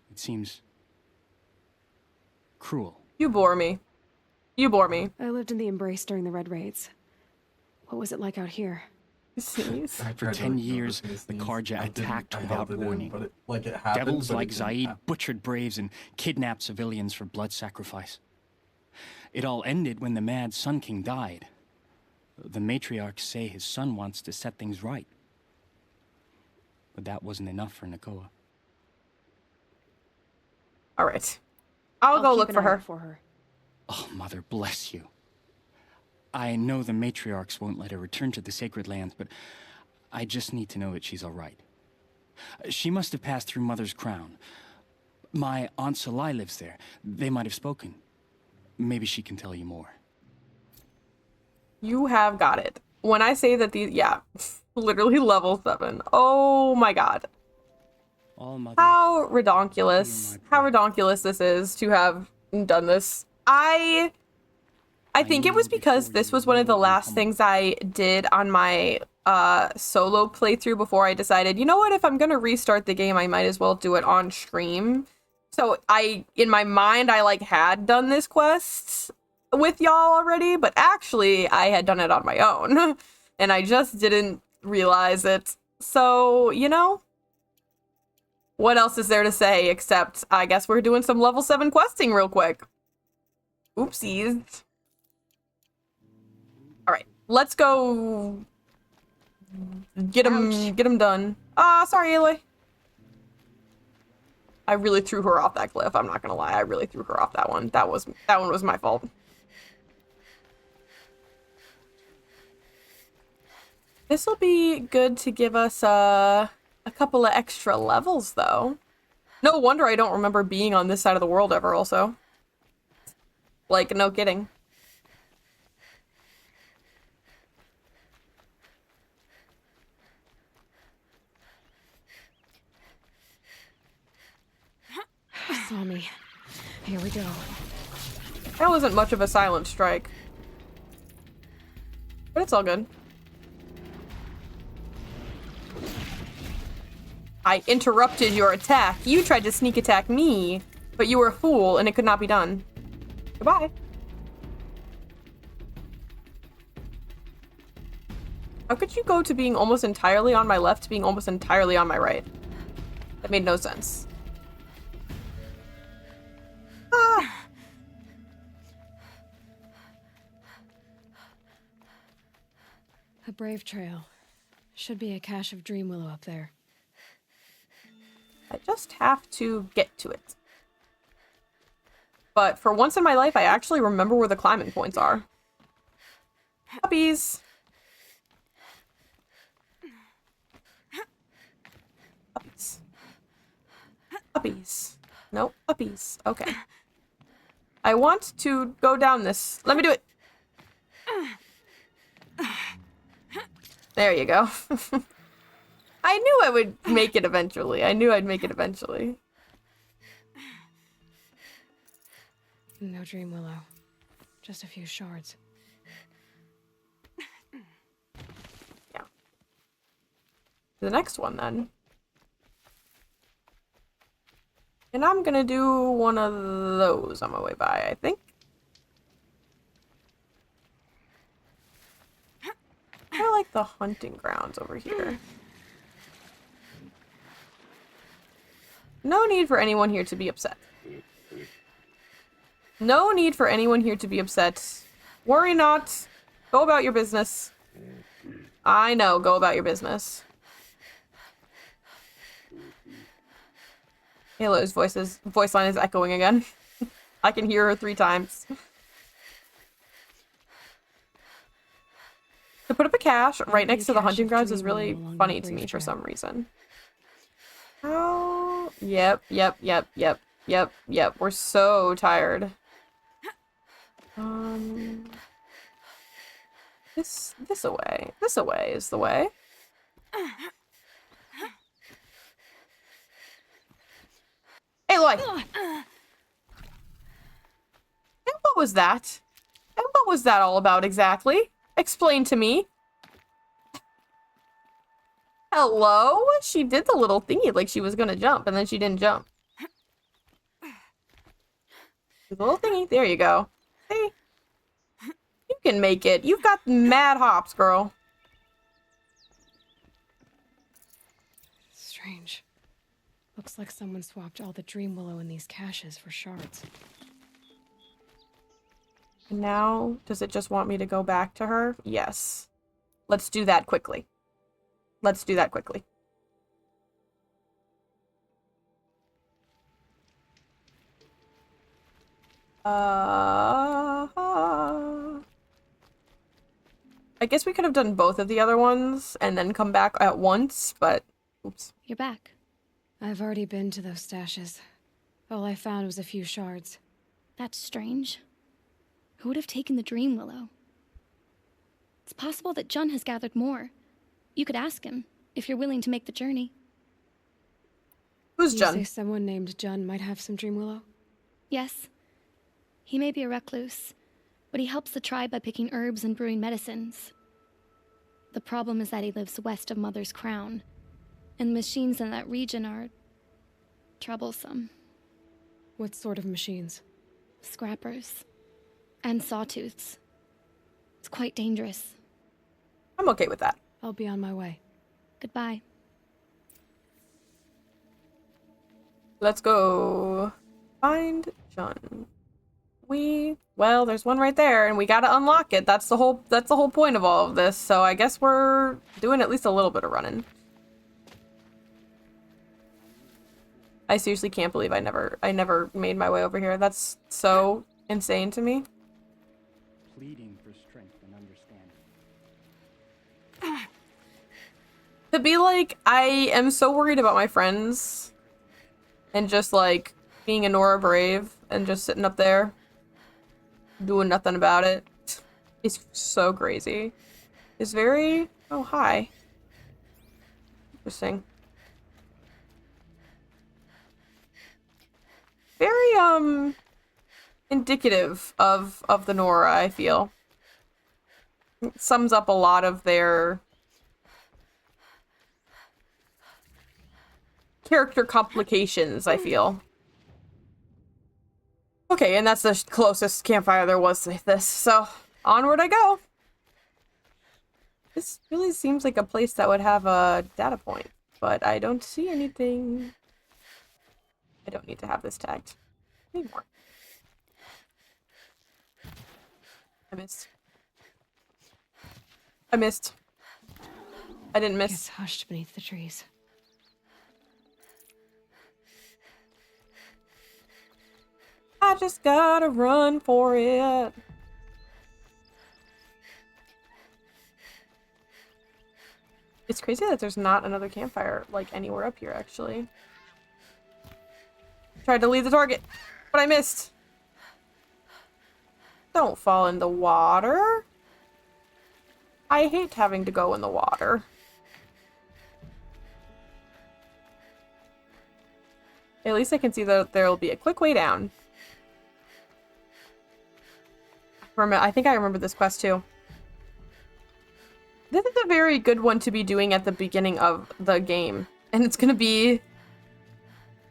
It seems cruel. You bore me. You bore me. I lived in the Embrace during the Red Raids. What was it like out here? For 10 years, the Karja attacked without warning. Devils like Zaid butchered braves and kidnapped civilians for blood sacrifice. It all ended when the Mad Sun King died. The matriarchs say his son wants to set things right. But that wasn't enough for Nakoa. All right. I'll go keep look an for eye her. out for her. Oh, Mother bless you. I know the matriarchs won't let her return to the sacred lands, but I just need to know that she's all right. She must have passed through Mother's crown. My Aunt Salai lives there. They might have spoken. Maybe she can tell you more. You have got it. When I say that these, yeah, literally level 7. Oh my god. How redonkulous this is to have done this. I think it was because this was one of the last things I did on my solo playthrough before I decided, you know what, if I'm gonna restart the game, I might as well do it on stream. So in my mind, I like had done this quest with y'all already, but actually I had done it on my own and I just didn't realize it. So, you know, what else is there to say except I guess we're doing some level 7 questing real quick. Oopsies. All right, let's go get him done. Sorry, Aloy. I really threw her off that cliff. I'm not gonna lie. I really threw her off that one. That one was my fault. This will be good to give us a couple of extra levels, though. No wonder I don't remember being on this side of the world ever, also. Like, no kidding. Saw me. Here we go. That wasn't much of a silent strike. But it's all good. I interrupted your attack. You tried to sneak attack me, but you were a fool and it could not be done. Goodbye. How could you go to being almost entirely on my left to being almost entirely on my right? That made no sense. A brave trail. Should be a cache of dream willow up there. I just have to get to it. But for once in my life, I actually remember where the climbing points are. Puppies! Puppies. Puppies. No, puppies. Okay. I want to go down this. Let me do it! There you go. I knew I would make it eventually. I knew I'd make it eventually. No dream willow. Just a few shards. Yeah. The next one, then. And I'm gonna do one of those on my way by, I think. the hunting grounds over here. No need for anyone here to be upset. No need for anyone here to be upset. Worry not. Go about your business. I know, go about your business. Halo's voice line is echoing again. I can hear her 3 times. To put up a cache right next to the hunting grounds is really funny to me for some reason. Oh, yep. We're so tired. This away. This away is the way. Aloy! And what was that? And what was that all about exactly? Explain to me. Hello? She did the little thingy like she was gonna jump, and then she didn't jump. The little thingy. There you go. See? You can make it. You've got mad hops, girl. Strange. Looks like someone swapped all the dream willow in these caches for shards. And now, does it just want me to go back to her? Yes. Let's do that quickly. Let's do that quickly. I guess we could have done both of the other ones and then come back at once, but oops. You're back. I've already been to those stashes. All I found was a few shards. That's strange. Who would have taken the dream willow? It's possible that Jun has gathered more. You could ask him, if you're willing to make the journey. Who's Jun? You say someone named Jun might have some dream willow? Yes. He may be a recluse, but he helps the tribe by picking herbs and brewing medicines. The problem is that he lives west of Mother's Crown, and machines in that region are troublesome. What sort of machines? Scrappers. And sawtooths. It's quite dangerous. I'm okay with that. I'll be on my way. Goodbye. Let's go find Jun. Well, there's one right there, and we gotta unlock it. That's the whole point of all of this, so I guess we're doing at least a little bit of running. I seriously can't believe I never made my way over here. That's so insane to me. Pleading for strength and understanding. To be like, I am so worried about my friends, and just like being a Nora Brave and just sitting up there doing nothing about it. It's so crazy. It's very... Oh, hi. Interesting. Very, indicative of the Nora, I feel. It sums up a lot of their character complications, I feel. Okay, and that's the closest campfire there was to this, so onward I go. This really seems like a place that would have a data point, but I don't see anything. I don't need to have this tagged anymore. I missed. I didn't miss. It's hushed beneath the trees. I just gotta run for it. It's crazy that there's not another campfire, like, anywhere up here, actually. Tried to leave the target, but I missed. Don't fall in the water. I hate having to go in the water. At least I can see that there will be a quick way down. I think I remember this quest too. This is a very good one to be doing at the beginning of the game. And it's gonna be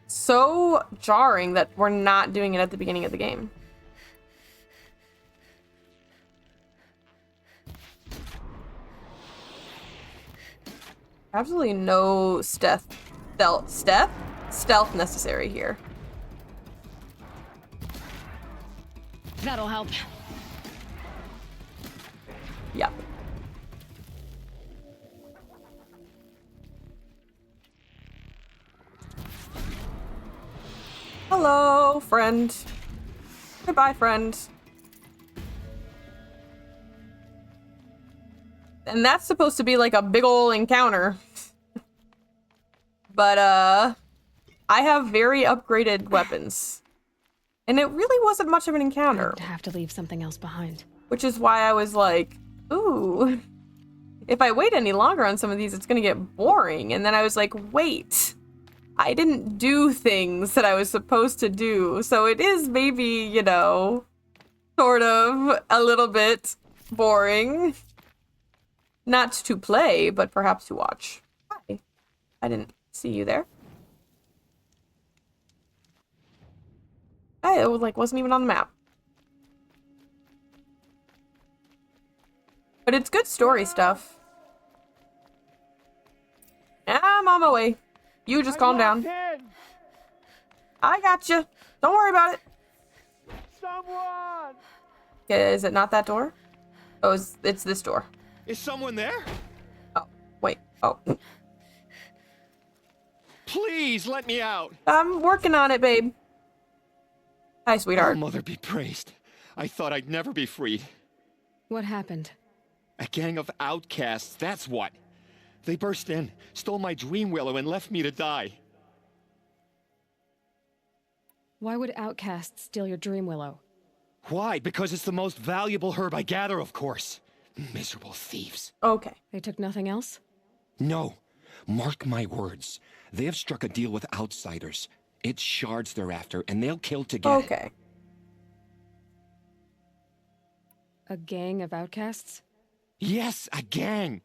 so jarring that we're not doing it at the beginning of the game. Absolutely no stealth necessary here. That'll help. Yep. Hello, friend. Goodbye, friend. And that's supposed to be like a big ol' encounter. But, I have very upgraded weapons. And it really wasn't much of an encounter. I'd have to leave something else behind. Which is why I was like, ooh. If I wait any longer on some of these, it's gonna get boring. And then I was like, wait. I didn't do things that I was supposed to do. So it is maybe, you know, sort of a little bit boring. Not to play, but perhaps to watch. Hi. I didn't see you there. I like wasn't even on the map. But it's good story stuff. I'm on my way. You just calm down. I got you. Don't worry about it. Someone! Okay, is it not that door? Oh, it's this door. Is someone there? Oh, wait. Oh. Please let me out. I'm working on it, babe. Hi, sweetheart. Oh, Mother be praised. I thought I'd never be freed. What happened? A gang of outcasts, that's what. They burst in, stole my dream willow, and left me to die. Why would outcasts steal your dream willow? Why? Because it's the most valuable herb I gather, of course. Miserable thieves. Okay. They took nothing else? No. Mark my words. They have struck a deal with outsiders. It's shards they're after, and they'll kill to get okay. it. A gang of outcasts? Yes, a gang.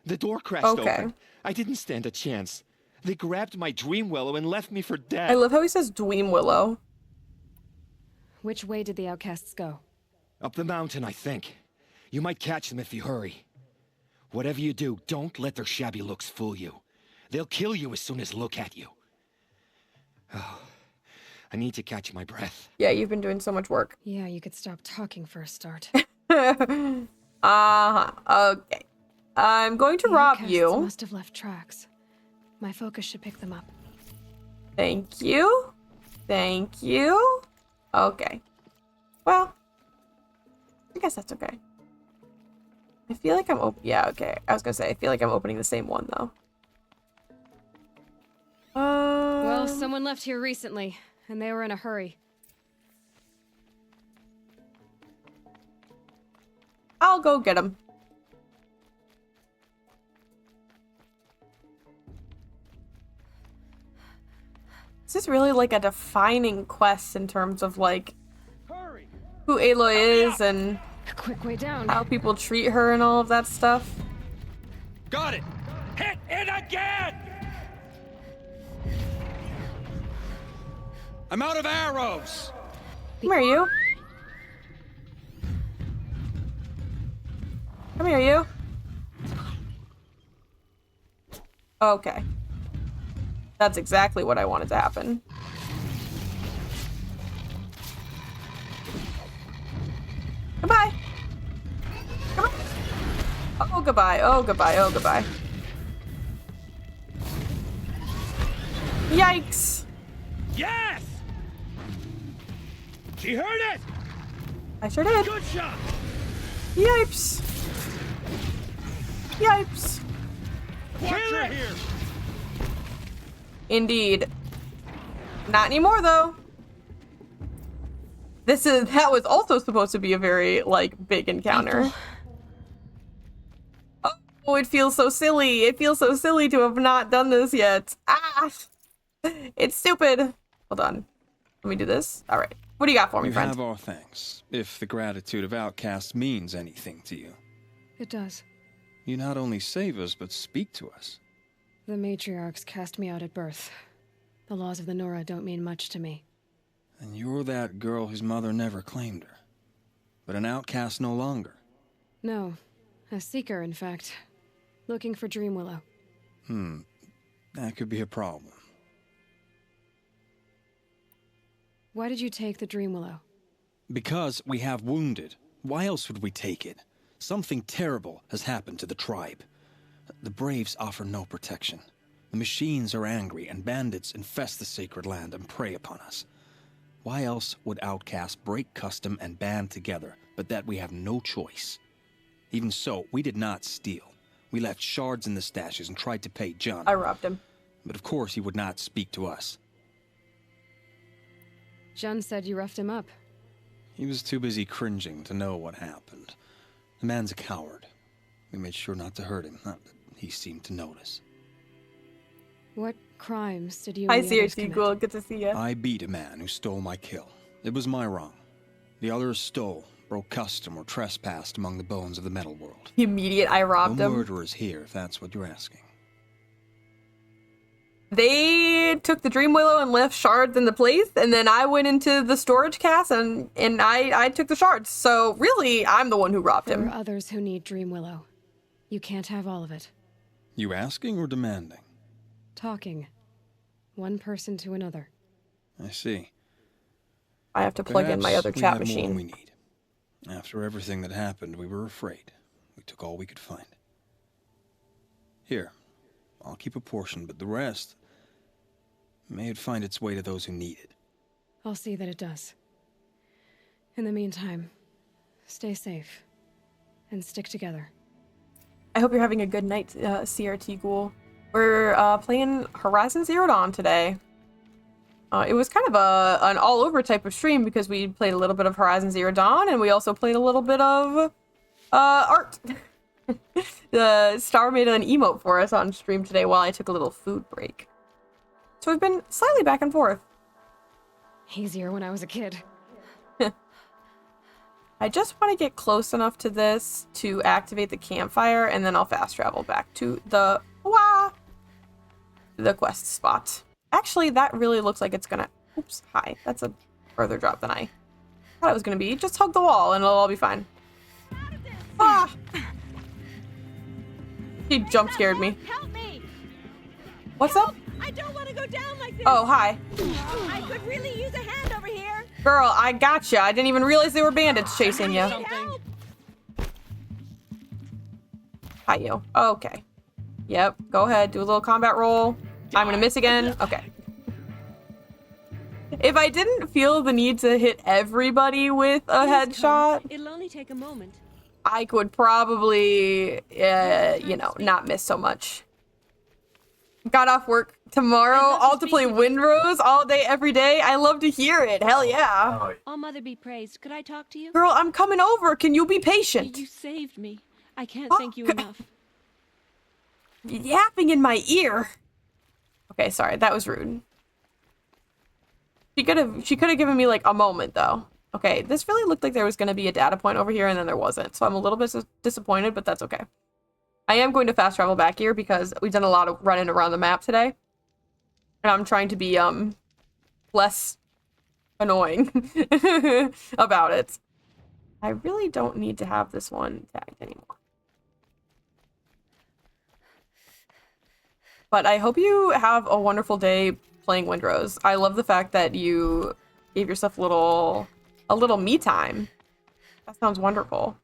The door crashed open. I didn't stand a chance. They grabbed my dream willow and left me for dead. I love how he says dream willow. Which way did the outcasts go? Up the mountain, I think. You might catch them if you hurry. Whatever you do, don't let their shabby looks fool you. They'll kill you as soon as look at you. Oh, I need to catch my breath. Yeah, you've been doing so much work. Yeah, you could stop talking for a start. Okay. I'm going to rob you. Must have left tracks. My focus should pick them up. Thank you. Thank you. Okay. Well, I guess that's okay. I feel like I'm yeah, okay. I was gonna say, I feel like I'm opening the same one, though. Well, someone left here recently, and they were in a hurry. I'll go get him. Is this really like a defining quest in terms of like who Aloy is and a quick way down. How people treat her and all of that stuff? Got it! Hit it again! I'm out of arrows! Come here, you. Come here, you. Okay. That's exactly what I wanted to happen. Goodbye. Come on. Oh, goodbye. Oh, goodbye. Oh, goodbye. Yikes. Yes! She heard it! I sure did. Good shot! Yipes. Yipes. Watch her here! Indeed. Not anymore, though. That was also supposed to be a very, like, big encounter. Oh, it feels so silly. It feels so silly to have not done this yet. Ah! It's stupid. Hold on. Let me do this. All right. What do you got for me, You friend? have our thanks, if the gratitude of outcasts means anything to you. It does. You not only save us, but speak to us. The matriarchs cast me out at birth. The laws of the Nora don't mean much to me. And you're that girl whose mother never claimed her. But an outcast no longer. No. A seeker, in fact. Looking for Dreamwillow. That could be a problem. Why did you take the Dream Willow? Because we have wounded. Why else would we take it? Something terrible has happened to the tribe. The Braves offer no protection. The machines are angry, and bandits infest the sacred land and prey upon us. Why else would outcasts break custom and band together, but that we have no choice? Even so, we did not steal. We left shards in the stashes and tried to pay John. I robbed him. But of course he would not speak to us. Jun said you roughed him up. He was too busy cringing to know what happened. The man's a coward. We made sure not to hurt him, not that he seemed to notice. What crimes did you Hi, and the others CRT commit? Ghoul. Good to see you. I beat a man who stole my kill. It was my wrong. The others stole, broke custom, or trespassed among the bones of the metal world. Immediate, I robbed No him. murderers here, if that's what you're asking. They took the Dream Willow and left shards in the place, and then I went into the storage cast and I took the shards. So really, I'm the one who robbed There him. are others who need Dream Willow. You can't have all of it. You asking or demanding? Talking. One person to another. I see. I have to plug in my Perhaps other we chat have more than machine. we need. After everything that happened, we were afraid. We took all we could find. Here, I'll keep a portion, but the rest, may it find its way to those who need it. I'll see that it does. In the meantime, stay safe. And stick together. I hope you're having a good night, CRT Ghoul. We're playing Horizon Zero Dawn today. It was kind of an all-over type of stream because we played a little bit of Horizon Zero Dawn and we also played a little bit of art. The Star made an emote for us on stream today while I took a little food break. So we've been slightly back and forth. Easier when I was a kid. I just want to get close enough to this to activate the campfire, and then I'll fast travel back to the quest spot. Actually, that really looks like it's gonna... Oops, hi. That's a further drop than I thought it was gonna be. Just hug the wall and it'll all be fine. Ah! He jump scared me. Help me! What's up? I don't want to go down like this. Oh, hi. I could really use a hand over here. Girl, I gotcha. I didn't even realize they were bandits chasing you. Hi, you. Okay. Yep, go ahead. Do a little combat roll. I'm gonna miss again. Okay. If I didn't feel the need to hit everybody with a headshot, It'll only take a moment. I could probably, you know, not miss so much. Got off work tomorrow, all to play Windrose all day, every day. I love to hear it. Hell yeah. All Mother be praised. Could I talk to you? Girl, I'm coming over. Can you be patient? You saved me. I can't thank you enough. Yapping in my ear. Okay, sorry, that was rude. She could have given me like a moment though. Okay, this really looked like there was going to be a data point over here and then there wasn't. So I'm a little bit disappointed, but that's okay. I am going to fast travel back here because we've done a lot of running around the map today. And I'm trying to be less annoying about it. I really don't need to have this one tagged anymore. But I hope you have a wonderful day playing Windrose. I love the fact that you gave yourself a little me time. That sounds wonderful.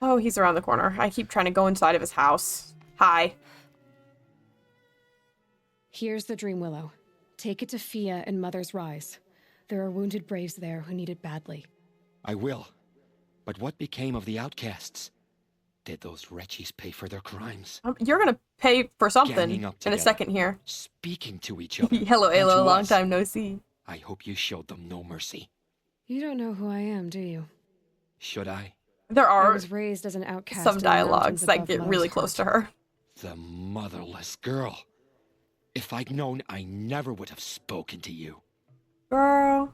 Oh, he's around the corner. I keep trying to go inside of his house. Hi. Here's the Dream Willow. Take it to Fia and Mother's Rise. There are wounded Braves there who need it badly. I will. But what became of the outcasts? Did those wretches pay for their crimes? You're gonna pay for something Ganging up in a together, second here. Speaking to each other. Hello, and Alo. to Long us. time no see. I hope you showed them no mercy. You don't know who I am, do you? Should I? There I are was raised as an outcast some in the dialogues mountains that above get Mother's really Heart. close to her. The motherless girl. If I'd known, I never would have spoken to you. Girl.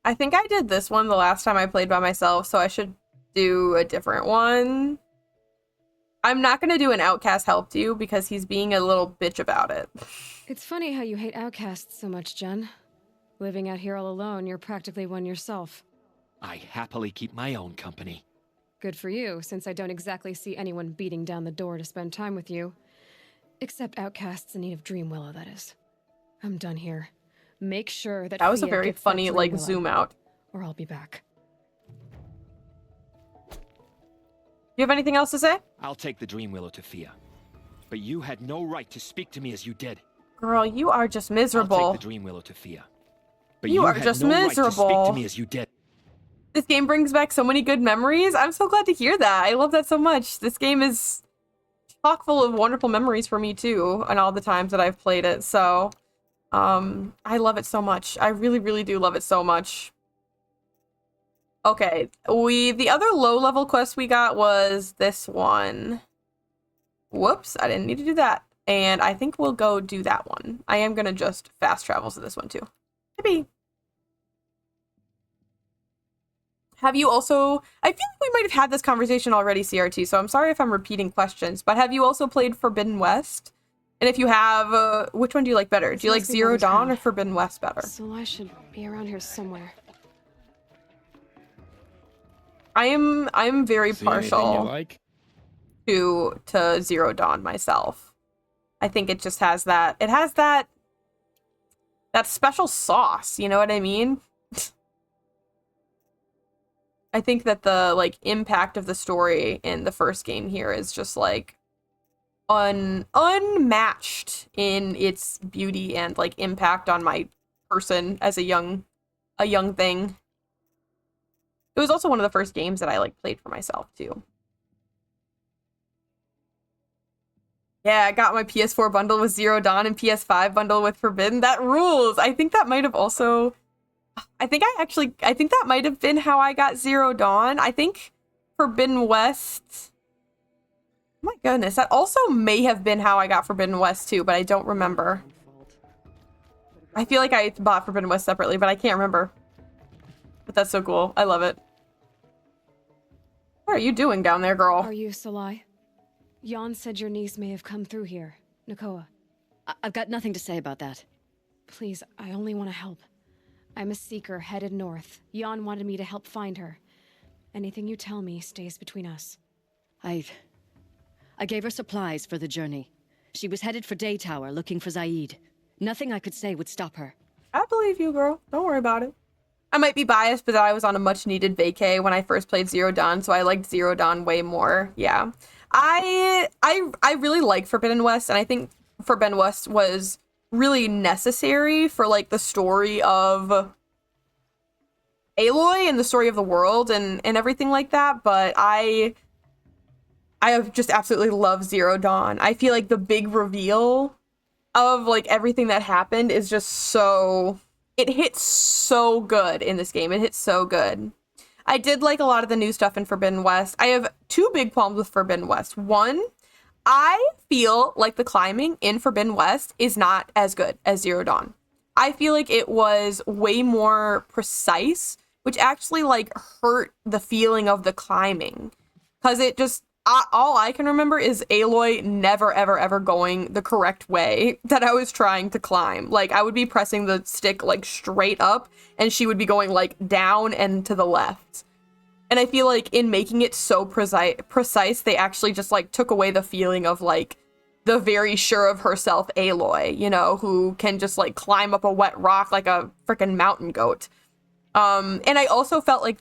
I think I did this one the last time I played by myself, so I should do a different one. I'm not going to do an outcast helped you because he's being a little bitch about it. It's funny how you hate outcasts so much, Jen. Living out here all alone, you're practically one yourself. I happily keep my own company. Good for you, since I don't exactly see anyone beating down the door to spend time with you. Except outcasts in need of Dream Willow, that is. I'm done here. Make sure that That was a Fia very gets that funny, Dream like, Willow, zoom out. or I'll be back. You have anything else to say? I'll take the Dream Willow to Fia. But you had no right to speak to me as you did. Girl, you are just miserable. I'll take the Dream Willow to Fia. But You are had just no right to speak miserable. to me as you did. This game brings back so many good memories. I'm so glad to hear that. I love that so much. This game is chock full of wonderful memories for me too, and all the times that I've played it. So, I love it so much. I really, really do love it so much. Okay, the other low-level quest we got was this one. Whoops, I didn't need to do that. And I think we'll go do that one. I am gonna just fast travel to this one too. Maybe. Have you also... I feel like we might have had this conversation already, CRT, so I'm sorry if I'm repeating questions, but have you also played Forbidden West? And if you have, which one do you like better? Do you like Zero Dawn or Forbidden West better? So I should be around here somewhere. I'm very See anything you partial like? to Zero Dawn myself. I think it just has that... It has that special sauce, you know what I mean? I think that the, like, impact of the story in the first game here is just, like, unmatched in its beauty and, like, impact on my person as a young thing. It was also one of the first games that I, like, played for myself, too. Yeah, I got my PS4 bundle with Zero Dawn and PS5 bundle with Forbidden. That rules! I think that might have also... I think that might have been how I got Zero Dawn. I think Forbidden West... Oh my goodness, that also may have been how I got Forbidden West too, but I don't remember. I feel like I bought Forbidden West separately, but I can't remember. But that's so cool. I love it. What are you doing down there, girl? Are you Salai? Jan said your niece may have come through here. Nakoa. I've got nothing to say about that. Please, I only want to help. I'm a seeker headed north. Jan wanted me to help find her. Anything you tell me stays between us. I gave her supplies for the journey. She was headed for Day Tower looking for Zaid. Nothing I could say would stop her. I believe you, girl. Don't worry about it. I might be biased, but I was on a much needed vacay when I first played Zero Dawn, so I liked Zero Dawn way more. Yeah. I really like Forbidden West, and I think Forbidden West was really necessary for, like, the story of Aloy and the story of the world and everything like that, but I just absolutely love Zero Dawn. I feel like the big reveal of, like, everything that happened is just so... It hits so good in this game. It hits so good. I did like a lot of the new stuff in Forbidden West. I have two big problems with Forbidden West. One, I feel like the climbing in Forbidden West is not as good as Zero Dawn. I feel like it was way more precise, which actually, like, hurt the feeling of the climbing. Because it just... all I can remember is Aloy never, ever, ever going the correct way that I was trying to climb. Like, I would be pressing the stick, like, straight up, and she would be going, like, down and to the left. And I feel like in making it so precise, they actually just, like, took away the feeling of, like, the very sure of herself Aloy, you know, who can just, like, climb up a wet rock like a freaking mountain goat. And I also felt like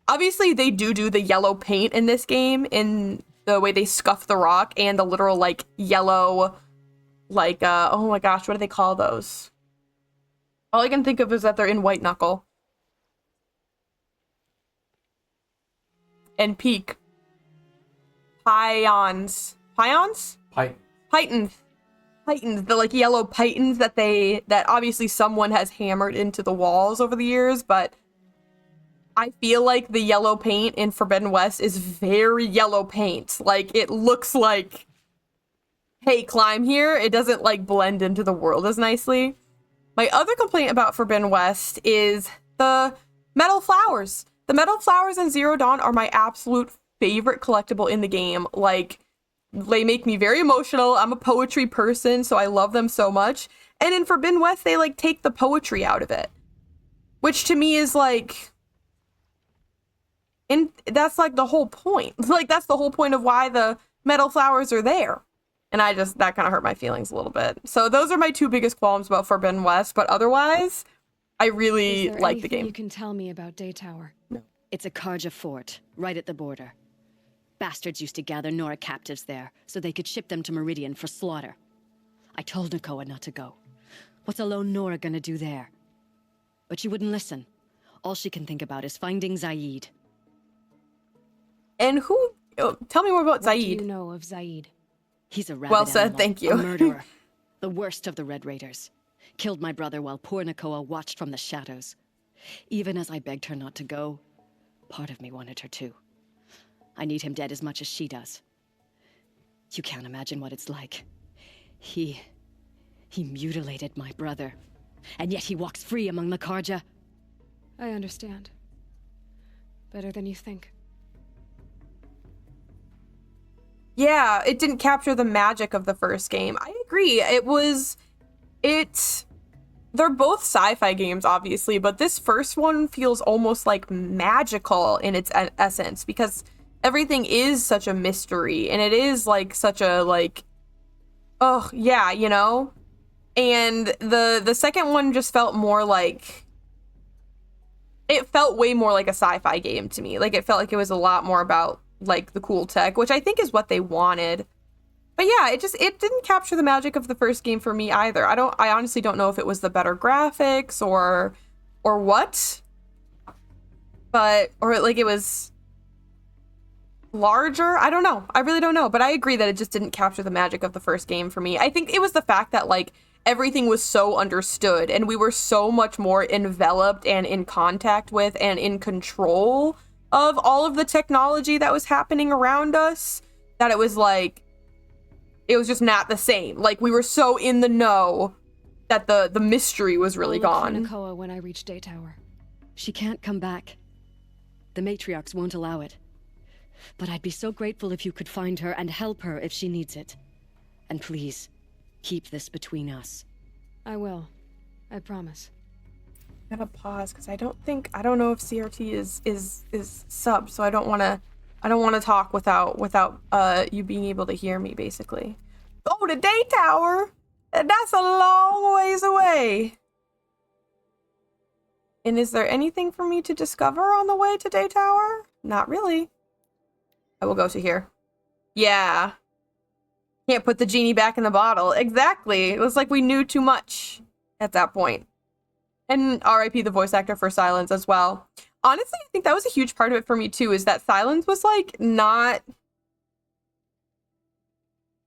obviously, they do the yellow paint in this game, in the way they scuff the rock, and the literal, like, yellow, like, oh my gosh, what do they call those? All I can think of is that they're in White Knuckle. And Peak. Pyons. Pyons? Pythons. Pythons. The, like, yellow pythons that obviously someone has hammered into the walls over the years, but... I feel like the yellow paint in Forbidden West is very yellow paint. Like, it looks like, hey, climb here. It doesn't, like, blend into the world as nicely. My other complaint about Forbidden West is the metal flowers. The metal flowers in Zero Dawn are my absolute favorite collectible in the game. Like, they make me very emotional. I'm a poetry person, so I love them so much. And in Forbidden West, they, like, take the poetry out of it. Which to me is, like... And that's like the whole point. Like that's the whole point of why the metal flowers are there. And that kind of hurt my feelings a little bit. So those are my two biggest qualms about Forbidden West, but otherwise, I really like the game. You can tell me about Daytower? No. It's a Karja fort, right at the border. Bastards used to gather Nora captives there, so they could ship them to Meridian for slaughter. I told Nakoa not to go. What's a lone Nora gonna do there? But she wouldn't listen. All she can think about is finding Zaid. And who... Oh, tell me more about Zaid. What do you know of Zaid? He's a rabid Well said, animal, thank you. A murderer. The worst of the Red Raiders. Killed my brother while poor Nakoa watched from the shadows. Even as I begged her not to go, part of me wanted her to. I need him dead as much as she does. You can't imagine what it's like. He mutilated my brother. And yet he walks free among the Karja. I understand. Better than you think. Yeah, it didn't capture the magic of the first game. I agree. They're both sci-fi games, obviously, but this first one feels almost like magical in its essence because everything is such a mystery and it is like such a like, oh yeah, you know? And the second one just felt more like, it felt way more like a sci-fi game to me. Like it felt like it was a lot more about like the cool tech, which I think is what they wanted. But yeah, it didn't capture the magic of the first game for me either. I honestly don't know if it was the better graphics or what. Or like it was larger. I don't know. I really don't know. But I agree that it just didn't capture the magic of the first game for me. I think it was the fact that like everything was so understood and we were so much more enveloped and in contact with and in control of all of the technology that was happening around us that it was like, it was just not the same. Like we were so in the know that the mystery was really gone. I'll look for Nakoa when I reach Daytower. She can't come back. The matriarchs won't allow it. But I'd be so grateful if you could find her and help her if she needs it. And please, keep this between us. I will. I promise. I gotta pause because I don't know if CRT is sub, so I don't want to talk without you being able to hear me basically. Oh, the Daytower, that's a long ways away. And is there anything for me to discover on the way to Daytower? Not really. I will go to here. Yeah. Can't put the genie back in the bottle. Exactly. It was like we knew too much at that point. And RIP the voice actor for Silence as well. Honestly, I think that was a huge part of it for me too, is that Silence was like not...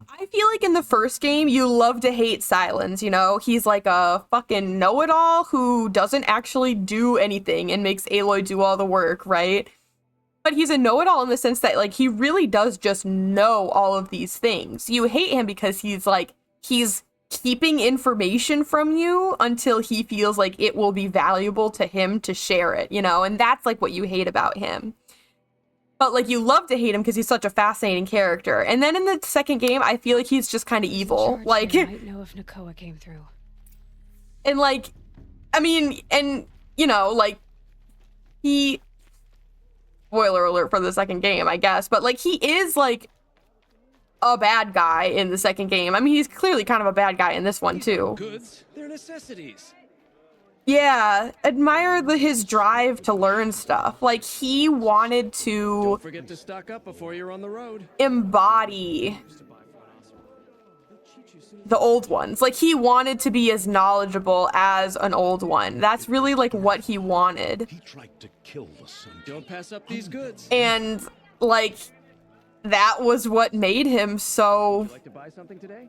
I feel like in the first game, you love to hate Silence, you know? He's like a fucking know-it-all who doesn't actually do anything and makes Aloy do all the work, right? But he's a know-it-all in the sense that like he really does just know all of these things. You hate him because he's keeping information from you until he feels like it will be valuable to him to share it, you know? And that's like what you hate about him. But like you love to hate him because he's such a fascinating character. And then in the second game, I feel like he's just kind of evil. Like, I might know if Nakoa came through. And like, I mean, and you know, like he, spoiler alert for the second game, I guess, but like he is like a bad guy in the second game. I mean, he's clearly kind of a bad guy in this one too. Goods, they're necessities. Yeah, admire his drive to learn stuff. Like he wanted to Don't forget to stock up before you're on the road. Embody the old ones. Like he wanted to be as knowledgeable as an old one. That's really like what he wanted. He tried to kill the sun. Don't pass up these goods. And like that was what made him so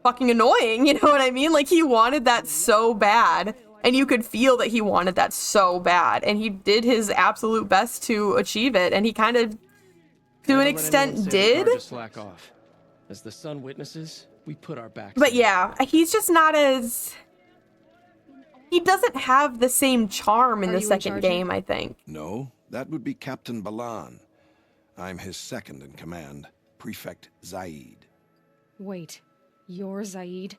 fucking annoying, you know what I mean? Like he wanted that so bad, and you could feel that he wanted that so bad, and he did his absolute best to achieve it, and he kind of to an extent did. Slack off. As the sun witnesses, we put our backs. But yeah, he's just not as, he doesn't have the same charm in the second game, I think. No, that would be Captain Balan. I'm his second in command, Prefect Zaid. Wait, you're Zaid?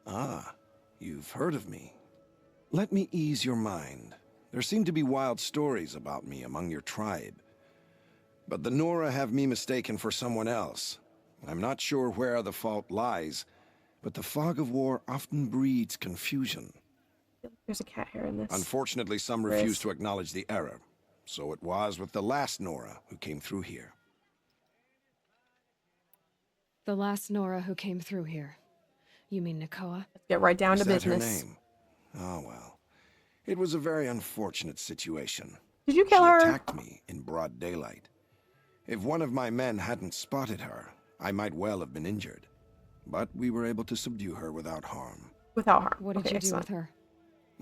Ah, you've heard of me. Let me ease your mind. There seem to be wild stories about me among your tribe. But the Nora have me mistaken for someone else. I'm not sure where the fault lies, but the fog of war often breeds confusion. There's a cat hair in this. Unfortunately, some refuse to acknowledge the error. So it was with the last Nora who came through here. The last Nora who came through here. You mean Nakoa? Let's get right down to Is that business. her name? Oh, well. It was a very unfortunate situation. Did you kill her? She attacked me in broad daylight. If one of my men hadn't spotted her, I might well have been injured. But we were able to subdue her without harm. Without harm. What did you do with her?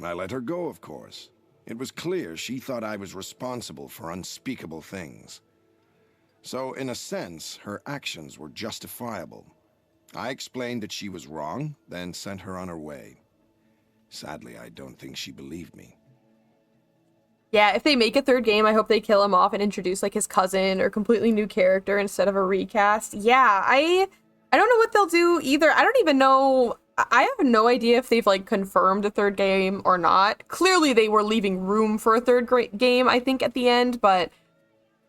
I let her go, of course. It was clear she thought I was responsible for unspeakable things. So, in a sense, her actions were justifiable. I explained that she was wrong, then sent her on her way. Sadly, I don't think she believed me. Yeah, if they make a third game, I hope they kill him off and introduce like his cousin or completely new character instead of a recast. Yeah, I don't know what they'll do either. I don't even know. I have no idea if they've like confirmed a third game or not. Clearly they were leaving room for a third game, I think, at the end, but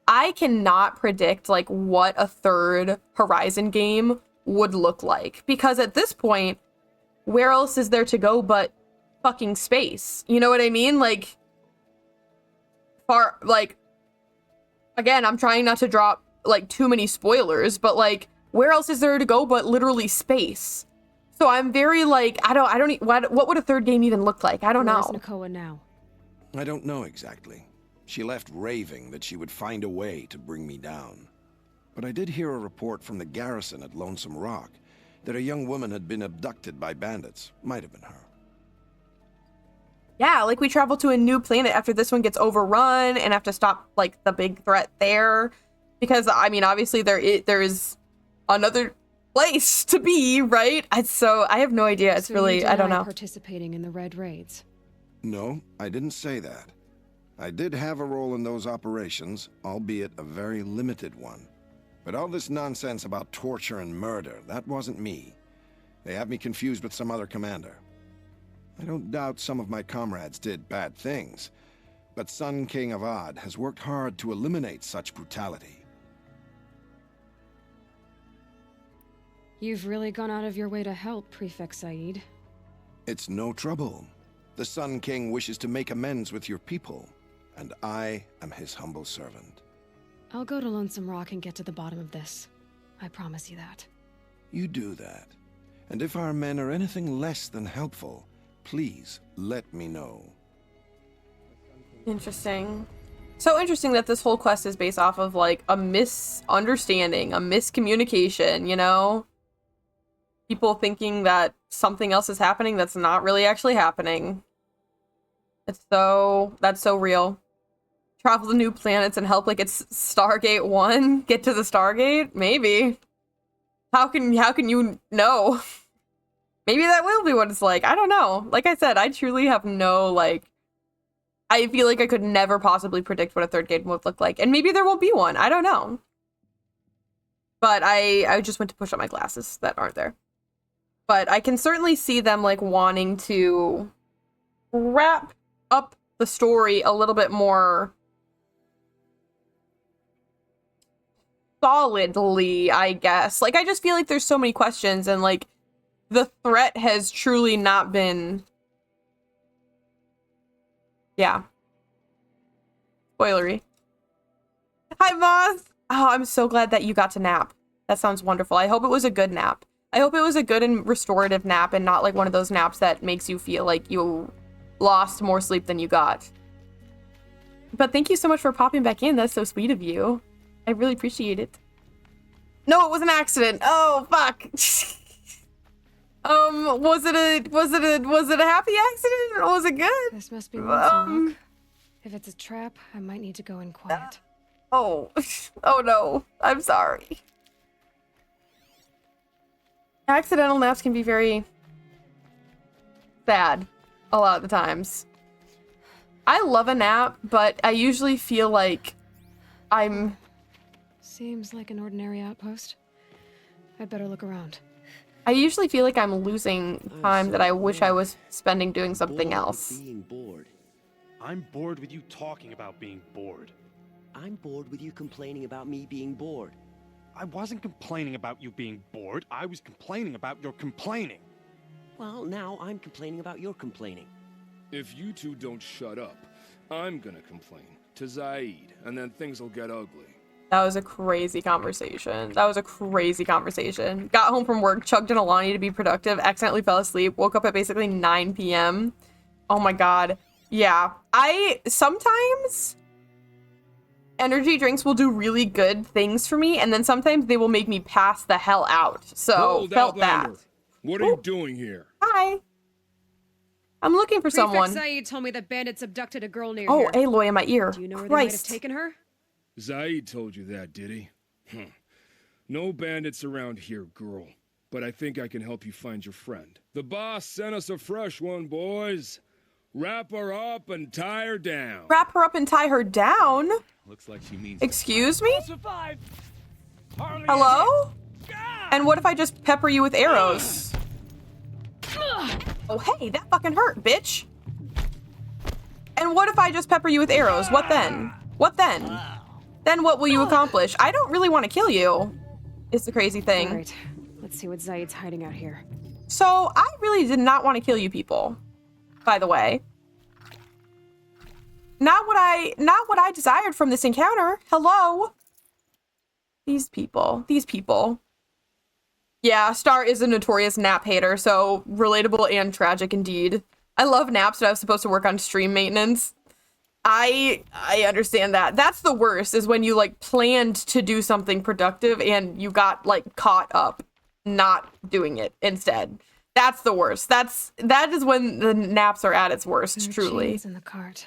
I cannot predict like what a third Horizon game would look like, because at this point, where else is there to go but fucking space? You know what I mean? Like, again, I'm trying not to drop like too many spoilers, but like, where else is there to go but literally space? So I'm very like, what would a third game even look like? I don't know. Where's Nakoa now? I don't know exactly. She left raving that she would find a way to bring me down. But I did hear a report from the garrison at Lonesome Rock that a young woman had been abducted by bandits. Might have been her. Yeah, like we travel to a new planet after this one gets overrun and have to stop like the big threat there. Because, I mean, obviously there is another place to be, right? So I have no idea. It's so really, I don't know. Participating in the Red Raids. No, I didn't say that. I did have a role in those operations, albeit a very limited one. But all this nonsense about torture and murder, that wasn't me. They have me confused with some other commander. I don't doubt some of my comrades did bad things, but Sun King of Odd has worked hard to eliminate such brutality. You've really gone out of your way to help, Prefect Saeed. It's no trouble. The Sun King wishes to make amends with your people, and I am his humble servant. I'll go to Lonesome Rock and get to the bottom of this. I promise you that. You do that. And if our men are anything less than helpful, please let me know. Interesting. So interesting that this whole quest is based off of like a misunderstanding, a miscommunication, you know? People thinking that something else is happening that's not really actually happening. That's so real. Travel to new planets and help like it's Stargate 1? Get to the Stargate? Maybe. How can you know? Maybe that will be what it's like. I don't know. Like I said, I truly have no, like... I feel like I could never possibly predict what a third game would look like. And maybe there will be one. I don't know. But I just went to push up my glasses that aren't there. But I can certainly see them, like, wanting to wrap up the story a little bit more solidly, I guess. Like, I just feel like there's so many questions, and, like, the threat has truly not been... Yeah. Spoilery. Hi, Moth! Oh, I'm so glad that you got to nap. That sounds wonderful. I hope it was a good nap. I hope it was a good and restorative nap and not like one of those naps that makes you feel like you lost more sleep than you got. But thank you so much for popping back in. That's so sweet of you. I really appreciate it. No, it was an accident. Oh, fuck. Was it a happy accident or was it good? This must be Lonesome Rock. If it's a trap, I might need to go in quiet. Oh no. I'm sorry. Accidental naps can be very sad a lot of the times. I love a nap, but I usually feel like I'm... Seems like an ordinary outpost. I'd better look around. I usually feel like I'm losing time that I wish I was spending doing something else. Being bored. I'm bored with you talking about being bored. I'm bored with you complaining about me being bored. I wasn't complaining about you being bored. I was complaining about your complaining. Well, now I'm complaining about your complaining. If you two don't shut up, I'm gonna complain to Zaid, and then things will get ugly. That was a crazy conversation. Got home from work, chugged an Alani to be productive, accidentally fell asleep, woke up at basically 9 p.m. Oh my god. Yeah. Sometimes energy drinks will do really good things for me, and then sometimes they will make me pass the hell out. So, Hold, felt that. Outlander. What are you doing here? Hi. I'm looking for Prefect someone. Zaid told me that bandits abducted a girl near Oh, here. Aloy in my ear. Do you know where they might have Christ. taken her? Zaid told you that, did he? No bandits around here, girl. But I think I can help you find your friend. The boss sent us a fresh one, boys. Wrap her up and tie her down. Wrap her up and tie her down? Looks like she means Excuse me? Hello? And what if I just pepper you with arrows? Oh, hey, that fucking hurt, bitch. And what if I just pepper you with arrows? What then? What then? Then what will you accomplish? I don't really want to kill you, is the crazy thing. All right, let's see what Zaid's hiding out here. So, I really did not want to kill you people, by the way. Not what I desired from this encounter. Hello? These people. Yeah, Star is a notorious nap hater, so relatable and tragic indeed. I love naps, but I was supposed to work on stream maintenance. I understand that. That's the worst, is when you, like, planned to do something productive and you got, like, caught up not doing it instead. That's the worst. That is when the naps are at its worst, There are truly. chains in the cart.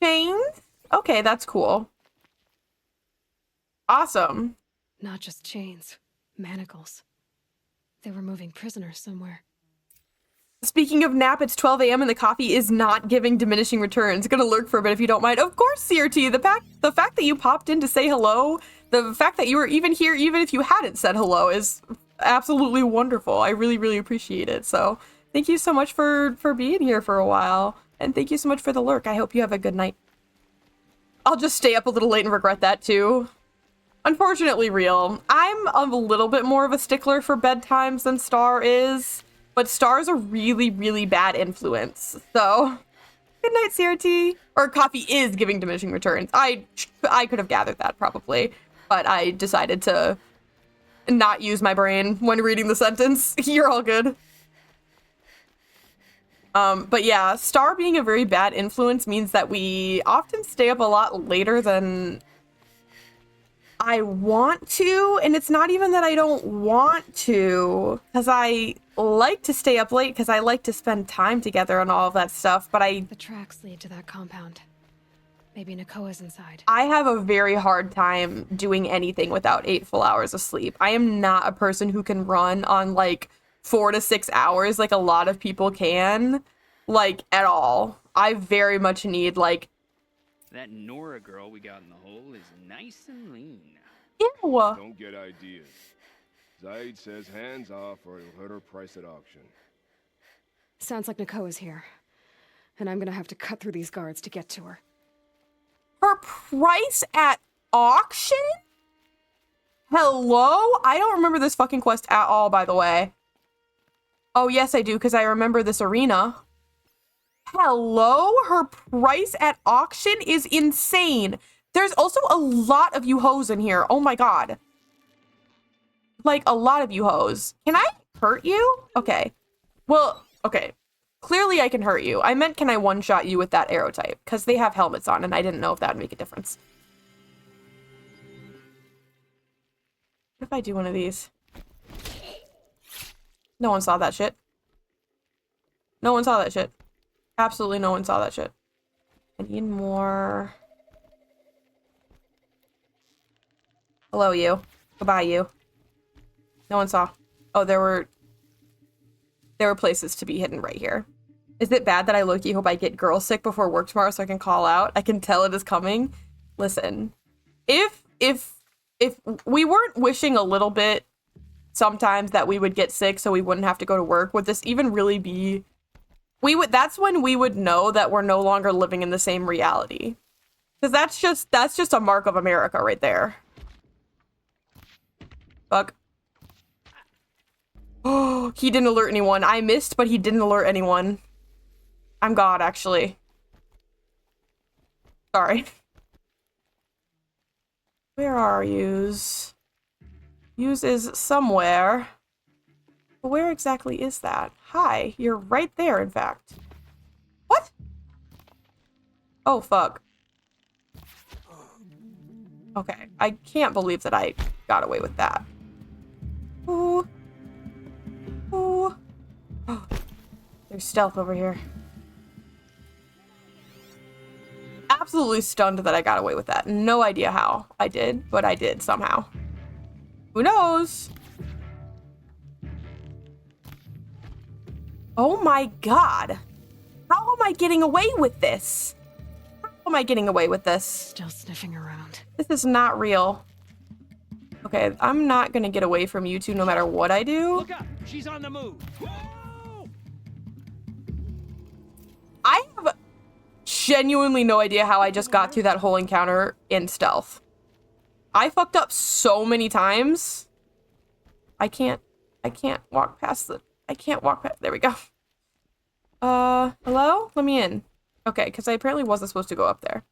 Chains? Okay, that's cool. Awesome. Not just chains, manacles. They were moving prisoners somewhere. Speaking of nap, it's 12 a.m. and the coffee is not giving diminishing returns. Gonna lurk for a bit if you don't mind. Of course, CRT. The fact that you popped in to say hello, the fact that you were even here, even if you hadn't said hello, is absolutely wonderful. I really, really appreciate it. So thank you so much for being here for a while. And thank you so much for the lurk. I hope you have a good night. I'll just stay up a little late and regret that too. Unfortunately real. I'm a little bit more of a stickler for bedtimes than Star is. But Star's a really, really bad influence. So, good night, CRT. Or coffee is giving diminishing returns. I could have gathered that probably, but I decided to not use my brain when reading the sentence. You're all good. But yeah, Star being a very bad influence means that we often stay up a lot later than I want to, and it's not even that I don't want to, because I like to stay up late because I like to spend time together and all of that stuff, but The tracks lead to that compound. Maybe Nakoa's inside. I have a very hard time doing anything without 8 full hours of sleep. I am not a person who can run on like 4 to 6 hours like a lot of people can, like at all. I very much need like That Nora girl we got in the hole is nice and lean. Ew. Don't get ideas. Zaid says hands off or he'll hurt her price at auction. Sounds like Nakoa's here. And I'm gonna have to cut through these guards to get to her. Her price at auction? Hello? I don't remember this fucking quest at all, by the way. Oh, yes, I do, because I remember this arena. Hello? Her price at auction is insane. There's also a lot of you hoes in here. Oh my god. Like, a lot of you hoes. Can I hurt you? Okay. Well, okay. Clearly I can hurt you. I meant can I one-shot you with that arrow type? Because they have helmets on, and I didn't know if that would make a difference. What if I do one of these? No one saw that shit. No one saw that shit. Absolutely no one saw that shit. I need more... Hello, you. Goodbye, you. No one saw. Oh, there were places to be hidden right here. Is it bad that I low-key hope I get girl sick before work tomorrow so I can call out? I can tell it is coming. Listen, if we weren't wishing a little bit sometimes that we would get sick so we wouldn't have to go to work, would this even really be... That's when we would know that we're no longer living in the same reality. Because that's just a mark of America right there. Fuck. Oh, he didn't alert anyone. I missed, but he didn't alert anyone. I'm God, actually. Sorry. Where are yous? Yous is somewhere. But where exactly is that? Hi, you're right there, in fact. What? Oh, fuck. Okay, I can't believe that I got away with that. Ooh. Ooh. Oh, there's stealth over here. Absolutely stunned that I got away with that. No idea how I did, but I did somehow. Who knows? Oh my god. How am I getting away with this? How am I getting away with this? Still sniffing around. This is not real. Okay, I'm not gonna get away from you two no matter what I do. Look up! She's on the move! I have genuinely no idea how I just got through that whole encounter in stealth. I fucked up so many times. I can't walk past the... I can't walk past... There we go. Hello? Let me in. Okay, because I apparently wasn't supposed to go up there.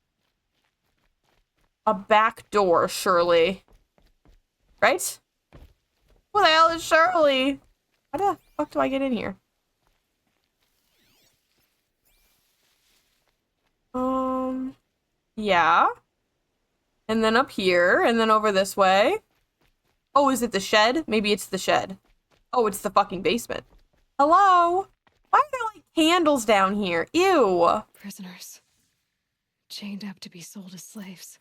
A back door, surely. Right? Who the hell is Shirley? How the fuck do I get in here? Yeah. And then up here, and then over this way. Oh, is it the shed? Maybe it's the shed. Oh, it's the fucking basement. Hello? Why are there, like, candles down here? Ew. Prisoners. Chained up to be sold as slaves.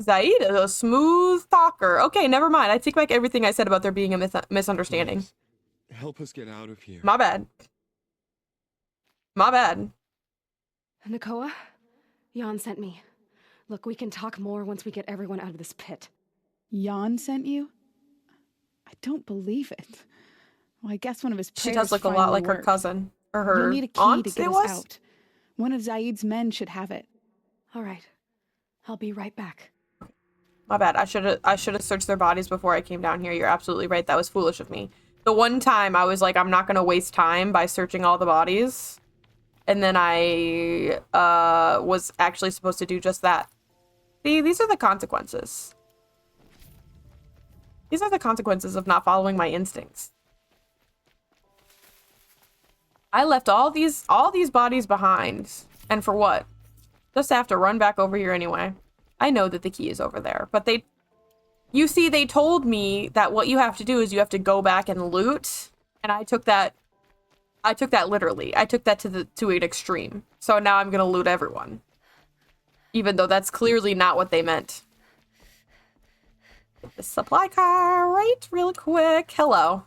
Zaid is a smooth talker. Okay, never mind. I take back everything I said about there being a misunderstanding. Please, help us get out of here. My bad. My bad. Nakoa, Jan sent me. Look, we can talk more once we get everyone out of this pit. Jan sent you? I don't believe it. Well, I guess one of his prayers She does look a lot like her cousin. Or her You'll need a key aunt, to get us out. One of Zaid's men should have it. All right. I'll be right back. My bad. I should have searched their bodies before I came down here. You're absolutely right. That was foolish of me. The one time I was like, I'm not going to waste time by searching all the bodies. And then I was actually supposed to do just that. See, these are the consequences. These are the consequences of not following my instincts. I left all these bodies behind. And for what? Just to have to run back over here anyway. I know that the key is over there, but you see, they told me that what you have to do is you have to go back and loot, and I took that literally. I took that to an extreme. So now I'm gonna loot everyone. Even though that's clearly not what they meant. Get the supply car right real quick. Hello.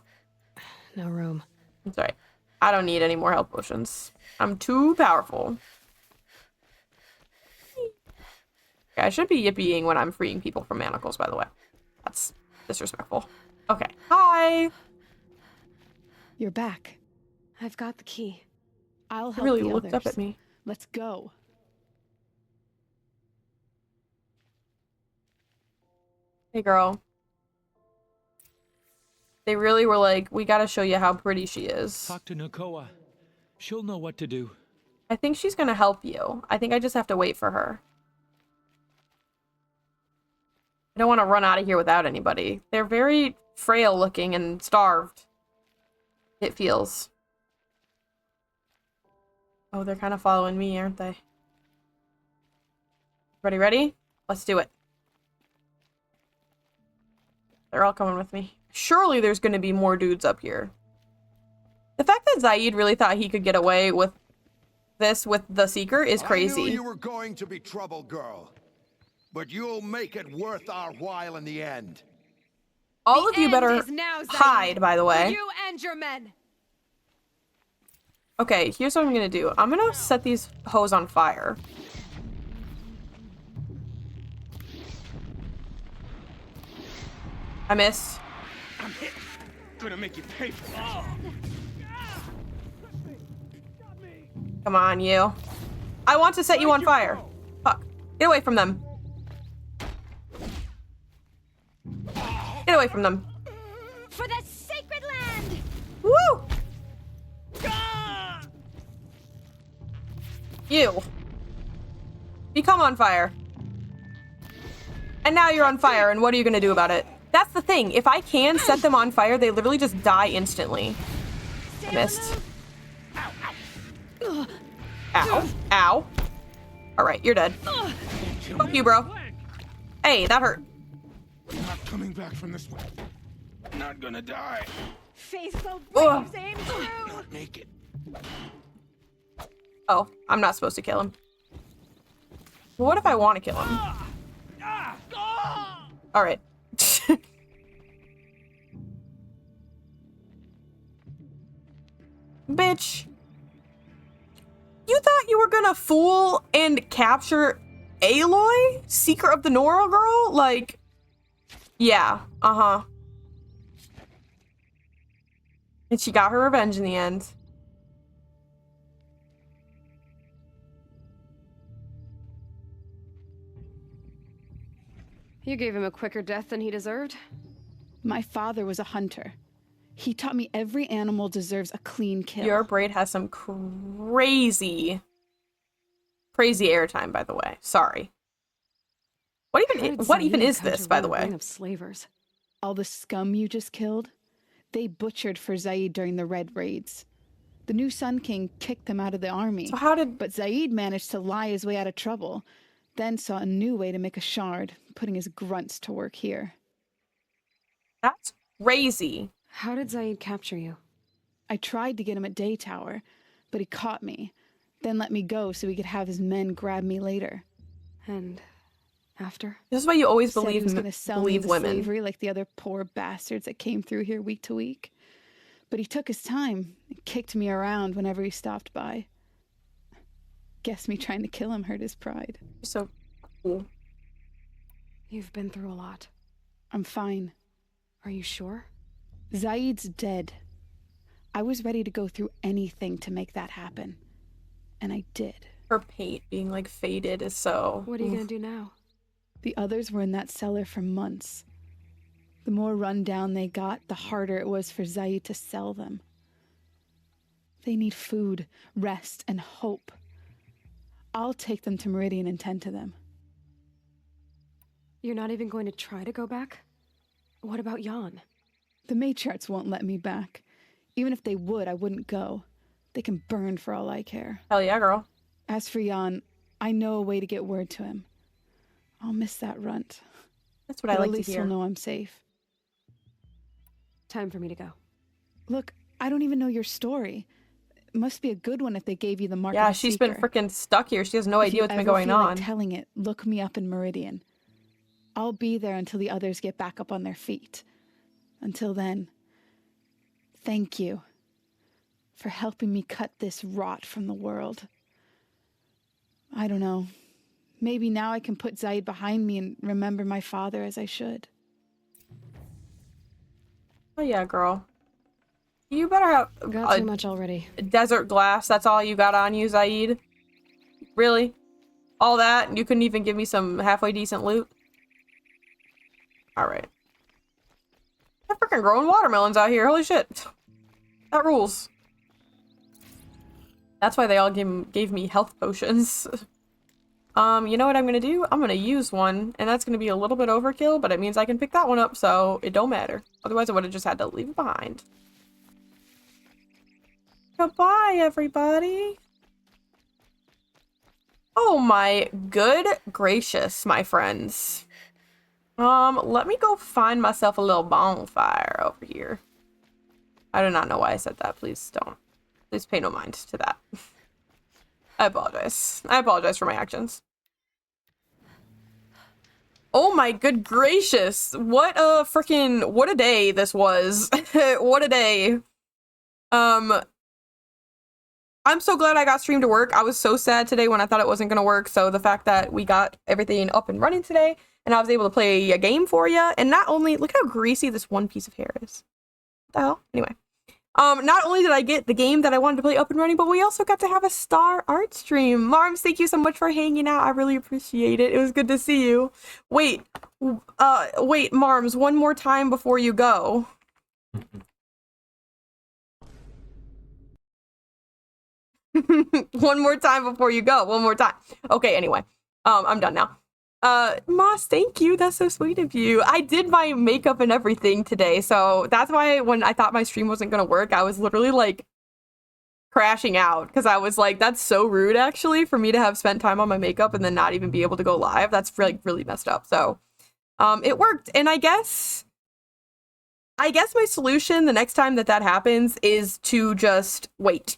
No room. I'm sorry. I don't need any more health potions. I'm too powerful. Okay, I should be yippieing when I'm freeing people from manacles, by the way. That's disrespectful. Okay. Hi. You're back. I've got the key. I'll He help really the looked others. up at me. Let's go. Hey, girl. They really were like, we gotta show you how pretty she is. Talk to Nakoa. She'll know what to do. I think she's gonna help you. I think I just have to wait for her. I don't want to run out of here without anybody. They're very frail looking and starved. It feels. Oh, they're kind of following me, aren't they? Ready? Let's do it. They're all coming with me. Surely there's going to be more dudes up here. The fact that Zaid really thought he could get away with this with the Seeker is crazy. I knew you were going to be trouble, girl. But you'll make it worth our while in the end. All of you better now, hide, by the way. You and your men. Okay, here's what I'm gonna do. I'm gonna set these hoes on fire. I missed. I'm hit. Gonna make you pay for it. Come on, you. I want to set you on fire. Fuck. Get away from them. Get away from them. For the sacred land! Woo! You. Become on fire. And now you're on fire, and what are you gonna do about it? That's the thing. If I can set them on fire, they literally just die instantly. I missed. Ow. Ow. Alright, you're dead. Fuck you, bro. Hey, that hurt. I'm not coming back from this way. I'm not gonna die. Faithful braves aim true! Not make it. Oh, I'm not supposed to kill him. Well, what if I want to kill him? Alright. Bitch. You thought you were gonna fool and capture Aloy? Secret of the Nora girl? Like, yeah, uh-huh. And she got her revenge in the end. You gave him a quicker death than he deserved. My father was a hunter. He taught me every animal deserves a clean kill. Your braid has some crazy airtime, by the way. Sorry. What even is this, by the way? Of slavers. All the scum you just killed, they butchered for Zaid during the Red Raids. The new Sun King kicked them out of the army. So how did... But Zaid managed to lie his way out of trouble, then saw a new way to make a shard, putting his grunts to work here. That's crazy. How did Zaid capture you? I tried to get him at Day Tower, but he caught me, then let me go so he could have his men grab me later. And after? This is why you always Said he believe was gonna sell me into women. slavery like the other poor bastards that came through here week to week. But he took his time and kicked me around whenever he stopped by. Guess me trying to kill him hurt his pride. So cool. You've been through a lot. I'm fine. Are you sure? Zaid's dead. I was ready to go through anything to make that happen. And I did. Her paint being like faded is so... What are you gonna do now? The others were in that cellar for months. The more run down they got, the harder it was for Zaid to sell them. They need food, rest, and hope. I'll take them to Meridian and tend to them. You're not even going to try to go back? What about Jan? The matriarchs won't let me back. Even if they would, I wouldn't go. They can burn for all I care. Hell yeah, girl. As for Jan, I know a way to get word to him. I'll miss that runt. That's what I like to hear. At least he'll know I'm safe. Time for me to go. Look, I don't even know your story. It must be a good one if they gave you the mark. Yeah, she's been freaking stuck here. She has no idea what's been going on. Like telling it, look me up in Meridian. I'll be there until the others get back up on their feet. Until then, thank you for helping me cut this rot from the world. I don't know. Maybe now I can put Zaid behind me and remember my father as I should. Oh yeah, girl. You better have got too much already. Desert glass, that's all you got on you, Zaid? Really? All that? You couldn't even give me some halfway decent loot? Alright. They're freaking growing watermelons out here, holy shit. That rules. That's why they all gave me health potions. You know what I'm gonna do? I'm gonna use one, and that's gonna be a little bit overkill, but it means I can pick that one up, so it don't matter. Otherwise I would have just had to leave it behind. Goodbye, everybody. Oh my good gracious, my friends. Let me go find myself a little bonfire over here. I do not know why I said that. Please don't. Please pay no mind to that. I apologize. I apologize for my actions. Oh my good gracious. What a day this was. What a day. I'm so glad I got stream to work. I was so sad today when I thought it wasn't gonna work. So the fact that we got everything up and running today and I was able to play a game for you, and not only, look how greasy this one piece of hair is. What the hell? Anyway. Not only did I get the game that I wanted to play up and running, but we also got to have a star art stream. Marms, thank you so much for hanging out. I really appreciate it. It was good to see you. Wait, Marms, one more time before you go. One more time before you go. One more time. Okay, anyway. I'm done now. Moss, thank you. That's so sweet of you. I did my makeup and everything today, so that's why when I thought my stream wasn't gonna work, I was literally like crashing out because I was like, that's so rude actually for me to have spent time on my makeup and then not even be able to go live. That's like really messed up. So it worked, and I guess my solution the next time that happens is to just wait.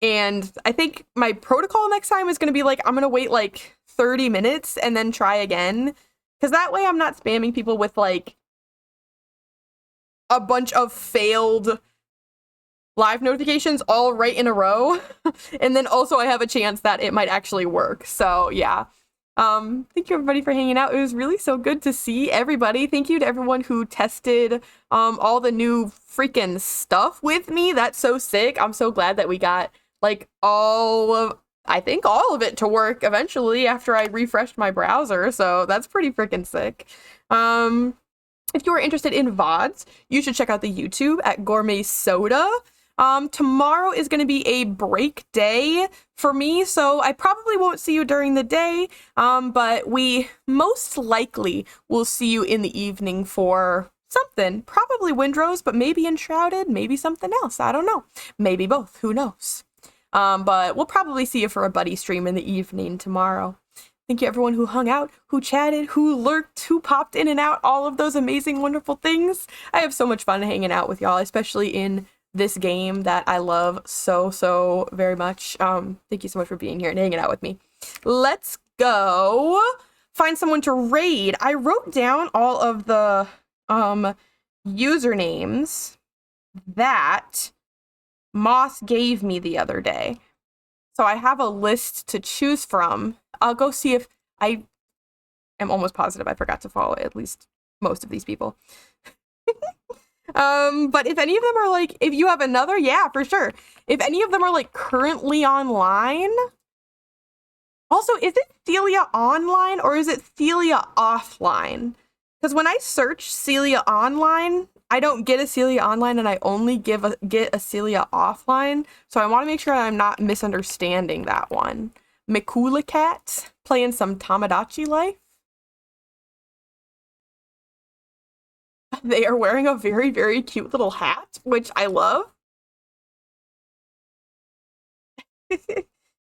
And I think my protocol next time is going to be like, I'm going to wait like 30 minutes and then try again. Because that way I'm not spamming people with like a bunch of failed live notifications all right in a row. And then also I have a chance that it might actually work. So yeah. Thank you everybody for hanging out. It was really so good to see everybody. Thank you to everyone who tested all the new freaking stuff with me. That's so sick. I'm so glad that we got like I think all of it to work eventually after I refreshed my browser. So that's pretty freaking sick. If you are interested in VODs, you should check out the YouTube at Gourmet Soda. Tomorrow is going to be a break day for me, so I probably won't see you during the day, but we most likely will see you in the evening for something. Probably Windrose, but maybe Enshrouded, maybe something else. I don't know. Maybe both. Who knows? But we'll probably see you for a buddy stream in the evening tomorrow. Thank you everyone who hung out, who chatted, who lurked, who popped in and out, all of those amazing, wonderful things. I have so much fun hanging out with y'all, especially in this game that I love so very much. Thank you so much for being here and hanging out with me. Let's go find someone to raid. I wrote down all of the usernames that Moss gave me the other day. So I have a list to choose from. I'll go see if I am almost positive I forgot to follow at least most of these people. But if any of them are like, if you have another, yeah, for sure. If any of them are like currently online. Also, is it Celia online or is it Celia offline? Because when I search Celia online, I don't get a Celia online and I only get a Celia offline. So I want to make sure I'm not misunderstanding that one. Mikula Cat playing some Tamagotchi life. They are wearing a very, very cute little hat, which I love. It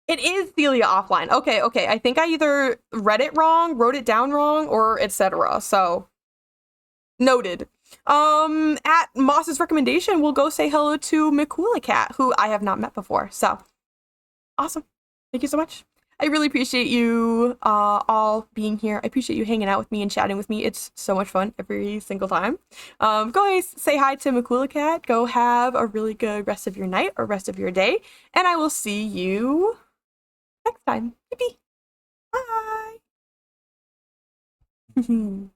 is Celia offline. Okay. I think I either read it wrong, wrote it down wrong, or etc. So, noted. At Moss's recommendation, we'll go say hello to Mikula Cat, who I have not met before. So, awesome. Thank you so much. I really appreciate you all being here. I appreciate you hanging out with me and chatting with me. It's so much fun every single time. Go say hi to Mikula Cat. Go have a really good rest of your night or rest of your day. And I will see you next time. Bye.